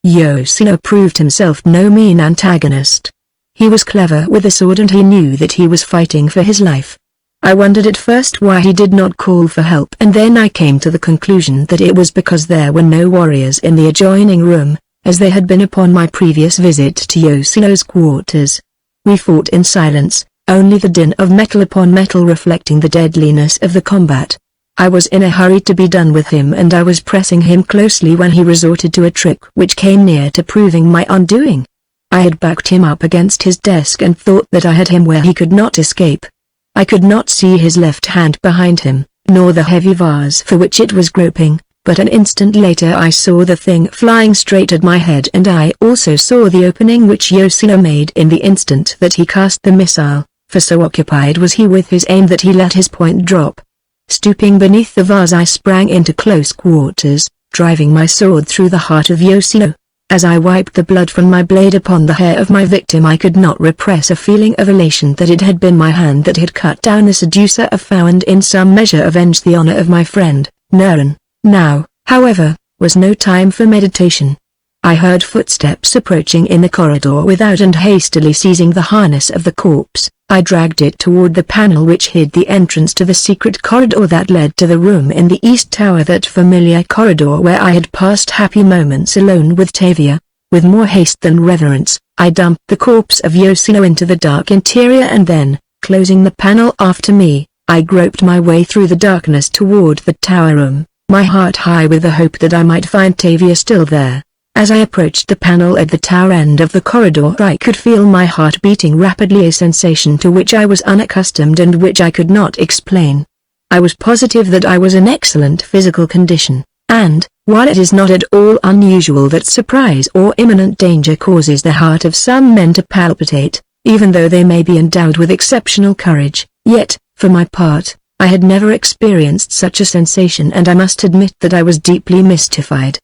Yoshino proved himself no mean antagonist. He was clever with a sword and he knew that he was fighting for his life. I wondered at first why he did not call for help, and then I came to the conclusion that it was because there were no warriors in the adjoining room, as they had been upon my previous visit to Yoshino's quarters. We fought in silence, only the din of metal upon metal reflecting the deadliness of the combat. I was in a hurry to be done with him, and I was pressing him closely when he resorted to a trick which came near to proving my undoing. I had backed him up against his desk and thought that I had him where he could not escape. I could not see his left hand behind him, nor the heavy vase for which it was groping, but an instant later I saw the thing flying straight at my head, and I also saw the opening which Yoshino made in the instant that he cast the missile, for so occupied was he with his aim that he let his point drop. Stooping beneath the vase, I sprang into close quarters, driving my sword through the heart of Yoshino. As I wiped the blood from my blade upon the hair of my victim, I could not repress a feeling of elation that it had been my hand that had cut down the seducer of Fao and in some measure avenged the honor of my friend, Naren. Now, however, was no time for meditation. I heard footsteps approaching in the corridor without, and hastily seizing the harness of the corpse, I dragged it toward the panel which hid the entrance to the secret corridor that led to the room in the east tower, that familiar corridor where I had passed happy moments alone with Tavia. With more haste than reverence, I dumped the corpse of Yoshino into the dark interior, and then, closing the panel after me, I groped my way through the darkness toward the tower room, my heart high with the hope that I might find Tavia still there. As I approached the panel at the tower end of the corridor, I could feel my heart beating rapidly, a sensation to which I was unaccustomed and which I could not explain. I was positive that I was in excellent physical condition, and, while it is not at all unusual that surprise or imminent danger causes the heart of some men to palpitate, even though they may be endowed with exceptional courage, yet, for my part, I had never experienced such a sensation, and I must admit that I was deeply mystified.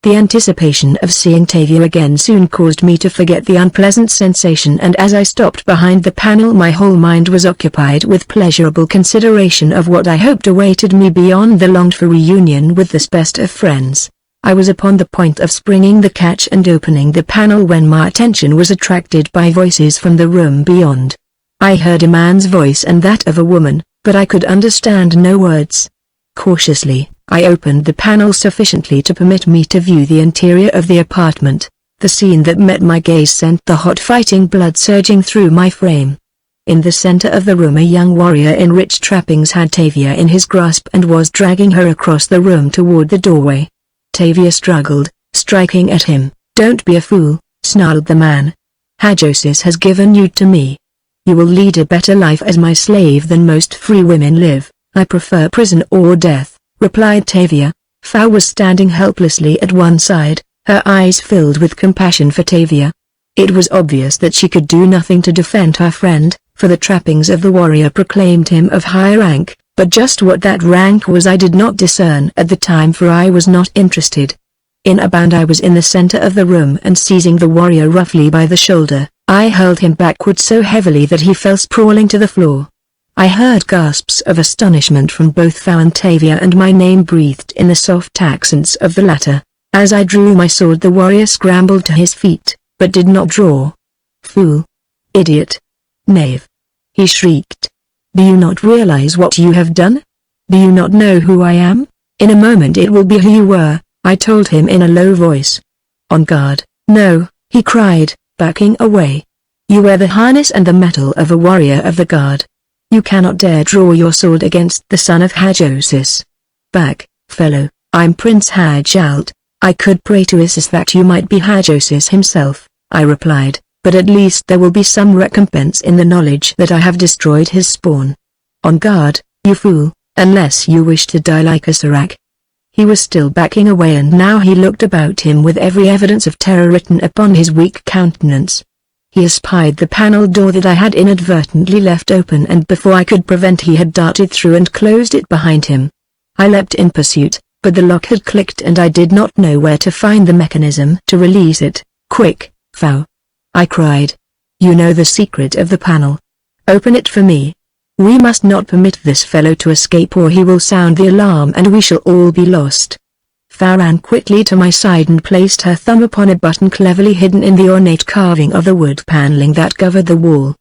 The anticipation of seeing Tavia again soon caused me to forget the unpleasant sensation, and as I stopped behind the panel my whole mind was occupied with pleasurable consideration of what I hoped awaited me beyond the longed-for reunion with this best of friends. I was upon the point of springing the catch and opening the panel when my attention was attracted by voices from the room beyond. I heard a man's voice and that of a woman, but I could understand no words. Cautiously, I opened the panel sufficiently to permit me to view the interior of the apartment. The scene that met my gaze sent the hot fighting blood surging through my frame. In the center of the room a young warrior in rich trappings had Tavia in his grasp and was dragging her across the room toward the doorway. Tavia struggled, striking at him. "Don't be a fool," snarled the man. "Hajosis has given you to me. You will lead a better life as my slave than most free women live. I prefer prison or death," replied Tavia. Fao was standing helplessly at one side, her eyes filled with compassion for Tavia. It was obvious that she could do nothing to defend her friend, for the trappings of the warrior proclaimed him of high rank, but just what that rank was I did not discern at the time, for I was not interested. In a bound I was in the center of the room, and seizing the warrior roughly by the shoulder, I hurled him backward so heavily that he fell sprawling to the floor. I heard gasps of astonishment from both Fao and Tavia, and my name breathed in the soft accents of the latter. As I drew my sword the warrior scrambled to his feet, but did not draw. "Fool! Idiot! Knave!" he shrieked. "Do you not realize what you have done? Do you not know who I am? In a moment it will be who you were," I told him in a low voice. "On guard." "No," he cried, backing away. "You wear the harness and the metal of a warrior of the guard. You cannot dare draw your sword against the son of Hajosis. Back, fellow, I'm Prince Hajalt. I could pray to Isis that you might be Hajosis himself," I replied, "but at least there will be some recompense in the knowledge that I have destroyed his spawn. On guard, you fool, unless you wish to die like a Sarak." He was still backing away, and now he looked about him with every evidence of terror written upon his weak countenance. He espied the panel door that I had inadvertently left open, and before I could prevent he had darted through and closed it behind him. I leapt in pursuit, but the lock had clicked and I did not know where to find the mechanism to release it. "Quick, Fao!" I cried. "You know the secret of the panel. Open it for me. We must not permit this fellow to escape, or he will sound the alarm and we shall all be lost." Fao ran quickly to my side and placed her thumb upon a button cleverly hidden in the ornate carving of the wood paneling that covered the wall.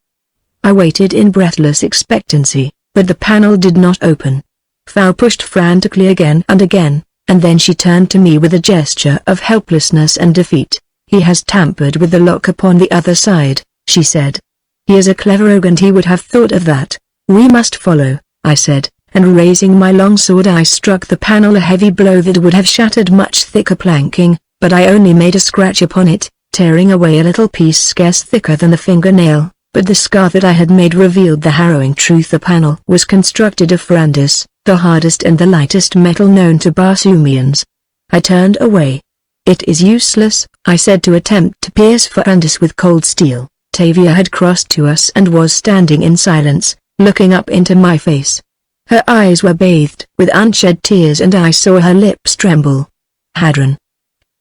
I waited in breathless expectancy, but the panel did not open. Fao pushed frantically again and again, and then she turned to me with a gesture of helplessness and defeat. "He has tampered with the lock upon the other side," she said. He is a clever rogue and he would have thought of that. We must follow, I said, and raising my long sword I struck the panel a heavy blow that would have shattered much thicker planking, but I only made a scratch upon it, tearing away a little piece scarce thicker than the fingernail, but the scar that I had made revealed the harrowing truth. The panel was constructed of Ferrandis, the hardest and the lightest metal known to Barsoomians. I turned away. It is useless, I said, to attempt to pierce Ferrandis with cold steel. Tavia had crossed to us and was standing in silence, looking up into my face. Her eyes were bathed with unshed tears and I saw her lips tremble. Hadron,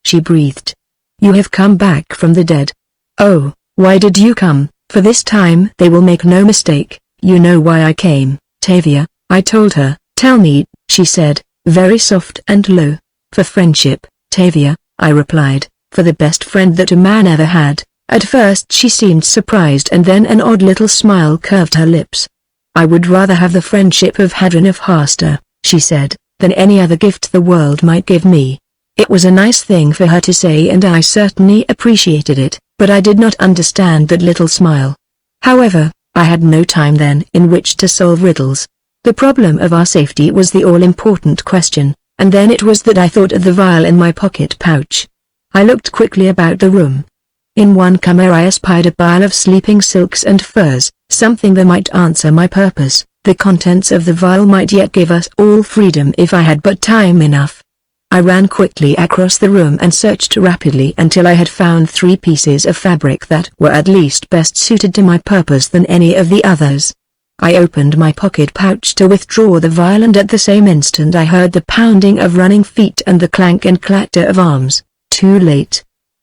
she breathed. You have come back from the dead. Oh, why did you come? For this time they will make no mistake. You know why I came, Tavia, I told her. Tell me, she said, very soft and low. For friendship, Tavia, I replied, for the best friend that a man ever had. At first she seemed surprised and then an odd little smile curved her lips. I would rather have the friendship of Hadron of Harster, she said, than any other gift the world might give me. It was a nice thing for her to say and I certainly appreciated it, but I did not understand that little smile. However, I had no time then in which to solve riddles. The problem of our safety was the all-important question, and then it was that I thought of the vial in my pocket pouch. I looked quickly about the room. In one corner I espied a pile of sleeping silks and furs, something that might answer my purpose. The contents of the vial might yet give us all freedom if I had but time enough. I ran quickly across the room and searched rapidly until I had found 3 pieces of fabric that were at least best suited to my purpose than any of the others. I opened my pocket pouch to withdraw the vial and at the same instant I heard the pounding of running feet and the clank and clatter of arms. Too late.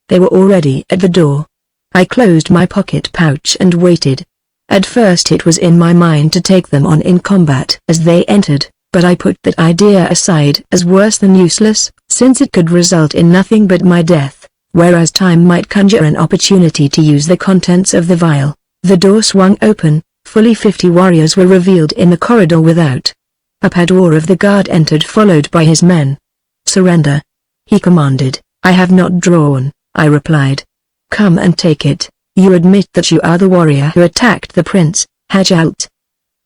They were already at the door. I closed my pocket pouch and waited. At first it was in my mind to take them on in combat as they entered, but I put that idea aside as worse than useless, since it could result in nothing but my death, whereas time might conjure an opportunity to use the contents of the vial. The door swung open, fully 50 warriors were revealed in the corridor without. A Padwar of the guard entered followed by his men. Surrender, he commanded. I have not drawn, I replied. Come and take it. You admit that you are the warrior who attacked the prince, Hajalt?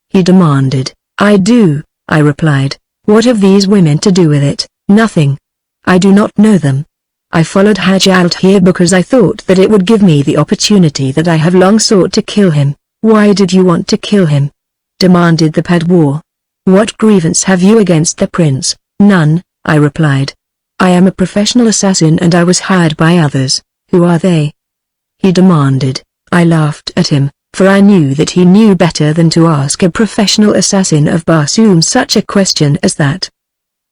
He demanded. I do, I replied. What have these women to do with it? Nothing. I do not know them. I followed Hajalt here because I thought that it would give me the opportunity that I have long sought to kill him. Why did you want to kill him? Demanded the Padwar. What grievance have you against the prince? None, I replied. I am a professional assassin and I was hired by others. Who are they? He demanded. I laughed at him, for I knew that he knew better than to ask a professional assassin of Barsoom such a question as that.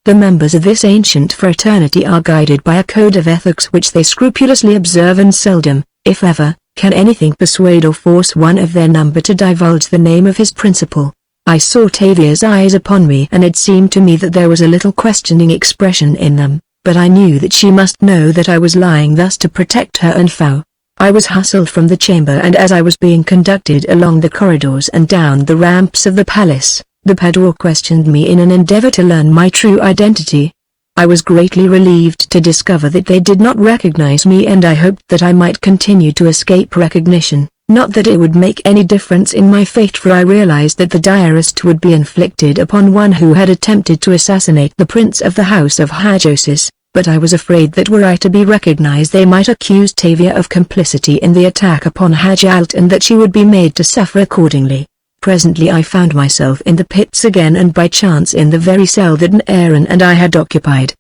The members of this ancient fraternity are guided by a code of ethics which they scrupulously observe and seldom, if ever, can anything persuade or force one of their number to divulge the name of his principal. I saw Tavia's eyes upon me and it seemed to me that there was a little questioning expression in them, but I knew that she must know that I was lying thus to protect her and Fao. I was hustled from the chamber and as I was being conducted along the corridors and down the ramps of the palace, the Padwar questioned me in an endeavor to learn my true identity. I was greatly relieved to discover that they did not recognize me and I hoped that I might continue to escape recognition, not that it would make any difference in my fate for I realized that the direst would be inflicted upon one who had attempted to assassinate the prince of the house of Hajosis. But I was afraid that were I to be recognized they might accuse Tavia of complicity in the attack upon Hajalt and that she would be made to suffer accordingly. Presently I found myself in the pits again and by chance in the very cell that Aaron and I had occupied.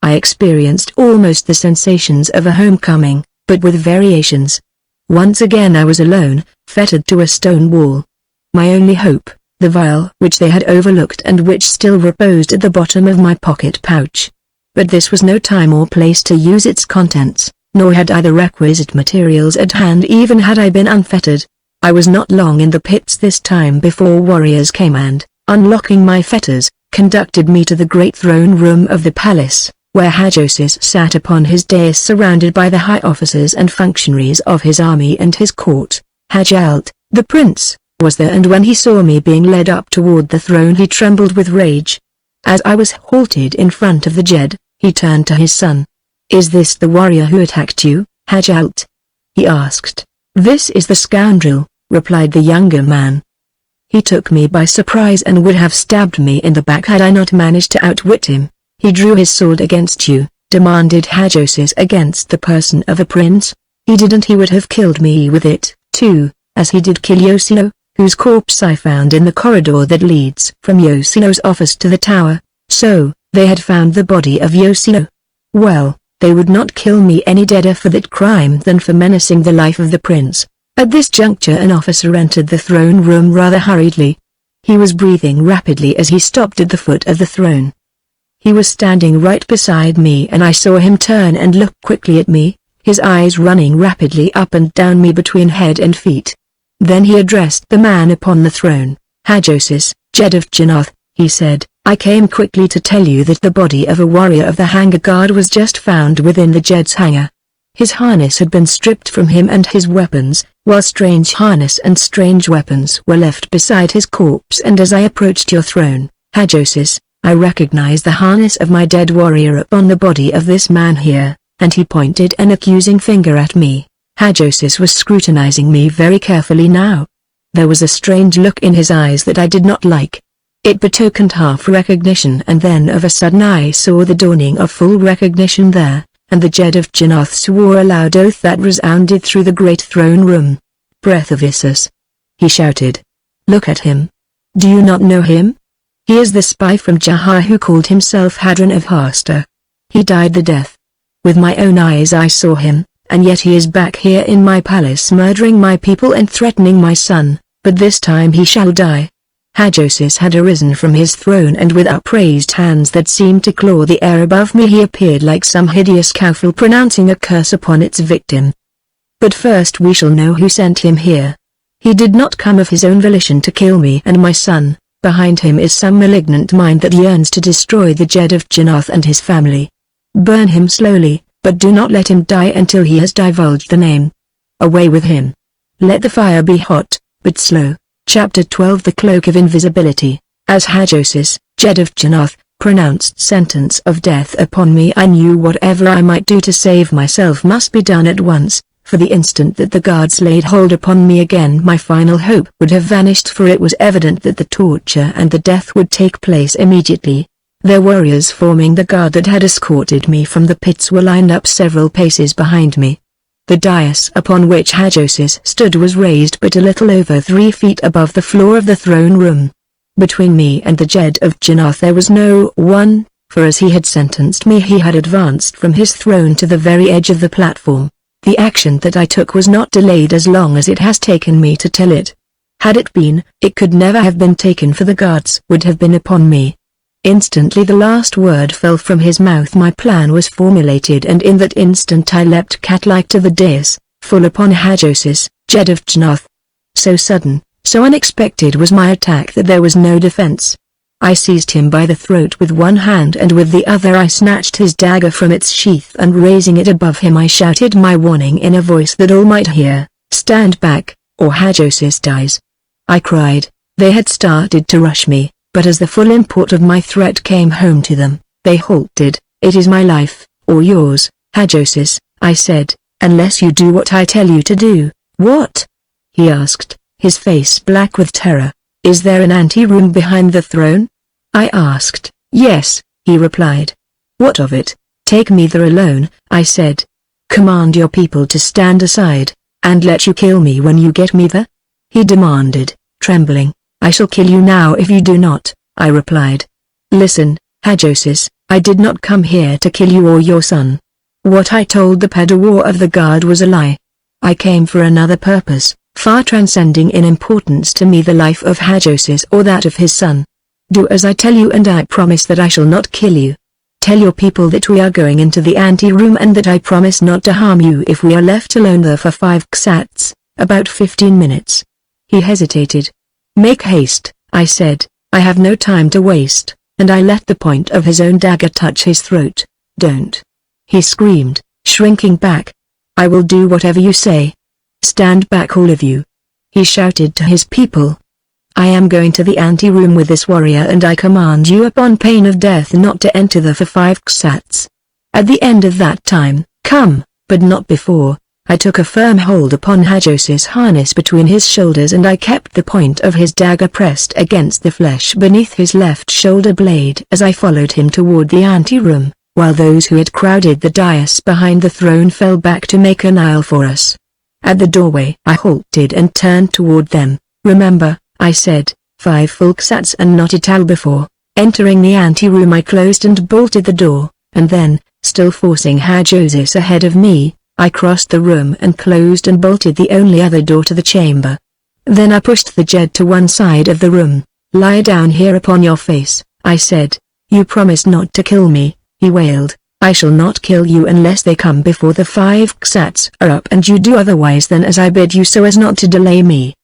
I experienced almost the sensations of a homecoming, but with variations. Once again I was alone, fettered to a stone wall. My only hope, the vial which they had overlooked and which still reposed at the bottom of my pocket pouch. But this was no time or place to use its contents, nor had I the requisite materials at hand even had I been unfettered. I was not long in the pits this time before warriors came and, unlocking my fetters, conducted me to the great throne room of the palace, where Hajosis sat upon his dais surrounded by the high officers and functionaries of his army and his court. Hajalt, the prince, was there and when he saw me being led up toward the throne he trembled with rage. As I was halted in front of the Jed, he turned to his son. Is this the warrior who attacked you, Hajalt? He asked. This is the scoundrel, replied the younger man. He took me by surprise and would have stabbed me in the back had I not managed to outwit him. He drew his sword against you, demanded Hajosis, against the person of a prince. He didn't. He would have killed me with it, too, as he did kill Yoshino, whose corpse I found in the corridor that leads from Yoshino's office to the tower. So, they had found the body of Yoshino. Well, they would not kill me any deader for that crime than for menacing the life of the prince. At this juncture an officer entered the throne room rather hurriedly. He was breathing rapidly as he stopped at the foot of the throne. He was standing right beside me and I saw him turn and look quickly at me, his eyes running rapidly up and down me between head and feet. Then he addressed the man upon the throne. Hajosis, Jed of Jannath, he said, I came quickly to tell you that the body of a warrior of the Hangar Guard was just found within the Jed's hangar. His harness had been stripped from him and his weapons, while strange harness and strange weapons were left beside his corpse, and as I approached your throne, Hajosis, I recognized the harness of my dead warrior upon the body of this man here, and he pointed an accusing finger at me. Hajosis was scrutinizing me very carefully now. There was a strange look in his eyes that I did not like. It betokened half recognition, and then of a sudden I saw the dawning of full recognition there, and the Jed of Jannath swore a loud oath that resounded through the great throne room. Breath of Isis! He shouted. Look at him. Do you not know him? He is the spy from Jahar who called himself Hadron of Hasta. He died the death. With my own eyes I saw him, and yet he is back here in my palace murdering my people and threatening my son, but this time he shall die. Hajosis had arisen from his throne, and with upraised hands that seemed to claw the air above me he appeared like some hideous cowful pronouncing a curse upon its victim. But first we shall know who sent him here. He did not come of his own volition to kill me and my son. Behind him is some malignant mind that yearns to destroy the Jed of Jannath and his family. Burn him slowly, but do not let him die until he has divulged the name. Away with him. Let the fire be hot, but slow. Chapter 12 The Cloak of Invisibility. As Hajosis, Jed of Jannath, pronounced sentence of death upon me, I knew whatever I might do to save myself must be done at once, for the instant that the guards laid hold upon me again my final hope would have vanished, for it was evident that the torture and the death would take place immediately. Their warriors forming the guard that had escorted me from the pits were lined up several paces behind me. The dais upon which Hajosis stood was raised but a little over 3 feet above the floor of the throne room. Between me and the Jed of Jannath there was no one, for as he had sentenced me he had advanced from his throne to the very edge of the platform. The action that I took was not delayed as long as it has taken me to tell it. Had it been, it could never have been taken, for the guards would have been upon me. Instantly the last word fell from his mouth. My plan was formulated, and in that instant I leapt cat-like to the dais, full upon Hajosis, Jed of Jannath. So sudden, so unexpected was my attack that there was no defense. I seized him by the throat with one hand, and with the other I snatched his dagger from its sheath, and raising it above him I shouted my warning in a voice that all might hear, "Stand back, or Hajosis dies." I cried. They had started to rush me, but as the full import of my threat came home to them, they halted. "It is my life, or yours, Hajosis," I said, "unless you do what I tell you to do." "What?" he asked, his face black with terror. "Is there an ante-room behind the throne?" I asked. "Yes," he replied. "What of it?" "Take me there alone," I said. "Command your people to stand aside, and let you kill me when you get me there?" he demanded, trembling. "I shall kill you now if you do not," I replied. "Listen, Hajosis, I did not come here to kill you or your son. What I told the Pedawar of the guard was a lie. I came for another purpose, far transcending in importance to me the life of Hajosis or that of his son. Do as I tell you, and I promise that I shall not kill you. Tell your people that we are going into the ante-room, and that I promise not to harm you if we are left alone there for 5 ksats, about 15 minutes. He hesitated. "Make haste," I said. "I have no time to waste," and I let the point of his own dagger touch his throat. "Don't!" he screamed, shrinking back. "I will do whatever you say. Stand back, all of you," he shouted to his people. "I am going to the ante-room with this warrior, and I command you upon pain of death not to enter there for 5 ksats. At the end of that time, come, but not before. I took a firm hold upon Hajos's harness between his shoulders and I kept the point of his dagger pressed against the flesh beneath his left shoulder blade as I followed him toward the anteroom, while those who had crowded the dais behind the throne fell back to make an aisle for us. At the doorway I halted and turned toward them. "Remember," I said, "5 full ksats and not a tal before." Entering the anteroom I closed and bolted the door, and then, still forcing Hajosis ahead of me, I crossed the room and closed and bolted the only other door to the chamber. Then I pushed the Jed to one side of the room. "Lie down here upon your face," I said. "You promised not to kill me," he wailed. "I shall not kill you unless they come before the 5 ksats are up and you do otherwise than as I bid you so as not to delay me.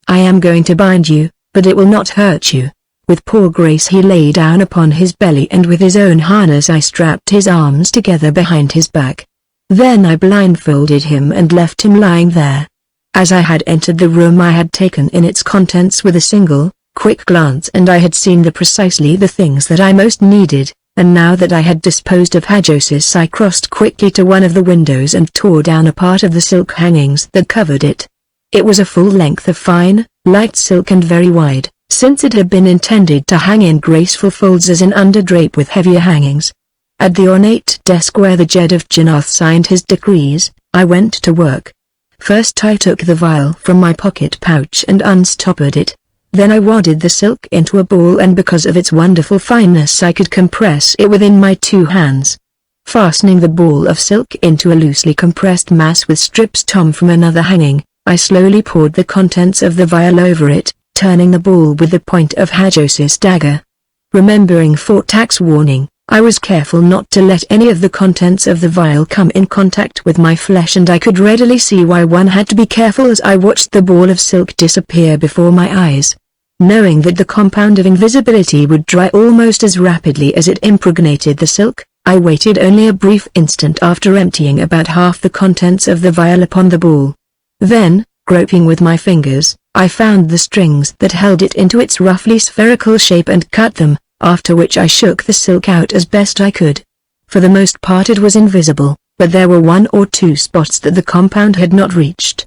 I am going to bind you, but it will not hurt you." With poor grace he lay down upon his belly and with his own harness I strapped his arms together behind his back. Then I blindfolded him and left him lying there. As I had entered the room I had taken in its contents with a single, quick glance and I had seen precisely the things that I most needed, and now that I had disposed of Hajosis I crossed quickly to one of the windows and tore down a part of the silk hangings that covered it. It was a full length of fine, light silk and very wide, since it had been intended to hang in graceful folds as an underdrape with heavier hangings. At the ornate desk where the Jed of Jannath signed his decrees, I went to work. First I took the vial from my pocket pouch and unstoppered it. Then I wadded the silk into a ball and because of its wonderful fineness I could compress it within my 2 hands. Fastening the ball of silk into a loosely compressed mass with strips torn from another hanging, I slowly poured the contents of the vial over it, turning the ball with the point of Hajosis' dagger. Remembering Fortak's warning, I was careful not to let any of the contents of the vial come in contact with my flesh and I could readily see why one had to be careful as I watched the ball of silk disappear before my eyes. Knowing that the compound of invisibility would dry almost as rapidly as it impregnated the silk, I waited only a brief instant after emptying about half the contents of the vial upon the ball. Then, groping with my fingers, I found the strings that held it into its roughly spherical shape and cut them, after which I shook the silk out as best I could. For the most part it was invisible, but there were 1 or 2 spots that the compound had not reached.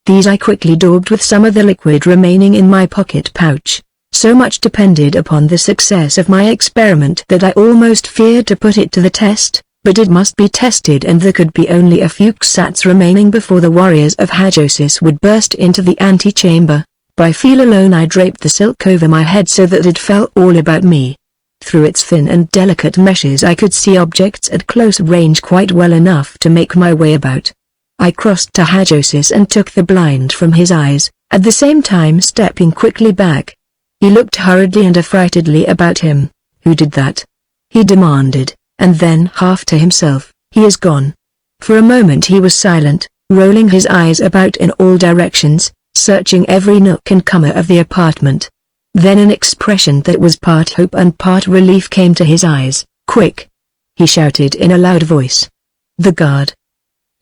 These I quickly daubed with some of the liquid remaining in my pocket pouch. So much depended upon the success of my experiment that I almost feared to put it to the test, but it must be tested and there could be only a few ksats remaining before the warriors of Hajosis would burst into the antechamber. By feel alone I draped the silk over my head so that it fell all about me. Through its thin and delicate meshes I could see objects at close range quite well enough to make my way about. I crossed to Hajosis and took the blind from his eyes, at the same time stepping quickly back. He looked hurriedly and affrightedly about him. "Who did that?" he demanded, and then half to himself, "He is gone." For a moment he was silent, rolling his eyes about in all directions, searching every nook and corner of the apartment. Then an expression that was part hope and part relief came to his eyes. "Quick!" he shouted in a loud voice. "The guard!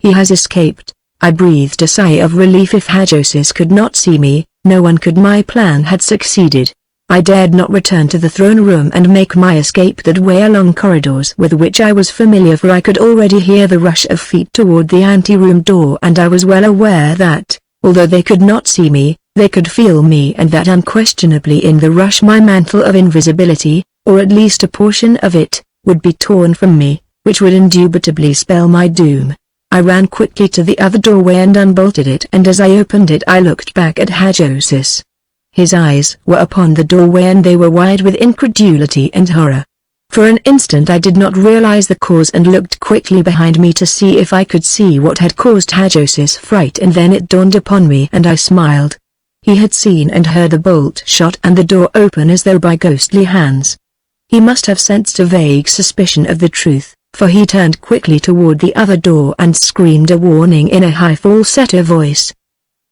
He has escaped." I breathed a sigh of relief. If Hajosis could not see me, no one could. My plan had succeeded. I dared not return to the throne room and make my escape that way along corridors with which I was familiar, for I could already hear the rush of feet toward the anteroom door and I was well aware that, although they could not see me, they could feel me and that unquestionably in the rush my mantle of invisibility, or at least a portion of it, would be torn from me, which would indubitably spell my doom. I ran quickly to the other doorway and unbolted it, and as I opened it I looked back at Hajosis. His eyes were upon the doorway and they were wide with incredulity and horror. For an instant I did not realize the cause and looked quickly behind me to see if I could see what had caused Hajosis' fright, and then it dawned upon me and I smiled. He had seen and heard the bolt shot and the door open as though by ghostly hands. He must have sensed a vague suspicion of the truth, for he turned quickly toward the other door and screamed a warning in a high falsetto voice.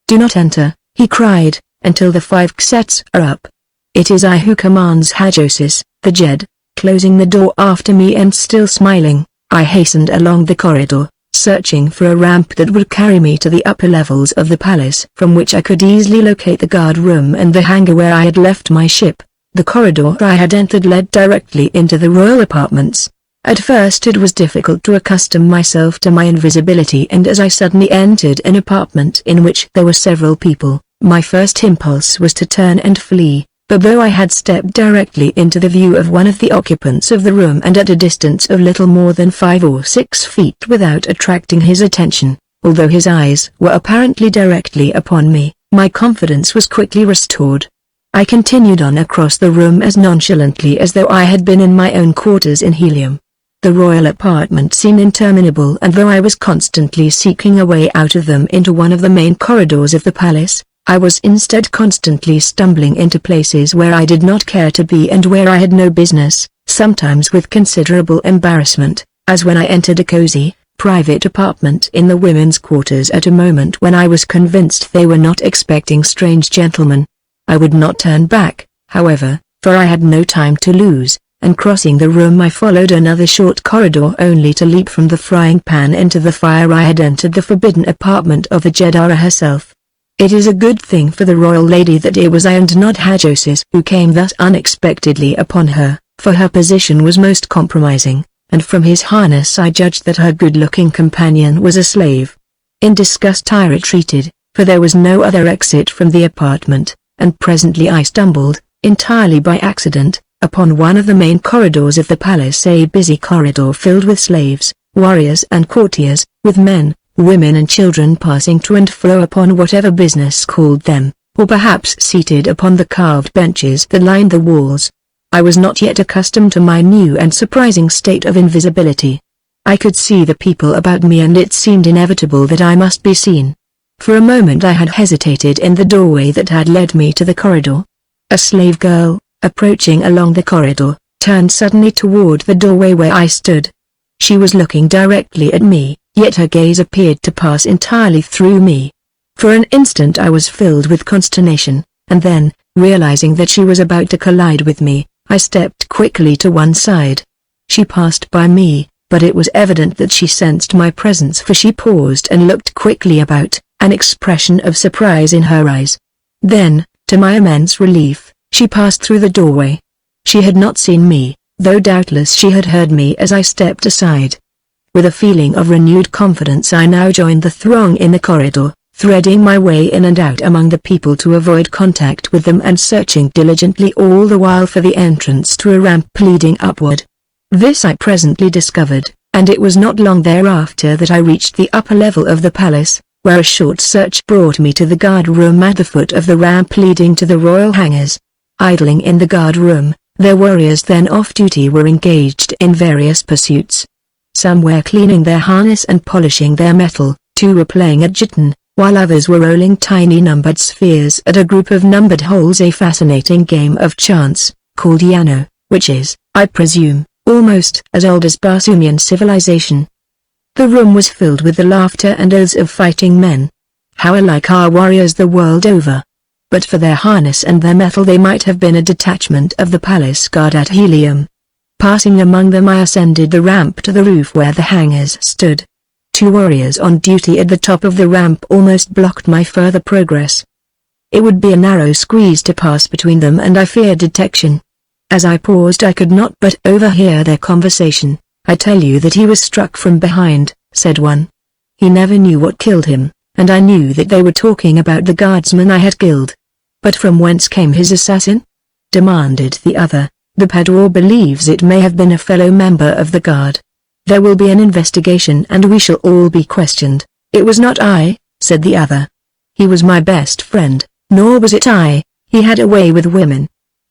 "Do not enter," he cried, "until the 5 ksats are up. It is I who commands." Hajosis, the Jed, closing the door after me and still smiling, I hastened along the corridor, searching for a ramp that would carry me to the upper levels of the palace, from which I could easily locate the guard room and the hangar where I had left my ship. The corridor I had entered led directly into the royal apartments. At first it was difficult to accustom myself to my invisibility, and as I suddenly entered an apartment in which there were several people, my first impulse was to turn and flee, but though I had stepped directly into the view of one of the occupants of the room and at a distance of little more than 5 or 6 feet without attracting his attention, although his eyes were apparently directly upon me, my confidence was quickly restored. I continued on across the room as nonchalantly as though I had been in my own quarters in Helium. The royal apartment seemed interminable, and though I was constantly seeking a way out of them into one of the main corridors of the palace, I was instead constantly stumbling into places where I did not care to be and where I had no business, sometimes with considerable embarrassment, as when I entered a cozy, private apartment in the women's quarters at a moment when I was convinced they were not expecting strange gentlemen. I would not turn back, however, for I had no time to lose, and crossing the room I followed another short corridor only to leap from the frying pan into the fire. I had entered the forbidden apartment of the Jedara herself. It is a good thing for the royal lady that it was I and not Hagiosis who came thus unexpectedly upon her, for her position was most compromising, and from his harness I judged that her good-looking companion was a slave. In disgust I retreated, for there was no other exit from the apartment, and presently I stumbled, entirely by accident, upon one of the main corridors of the palace, a busy corridor filled with slaves, warriors and courtiers, with men, women and children passing to and fro upon whatever business called them, or perhaps seated upon the carved benches that lined the walls. I was not yet accustomed to my new and surprising state of invisibility. I could see the people about me, and it seemed inevitable that I must be seen. For a moment I had hesitated in the doorway that had led me to the corridor. A slave girl, approaching along the corridor, turned suddenly toward the doorway where I stood. She was looking directly at me, yet her gaze appeared to pass entirely through me. For an instant I was filled with consternation, and then, realizing that she was about to collide with me, I stepped quickly to one side. She passed by me, but it was evident that she sensed my presence, for she paused and looked quickly about, an expression of surprise in her eyes. Then, to my immense relief, she passed through the doorway. She had not seen me, though doubtless she had heard me as I stepped aside. With a feeling of renewed confidence I now joined the throng in the corridor, threading my way in and out among the people to avoid contact with them and searching diligently all the while for the entrance to a ramp leading upward. This I presently discovered, and it was not long thereafter that I reached the upper level of the palace, where a short search brought me to the guard room at the foot of the ramp leading to the royal hangars. Idling in the guard room, their warriors then off duty were engaged in various pursuits. Some were cleaning their harness and polishing their metal, 2 were playing at jitan, while others were rolling tiny numbered spheres at a group of numbered holes, a fascinating game of chance, called Yano, which is, I presume, almost as old as Barsoomian civilization. The room was filled with the laughter and oaths of fighting men. How alike are warriors the world over! But for their harness and their metal they might have been a detachment of the palace guard at Helium. Passing among them I ascended the ramp to the roof where the hangars stood. 2 warriors on duty at the top of the ramp almost blocked my further progress. It would be a narrow squeeze to pass between them, and I feared detection. As I paused I could not but overhear their conversation. "I tell you that he was struck from behind," said one. "He never knew what killed him, and I knew that they were talking about the guardsman I had killed." "But from whence came his assassin?" demanded the other. "The Padwar believes it may have been a fellow member of the guard. There will be an investigation and we shall all be questioned." "It was not I," said the other. "He was my best friend." "Nor was it I. He had a way with women."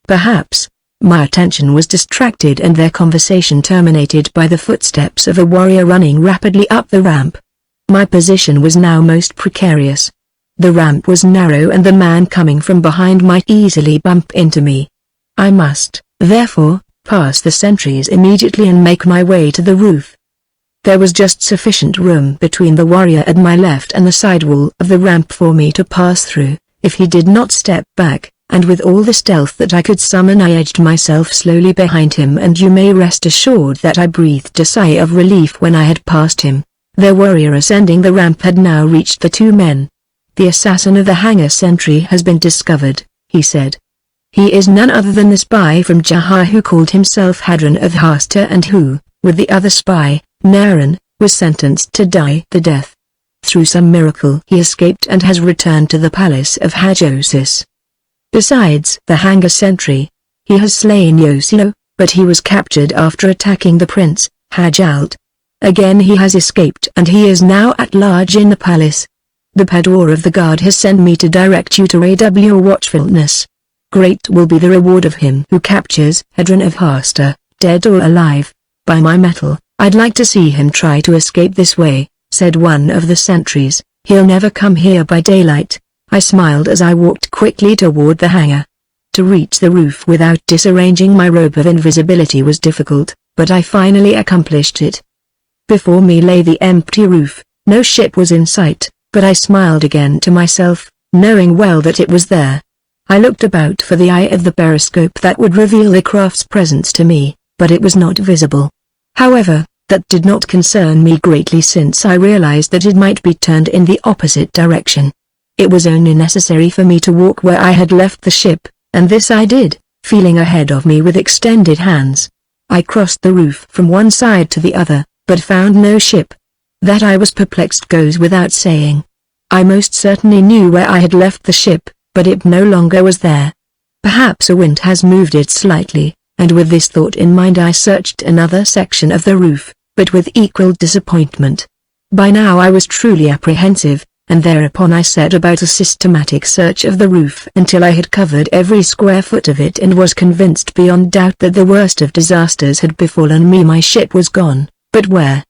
"Perhaps." My attention was distracted and their conversation terminated by the footsteps of a warrior running rapidly up the ramp. My position was now most precarious. The ramp was narrow and the man coming from behind might easily bump into me. I must, therefore, pass the sentries immediately and make my way to the roof. There was just sufficient room between the warrior at my left and the sidewall of the ramp for me to pass through, if he did not step back, and with all the stealth that I could summon I edged myself slowly behind him, and you may rest assured that I breathed a sigh of relief when I had passed him. Their warrior ascending the ramp had now reached the 2 men. "The assassin of the hangar sentry has been discovered," he said. "He is none other than the spy from Jahar who called himself Hadron of Hasta and who, with the other spy, Naren, was sentenced to die the death. Through some miracle he escaped and has returned to the palace of Hajosis. Besides the hangar sentry, he has slain Yoshino, but he was captured after attacking the prince, Hajalt. Again he has escaped and he is now at large in the palace. The Pador of the guard has sent me to direct you to AW watchfulness. Great will be the reward of him who captures Hadron of Hasta, dead or alive. By my metal, I'd like to see him try to escape this way, said one of the sentries. He'll never come here by daylight. I smiled as I walked quickly toward the hangar. To reach the roof without disarranging my robe of invisibility was difficult, but I finally accomplished it. Before me lay the empty roof. No ship was in sight, but I smiled again to myself, knowing well that it was there. I looked about for the eye of the periscope that would reveal the craft's presence to me, but it was not visible. However, that did not concern me greatly since I realized that it might be turned in the opposite direction. It was only necessary for me to walk where I had left the ship, and this I did, feeling ahead of me with extended hands. I crossed the roof from one side to the other, but found no ship. That I was perplexed goes without saying. I most certainly knew where I had left the ship, but it no longer was there. Perhaps a wind has moved it slightly, and with this thought in mind I searched another section of the roof, but with equal disappointment. By now I was truly apprehensive, and thereupon I set about a systematic search of the roof until I had covered every square foot of it and was convinced beyond doubt that the worst of disasters had befallen me. My ship was gone, but where?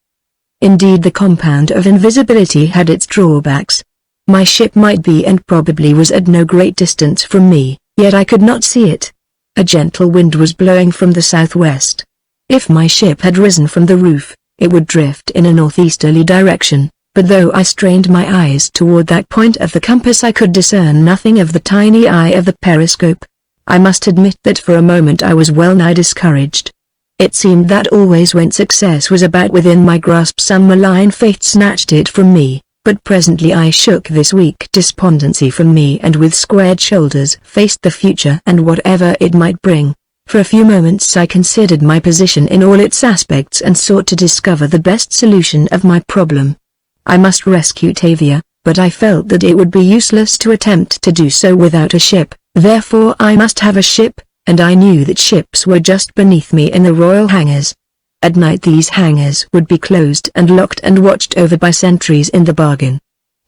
Indeed, the compound of invisibility had its drawbacks. My ship might be and probably was at no great distance from me, yet I could not see it. A gentle wind was blowing from the southwest. If my ship had risen from the roof, it would drift in a northeasterly direction, but though I strained my eyes toward that point of the compass I could discern nothing of the tiny eye of the periscope. I must admit that for a moment I was well nigh discouraged. It seemed that always when success was about within my grasp some malign fate snatched it from me, but presently I shook this weak despondency from me and with squared shoulders faced the future and whatever it might bring. For a few moments I considered my position in all its aspects and sought to discover the best solution of my problem. I must rescue Tavia, but I felt that it would be useless to attempt to do so without a ship, therefore I must have a ship, and I knew that ships were just beneath me in the royal hangars. At night these hangars would be closed and locked and watched over by sentries in the bargain.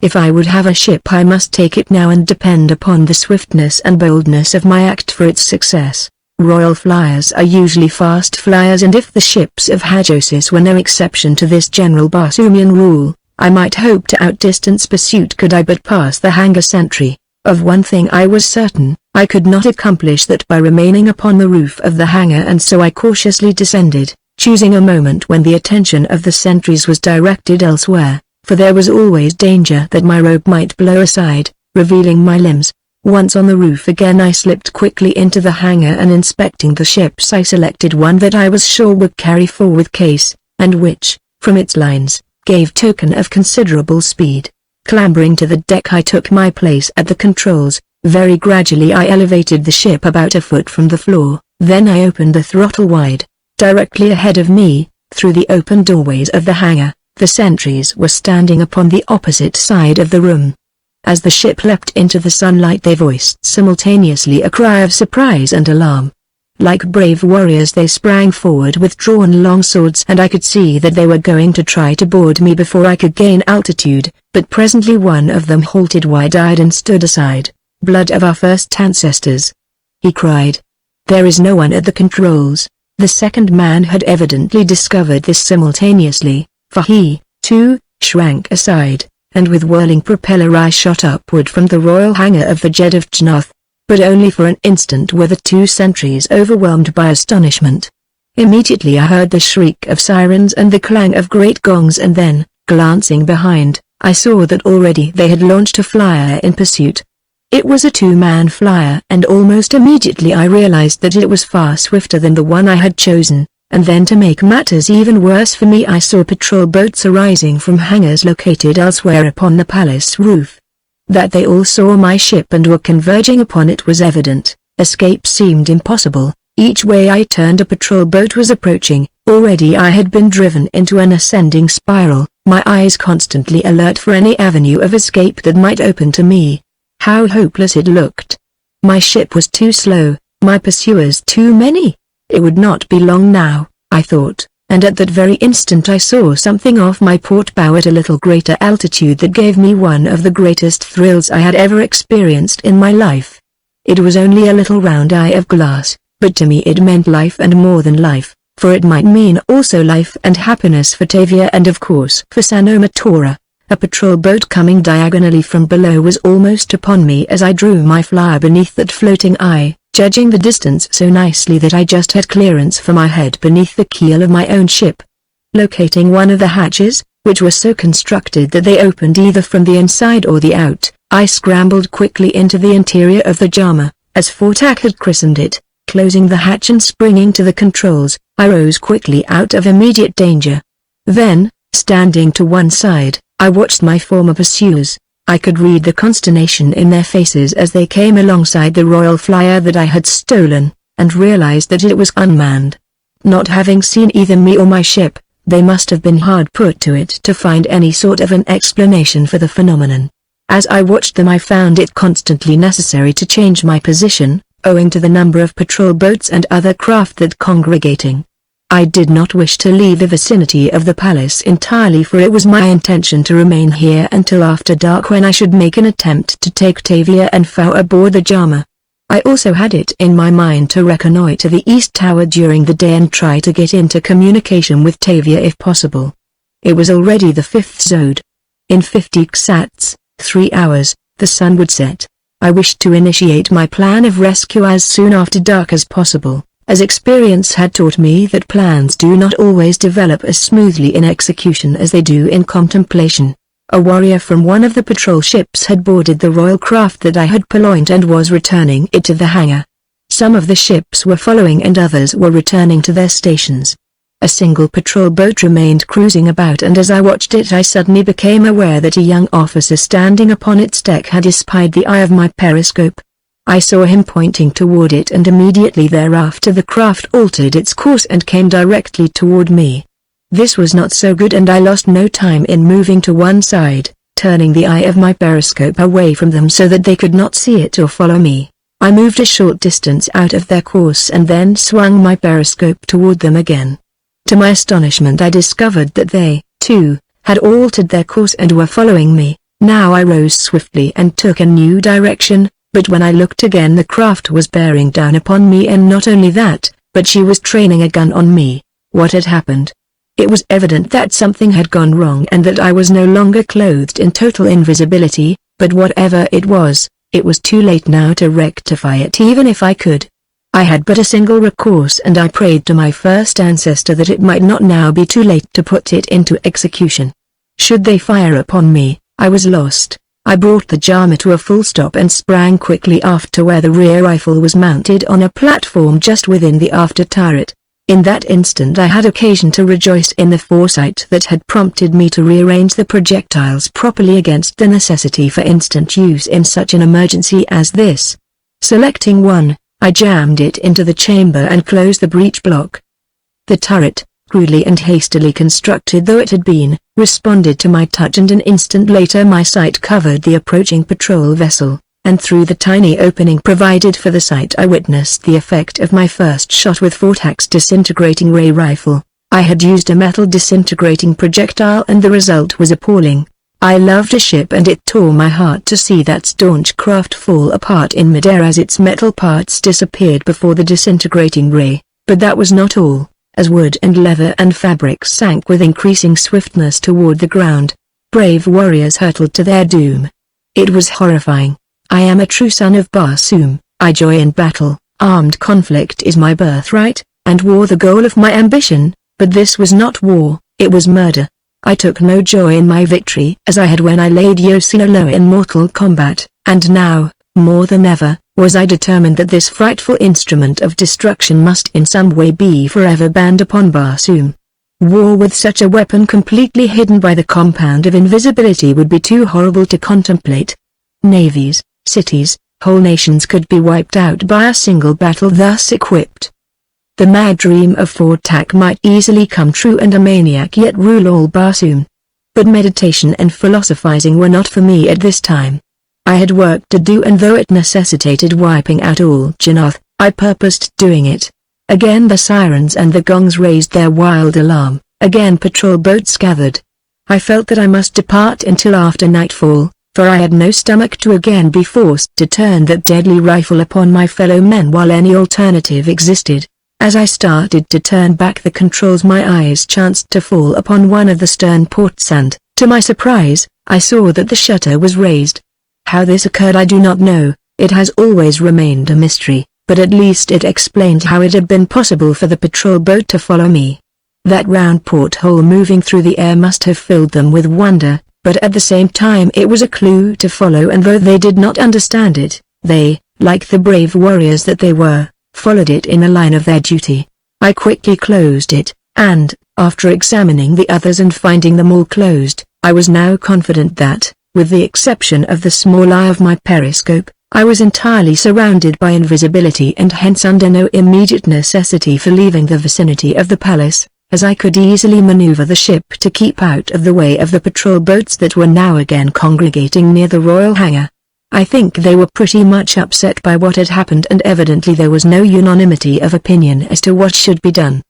If I would have a ship I must take it now and depend upon the swiftness and boldness of my act for its success. Royal flyers are usually fast flyers, and if the ships of Hajosis were no exception to this general Barsumian rule, I might hope to outdistance pursuit could I but pass the hangar sentry. Of one thing I was certain, I could not accomplish that by remaining upon the roof of the hangar, and so I cautiously descended, choosing a moment when the attention of the sentries was directed elsewhere, for there was always danger that my robe might blow aside, revealing my limbs. Once on the roof again I slipped quickly into the hangar and inspecting the ships I selected one that I was sure would carry forward case, and which, from its lines, gave token of considerable speed. Clambering to the deck I took my place at the controls. Very gradually I elevated the ship about a foot from the floor, then I opened the throttle wide. Directly ahead of me, through the open doorways of the hangar, the sentries were standing upon the opposite side of the room. As the ship leapt into the sunlight they voiced simultaneously a cry of surprise and alarm. Like brave warriors they sprang forward with drawn long swords, and I could see that they were going to try to board me before I could gain altitude, but presently one of them halted wide-eyed and stood aside. "Blood of our first ancestors!" he cried. "There is no one at the controls." The second man had evidently discovered this simultaneously, for he, too, shrank aside, and with whirling propeller I shot upward from the royal hangar of the Jed of Jnoth. But only for an instant were the two sentries overwhelmed by astonishment. Immediately I heard the shriek of sirens and the clang of great gongs, and then, glancing behind, I saw that already they had launched a flyer in pursuit. It was a two-man flyer, and almost immediately I realized that it was far swifter than the one I had chosen, and then to make matters even worse for me I saw patrol boats arising from hangars located elsewhere upon the palace roof. That they all saw my ship and were converging upon it was evident. Escape seemed impossible. Each way I turned a patrol boat was approaching, Already I had been driven into an ascending spiral, my eyes constantly alert for any avenue of escape that might open to me. How hopeless it looked. My ship was too slow, my pursuers too many. It would not be long now, I thought, and at that very instant I saw something off my port bow at a little greater altitude that gave me one of the greatest thrills I had ever experienced in my life. It was only a little round eye of glass, but to me it meant life and more than life, for it might mean also life and happiness for Tavia and of course for Sanomatora. A patrol boat coming diagonally from below was almost upon me as I drew my flyer beneath that floating eye, judging the distance so nicely that I just had clearance for my head beneath the keel of my own ship. Locating one of the hatches, which were so constructed that they opened either from the inside or the out, I scrambled quickly into the interior of the Jama, as Fortak had christened it. Closing the hatch and springing to the controls, I rose quickly out of immediate danger. Then, standing to one side, I watched my former pursuers. I could read the consternation in their faces as they came alongside the royal flyer that I had stolen, and realized that it was unmanned. Not having seen either me or my ship, they must have been hard put to it to find any sort of an explanation for the phenomenon. As I watched them I found it constantly necessary to change my position, owing to the number of patrol boats and other craft that congregating. I did not wish to leave the vicinity of the palace entirely, for it was my intention to remain here until after dark, when I should make an attempt to take Tavia and Fao aboard the Jama. I also had it in my mind to reconnoiter the East Tower during the day and try to get into communication with Tavia if possible. It was already the 5th Zode. In 50 ksats, 3 hours, the sun would set. I wished to initiate my plan of rescue as soon after dark as possible, as experience had taught me that plans do not always develop as smoothly in execution as they do in contemplation. A warrior from one of the patrol ships had boarded the royal craft that I had purloined and was returning it to the hangar. Some of the ships were following and others were returning to their stations. A single patrol boat remained cruising about, and as I watched it I suddenly became aware that a young officer standing upon its deck had espied the eye of my periscope. I saw him pointing toward it, and immediately thereafter the craft altered its course and came directly toward me. This was not so good, and I lost no time in moving to one side, turning the eye of my periscope away from them so that they could not see it or follow me. I moved a short distance out of their course and then swung my periscope toward them again. To my astonishment I discovered that they, too, had altered their course and were following me. Now I rose swiftly and took a new direction, but when I looked again the craft was bearing down upon me, and not only that, but she was training a gun on me. What had happened? It was evident that something had gone wrong and that I was no longer clothed in total invisibility, but whatever it was too late now to rectify it even if I could. I had but a single recourse, and I prayed to my first ancestor that it might not now be too late to put it into execution. Should they fire upon me, I was lost. I brought the Jama to a full stop and sprang quickly aft to where the rear rifle was mounted on a platform just within the after turret. In that instant I had occasion to rejoice in the foresight that had prompted me to rearrange the projectiles properly against the necessity for instant use in such an emergency as this. Selecting one, I jammed it into the chamber and closed the breech block. The turret, crudely and hastily constructed though it had been, responded to my touch, and an instant later my sight covered the approaching patrol vessel, and through the tiny opening provided for the sight I witnessed the effect of my first shot with Fortak's disintegrating ray rifle. I had used a metal disintegrating projectile and the result was appalling. I loved a ship, and it tore my heart to see that staunch craft fall apart in midair as its metal parts disappeared before the disintegrating ray. But that was not all, as wood and leather and fabric sank with increasing swiftness toward the ground. Brave warriors hurtled to their doom. It was horrifying. I am a true son of Barsoom. I joy in battle, armed conflict is my birthright, and war the goal of my ambition, but this was not war, it was murder. I took no joy in my victory as I had when I laid Yoshino low in mortal combat, and now, more than ever, was I determined that this frightful instrument of destruction must in some way be forever banned upon Barsoom. War with such a weapon completely hidden by the compound of invisibility would be too horrible to contemplate. Navies, cities, whole nations could be wiped out by a single battle thus equipped. The mad dream of Fortak might easily come true and a maniac yet rule all Barsoom. But meditation and philosophizing were not for me at this time. I had work to do, and though it necessitated wiping out all Jannath, I purposed doing it. Again the sirens and the gongs raised their wild alarm, again patrol boats gathered. I felt that I must depart until after nightfall, for I had no stomach to again be forced to turn that deadly rifle upon my fellow men while any alternative existed. As I started to turn back the controls, my eyes chanced to fall upon one of the stern ports, and, to my surprise, I saw that the shutter was raised. How this occurred I do not know, it has always remained a mystery, but at least it explained how it had been possible for the patrol boat to follow me. That round porthole moving through the air must have filled them with wonder, but at the same time it was a clue to follow, and though they did not understand it, they, like the brave warriors that they were, followed it in a line of their duty. I quickly closed it, and, after examining the others and finding them all closed, I was now confident that, with the exception of the small eye of my periscope, I was entirely surrounded by invisibility and hence under no immediate necessity for leaving the vicinity of the palace, as I could easily maneuver the ship to keep out of the way of the patrol boats that were now again congregating near the royal hangar. I think they were pretty much upset by what had happened, and evidently there was no unanimity of opinion as to what should be done.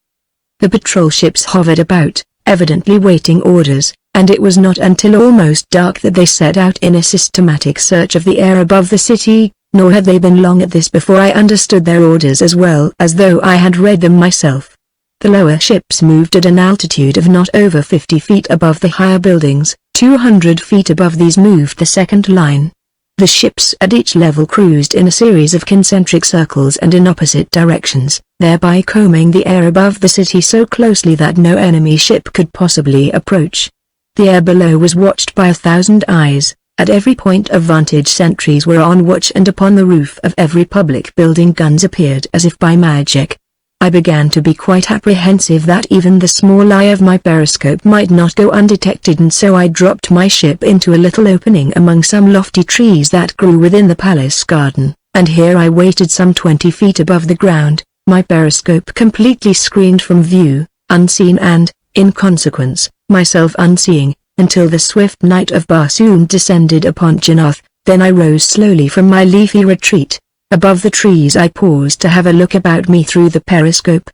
The patrol ships hovered about, evidently waiting orders, and it was not until almost dark that they set out in a systematic search of the air above the city, nor had they been long at this before I understood their orders as well as though I had read them myself. The lower ships moved at an altitude of not over 50 feet above the higher buildings. 200 feet above these moved the second line. The ships at each level cruised in a series of concentric circles and in opposite directions, thereby combing the air above the city so closely that no enemy ship could possibly approach. The air below was watched by 1,000 eyes. At every point of vantage sentries were on watch, and upon the roof of every public building guns appeared as if by magic. I began to be quite apprehensive that even the small eye of my periscope might not go undetected, and so I dropped my ship into a little opening among some lofty trees that grew within the palace garden, and here I waited some 20 feet above the ground, my periscope completely screened from view, unseen and, in consequence, myself unseeing, until the swift night of Barsoom descended upon Jannath. Then I rose slowly from my leafy retreat. Above the trees I paused to have a look about me through the periscope.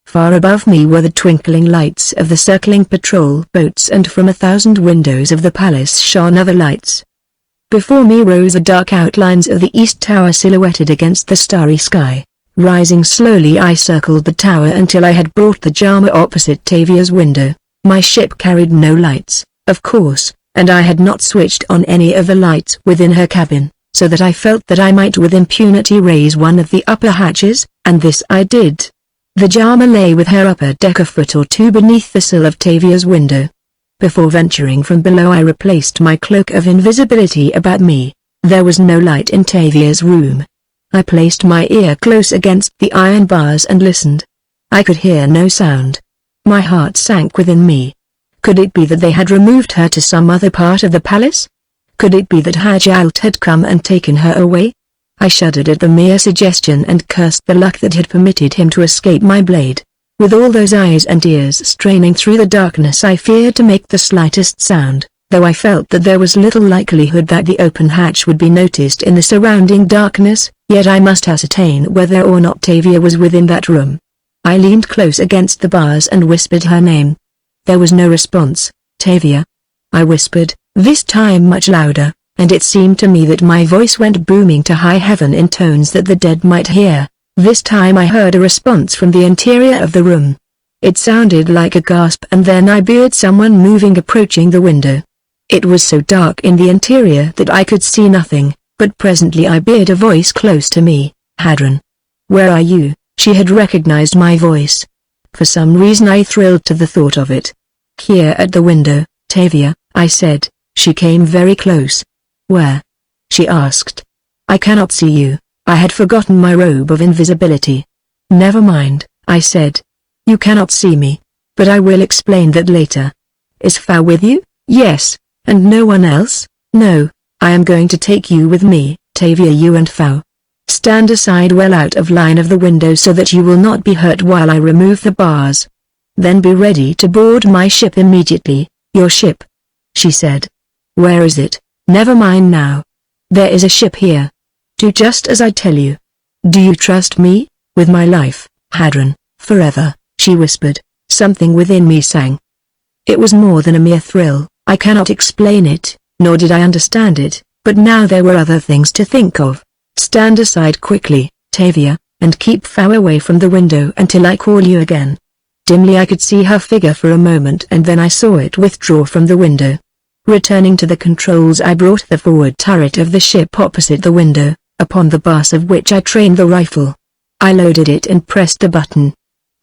Far above me were the twinkling lights of the circling patrol boats, and from 1,000 windows of the palace shone other lights. Before me rose the dark outlines of the east tower silhouetted against the starry sky. Rising slowly I circled the tower until I had brought the Jama opposite Tavia's window. My ship carried no lights, of course, and I had not switched on any of the lights within her cabin, so that I felt that I might with impunity raise one of the upper hatches, and this I did. The Jama lay with her upper deck a foot or two beneath the sill of Tavia's window. Before venturing from below I replaced my cloak of invisibility about me. There was no light in Tavia's room. I placed my ear close against the iron bars and listened. I could hear no sound. My heart sank within me. Could it be that they had removed her to some other part of the palace? Could it be that Hajjalt had come and taken her away? I shuddered at the mere suggestion and cursed the luck that had permitted him to escape my blade. With all those eyes and ears straining through the darkness I feared to make the slightest sound, though I felt that there was little likelihood that the open hatch would be noticed in the surrounding darkness, yet I must ascertain whether or not Tavia was within that room. I leaned close against the bars and whispered her name. There was no response. "Tavia," I whispered, this time much louder, and it seemed to me that my voice went booming to high heaven in tones that the dead might hear. This time I heard a response from the interior of the room. It sounded like a gasp, and then I heard someone moving approaching the window. It was so dark in the interior that I could see nothing, but presently I heard a voice close to me. "Hadron. Where are you?" She had recognized my voice. For some reason I thrilled to the thought of it. "Here at the window, Tavia," I said. She came very close. "Where?" she asked. "I cannot see you. I had forgotten my robe of invisibility." "Never mind," I said. "You cannot see me. But I will explain that later." "Is Fao with you?" "Yes." "And no one else?" "No. I am going to take you with me, Tavia. You and Fao. Stand aside well out of line of the window so that you will not be hurt while I remove the bars. Then be ready to board my ship immediately." "Your ship?" she said. "Where is it?" "Never mind now. There is a ship here. Do just as I tell you." "Do you trust me?" "With my life, Hadron, forever," she whispered. Something within me sang. It was more than a mere thrill. I cannot explain it, nor did I understand it, but now there were other things to think of. "Stand aside quickly, Tavia, and keep far away from the window until I call you again." Dimly I could see her figure for a moment and then I saw it withdraw from the window. Returning to the controls, I brought the forward turret of the ship opposite the window, upon the bars of which I trained the rifle. I loaded it and pressed the button.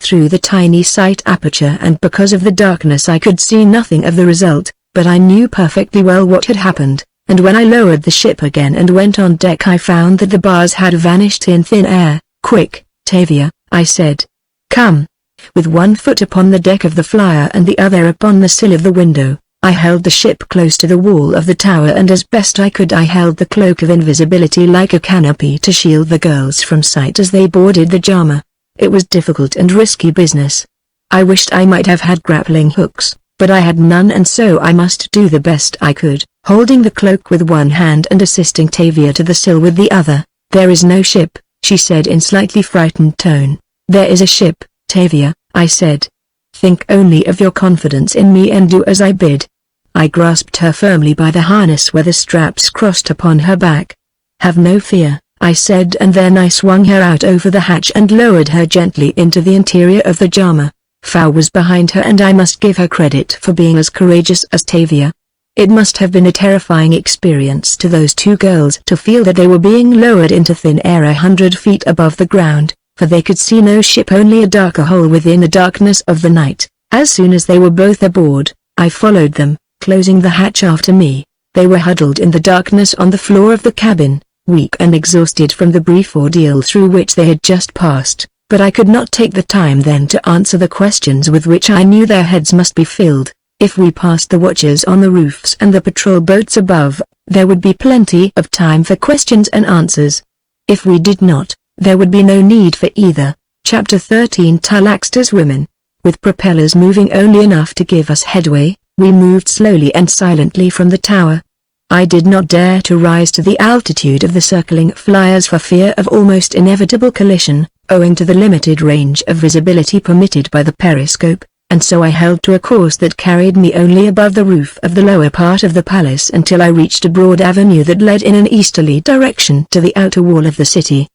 Through the tiny sight aperture and because of the darkness I could see nothing of the result, but I knew perfectly well what had happened, and when I lowered the ship again and went on deck I found that the bars had vanished in thin air. "Quick, Tavia," I said. "Come." With one foot upon the deck of the flyer and the other upon the sill of the window, I held the ship close to the wall of the tower and as best I could I held the cloak of invisibility like a canopy to shield the girls from sight as they boarded the jammer. It was difficult and risky business. I wished I might have had grappling hooks, but I had none and so I must do the best I could, holding the cloak with one hand and assisting Tavia to the sill with the other. "There is no ship," she said in slightly frightened tone. "There is a ship, Tavia," I said. "Think only of your confidence in me and do as I bid." I grasped her firmly by the harness where the straps crossed upon her back. "Have no fear," I said, and then I swung her out over the hatch and lowered her gently into the interior of the jammer. Fao was behind her and I must give her credit for being as courageous as Tavia. It must have been a terrifying experience to those two girls to feel that they were being lowered into thin air 100 feet above the ground, for they could see no ship, only a darker hole within the darkness of the night. As soon as they were both aboard, I followed them, closing the hatch after me. They were huddled in the darkness on the floor of the cabin, weak and exhausted from the brief ordeal through which they had just passed, but I could not take the time then to answer the questions with which I knew their heads must be filled. If we passed the watchers on the roofs and the patrol boats above, there would be plenty of time for questions and answers. If we did not, there would be no need for either. Chapter 13 Talaxter's Women. With propellers moving only enough to give us headway, we moved slowly and silently from the tower. I did not dare to rise to the altitude of the circling flyers for fear of almost inevitable collision, owing to the limited range of visibility permitted by the periscope, and so I held to a course that carried me only above the roof of the lower part of the palace until I reached a broad avenue that led in an easterly direction to the outer wall of the city.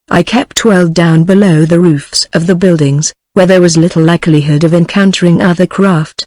I kept well down below the roofs of the buildings, where there was little likelihood of encountering other craft.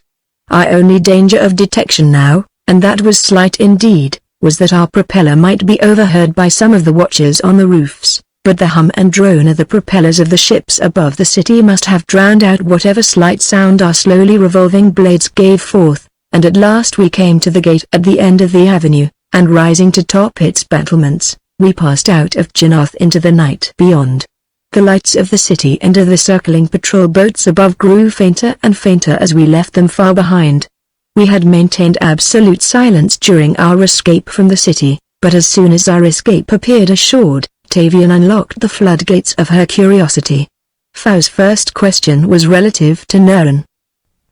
Our only danger of detection now, and that was slight indeed, was that our propeller might be overheard by some of the watchers on the roofs, but the hum and drone of the propellers of the ships above the city must have drowned out whatever slight sound our slowly revolving blades gave forth, and at last we came to the gate at the end of the avenue, and rising to top its battlements, we passed out of Jannath into the night beyond. The lights of the city and of the circling patrol boats above grew fainter and fainter as we left them far behind. We had maintained absolute silence during our escape from the city, but as soon as our escape appeared assured, Tavian unlocked the floodgates of her curiosity. Fao's first question was relative to Nuren.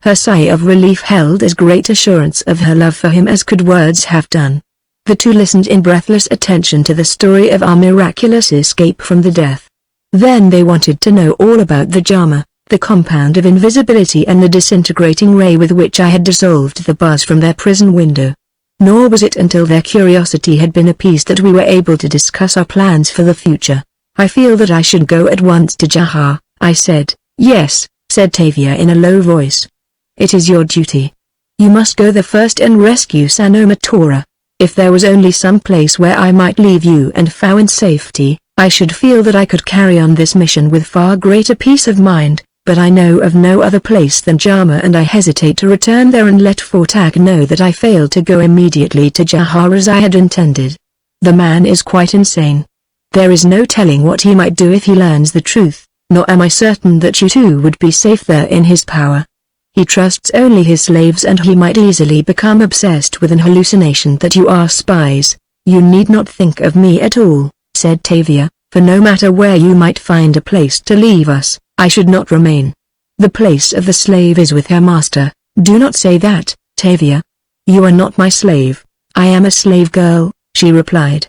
Her sigh of relief held as great assurance of her love for him as could words have done. The two listened in breathless attention to the story of our miraculous escape from the death. Then they wanted to know all about the Jama, the compound of invisibility and the disintegrating ray with which I had dissolved the bars from their prison window. Nor was it until their curiosity had been appeased that we were able to discuss our plans for the future. "I feel that I should go at once to Jahar," I said. "Yes," said Tavia in a low voice. "It is your duty. You must go there first and rescue Sanomatora. If there was only some place where I might leave you and Fao in safety, I should feel that I could carry on this mission with far greater peace of mind, but I know of no other place than Jama and I hesitate to return there and let Fortak know that I failed to go immediately to Jahar as I had intended. The man is quite insane. There is no telling what he might do if he learns the truth, nor am I certain that you too would be safe there in his power. He trusts only his slaves and he might easily become obsessed with an hallucination that you are spies." "You need not think of me at all," said Tavia. for no matter where you might find a place to leave us, I should not remain. The place of the slave is with her master. Do not say that, Tavia. You are not my slave. I am a slave girl, she replied.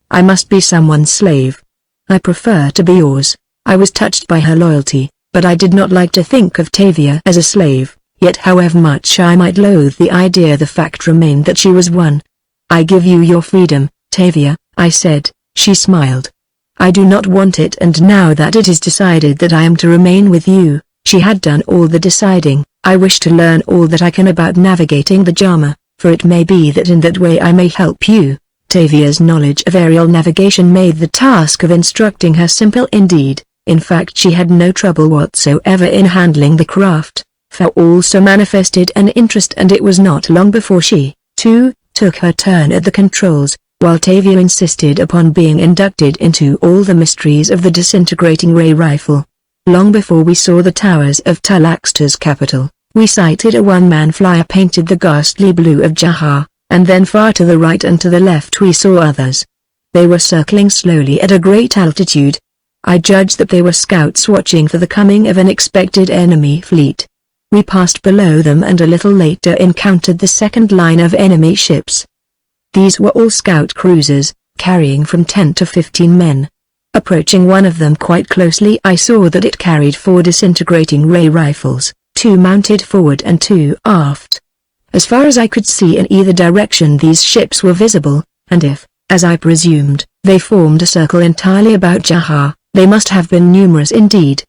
I must be someone's slave. I prefer to be yours. I was touched by her loyalty, but I did not like to think of Tavia as a slave, yet however much I might loathe the idea, the fact remained that she was one. I give you your freedom, Tavia, I said. She smiled. I do not want it, and now that it is decided that I am to remain with you, she had done all the deciding, I wish to learn all that I can about navigating the Jama, for it may be that in that way I may help you. Tavia's knowledge of aerial navigation made the task of instructing her simple indeed. In fact, she had no trouble whatsoever in handling the craft, for also manifested an interest, and it was not long before she, too, took her turn at the controls, while Tavia insisted upon being inducted into all the mysteries of the disintegrating ray rifle. Long before we saw the towers of Talaxta's capital, we sighted a one-man flyer painted the ghastly blue of Jahar, and then far to the right and to the left we saw others. They were circling slowly at a great altitude. I judged that they were scouts watching for the coming of an expected enemy fleet. We passed below them and a little later encountered the second line of enemy ships. These were all scout cruisers, carrying from 10 to 15 men. Approaching one of them quite closely, I saw that it carried 4 disintegrating ray rifles, 2 mounted forward and 2 aft. As far as I could see in either direction these ships were visible, and if, as I presumed, they formed a circle entirely about Jahar, they must have been numerous indeed.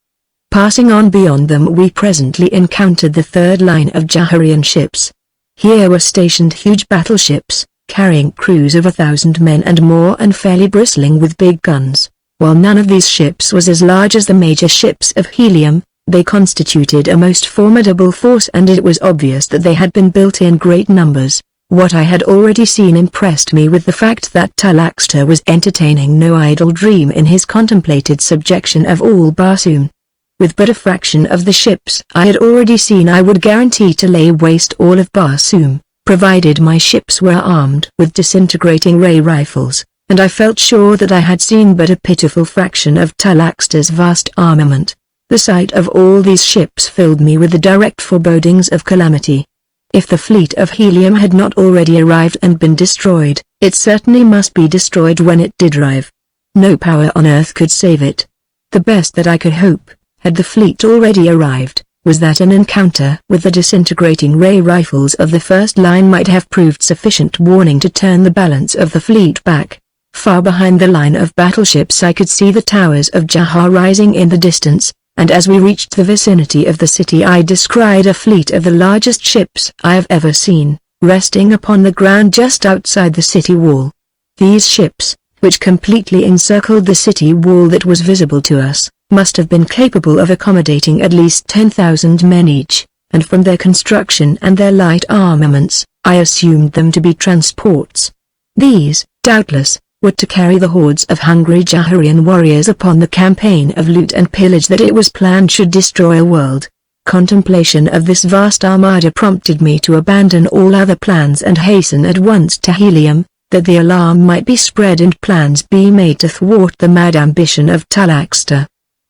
Passing on beyond them, we presently encountered the third line of Jaharian ships. Here were stationed huge battleships, carrying crews of 1,000 men and more and fairly bristling with big guns. While none of these ships was as large as the major ships of Helium, they constituted a most formidable force, and it was obvious that they had been built in great numbers. What I had already seen impressed me with the fact that Talaxta was entertaining no idle dream in his contemplated subjection of all Barsoom. With but a fraction of the ships I had already seen, I would guarantee to lay waste all of Barsoom, provided my ships were armed with disintegrating ray rifles, and I felt sure that I had seen but a pitiful fraction of Talaxta's vast armament. The sight of all these ships filled me with the direct forebodings of calamity. If the fleet of Helium had not already arrived and been destroyed, it certainly must be destroyed when it did arrive. No power on earth could save it. The best that I could hope, had the fleet already arrived, was that an encounter with the disintegrating ray rifles of the first line might have proved sufficient warning to turn the balance of the fleet back. Far behind the line of battleships I could see the towers of Jahar rising in the distance, and as we reached the vicinity of the city I descried a fleet of the largest ships I have ever seen, resting upon the ground just outside the city wall. These ships, which completely encircled the city wall that was visible to us, must have been capable of accommodating at least 10,000 men each, and from their construction and their light armaments, I assumed them to be transports. These, doubtless, were to carry the hordes of hungry Jaharian warriors upon the campaign of loot and pillage that it was planned should destroy a world. Contemplation of this vast armada prompted me to abandon all other plans and hasten at once to Helium, that the alarm might be spread and plans be made to thwart the mad ambition of Talaxta.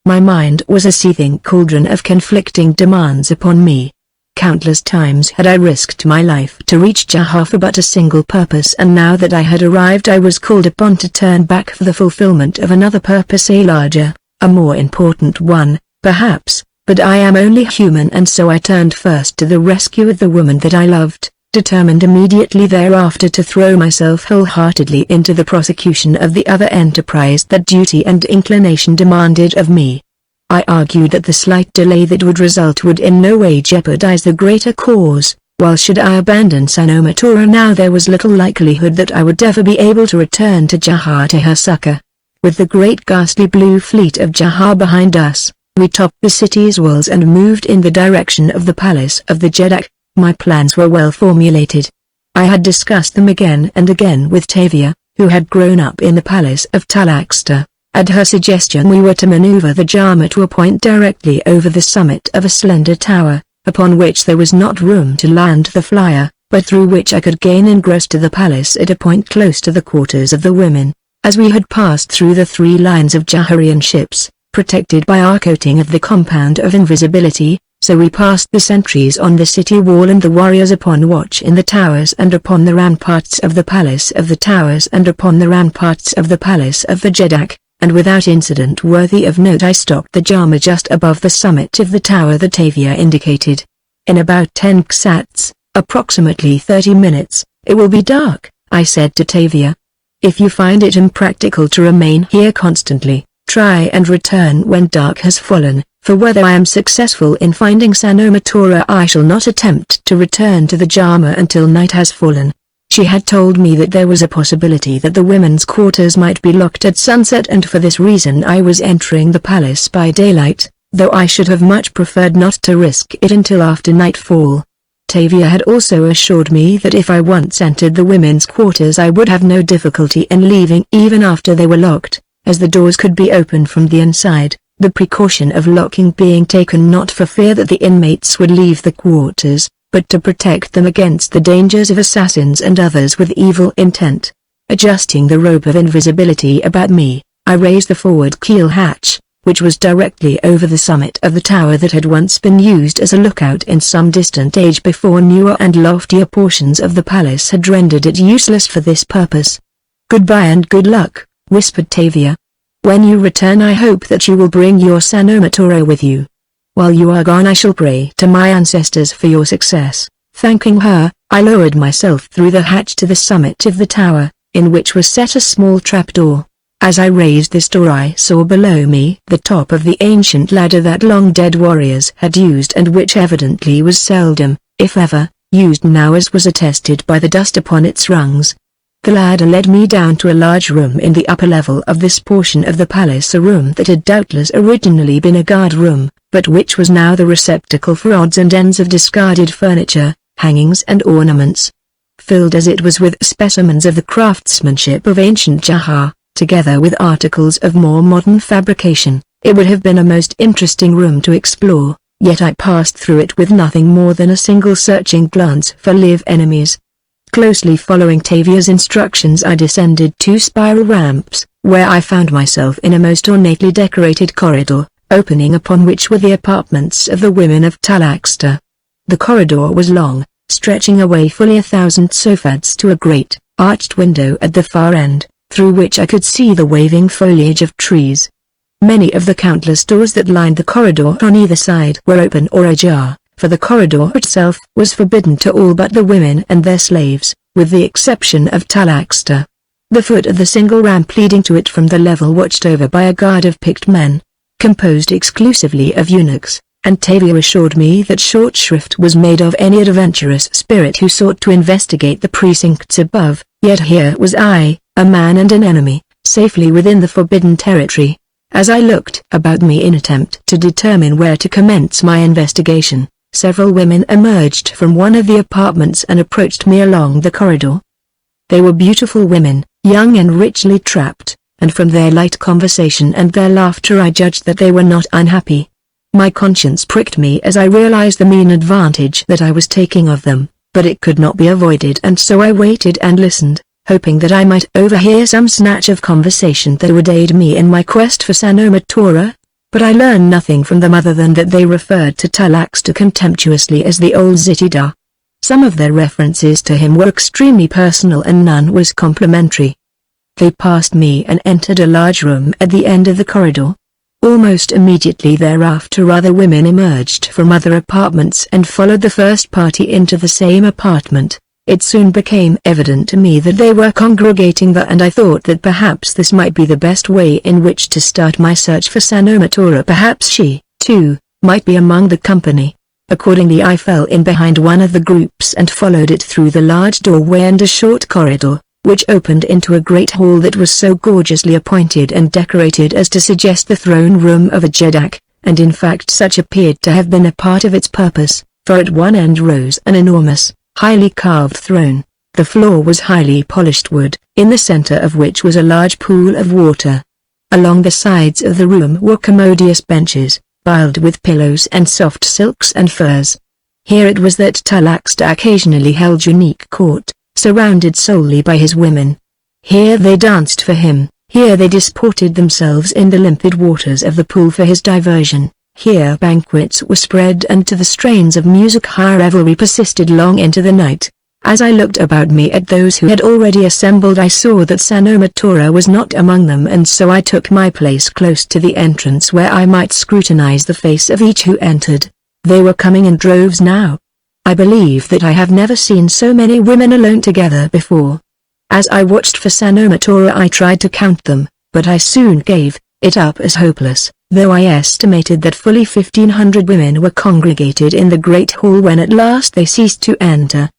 My mind was a seething cauldron of conflicting demands upon me. Countless times had I risked my life to reach Jahar for but a single purpose, and now that I had arrived I was called upon to turn back for the fulfillment of another purpose, a larger, a more important one, perhaps, but I am only human, and so I turned first to the rescue of the woman that I loved, determined immediately thereafter to throw myself wholeheartedly into the prosecution of the other enterprise that duty and inclination demanded of me. I argued that the slight delay that would result would in no way jeopardize the greater cause, while should I abandon Sanomatora now there was little likelihood that I would ever be able to return to Jahar to her succor. With the great ghastly blue fleet of Jahar behind us, we topped the city's walls and moved in the direction of the palace of the Jeddak. My plans were well formulated. I had discussed them again and again with Tavia, who had grown up in the palace of Talaxta. At her suggestion we were to maneuver the Jama to a point directly over the summit of a slender tower, upon which there was not room to land the flyer, but through which I could gain ingress to the palace at a point close to the quarters of the women. As we had passed through the 3 lines of Jaharian ships, protected by our coating of the compound of invisibility, so we passed the sentries on the city wall and the warriors upon watch in the towers and upon the ramparts of the palace of the towers and upon the ramparts of the palace of the Jeddak, and without incident worthy of note I stopped the Jama just above the summit of the tower that Tavia indicated. In about 10 ksats, approximately 30 minutes, it will be dark, I said to Tavia. If you find it impractical to remain here constantly, try and return when dark has fallen, for whether I am successful in finding Sanomatora I shall not attempt to return to the Jama until night has fallen. She had told me that there was a possibility that the women's quarters might be locked at sunset, and for this reason I was entering the palace by daylight, though I should have much preferred not to risk it until after nightfall. Tavia had also assured me that if I once entered the women's quarters I would have no difficulty in leaving even after they were locked, as the doors could be opened from the inside, the precaution of locking being taken not for fear that the inmates would leave the quarters, but to protect them against the dangers of assassins and others with evil intent. Adjusting the rope of invisibility about me, I raised the forward keel hatch, which was directly over the summit of the tower that had once been used as a lookout in some distant age before newer and loftier portions of the palace had rendered it useless for this purpose. "Goodbye and good luck," whispered Tavia. "When you return I hope that you will bring your Sanomatora with you. While you are gone I shall pray to my ancestors for your success." Thanking her, I lowered myself through the hatch to the summit of the tower, in which was set a small trapdoor. As I raised this door I saw below me the top of the ancient ladder that long-dead warriors had used and which evidently was seldom, if ever, used now, as was attested by the dust upon its rungs. The ladder led me down to a large room in the upper level of this portion of the palace, a room that had doubtless originally been a guard room, but which was now the receptacle for odds and ends of discarded furniture, hangings and ornaments. Filled as it was with specimens of the craftsmanship of ancient Jahar, together with articles of more modern fabrication, it would have been a most interesting room to explore, yet I passed through it with nothing more than a single searching glance for live enemies. Closely following Tavia's instructions I descended 2 spiral ramps, where I found myself in a most ornately decorated corridor, opening upon which were the apartments of the women of Talaxta. The corridor was long, stretching away fully 1,000 sofads to a great, arched window at the far end, through which I could see the waving foliage of trees. Many of the countless doors that lined the corridor on either side were open or ajar, for the corridor itself was forbidden to all but the women and their slaves, with the exception of Talaxta. The foot of the single ramp leading to it from the level watched over by a guard of picked men, composed exclusively of eunuchs, and Tavia assured me that short shrift was made of any adventurous spirit who sought to investigate the precincts above, yet here was I, a man and an enemy, safely within the forbidden territory. As I looked about me in attempt to determine where to commence my investigation, several women emerged from one of the apartments and approached me along the corridor. They were beautiful women, young and richly trapped, and from their light conversation and their laughter I judged that they were not unhappy. My conscience pricked me as I realized the mean advantage that I was taking of them, but it could not be avoided, and so I waited and listened, hoping that I might overhear some snatch of conversation that would aid me in my quest for Sanomatora, but I learned nothing from them other than that they referred to Talaxta contemptuously as the old Zitida. Some of their references to him were extremely personal and none was complimentary. They passed me and entered a large room at the end of the corridor. Almost immediately thereafter other women emerged from other apartments and followed the first party into the same apartment. It soon became evident to me that they were congregating there, and I thought that perhaps this might be the best way in which to start my search for Sanomatora. Perhaps she, too, might be among the company. Accordingly I fell in behind one of the groups and followed it through the large doorway and a short corridor, which opened into a great hall that was so gorgeously appointed and decorated as to suggest the throne room of a Jeddak, and in fact such appeared to have been a part of its purpose, for at one end rose an enormous, highly carved throne. The floor was highly polished wood, in the center of which was a large pool of water. Along the sides of the room were commodious benches, piled with pillows and soft silks and furs. Here it was that Talaxta occasionally held unique court, surrounded solely by his women. Here they danced for him, Here they disported themselves in the limpid waters of the pool for his diversion. Here banquets were spread and to the strains of music high revelry persisted long into the night. As I looked about me at those who had already assembled, I saw that Sanomatora was not among them, and so I took my place close to the entrance where I might scrutinize the face of each who entered. They were coming in droves now. I believe that I have never seen so many women alone together before. As I watched for Sanomatora I tried to count them, but I soon gave it up as hopeless, though I estimated that fully 1,500 women were congregated in the great hall when at last they ceased to enter.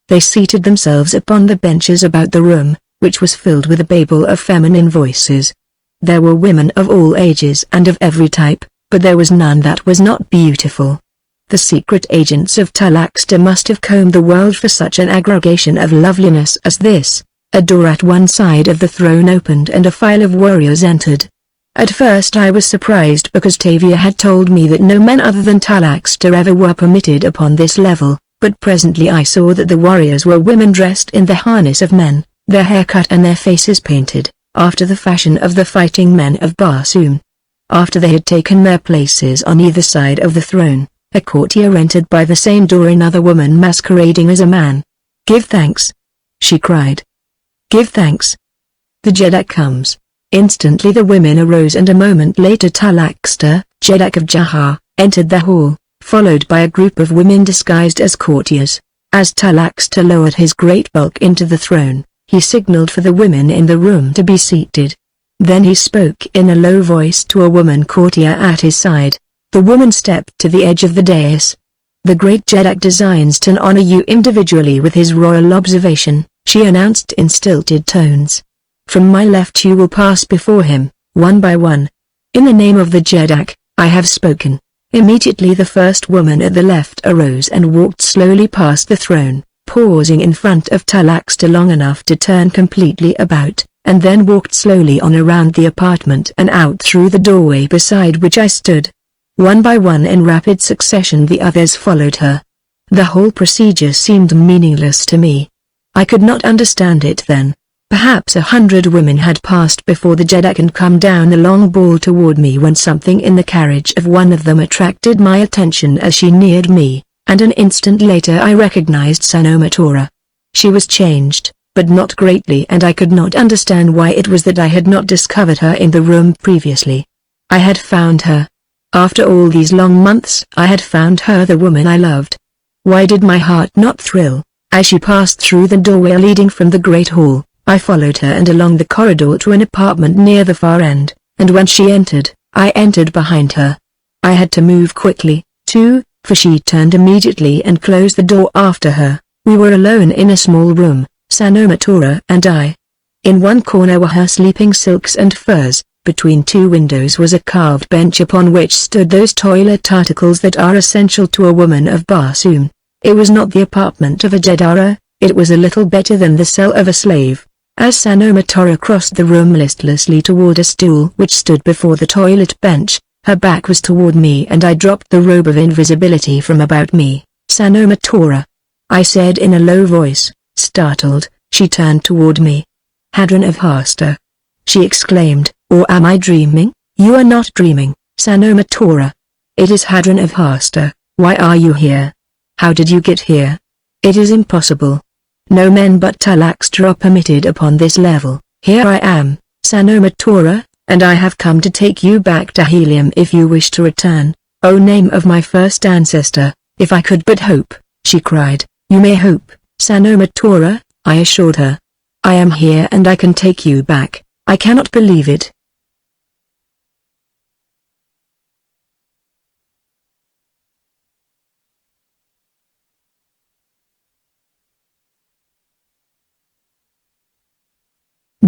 They seated themselves upon the benches about the room, which was filled with a babel of feminine voices. There were women of all ages and of every type, but there was none that was not beautiful. The secret agents of Talaxter must have combed the world for such an aggregation of loveliness as this. A door at one side of the throne opened and a file of warriors entered. At first I was surprised because Tavia had told me that no men other than Talaxter ever were permitted upon this level. But presently I saw that the warriors were women dressed in the harness of men, their hair cut and their faces painted, after the fashion of the fighting men of Barsoom. After they had taken their places on either side of the throne, a courtier entered by the same door, another woman masquerading as a man. "Give thanks!" she cried. "Give thanks! The Jeddak comes!" Instantly the women arose and a moment later Talaxter, Jeddak of Jahar, entered the hall, followed by a group of women disguised as courtiers. As Talaxter lowered his great bulk into the throne, he signaled for the women in the room to be seated. Then he spoke in a low voice to a woman courtier at his side. The woman stepped to the edge of the dais. "The great Jeddak designs to honor you individually with his royal observation," she announced in stilted tones. "From my left you will pass before him, one by one. In the name of the Jeddak, I have spoken." Immediately the first woman at the left arose and walked slowly past the throne, pausing in front of Talaxter long enough to turn completely about, and then walked slowly on around the apartment and out through the doorway beside which I stood. One by one in rapid succession the others followed her. The whole procedure seemed meaningless to me. I could not understand it then. Perhaps 100 women had passed before the Jeddak and come down the long hall toward me when something in the carriage of one of them attracted my attention as she neared me, and an instant later I recognized Sanomatora. She was changed, but not greatly, and I could not understand why it was that I had not discovered her in the room previously. I had found her. After all these long months I had found her, the woman I loved. Why did my heart not thrill? As she passed through the doorway leading from the great hall, I followed her and along the corridor to an apartment near the far end, and when she entered, I entered behind her. I had to move quickly, too, for she turned immediately and closed the door after her. We were alone in a small room, Sanomatora and I. In one corner were her sleeping silks and furs. Between two windows was a carved bench upon which stood those toilet articles that are essential to a woman of Barsoom. It was not the apartment of a Jedara, it was a little better than the cell of a slave. As Sanomatora crossed the room listlessly toward a stool which stood before the toilet bench, her back was toward me and I dropped the robe of invisibility from about me. "Sanomatora," I said in a low voice. Startled, she turned toward me. "Hadron of Hasta," she exclaimed. "Or am I dreaming?" "You are not dreaming, Sanomatora. It is Hadron of Hasta. Why are you here? How did you get here?" "It is impossible. No men but Talaxter are permitted upon this level. Here I am, Sanomatora, and I have come to take you back to Helium if you wish to return. O name of my first ancestor, if I could but hope," she cried. "You may hope, Sanomatora," I assured her. "I am here and I can take you back. I cannot believe it."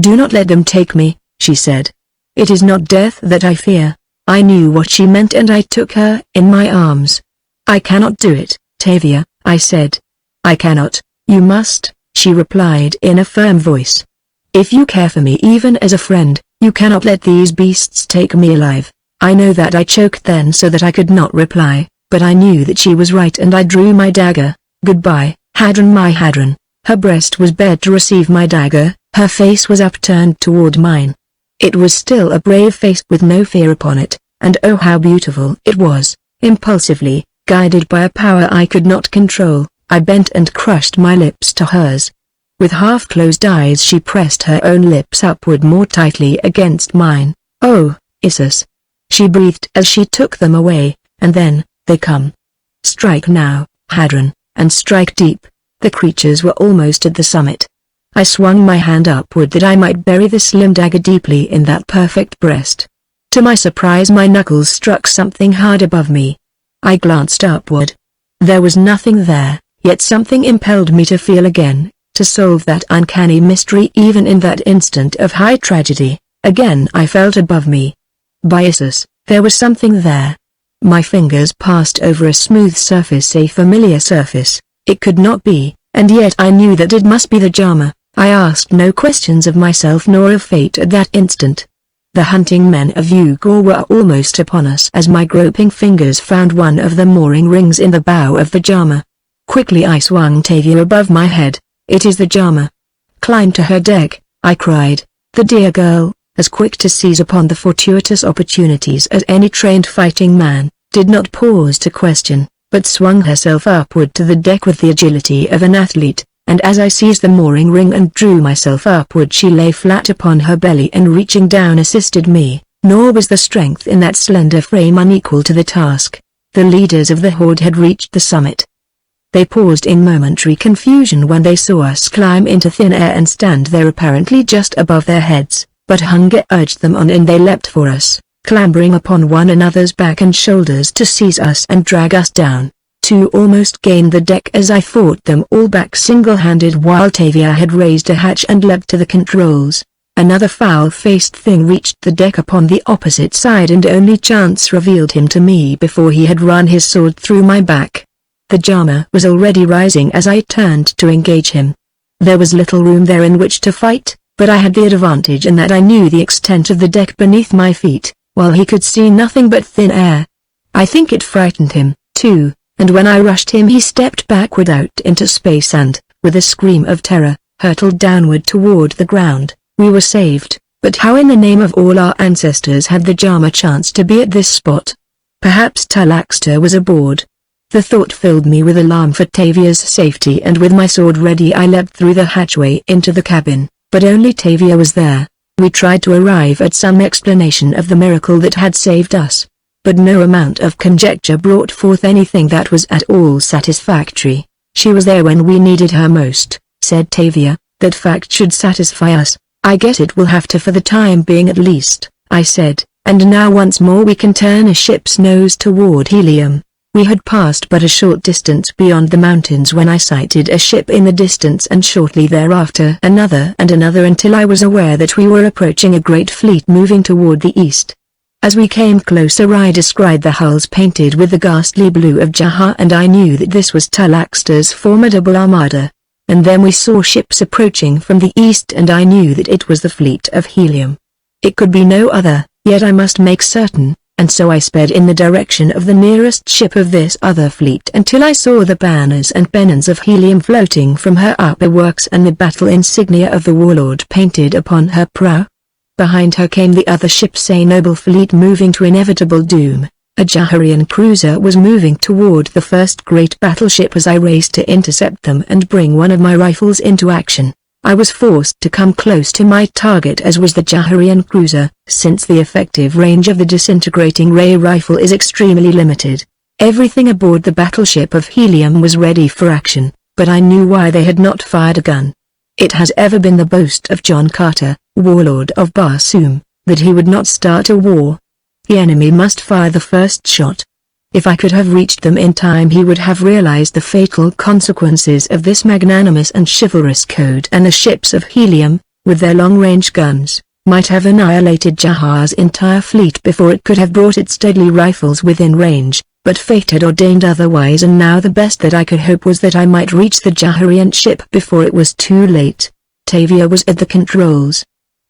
"Do not let them take me," she said. "It is not death that I fear." I knew what she meant and I took her in my arms. "I cannot do it, Tavia," I said. "I cannot." "You must," she replied in a firm voice. "If you care for me even as a friend, you cannot let these beasts take me alive." I know that I choked then so that I could not reply, but I knew that she was right and I drew my dagger. "Goodbye, Hadron, my Hadron." Her breast was bared to receive my dagger, her face was upturned toward mine. It was still a brave face with no fear upon it, and oh how beautiful it was. Impulsively, guided by a power I could not control, I bent and crushed my lips to hers. With half-closed eyes she pressed her own lips upward more tightly against mine. "Oh, Isis," she breathed as she took them away, and then, "They come. Strike now, Hadron, and strike deep." The creatures were almost at the summit. I swung my hand upward that I might bury the slim dagger deeply in that perfect breast. To my surprise my knuckles struck something hard above me. I glanced upward. There was nothing there, yet something impelled me to feel again, to solve that uncanny mystery even in that instant of high tragedy. Again I felt above me. By Isis, there was something there. My fingers passed over a smooth surface, a familiar surface. It could not be, and yet I knew that it must be the Jama. I asked no questions of myself nor of fate at that instant. The hunting men of Ugor were almost upon us as my groping fingers found one of the mooring rings in the bow of the Jama. Quickly I swung Tavia above my head. "It is the Jama. Climb to her deck," I cried. The dear girl, as quick to seize upon the fortuitous opportunities as any trained fighting man, did not pause to question, but swung herself upward to the deck with the agility of an athlete, and as I seized the mooring ring and drew myself upward she lay flat upon her belly and reaching down assisted me, nor was the strength in that slender frame unequal to the task. The leaders of the horde had reached the summit. They paused in momentary confusion when they saw us climb into thin air and stand there apparently just above their heads, but hunger urged them on and they leapt for us, clambering upon one another's back and shoulders to seize us and drag us down. Two almost gained the deck as I fought them all back single-handed while Tavia had raised a hatch and leapt to the controls. Another foul-faced thing reached the deck upon the opposite side and only chance revealed him to me before he had run his sword through my back. The Jama was already rising as I turned to engage him. There was little room there in which to fight, but I had the advantage in that I knew the extent of the deck beneath my feet, while he could see nothing but thin air. I think it frightened him, too, and when I rushed him he stepped backward out into space and, with a scream of terror, hurtled downward toward the ground. We were saved, but how in the name of all our ancestors had the Jama chanced to be at this spot? Perhaps Talaxter was aboard. The thought filled me with alarm for Tavia's safety and with my sword ready I leapt through the hatchway into the cabin, but only Tavia was there. We tried to arrive at some explanation of the miracle that had saved us, but no amount of conjecture brought forth anything that was at all satisfactory. "She was there when we needed her most," said Tavia. "That fact should satisfy us." "I guess it will have to for the time being at least," I said, "and now once more we can turn a ship's nose toward Helium." We had passed but a short distance beyond the mountains when I sighted a ship in the distance and shortly thereafter another and another until I was aware that we were approaching a great fleet moving toward the east. As we came closer I descried the hulls painted with the ghastly blue of Jaha and I knew that this was Talaxter's formidable armada. And then we saw ships approaching from the east and I knew that it was the fleet of Helium. It could be no other, yet I must make certain. And so I sped in the direction of the nearest ship of this other fleet until I saw the banners and pennons of Helium floating from her upper works and the battle insignia of the warlord painted upon her prow. Behind her came the other ships, a noble fleet moving to inevitable doom. A Jaharian cruiser was moving toward the first great battleship as I raced to intercept them and bring one of my rifles into action. I was forced to come close to my target as was the Jaharian cruiser, since the effective range of the disintegrating ray rifle is extremely limited. Everything aboard the battleship of Helium was ready for action, but I knew why they had not fired a gun. It has ever been the boast of John Carter, warlord of Barsoom, that he would not start a war. The enemy must fire the first shot. If I could have reached them in time he would have realized the fatal consequences of this magnanimous and chivalrous code, and the ships of Helium, with their long-range guns, might have annihilated Jaha's entire fleet before it could have brought its deadly rifles within range, but fate had ordained otherwise and now the best that I could hope was that I might reach the Jaharian ship before it was too late. Tavia was at the controls.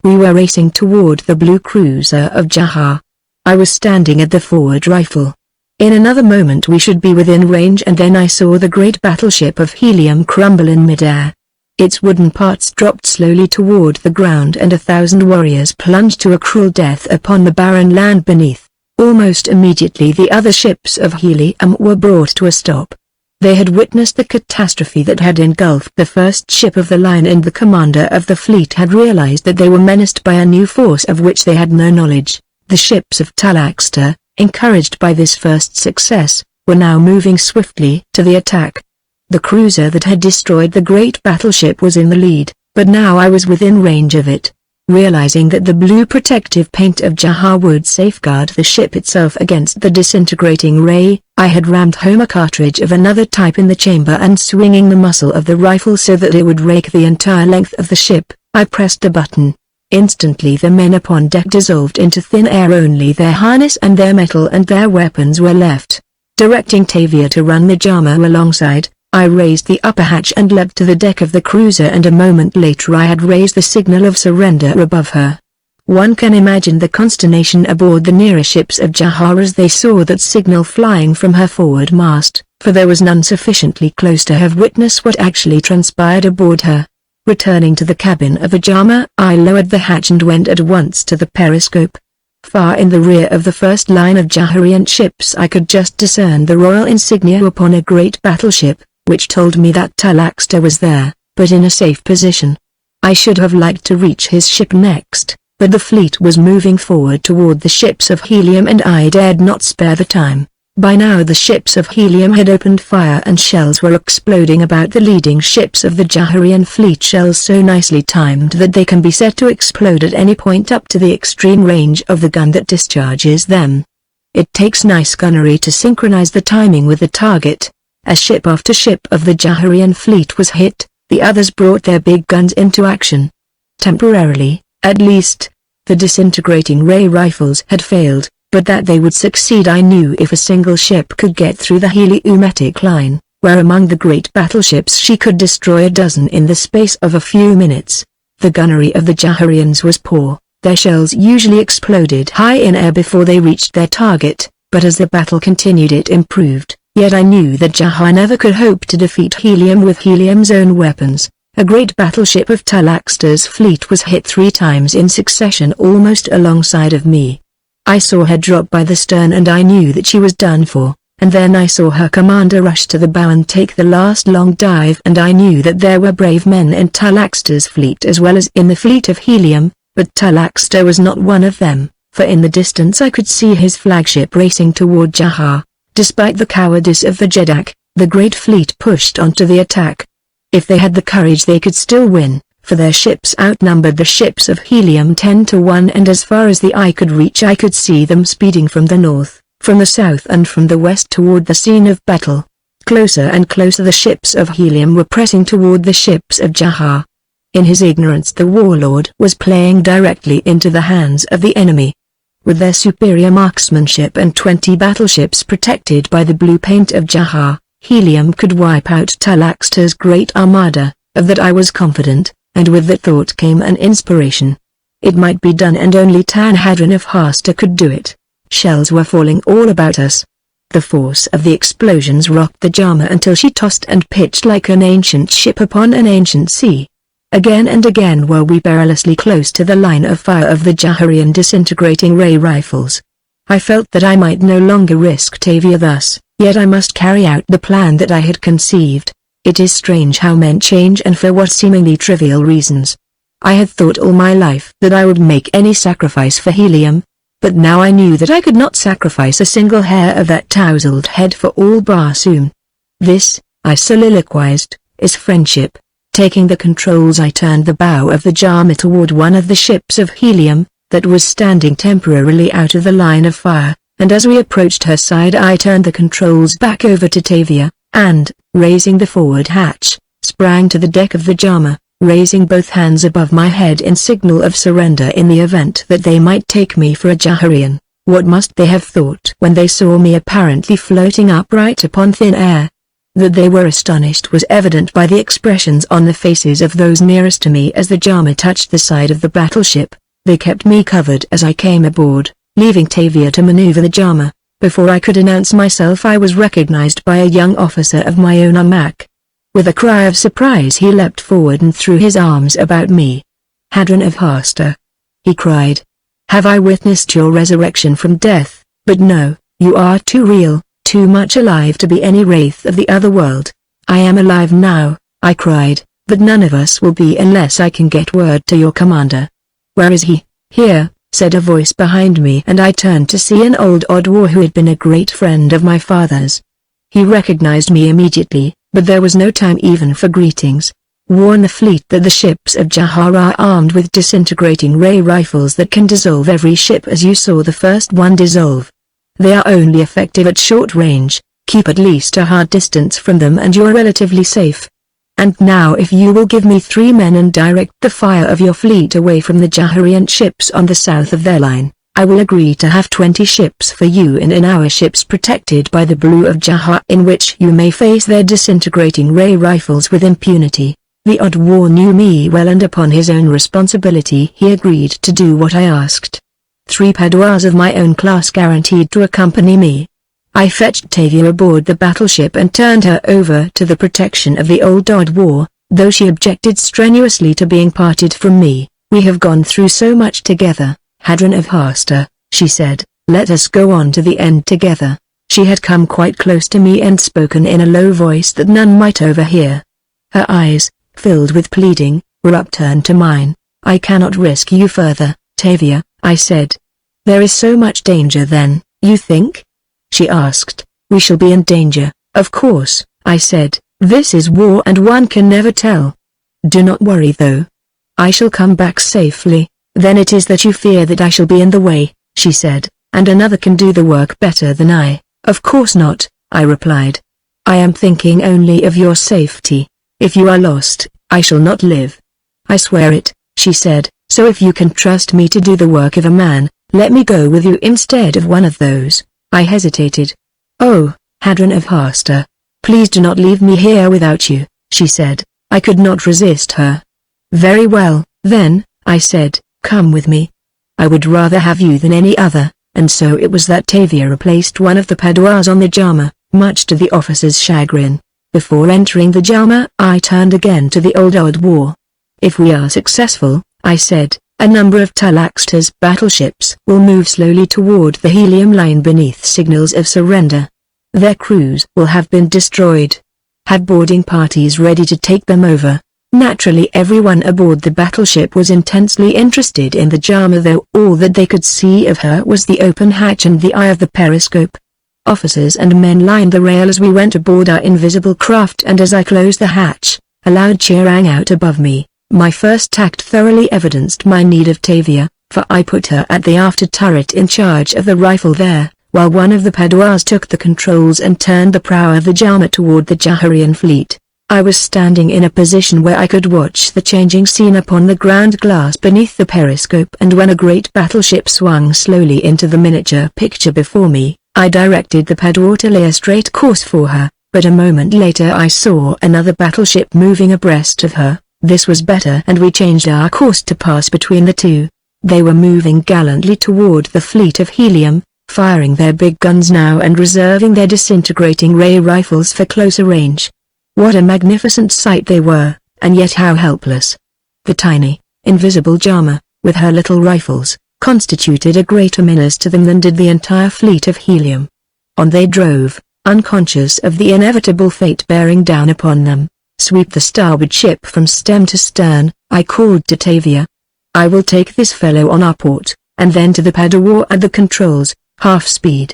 We were racing toward the blue cruiser of Jaha. I was standing at the forward rifle. In another moment we should be within range and then I saw the great battleship of Helium crumble in midair. Its wooden parts dropped slowly toward the ground and 1,000 warriors plunged to a cruel death upon the barren land beneath. Almost immediately the other ships of helium were brought to a stop. They had witnessed the catastrophe that had engulfed the first ship of the line, and the commander of the fleet had realized that they were menaced by a new force of which they had no knowledge. The ships of Talaxter, encouraged by this first success, were now moving swiftly to the attack. The cruiser that had destroyed the great battleship was in the lead, but now I was within range of it. Realizing that the blue protective paint of Jahar would safeguard the ship itself against the disintegrating ray, I had rammed home a cartridge of another type in the chamber, and swinging the muzzle of the rifle so that it would rake the entire length of the ship, I pressed a button. Instantly the men upon deck dissolved into thin air. Only their harness and their metal and their weapons were left. Directing Tavia to run the jammer alongside, I raised the upper hatch and leapt to the deck of the cruiser, and a moment later I had raised the signal of surrender above her. One can imagine the consternation aboard the nearer ships of Jahar as they saw that signal flying from her forward mast, for there was none sufficiently close to have witnessed what actually transpired aboard her. Returning to the cabin of the jammer, I lowered the hatch and went at once to the periscope. Far in the rear of the first line of Jaharian ships I could just discern the royal insignia upon a great battleship, which told me that Talaxter was there, but in a safe position. I should have liked to reach his ship next, but the fleet was moving forward toward the ships of helium and I dared not spare the time. By now the ships of helium had opened fire and shells were exploding about the leading ships of the Jaharian fleet, shells so nicely timed that they can be said to explode at any point up to the extreme range of the gun that discharges them. It takes nice gunnery to synchronize the timing with the target. As ship after ship of the Jaharian fleet was hit, the others brought their big guns into action. Temporarily, at least, the disintegrating ray rifles had failed, but that they would succeed I knew if a single ship could get through the heliomatic line, where among the great battleships she could destroy a dozen in the space of a few minutes. The gunnery of the Jaharians was poor, their shells usually exploded high in air before they reached their target, but as the battle continued it improved. Yet I knew that Jahar never could hope to defeat helium with helium's own weapons. A great battleship of Talaxter's fleet was hit 3 times in succession almost alongside of me. I saw her drop by the stern and I knew that she was done for, and then I saw her commander rush to the bow and take the last long dive, and I knew that there were brave men in Talaxter's fleet as well as in the fleet of helium, but Talaxter was not one of them, for in the distance I could see his flagship racing toward Jahar. Despite the cowardice of the Jeddak, the great fleet pushed on to the attack. If they had the courage they could still win, for their ships outnumbered the ships of helium 10 to 1, and as far as the eye could reach I could see them speeding from the north, from the south and from the west toward the scene of battle. Closer and closer the ships of helium were pressing toward the ships of Jahar. In his ignorance the warlord was playing directly into the hands of the enemy. With their superior marksmanship and 20 battleships protected by the blue paint of Jahar, helium could wipe out Talaxter's great armada. Of that I was confident, and with that thought came an inspiration. It might be done, and only Tanhadrin of Hasta could do it. Shells were falling all about us. The force of the explosions rocked the jammer until she tossed and pitched like an ancient ship upon an ancient sea. Again and again were we perilously close to the line of fire of the Jaharian disintegrating ray rifles. I felt that I might no longer risk Tavia thus, yet I must carry out the plan that I had conceived. It is strange how men change, and for what seemingly trivial reasons. I had thought all my life that I would make any sacrifice for helium, but now I knew that I could not sacrifice a single hair of that tousled head for all Barsoom. This, I soliloquized, is friendship. Taking the controls I turned the bow of the jammer toward one of the ships of helium, that was standing temporarily out of the line of fire, and as we approached her side I turned the controls back over to Tavia, and, raising the forward hatch, sprang to the deck of the jammer, raising both hands above my head in signal of surrender in the event that they might take me for a Jaharian. What must they have thought when they saw me apparently floating upright upon thin air? That they were astonished was evident by the expressions on the faces of those nearest to me as the jammer touched the side of the battleship. They kept me covered as I came aboard, leaving Tavia to maneuver the jammer. Before I could announce myself I was recognized by a young officer of my own Amak. With a cry of surprise he leapt forward and threw his arms about me. Hadron of Hasta, he cried. Have I witnessed your resurrection from death? But no, you are too real, too much alive to be any wraith of the other world. I am alive now, I cried, but none of us will be unless I can get word to your commander. Where is he? Here, said a voice behind me, and I turned to see an old Oddwar who had been a great friend of my father's. He recognized me immediately, but there was no time even for greetings. Warn the fleet that the ships of Jahar are armed with disintegrating ray rifles that can dissolve every ship as you saw the first one dissolve. They are only effective at short range. Keep at least a hard distance from them and you're relatively safe. And now if you will give me 3 men and direct the fire of your fleet away from the Jaharian ships on the south of their line, I will agree to have 20 ships for you and in our ships protected by the blue of Jahar in which you may face their disintegrating ray rifles with impunity. The Oddwar knew me well and upon his own responsibility he agreed to do what I asked. 3 Padwars of my own class guaranteed to accompany me. I fetched Tavia aboard the battleship and turned her over to the protection of the old Oddwar, though she objected strenuously to being parted from me. We have gone through so much together, Hadron of Hasta, she said, let us go on to the end together. She had come quite close to me and spoken in a low voice that none might overhear. Her eyes, filled with pleading, were upturned to mine. I cannot risk you further, Tavia, I said. There is so much danger then, you think? She asked. We shall be in danger, of course, I said. This is war and one can never tell. Do not worry though. I shall come back safely. Then it is that you fear that I shall be in the way, she said, and another can do the work better than I. Of course not, I replied. I am thinking only of your safety. If you are lost, I shall not live. I swear it, she said, so if you can trust me to do the work of a man, let me go with you instead of one of those. I hesitated. Oh, Hadron of Hasta, please do not leave me here without you, she said. I could not resist her. Very well, then, I said, come with me. I would rather have you than any other, and so it was that Tavia replaced one of the Padwars on the Jama, much to the officer's chagrin. Before entering the Jama, I turned again to the old Oddwar. If we are successful, I said, a number of Talaxta's battleships will move slowly toward the helium line beneath signals of surrender. Their crews will have been destroyed. Have boarding parties ready to take them over. Naturally everyone aboard the battleship was intensely interested in the Jama, though all that they could see of her was the open hatch and the eye of the periscope. Officers and men lined the rail as we went aboard our invisible craft, and as I closed the hatch, a loud cheer rang out above me. My first tact thoroughly evidenced my need of Tavia, for I put her at the after turret in charge of the rifle there, while one of the Padwars took the controls and turned the prow of the Jama toward the Jaharian fleet. I was standing in a position where I could watch the changing scene upon the ground glass beneath the periscope, and when a great battleship swung slowly into the miniature picture before me, I directed the Padwar to lay a straight course for her, but a moment later I saw another battleship moving abreast of her. This was better, and we changed our course to pass between the two. They were moving gallantly toward the fleet of helium, firing their big guns now and reserving their disintegrating ray rifles for closer range. What a magnificent sight they were, and yet how helpless. The tiny, invisible Jama, with her little rifles, constituted a greater menace to them than did the entire fleet of helium. On they drove, unconscious of the inevitable fate bearing down upon them. Sweep the starboard ship from stem to stern, I called to Tavia. I will take this fellow on our port, and then to the Padwar at the controls, half speed.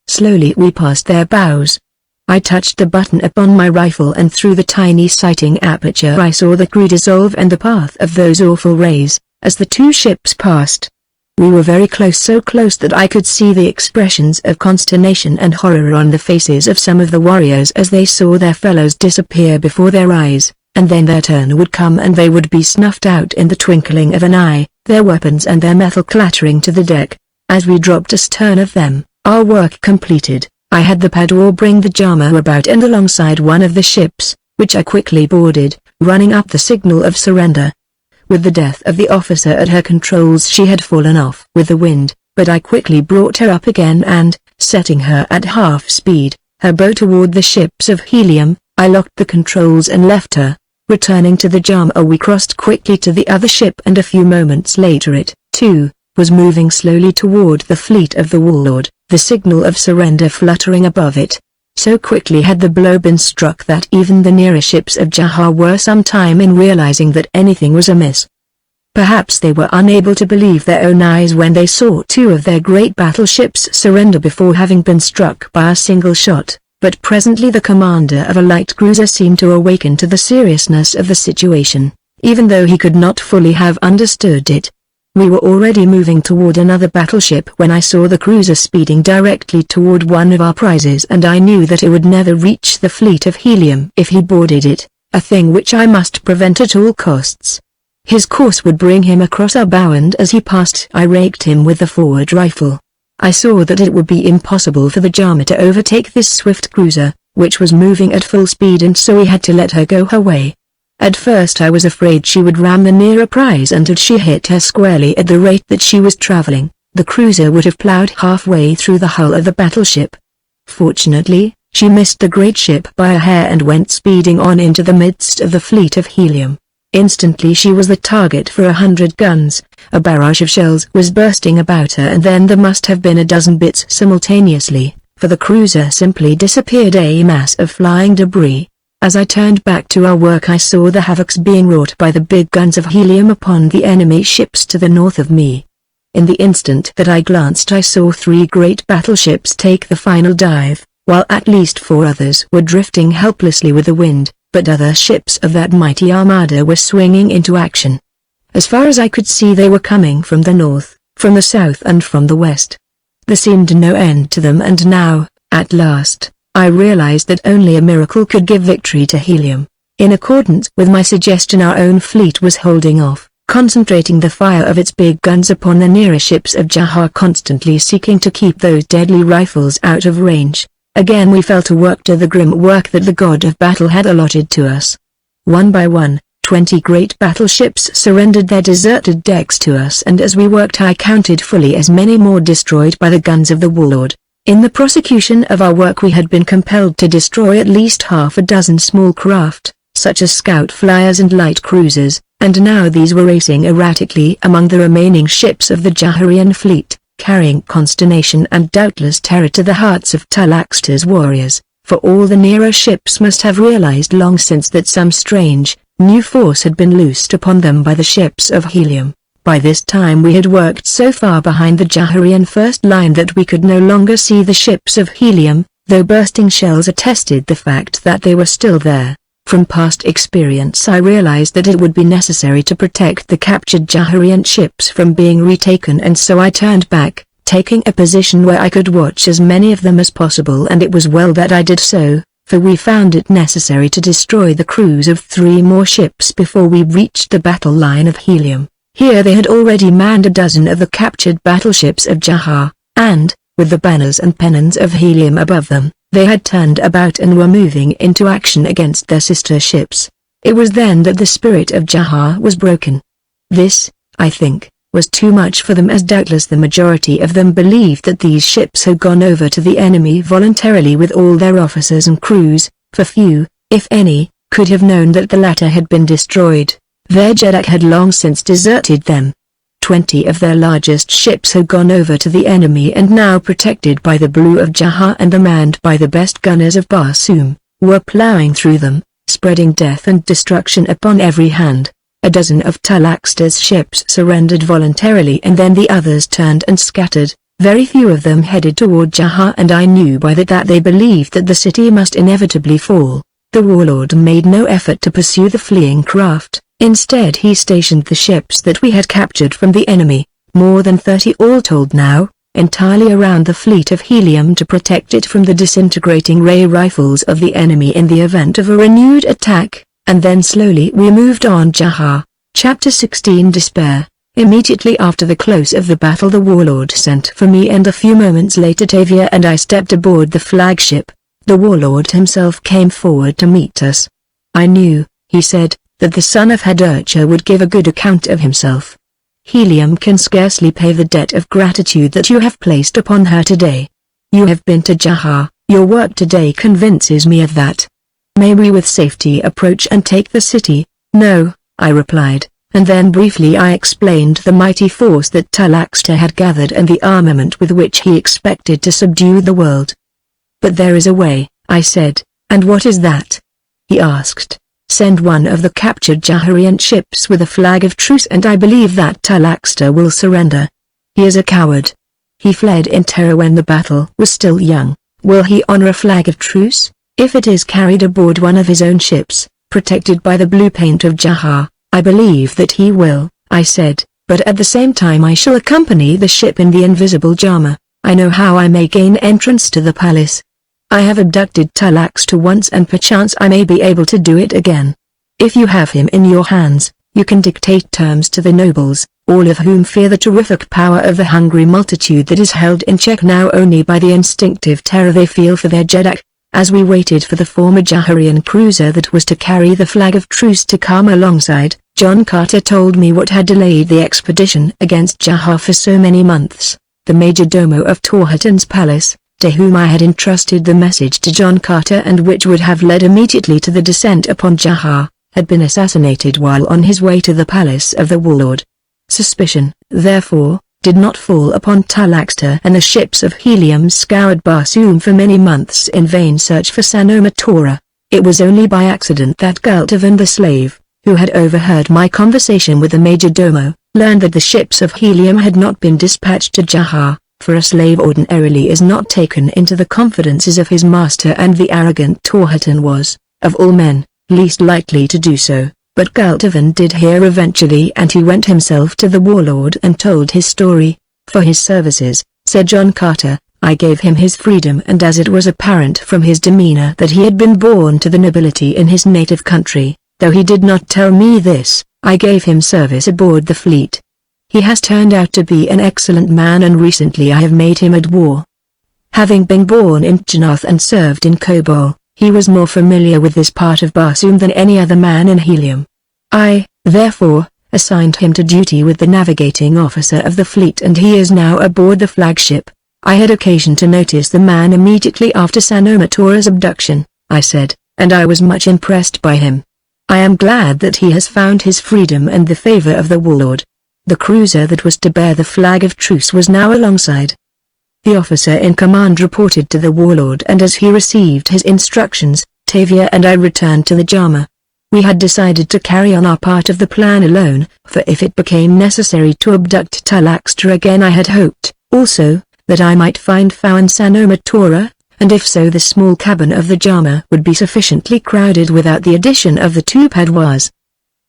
Slowly we passed their bows. I touched the button upon my rifle, and through the tiny sighting aperture I saw the crew dissolve and the path of those awful rays, as the two ships passed. We were very close, so close that I could see the expressions of consternation and horror on the faces of some of the warriors as they saw their fellows disappear before their eyes, and then their turn would come and they would be snuffed out in the twinkling of an eye, their weapons and their metal clattering to the deck. As we dropped astern of them, our work completed, I had the Padwar bring the Jama about and alongside one of the ships, which I quickly boarded, running up the signal of surrender. With the death of the officer at her controls she had fallen off with the wind, but I quickly brought her up again and, setting her at half speed, her bow toward the ships of helium, I locked the controls and left her. Returning to the Jama, we crossed quickly to the other ship, and a few moments later it, too, was moving slowly toward the fleet of the warlord, the signal of surrender fluttering above it. So quickly had the blow been struck that even the nearer ships of Jaha were some time in realizing that anything was amiss. Perhaps they were unable to believe their own eyes when they saw two of their great battleships surrender before having been struck by a single shot, but presently the commander of a light cruiser seemed to awaken to the seriousness of the situation, even though he could not fully have understood it. We were already moving toward another battleship when I saw the cruiser speeding directly toward one of our prizes, and I knew that it would never reach the fleet of helium if he boarded it, a thing which I must prevent at all costs. His course would bring him across our bow, and as he passed I raked him with the forward rifle. I saw that it would be impossible for the Jama to overtake this swift cruiser, which was moving at full speed, and so we had to let her go her way. At first I was afraid she would ram the nearer prize, and had she hit her squarely at the rate that she was traveling, the cruiser would have plowed halfway through the hull of the battleship. Fortunately, she missed the great ship by a hair and went speeding on into the midst of the fleet of helium. Instantly she was the target for 100 guns, a barrage of shells was bursting about her, and then there must have been a dozen bits simultaneously, for the cruiser simply disappeared, a mass of flying debris. As I turned back to our work I saw the havocs being wrought by the big guns of helium upon the enemy ships to the north of me. In the instant that I glanced I saw 3 great battleships take the final dive, while at least 4 others were drifting helplessly with the wind, but other ships of that mighty armada were swinging into action. As far as I could see they were coming from the north, from the south and from the west. There seemed no end to them, and now, at last, I realized that only a miracle could give victory to helium. In accordance with my suggestion our own fleet was holding off, concentrating the fire of its big guns upon the nearer ships of Jaha, constantly seeking to keep those deadly rifles out of range. Again we fell to work, to the grim work that the god of battle had allotted to us. One by one, 20 great battleships surrendered their deserted decks to us, and as we worked I counted fully as many more destroyed by the guns of the warlord. In the prosecution of our work we had been compelled to destroy at least half a dozen small craft, such as scout flyers and light cruisers, and now these were racing erratically among the remaining ships of the Jaharian fleet, carrying consternation and doubtless terror to the hearts of Talaxta's warriors, for all the nearer ships must have realized long since that some strange, new force had been loosed upon them by the ships of helium. By this time we had worked so far behind the Jaharian first line that we could no longer see the ships of helium, though bursting shells attested the fact that they were still there. From past experience I realized that it would be necessary to protect the captured Jaharian ships from being retaken, and so I turned back, taking a position where I could watch as many of them as possible, and it was well that I did so, for we found it necessary to destroy the crews of 3 more ships before we reached the battle line of helium. Here they had already manned a dozen of the captured battleships of Jaha, and, with the banners and pennons of helium above them, they had turned about and were moving into action against their sister ships. It was then that the spirit of Jaha was broken. This, I think, was too much for them, as doubtless the majority of them believed that these ships had gone over to the enemy voluntarily with all their officers and crews, for few, if any, could have known that the latter had been destroyed. Their Jeddak had long since deserted them. 20 of their largest ships had gone over to the enemy, and now, protected by the blue of Jaha and manned by the best gunners of Barsoom, were plowing through them, spreading death and destruction upon every hand. A dozen of Talaxta's ships surrendered voluntarily, and then the others turned and scattered. Very few of them headed toward Jaha, and I knew by that they believed that the city must inevitably fall. The warlord made no effort to pursue the fleeing craft. Instead he stationed the ships that we had captured from the enemy, more than 30 all told now, entirely around the fleet of helium to protect it from the disintegrating ray rifles of the enemy in the event of a renewed attack, and then slowly we moved on. Jaha. Chapter 16 Despair. Immediately after the close of the battle the warlord sent for me, and a few moments later Tavia and I stepped aboard the flagship. The warlord himself came forward to meet us. I knew, he said, that the son of Hadurcha would give a good account of himself. Helium can scarcely pay the debt of gratitude that you have placed upon her today. You have been to Jaha, your work today convinces me of that. May we with safety approach and take the city? No, I replied, and then briefly I explained the mighty force that Talaxter had gathered and the armament with which he expected to subdue the world. But there is a way, I said. And what is that? He asked. Send one of the captured Jaharian ships with a flag of truce and I believe that Talaxter will surrender. He is a coward. He fled in terror when the battle was still young. Will he honor a flag of truce, if it is carried aboard one of his own ships, protected by the blue paint of Jahar? I believe that he will, I said, but at the same time I shall accompany the ship in the invisible Jama. I know how I may gain entrance to the palace. I have abducted Talaxter once and perchance I may be able to do it again. If you have him in your hands, you can dictate terms to the nobles, all of whom fear the terrific power of the hungry multitude that is held in check now only by the instinctive terror they feel for their Jeddak. As we waited for the former Jaharian cruiser that was to carry the flag of truce to come alongside, John Carter told me what had delayed the expedition against Jahar for so many months. The major domo of Torhatan's palace, to whom I had entrusted the message to John Carter and which would have led immediately to the descent upon Jahar, had been assassinated while on his way to the palace of the warlord. Suspicion, therefore, did not fall upon Talaxter and the ships of Helium scoured Barsoom for many months in vain search for Sanomatora. It was only by accident that Gultivan the slave, who had overheard my conversation with the major domo, learned that the ships of Helium had not been dispatched to Jahar, for a slave ordinarily is not taken into the confidences of his master and the arrogant Torhatan was, of all men, least likely to do so. But Gultivan did hear eventually and he went himself to the warlord and told his story. For his services, said John Carter, I gave him his freedom and as it was apparent from his demeanor that he had been born to the nobility in his native country, though he did not tell me this, I gave him service aboard the fleet. He has turned out to be an excellent man and recently I have made him a dwar. Having been born in Janath and served in Kobol, he was more familiar with this part of Barsoom than any other man in Helium. I, therefore, assigned him to duty with the navigating officer of the fleet and he is now aboard the flagship. I had occasion to notice the man immediately after Sanomatora's abduction, I said, and I was much impressed by him. I am glad that he has found his freedom and the favor of the warlord. The cruiser that was to bear the flag of truce was now alongside. The officer in command reported to the warlord and as he received his instructions, Tavia and I returned to the Jama. We had decided to carry on our part of the plan alone, for if it became necessary to abduct Talaxter again I had hoped, also, that I might find Fawan Sanomatora, and if so the small cabin of the Jama would be sufficiently crowded without the addition of the two Padwas.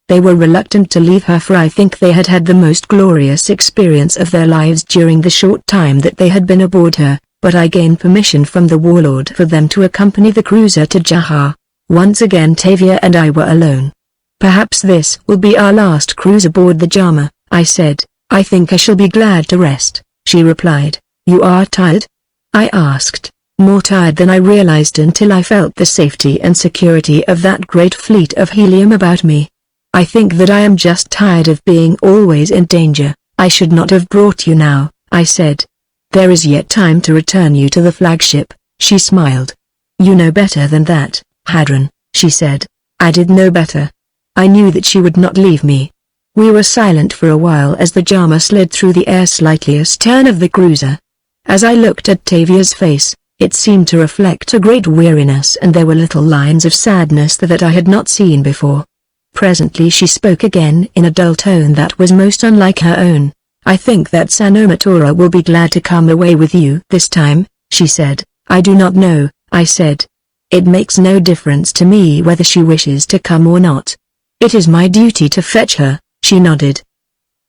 They were reluctant to leave her for I think they had had the most glorious experience of their lives during the short time that they had been aboard her, but I gained permission from the warlord for them to accompany the cruiser to Jahar. Once again Tavia and I were alone. Perhaps this will be our last cruise aboard the Jama, I said. I think I shall be glad to rest, she replied. You are tired? I asked, more tired than I realized until I felt the safety and security of that great fleet of Helium about me. I think that I am just tired of being always in danger. I should not have brought you now, I said. There is yet time to return you to the flagship, she smiled. You know better than that, Hadron, she said. I did know better. I knew that she would not leave me. We were silent for a while as the Jama slid through the air slightly astern of the cruiser. As I looked at Tavia's face, it seemed to reflect a great weariness and there were little lines of sadness that I had not seen before. Presently she spoke again in a dull tone that was most unlike her own. I think that Sanomatora will be glad to come away with you this time, she said. I do not know, I said. It makes no difference to me whether she wishes to come or not. It is my duty to fetch her, she nodded.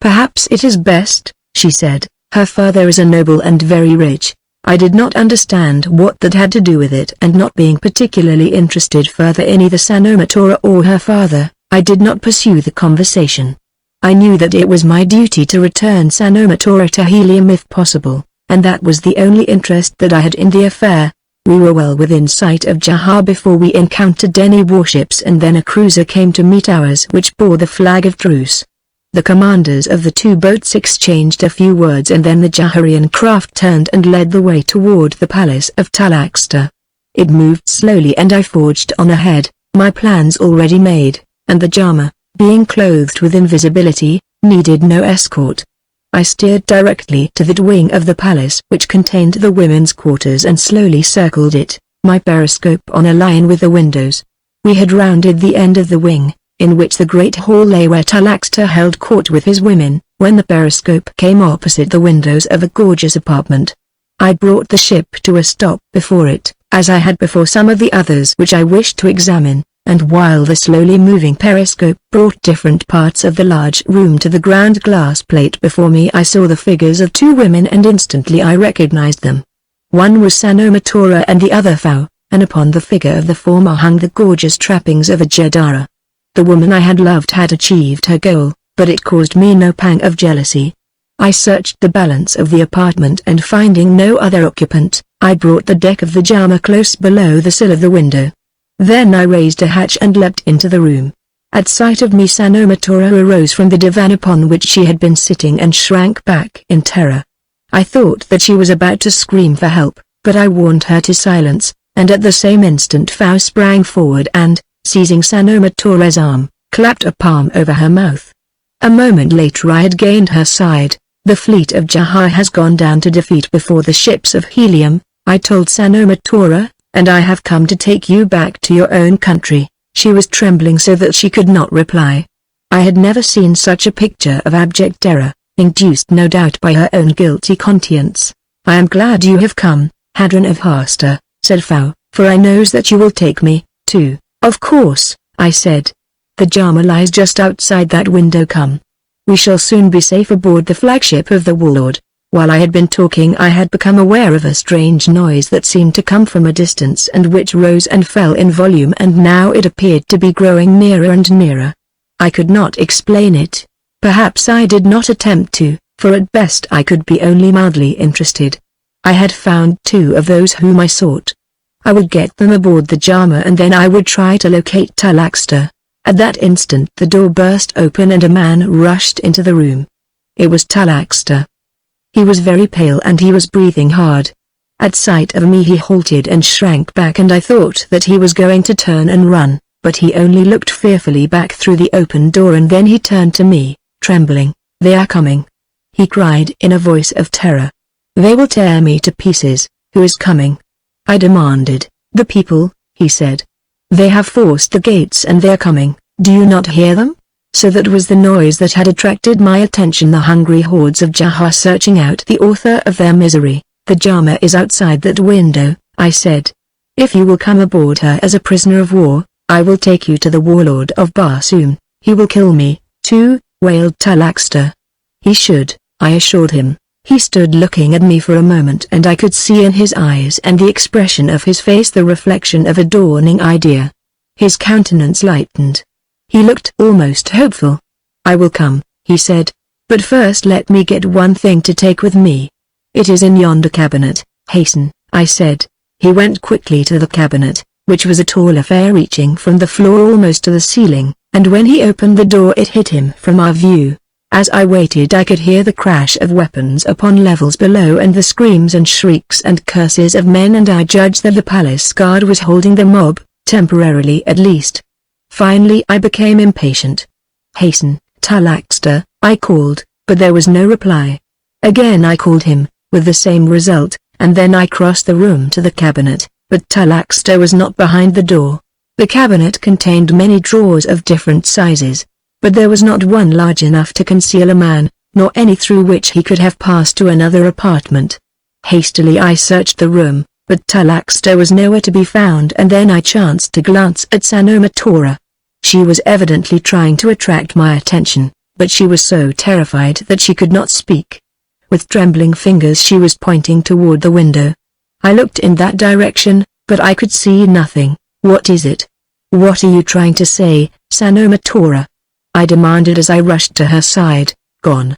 Perhaps it is best, she said. Her father is a noble and very rich. I did not understand what that had to do with it and not being particularly interested further in either Sanomatora or her father, I did not pursue the conversation. I knew that it was my duty to return Sanomatora to Helium if possible, and that was the only interest that I had in the affair. We were well within sight of Jahar before we encountered any warships and then a cruiser came to meet ours which bore the flag of truce. The commanders of the two boats exchanged a few words and then the Jaharian craft turned and led the way toward the palace of Talaxter. It moved slowly and I forged on ahead, my plans already made, and the Jama, being clothed with invisibility, needed no escort. I steered directly to that wing of the palace which contained the women's quarters and slowly circled it, my periscope on a line with the windows. We had rounded the end of the wing, in which the great hall lay where Talaxter held court with his women, when the periscope came opposite the windows of a gorgeous apartment. I brought the ship to a stop before it, as I had before some of the others which I wished to examine, and while the slowly moving periscope brought different parts of the large room to the ground glass plate before me, I saw the figures of two women and instantly I recognized them. One was Sanomatora and the other Fao, and upon the figure of the former hung the gorgeous trappings of a Jedara. The woman I had loved had achieved her goal, but it caused me no pang of jealousy. I searched the balance of the apartment and finding no other occupant, I brought the deck of the Jama close below the sill of the window. Then I raised a hatch and leapt into the room. At sight of me Sanomatora arose from the divan upon which she had been sitting and shrank back in terror. I thought that she was about to scream for help, but I warned her to silence, and at the same instant Fao sprang forward and, seizing Sanomatora's arm, clapped a palm over her mouth. A moment later I had gained her side. The fleet of Jaha has gone down to defeat before the ships of Helium, I told Sanomatora, and I have come to take you back to your own country. She was trembling so that she could not reply. I had never seen such a picture of abject terror, induced no doubt by her own guilty conscience. I am glad you have come, Hadron of Hasta, said Fao, for I knows that you will take me, too. Of course, I said. The Jama lies just outside that window. Come. We shall soon be safe aboard the flagship of the warlord. While I had been talking I had become aware of a strange noise that seemed to come from a distance and which rose and fell in volume, and now it appeared to be growing nearer and nearer. I could not explain it. Perhaps I did not attempt to, for at best I could be only mildly interested. I had found two of those whom I sought. I would get them aboard the Jama and then I would try to locate Talaxter. At that instant the door burst open and a man rushed into the room. It was Talaxter. He was very pale and he was breathing hard. At sight of me he halted and shrank back, and I thought that he was going to turn and run, but he only looked fearfully back through the open door and then he turned to me, trembling. They are coming, he cried in a voice of terror. They will tear me to pieces. Who is coming? I demanded. The people, he said. They have forced the gates and they are coming. Do you not hear them? So that was the noise that had attracted my attention. The hungry hordes of Jaha searching out the author of their misery. The Jama is outside that window, I said. If you will come aboard her as a prisoner of war, I will take you to the warlord of Barsoom. He will kill me, too, wailed Talaxter. He should, I assured him. He stood looking at me for a moment and I could see in his eyes and the expression of his face the reflection of a dawning idea. His countenance lightened. He looked almost hopeful. I will come, he said. But first let me get one thing to take with me. It is in yonder cabinet. Hasten, I said. He went quickly to the cabinet, which was a tall affair reaching from the floor almost to the ceiling, and when he opened the door it hid him from our view. As I waited I could hear the crash of weapons upon levels below and the screams and shrieks and curses of men, and I judged that the palace guard was holding the mob, temporarily at least. Finally I became impatient. Hasten, Talaxter, I called, but there was no reply. Again I called him, with the same result, and then I crossed the room to the cabinet, but Talaxter was not behind the door. The cabinet contained many drawers of different sizes, but there was not one large enough to conceal a man, nor any through which he could have passed to another apartment. Hastily I searched the room, but Talaxter was nowhere to be found, and then I chanced to glance at Sanomatora. She was evidently trying to attract my attention, but she was so terrified that she could not speak. With trembling fingers she was pointing toward the window. I looked in that direction, but I could see nothing. What is it? What are you trying to say, Sanomatora? I demanded as I rushed to her side. Gone.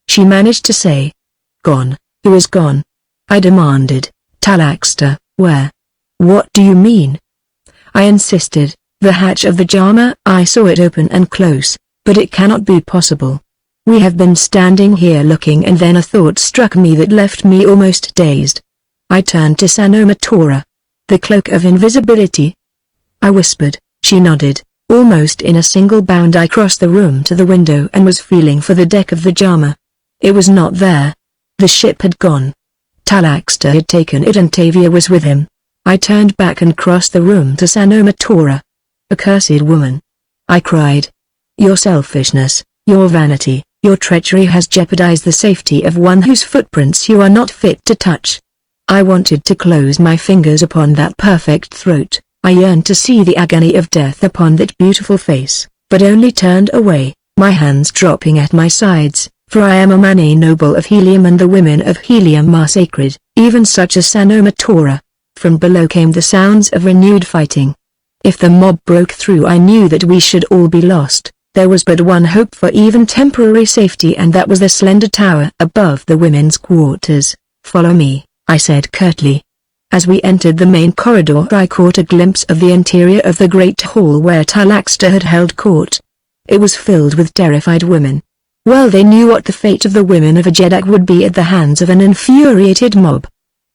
She managed to say. Gone. Who is gone? I demanded. Talaxter, where? What do you mean? I insisted. The hatch of the Jama, I saw it open and close, but it cannot be possible. We have been standing here looking, and then a thought struck me that left me almost dazed. I turned to Sanomatora. The cloak of invisibility? I whispered. She nodded. Almost in a single bound I crossed the room to the window and was feeling for the deck of the Jama. It was not there. The ship had gone. Talaxter had taken it and Tavia was with him. I turned back and crossed the room to Sanomatora. Accursed woman! I cried. Your selfishness, your vanity, your treachery has jeopardized the safety of one whose footprints you are not fit to touch. I wanted to close my fingers upon that perfect throat. I yearned to see the agony of death upon that beautiful face, but only turned away, my hands dropping at my sides, for I am a Mane noble of Helium and the women of Helium are sacred, even such as Sanomatora. From below came the sounds of renewed fighting. If the mob broke through I knew that we should all be lost. There was but one hope for even temporary safety and that was the slender tower above the women's quarters. Follow me, I said curtly. As we entered the main corridor I caught a glimpse of the interior of the great hall where Talaxter had held court. It was filled with terrified women. Well, they knew what the fate of the women of Ajedak would be at the hands of an infuriated mob.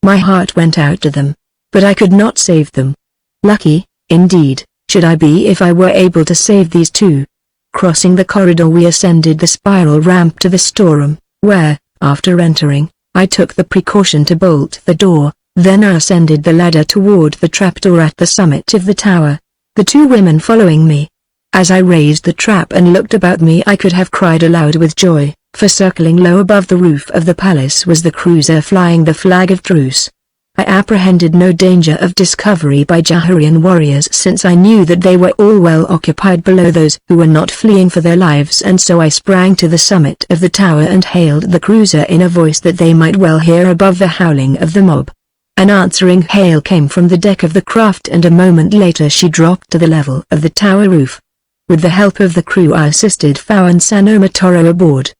My heart went out to them. But I could not save them. Lucky, indeed, should I be if I were able to save these two. Crossing the corridor we ascended the spiral ramp to the storeroom, where, after entering, I took the precaution to bolt the door. Then I ascended the ladder toward the trapdoor at the summit of the tower, the two women following me. As I raised the trap and looked about me I could have cried aloud with joy, for circling low above the roof of the palace was the cruiser flying the flag of truce. I apprehended no danger of discovery by Jaharian warriors since I knew that they were all well occupied below those who were not fleeing for their lives, and so I sprang to the summit of the tower and hailed the cruiser in a voice that they might well hear above the howling of the mob. An answering hail came from the deck of the craft and a moment later she dropped to the level of the tower roof. With the help of the crew I assisted Fao and Sanomatora aboard.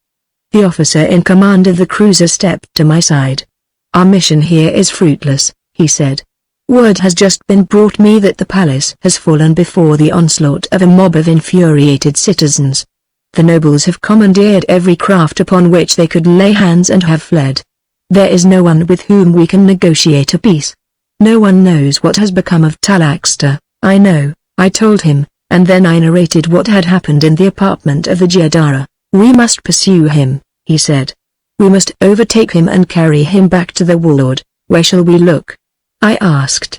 The officer in command of the cruiser stepped to my side. Our mission here is fruitless, he said. Word has just been brought me that the palace has fallen before the onslaught of a mob of infuriated citizens. The nobles have commandeered every craft upon which they could lay hands and have fled. There is no one with whom we can negotiate a peace. No one knows what has become of Talaxter. I know, I told him, and then I narrated what had happened in the apartment of the Jedara. We must pursue him, he said. We must overtake him and carry him back to the warlord. Where shall we look? I asked.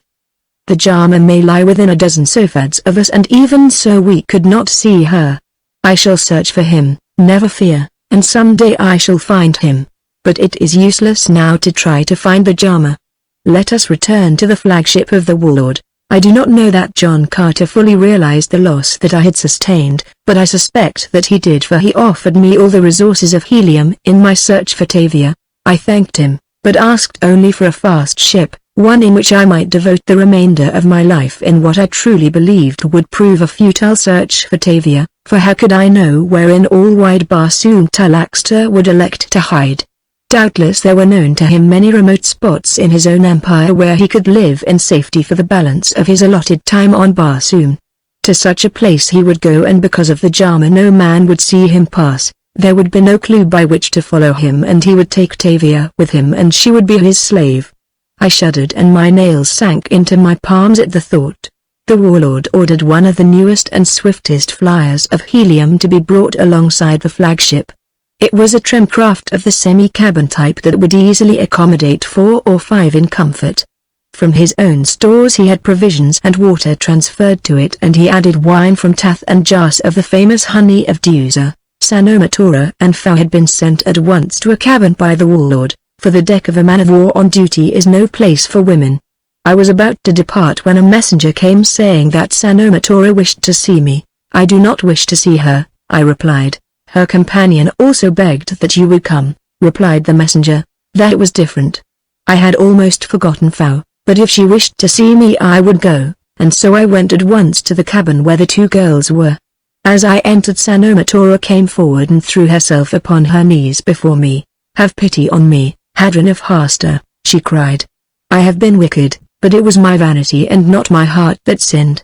The Jama may lie within a dozen sofads of us and even so we could not see her. I shall search for him, never fear, and someday I shall find him. But it is useless now to try to find the Jama. Let us return to the flagship of the warlord. I do not know that John Carter fully realized the loss that I had sustained, but I suspect that he did, for he offered me all the resources of Helium in my search for Tavia. I thanked him, but asked only for a fast ship, one in which I might devote the remainder of my life in what I truly believed would prove a futile search for Tavia, for how could I know where in all wide Barsoom Talaxter would elect to hide? Doubtless there were known to him many remote spots in his own empire where he could live in safety for the balance of his allotted time on Barsoom. To such a place he would go, and because of the Jama no man would see him pass. There would be no clue by which to follow him, and he would take Tavia with him and she would be his slave. I shuddered and my nails sank into my palms at the thought. The warlord ordered one of the newest and swiftest flyers of Helium to be brought alongside the flagship. It was a trim craft of the semi-cabin type that would easily accommodate 4 or 5 in comfort. From his own stores he had provisions and water transferred to it, and he added wine from Tath and jars of the famous honey of Dusa. Sanomatora and Fao had been sent at once to a cabin by the warlord, for the deck of a man of war on duty is no place for women. I was about to depart when a messenger came saying that Sanomatora wished to see me. I do not wish to see her, I replied. Her companion also begged that you would come, replied the messenger. That was different. I had almost forgotten Fao, but if she wished to see me I would go, and so I went at once to the cabin where the 2 girls were. As I entered, Sanomatora came forward and threw herself upon her knees before me. Have pity on me, Hadron of Hasta, she cried. I have been wicked, but it was my vanity and not my heart that sinned.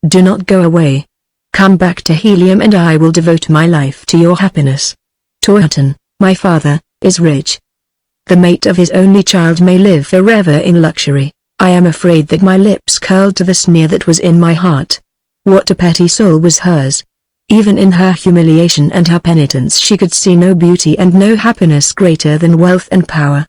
Do not go away. Come back to Helium and I will devote my life to your happiness. Torhaton, my father, is rich. The mate of his only child may live forever in luxury. I am afraid that my lips curled to the sneer that was in my heart. What a petty soul was hers. Even in her humiliation and her penitence she could see no beauty and no happiness greater than wealth and power.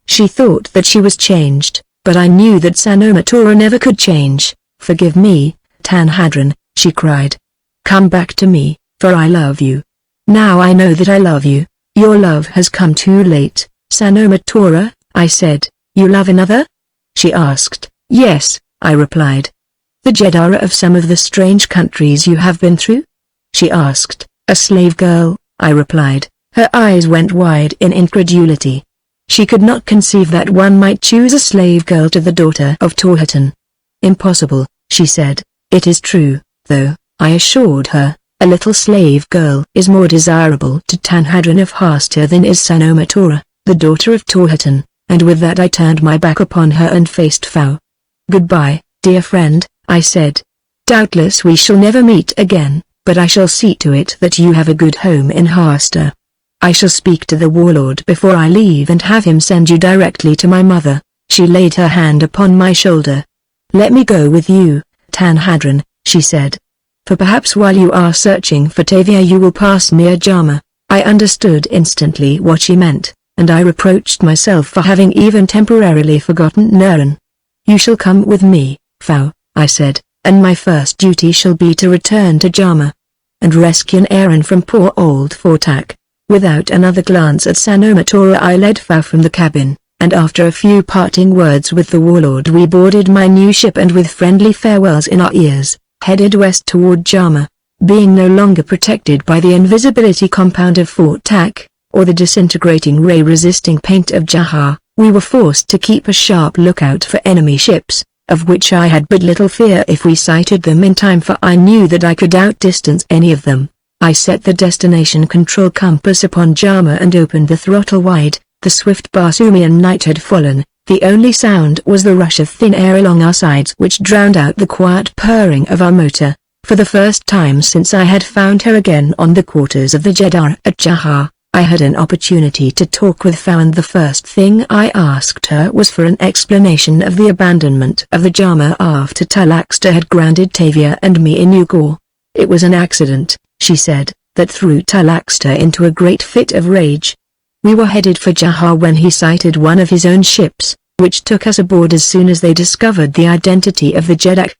She thought that she was changed, but I knew that Sanomatora never could change. Forgive me, Tanhadrin, she cried. Come back to me, for I love you. Now I know that I love you. Your love has come too late, Sanomatora, I said. You love another? She asked. Yes, I replied. The Jedara of some of the strange countries you have been through? She asked. A slave girl, I replied. Her eyes went wide in incredulity. She could not conceive that one might choose a slave girl to the daughter of Torhaton. Impossible, she said. It is true, though, I assured her. A little slave girl is more desirable to Tanhadrin of Hasta than is Sanomatora, the daughter of Torhaton, and with that I turned my back upon her and faced Fao. Goodbye, dear friend, I said. Doubtless we shall never meet again, but I shall see to it that you have a good home in Hasta. I shall speak to the warlord before I leave and have him send you directly to my mother. She laid her hand upon my shoulder. Let me go with you, Tanhadrin, she said. For perhaps while you are searching for Tavia you will pass near Jama. I understood instantly what she meant, and I reproached myself for having even temporarily forgotten Naren. You shall come with me, Fao, I said, and my first duty shall be to return to Jama and rescue Naren from poor old Fortak. Without another glance at Sanomatora I led Fao from the cabin, and after a few parting words with the warlord we boarded my new ship and with friendly farewells in our ears, headed west toward Jama. Being no longer protected by the invisibility compound of Fort Tak, or the disintegrating ray-resisting paint of Jahar, we were forced to keep a sharp lookout for enemy ships, of which I had but little fear if we sighted them in time, for I knew that I could outdistance any of them. I set the destination control compass upon Jama and opened the throttle wide. The swift Barsoomian night had fallen. The only sound was the rush of thin air along our sides which drowned out the quiet purring of our motor. For the first time since I had found her again on the quarters of the Jeddah at Jahar, I had an opportunity to talk with Fao, and the first thing I asked her was for an explanation of the abandonment of the Jama after Talaxta had grounded Tavia and me in Ugor. It was an accident, she said, that threw Talaxta into a great fit of rage. We were headed for Jahar when he sighted one of his own ships, which took us aboard as soon as they discovered the identity of the Jeddah.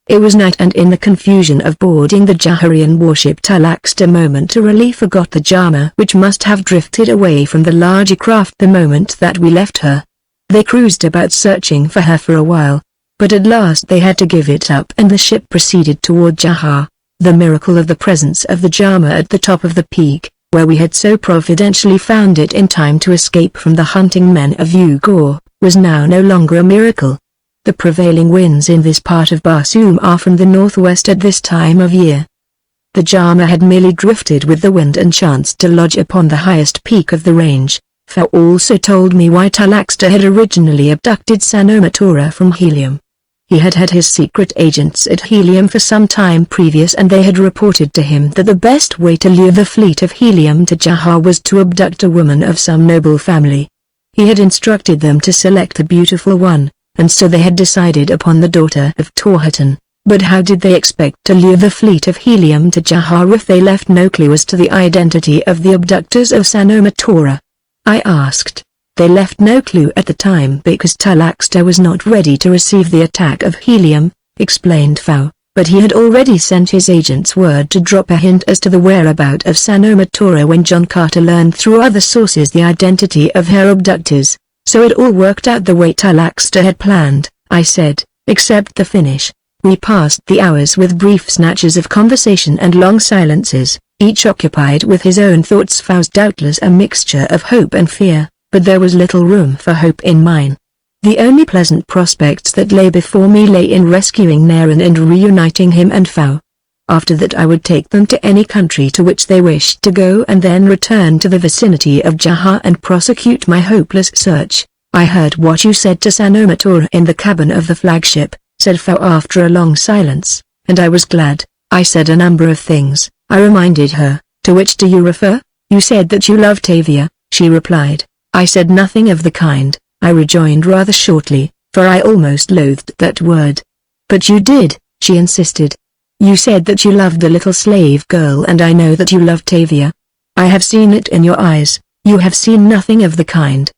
It was night, and in the confusion of boarding the Jaharian warship Talaxta momentarily forgot the Jama, which must have drifted away from the larger craft the moment that we left her. They cruised about searching for her for a while, but at last they had to give it up and the ship proceeded toward Jahar. The miracle of the presence of the Jama at the top of the peak, where we had so providentially found it in time to escape from the hunting men of Ugor, was now no longer a miracle. The prevailing winds in this part of Barsoom are from the northwest at this time of year. The Jama had merely drifted with the wind and chanced to lodge upon the highest peak of the range. Fao also told me why Talaxta had originally abducted Sanomatora from Helium. He had had his secret agents at Helium for some time previous, and they had reported to him that the best way to lure the fleet of Helium to Jahar was to abduct a woman of some noble family. He had instructed them to select the beautiful one, and so they had decided upon the daughter of Torhaton. But how did they expect to lure the fleet of Helium to Jahar if they left no clue as to the identity of the abductors of Sanomatora? I asked. They left no clue at the time because Talaxta was not ready to receive the attack of Helium, explained Fao, but he had already sent his agents word to drop a hint as to the whereabout of Sanomatora when John Carter learned through other sources the identity of her abductors. So it all worked out the way Talaxta had planned, I said, except the finish. We passed the hours with brief snatches of conversation and long silences, each occupied with his own thoughts. Fao's doubtless a mixture of hope and fear, but there was little room for hope in mine. The only pleasant prospects that lay before me lay in rescuing Naren and reuniting him and Fao. After that I would take them to any country to which they wished to go and then return to the vicinity of Jahar and prosecute my hopeless search. I heard what you said to Sanomatora in the cabin of the flagship, said Fao after a long silence, and I was glad. I said a number of things, I reminded her. To which do you refer? You said that you love Tavia, she replied. I said nothing of the kind, I rejoined rather shortly, for I almost loathed that word. But you did, she insisted. You said that you loved the little slave girl, and I know that you love Tavia. I have seen it in your eyes. You have seen nothing of the kind.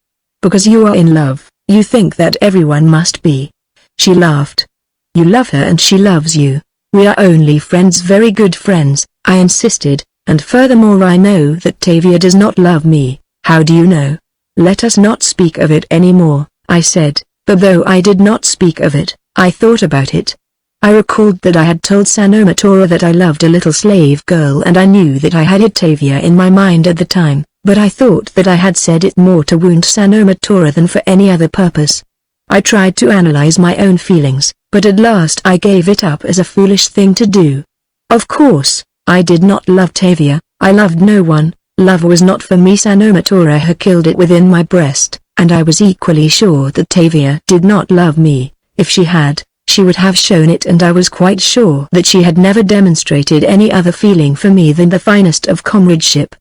Because you are in love, you think that everyone must be. She laughed. You love her and she loves you. We are only friends, very good friends, I insisted, and furthermore I know that Tavia does not love me. How do you know? Let us not speak of it any more, I said, but though I did not speak of it, I thought about it. I recalled that I had told Sanomatora that I loved a little slave girl, and I knew that I had Tavia in my mind at the time, but I thought that I had said it more to wound Sanomatora than for any other purpose. I tried to analyze my own feelings, but at last I gave it up as a foolish thing to do. Of course, I did not love Tavia, I loved no one, love was not for me. Sanomatora had killed it within my breast, and I was equally sure that Tavia did not love me. If she had, she would have shown it, and I was quite sure that she had never demonstrated any other feeling for me than the finest of comradeship.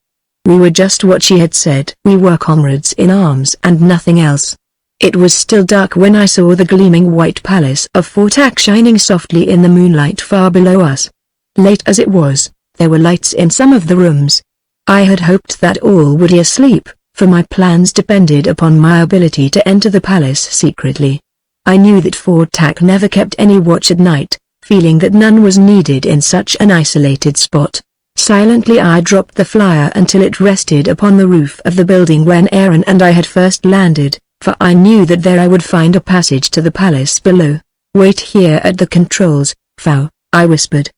We were just what she had said. We were comrades in arms and nothing else. It was still dark when I saw the gleaming white palace of Fortak shining softly in the moonlight far below us. Late as it was, there were lights in some of the rooms. I had hoped that all would be asleep, for my plans depended upon my ability to enter the palace secretly. I knew that Fortak never kept any watch at night, feeling that none was needed in such an isolated spot. Silently I dropped the flyer until it rested upon the roof of the building when Aaron and I had first landed, for I knew that there I would find a passage to the palace below. Wait here at the controls, Fao, I whispered.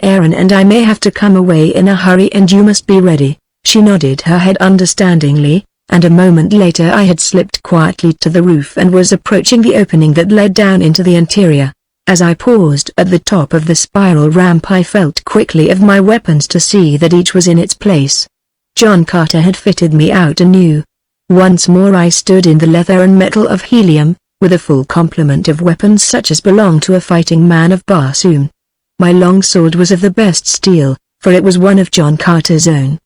Aaron and I may have to come away in a hurry and you must be ready. She nodded her head understandingly, and a moment later I had slipped quietly to the roof and was approaching the opening that led down into the interior. As I paused at the top of the spiral ramp I felt quickly of my weapons to see that each was in its place. John Carter had fitted me out anew. Once more I stood in the leather and metal of helium, with a full complement of weapons such as belonged to a fighting man of Barsoom. My long sword was of the best steel, for it was one of John Carter's own.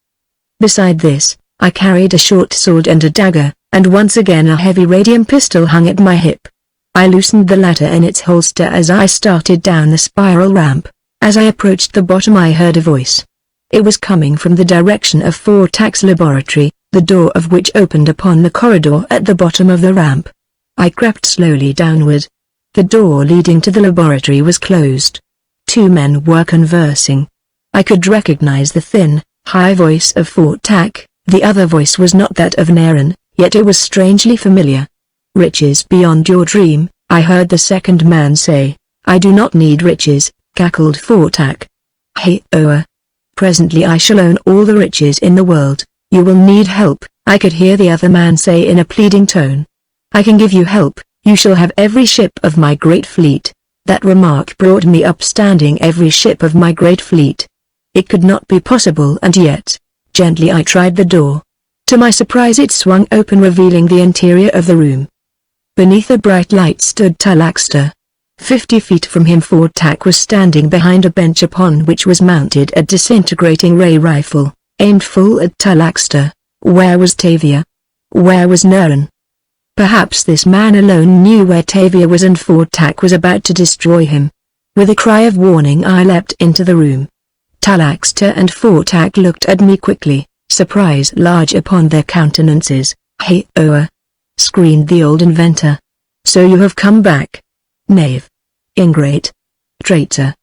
Beside this, I carried a short sword and a dagger, and once again a heavy radium pistol hung at my hip. I loosened the latter in its holster as I started down the spiral ramp. As I approached the bottom I heard a voice. It was coming from the direction of Fortak's laboratory, the door of which opened upon the corridor at the bottom of the ramp. I crept slowly downward. The door leading to the laboratory was closed. Two men were conversing. I could recognize the thin, high voice of Fortak. The other voice was not that of Naren, yet it was strangely familiar. Riches beyond your dream, I heard the second man say. I do not need riches, cackled Fortak. Hey, Oa. Presently I shall own all the riches in the world. You will need help, I could hear the other man say in a pleading tone. I can give you help, you shall have every ship of my great fleet. That remark brought me up standing. Every ship of my great fleet. It could not be possible, and yet, gently I tried the door. To my surprise it swung open, revealing the interior of the room. Beneath a bright light stood Talaxter. 50 feet from him Fortak was standing behind a bench upon which was mounted a disintegrating ray rifle, aimed full at Talaxter. Where was Tavia? Where was Naren? Perhaps this man alone knew where Tavia was, and Fortak was about to destroy him. With a cry of warning I leapt into the room. Talaxter and Fortak looked at me quickly, surprise large upon their countenances. Hey, Oa! Screamed the old inventor. So you have come back? Knave. Ingrate. Traitor.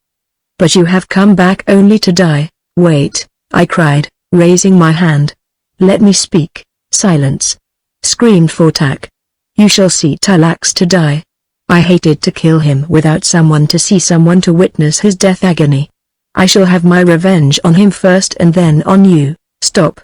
But you have come back only to die. Wait, I cried, raising my hand. Let me speak. Silence. Screamed Fortak. You shall see Talaxter die. I hated to kill him without someone to see, someone to witness his death agony. I shall have my revenge on him first and then on you. Stop.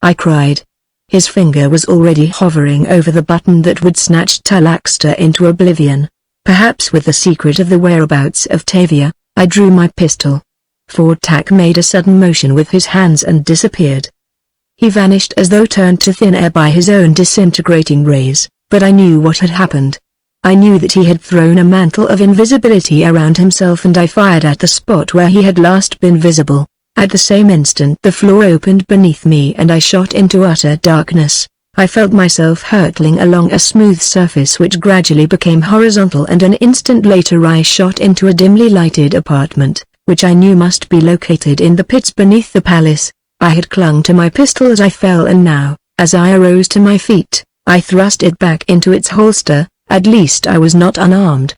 I cried. His finger was already hovering over the button that would snatch Talaxter into oblivion. Perhaps with the secret of the whereabouts of Tavia, I drew my pistol. Fortak made a sudden motion with his hands and disappeared. He vanished as though turned to thin air by his own disintegrating rays, but I knew what had happened. I knew that he had thrown a mantle of invisibility around himself, and I fired at the spot where he had last been visible. At the same instant the floor opened beneath me and I shot into utter darkness. I felt myself hurtling along a smooth surface which gradually became horizontal, and an instant later I shot into a dimly lighted apartment, which I knew must be located in the pits beneath the palace. I had clung to my pistol as I fell, and now, as I arose to my feet, I thrust it back into its holster. At least I was not unarmed.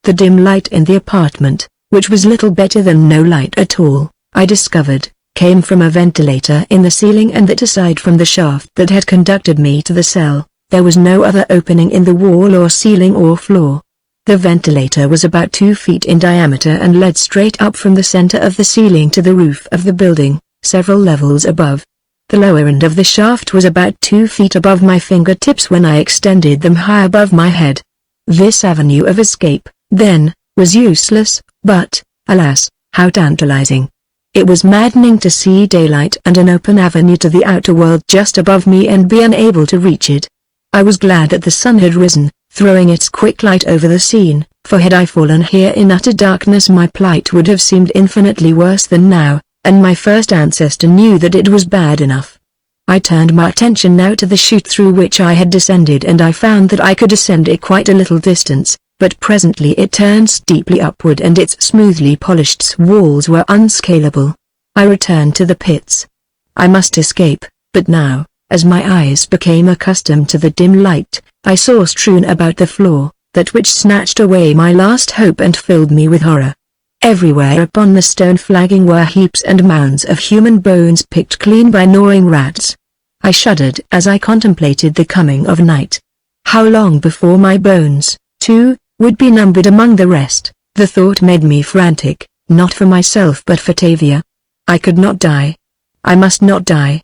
The dim light in the apartment, which was little better than no light at all, I discovered, came from a ventilator in the ceiling, and that aside from the shaft that had conducted me to the cell, there was no other opening in the wall or ceiling or floor. The ventilator was about 2 feet in diameter and led straight up from the center of the ceiling to the roof of the building, several levels above. The lower end of the shaft was about 2 feet above my fingertips when I extended them high above my head. This avenue of escape, then, was useless, but, alas, how tantalizing. It was maddening to see daylight and an open avenue to the outer world just above me and be unable to reach it. I was glad that the sun had risen, throwing its quick light over the scene, for had I fallen here in utter darkness my plight would have seemed infinitely worse than now, and my first ancestor knew that it was bad enough. I turned my attention now to the chute through which I had descended, and I found that I could ascend it quite a little distance, but presently it turned steeply upward and its smoothly polished walls were unscalable. I returned to the pits. I must escape, but now, as my eyes became accustomed to the dim light, I saw strewn about the floor, that which snatched away my last hope and filled me with horror. Everywhere upon the stone flagging were heaps and mounds of human bones picked clean by gnawing rats. I shuddered as I contemplated the coming of night. How long before my bones, too, would be numbered among the rest? The thought made me frantic, not for myself but for Tavia. I could not die. I must not die.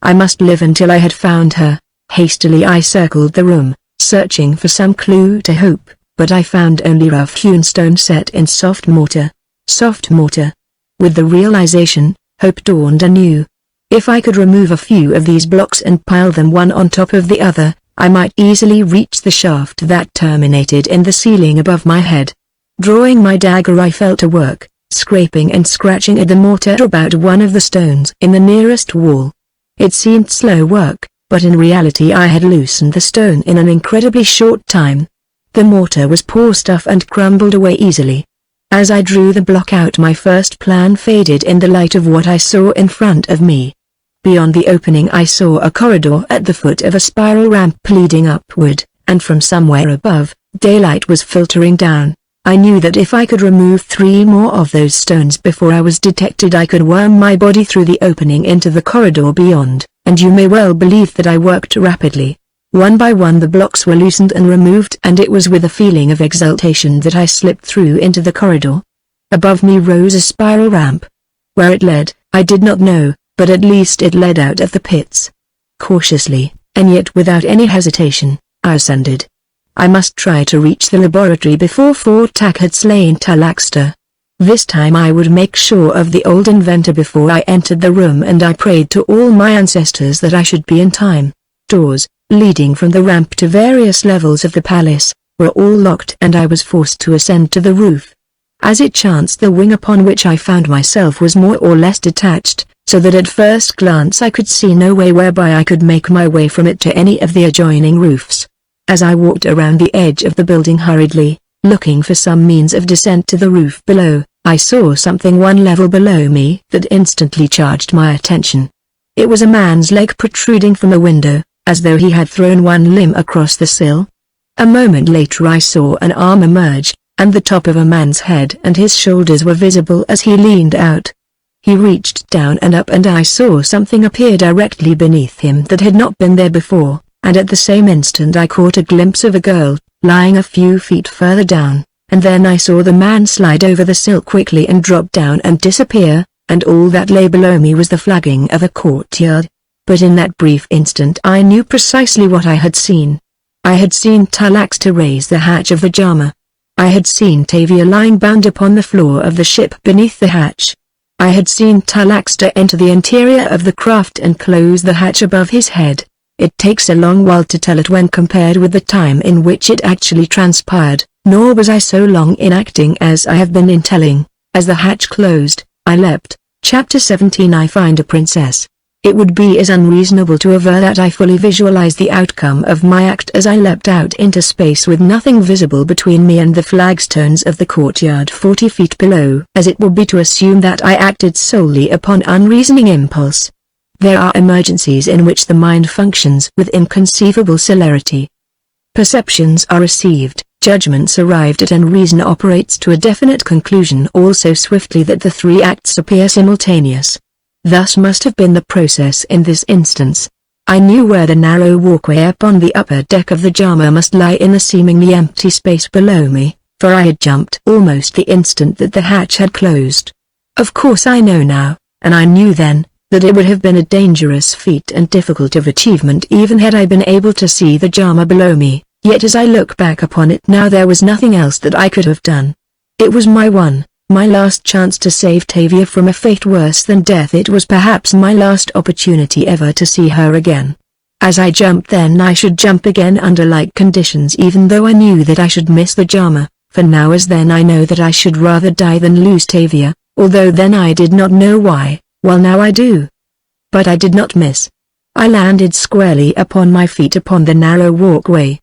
I must live until I had found her. Hastily I circled the room, searching for some clue to hope, but I found only rough-hewn stone set in soft mortar. Soft mortar. With the realization, hope dawned anew. If I could remove a few of these blocks and pile them one on top of the other, I might easily reach the shaft that terminated in the ceiling above my head. Drawing my dagger I fell to work, scraping and scratching at the mortar about one of the stones in the nearest wall. It seemed slow work, but in reality I had loosened the stone in an incredibly short time. The mortar was poor stuff and crumbled away easily. As I drew the block out my first plan faded in the light of what I saw in front of me. Beyond the opening I saw a corridor at the foot of a spiral ramp leading upward, and from somewhere above, daylight was filtering down. I knew that if I could remove 3 more of those stones before I was detected I could worm my body through the opening into the corridor beyond, and you may well believe that I worked rapidly. One by one the blocks were loosened and removed, and it was with a feeling of exultation that I slipped through into the corridor. Above me rose a spiral ramp. Where it led, I did not know, but at least it led out of the pits. Cautiously, and yet without any hesitation, I ascended. I must try to reach the laboratory before Fortak had slain Talaxter. This time I would make sure of the old inventor before I entered the room, and I prayed to all my ancestors that I should be in time. Doors, leading from the ramp to various levels of the palace, were all locked, and I was forced to ascend to the roof. As it chanced, the wing upon which I found myself was more or less detached, so that at first glance I could see no way whereby I could make my way from it to any of the adjoining roofs. As I walked around the edge of the building hurriedly, looking for some means of descent to the roof below, I saw something one level below me that instantly charged my attention. It was a man's leg protruding from a window, as though he had thrown one limb across the sill. A moment later I saw an arm emerge, and the top of a man's head and his shoulders were visible as he leaned out. He reached down and up, and I saw something appear directly beneath him that had not been there before, and at the same instant I caught a glimpse of a girl, lying a few feet further down, and then I saw the man slide over the sill quickly and drop down and disappear, and all that lay below me was the flagging of a courtyard. But in that brief instant I knew precisely what I had seen. I had seen Talaxter raise the hatch of the Jama. I had seen Tavia lying bound upon the floor of the ship beneath the hatch. I had seen Talaxter enter the interior of the craft and close the hatch above his head. It takes a long while to tell it when compared with the time in which it actually transpired, nor was I so long in acting as I have been in telling. As the hatch closed, I leapt. Chapter 17 I Find a Princess. It would be as unreasonable to aver that I fully visualized the outcome of my act as I leapt out into space with nothing visible between me and the flagstones of the courtyard 40 feet below, as it would be to assume that I acted solely upon unreasoning impulse. There are emergencies in which the mind functions with inconceivable celerity. Perceptions are received, judgments arrived at, and reason operates to a definite conclusion all so swiftly that the three acts appear simultaneous. Thus must have been the process in this instance. I knew where the narrow walkway upon the upper deck of the Jama must lie in the seemingly empty space below me, for I had jumped almost the instant that the hatch had closed. Of course I know now, and I knew then, that it would have been a dangerous feat and difficult of achievement even had I been able to see the Jama below me, yet as I look back upon it now there was nothing else that I could have done. It was my last chance to save Tavia from a fate worse than death. It was perhaps my last opportunity ever to see her again. As I jumped then I should jump again under like conditions, even though I knew that I should miss the Jama, for now as then I know that I should rather die than lose Tavia, although then I did not know why, while now I do. But I did not miss. I landed squarely upon my feet upon the narrow walkway.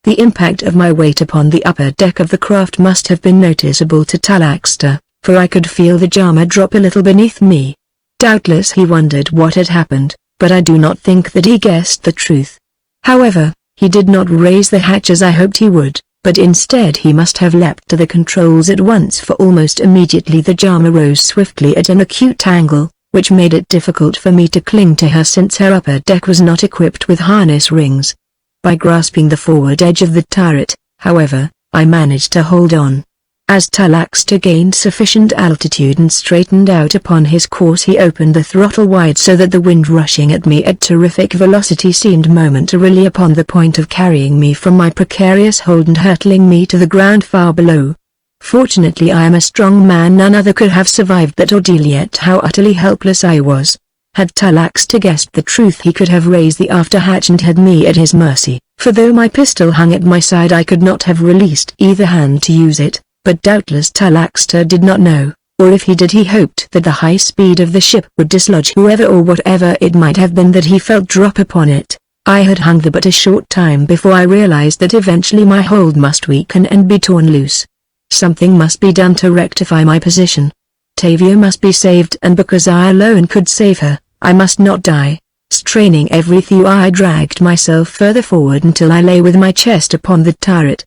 The impact of my weight upon the upper deck of the craft must have been noticeable to Talaxter, for I could feel the Jama drop a little beneath me. Doubtless he wondered what had happened, but I do not think that he guessed the truth. However, he did not raise the hatch as I hoped he would, but instead he must have leapt to the controls at once, for almost immediately the Jama rose swiftly at an acute angle, which made it difficult for me to cling to her since her upper deck was not equipped with harness rings. By grasping the forward edge of the turret, however, I managed to hold on. As Talaxter gained sufficient altitude and straightened out upon his course, he opened the throttle wide so that the wind rushing at me at terrific velocity seemed momentarily upon the point of carrying me from my precarious hold and hurtling me to the ground far below. Fortunately I am a strong man, none other could have survived that ordeal, yet how utterly helpless I was. Had Talaxter guessed the truth he could have raised the after hatch and had me at his mercy, for though my pistol hung at my side I could not have released either hand to use it, but doubtless Talaxter did not know, or if he did he hoped that the high speed of the ship would dislodge whoever or whatever it might have been that he felt drop upon it. I had hung there but a short time before I realized that eventually my hold must weaken and be torn loose. Something must be done to rectify my position. Tavia must be saved, and because I alone could save her, I must not die. Straining every thew I dragged myself further forward until I lay with my chest upon the turret.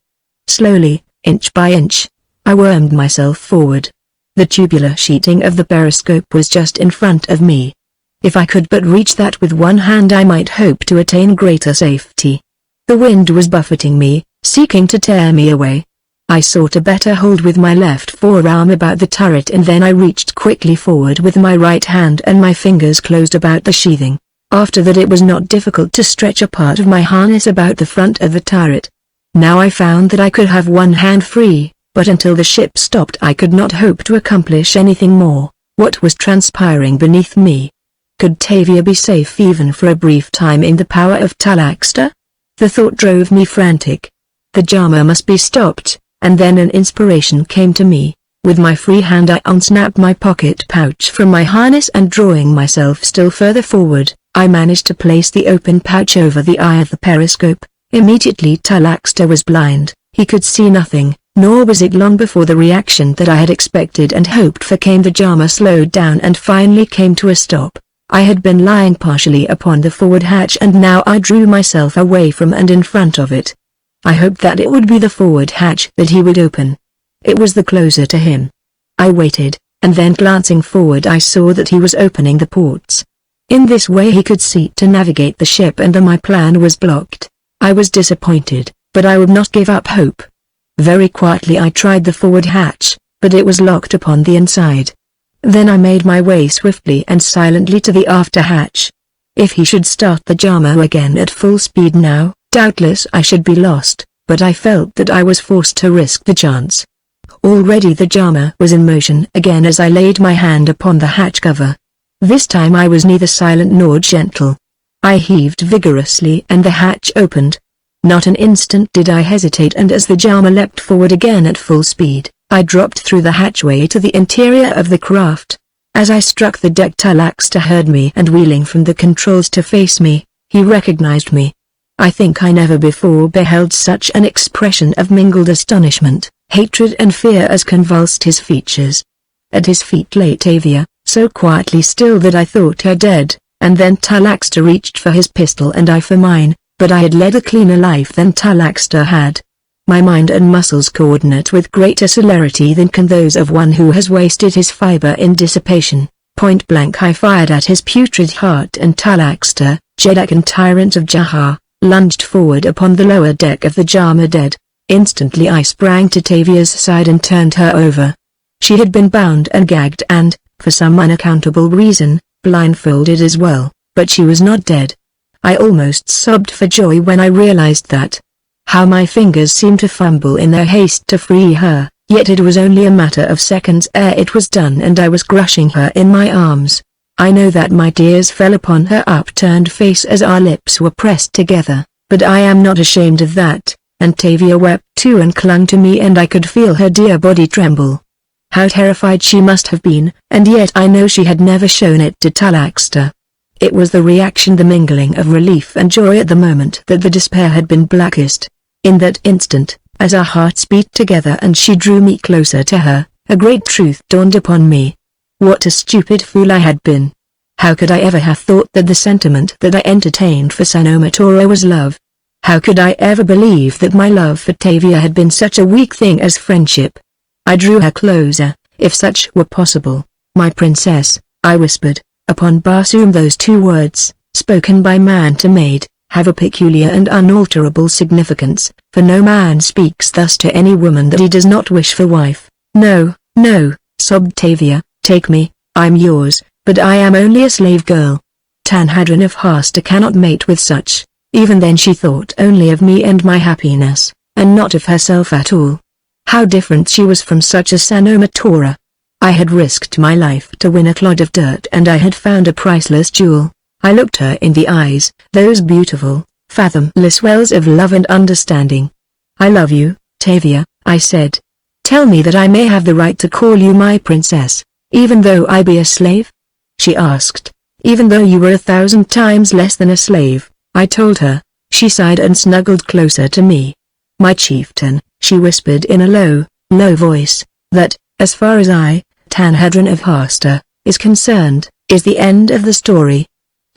Slowly, inch by inch, I wormed myself forward. The tubular sheeting of the periscope was just in front of me. If I could but reach that with one hand I might hope to attain greater safety. The wind was buffeting me, seeking to tear me away. I sought a better hold with my left forearm about the turret, and then I reached quickly forward with my right hand and my fingers closed about the sheathing. After that it was not difficult to stretch a part of my harness about the front of the turret. Now I found that I could have one hand free, but until the ship stopped I could not hope to accomplish anything more. What was transpiring beneath me? Could Tavia be safe even for a brief time in the power of Talaxter? The thought drove me frantic. The Jama must be stopped. And then an inspiration came to me. With my free hand I unsnapped my pocket pouch from my harness, and drawing myself still further forward, I managed to place the open pouch over the eye of the periscope. Immediately Talaxter was blind, he could see nothing, nor was it long before the reaction that I had expected and hoped for came. The Jama slowed down and finally came to a stop. I had been lying partially upon the forward hatch, and now I drew myself away from and in front of it. I hoped that it would be the forward hatch that he would open. It was the closer to him. I waited, and then glancing forward I saw that he was opening the ports. In this way he could see to navigate the ship, and my plan was blocked. I was disappointed, but I would not give up hope. Very quietly I tried the forward hatch, but it was locked upon the inside. Then I made my way swiftly and silently to the after hatch. If he should start the Jama again at full speed now, doubtless I should be lost, but I felt that I was forced to risk the chance. Already the Jama was in motion again as I laid my hand upon the hatch cover. This time I was neither silent nor gentle. I heaved vigorously and the hatch opened. Not an instant did I hesitate, and as the Jama leapt forward again at full speed, I dropped through the hatchway to the interior of the craft. As I struck the deck, Talaxter heard me, and wheeling from the controls to face me, he recognized me. I think I never before beheld such an expression of mingled astonishment, hatred and fear as convulsed his features. At his feet lay Tavia, so quietly still that I thought her dead, and then Talaxter reached for his pistol and I for mine, but I had led a cleaner life than Talaxter had. My mind and muscles coordinate with greater celerity than can those of one who has wasted his fiber in dissipation. Point blank I fired at his putrid heart, and Talaxter, Jeddak and tyrant of Jahar, lunged forward upon the lower deck of the Jama dead. Instantly I sprang to Tavia's side and turned her over. She had been bound and gagged and, for some unaccountable reason, blindfolded as well, but she was not dead. I almost sobbed for joy when I realized that. How my fingers seemed to fumble in their haste to free her, yet it was only a matter of seconds ere it was done and I was crushing her in my arms. I know that my tears fell upon her upturned face as our lips were pressed together, but I am not ashamed of that, and Tavia wept too and clung to me, and I could feel her dear body tremble. How terrified she must have been, and yet I know she had never shown it to Talaxter. It was the reaction, the mingling of relief and joy at the moment that the despair had been blackest. In that instant, as our hearts beat together and she drew me closer to her, a great truth dawned upon me. What a stupid fool I had been. How could I ever have thought that the sentiment that I entertained for Sanomatora was love? How could I ever believe that my love for Tavia had been such a weak thing as friendship? I drew her closer, if such were possible. My princess, I whispered, upon Barsoom. Those two words, spoken by man to maid, have a peculiar and unalterable significance, for no man speaks thus to any woman that he does not wish for wife. No, no, sobbed Tavia, take me, I'm yours, but I am only a slave girl. Tanhadrin of Hasta cannot mate with such. Even then she thought only of me and my happiness, and not of herself at all. How different she was from such a Sanomatora. I had risked my life to win a clod of dirt, and I had found a priceless jewel. I looked her in the eyes, those beautiful, fathomless wells of love and understanding. I love you, Tavia, I said. Tell me that I may have the right to call you my princess, even though I be a slave? She asked. Even though you were 1,000 times less than a slave, I told her. She sighed and snuggled closer to me. My chieftain, she whispered in a low, low voice, that, as far as I, Tanhadrin of Hasta, is concerned, is the end of the story.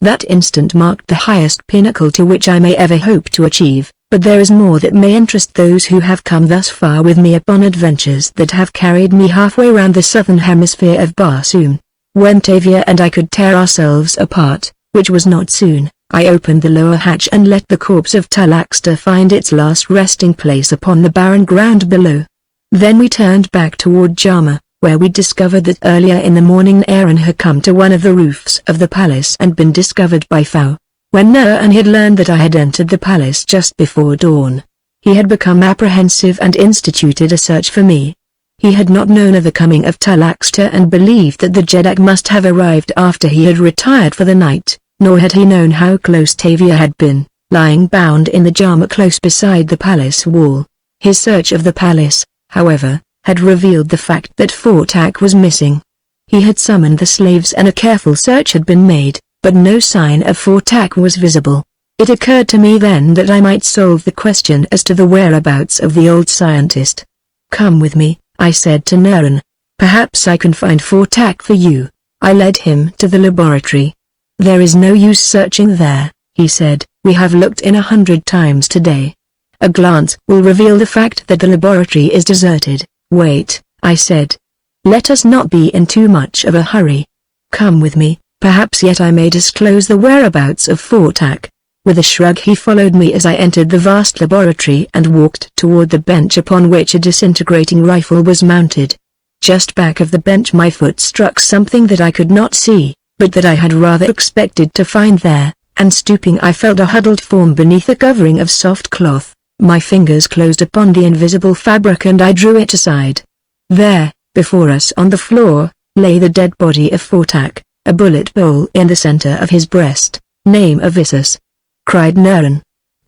That instant marked the highest pinnacle to which I may ever hope to achieve, but there is more that may interest those who have come thus far with me upon adventures that have carried me halfway round the southern hemisphere of Barsoom. When Tavia and I could tear ourselves apart, which was not soon, I opened the lower hatch and let the corpse of Talaxter find its last resting place upon the barren ground below. Then we turned back toward Jama, where we discovered that earlier in the morning Aaron had come to one of the roofs of the palace and been discovered by Fao. When Aaron had learned that I had entered the palace just before dawn, he had become apprehensive and instituted a search for me. He had not known of the coming of Talaxter and believed that the Jeddak must have arrived after he had retired for the night, nor had he known how close Tavia had been, lying bound in the Jama close beside the palace wall. His search of the palace, however, had revealed the fact that Fortak was missing. He had summoned the slaves and a careful search had been made, but no sign of Fortak was visible. It occurred to me then that I might solve the question as to the whereabouts of the old scientist. Come with me, I said to Naren. Perhaps I can find Fortak for you. I led him to the laboratory. There is no use searching there, he said, we have looked in 100 times today. A glance will reveal the fact that the laboratory is deserted. Wait, I said. Let us not be in too much of a hurry. Come with me, perhaps yet I may disclose the whereabouts of Fortak. With a shrug he followed me as I entered the vast laboratory and walked toward the bench upon which a disintegrating rifle was mounted. Just back of the bench my foot struck something that I could not see, but that I had rather expected to find there, and stooping I felt a huddled form beneath a covering of soft cloth. My fingers closed upon the invisible fabric and I drew it aside. There, before us on the floor, lay the dead body of Fortak, a bullet hole in the center of his breast. Name of Isis, cried Naren.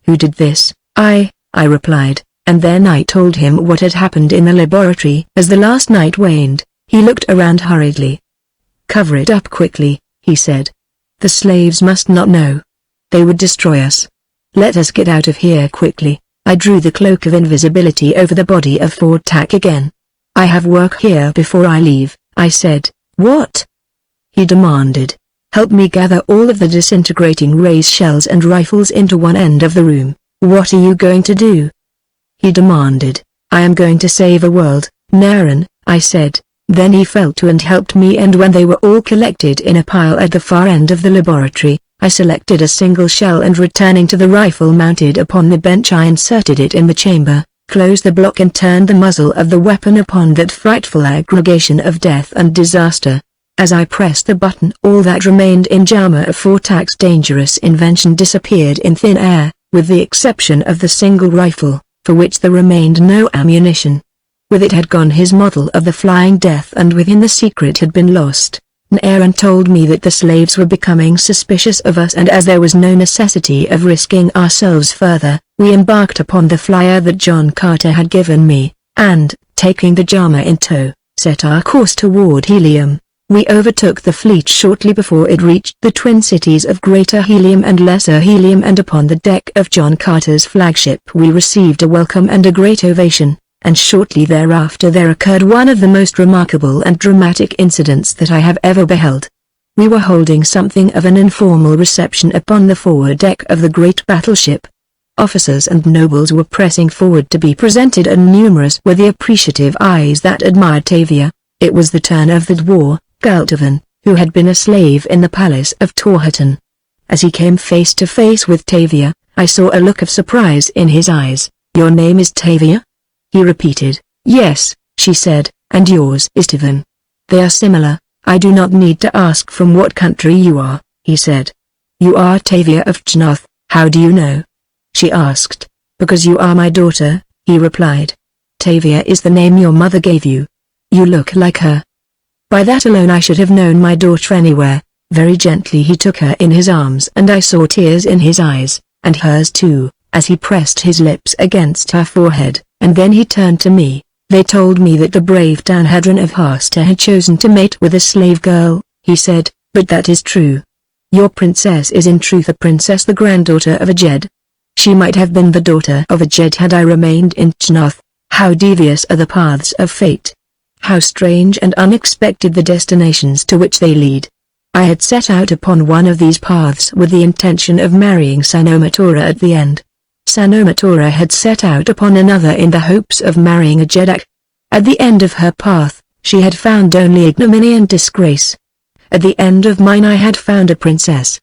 Who did this? I replied, and then I told him what had happened in the laboratory. As the last night waned, he looked around hurriedly. "Cover it up quickly," he said. "The slaves must not know. They would destroy us. Let us get out of here quickly." I drew the cloak of invisibility over the body of Fortak again. "I have work here before I leave," I said. "What?" he demanded. "Help me gather all of the disintegrating rays shells and rifles into one end of the room." "What are you going to do?" he demanded. "I am going to save a world, Naren," I said. Then he fell to and helped me, and when they were all collected in a pile at the far end of the laboratory, I selected a single shell and returning to the rifle mounted upon the bench I inserted it in the chamber, closed the block and turned the muzzle of the weapon upon that frightful aggregation of death and disaster. As I pressed the button, all that remained in Jama of Fortak's dangerous invention disappeared in thin air, with the exception of the single rifle, for which there remained no ammunition. With it had gone his model of the flying death, and within the secret had been lost. Naren told me that the slaves were becoming suspicious of us, and as there was no necessity of risking ourselves further, we embarked upon the flyer that John Carter had given me, and, taking the Jama in tow, set our course toward Helium. We overtook the fleet shortly before it reached the twin cities of Greater Helium and Lesser Helium, and upon the deck of John Carter's flagship we received a welcome and a great ovation. And shortly thereafter there occurred one of the most remarkable and dramatic incidents that I have ever beheld. We were holding something of an informal reception upon the forward deck of the great battleship. Officers and nobles were pressing forward to be presented, and numerous were the appreciative eyes that admired Tavia. It was the turn of the dwarf, Galtovan, who had been a slave in the palace of Torhaton. As he came face to face with Tavia, I saw a look of surprise in his eyes. "Your name is Tavia?" he repeated. "Yes," she said, "and yours is Tivan." "They are similar. I do not need to ask from what country you are," he said. "You are Tavia of Chnoth, how do you know?" she asked. "Because you are my daughter," he replied. "Tavia is the name your mother gave you. You look like her." By that alone I should have known my daughter anywhere. Very gently he took her in his arms, and I saw tears in his eyes, and hers too, as he pressed his lips against her forehead. And then he turned to me. "They told me that the brave Tanhadran of Hasta had chosen to mate with a slave girl," he said, "but that is true. Your princess is in truth a princess, the granddaughter of a Jed. She might have been the daughter of a Jed had I remained in Chnoth. How devious are the paths of fate! How strange and unexpected the destinations to which they lead! I had set out upon one of these paths with the intention of marrying Sanomatora at the end. Sanomatora had set out upon another in the hopes of marrying a Jedak. At the end of her path, she had found only ignominy and disgrace. At the end of mine I had found a princess,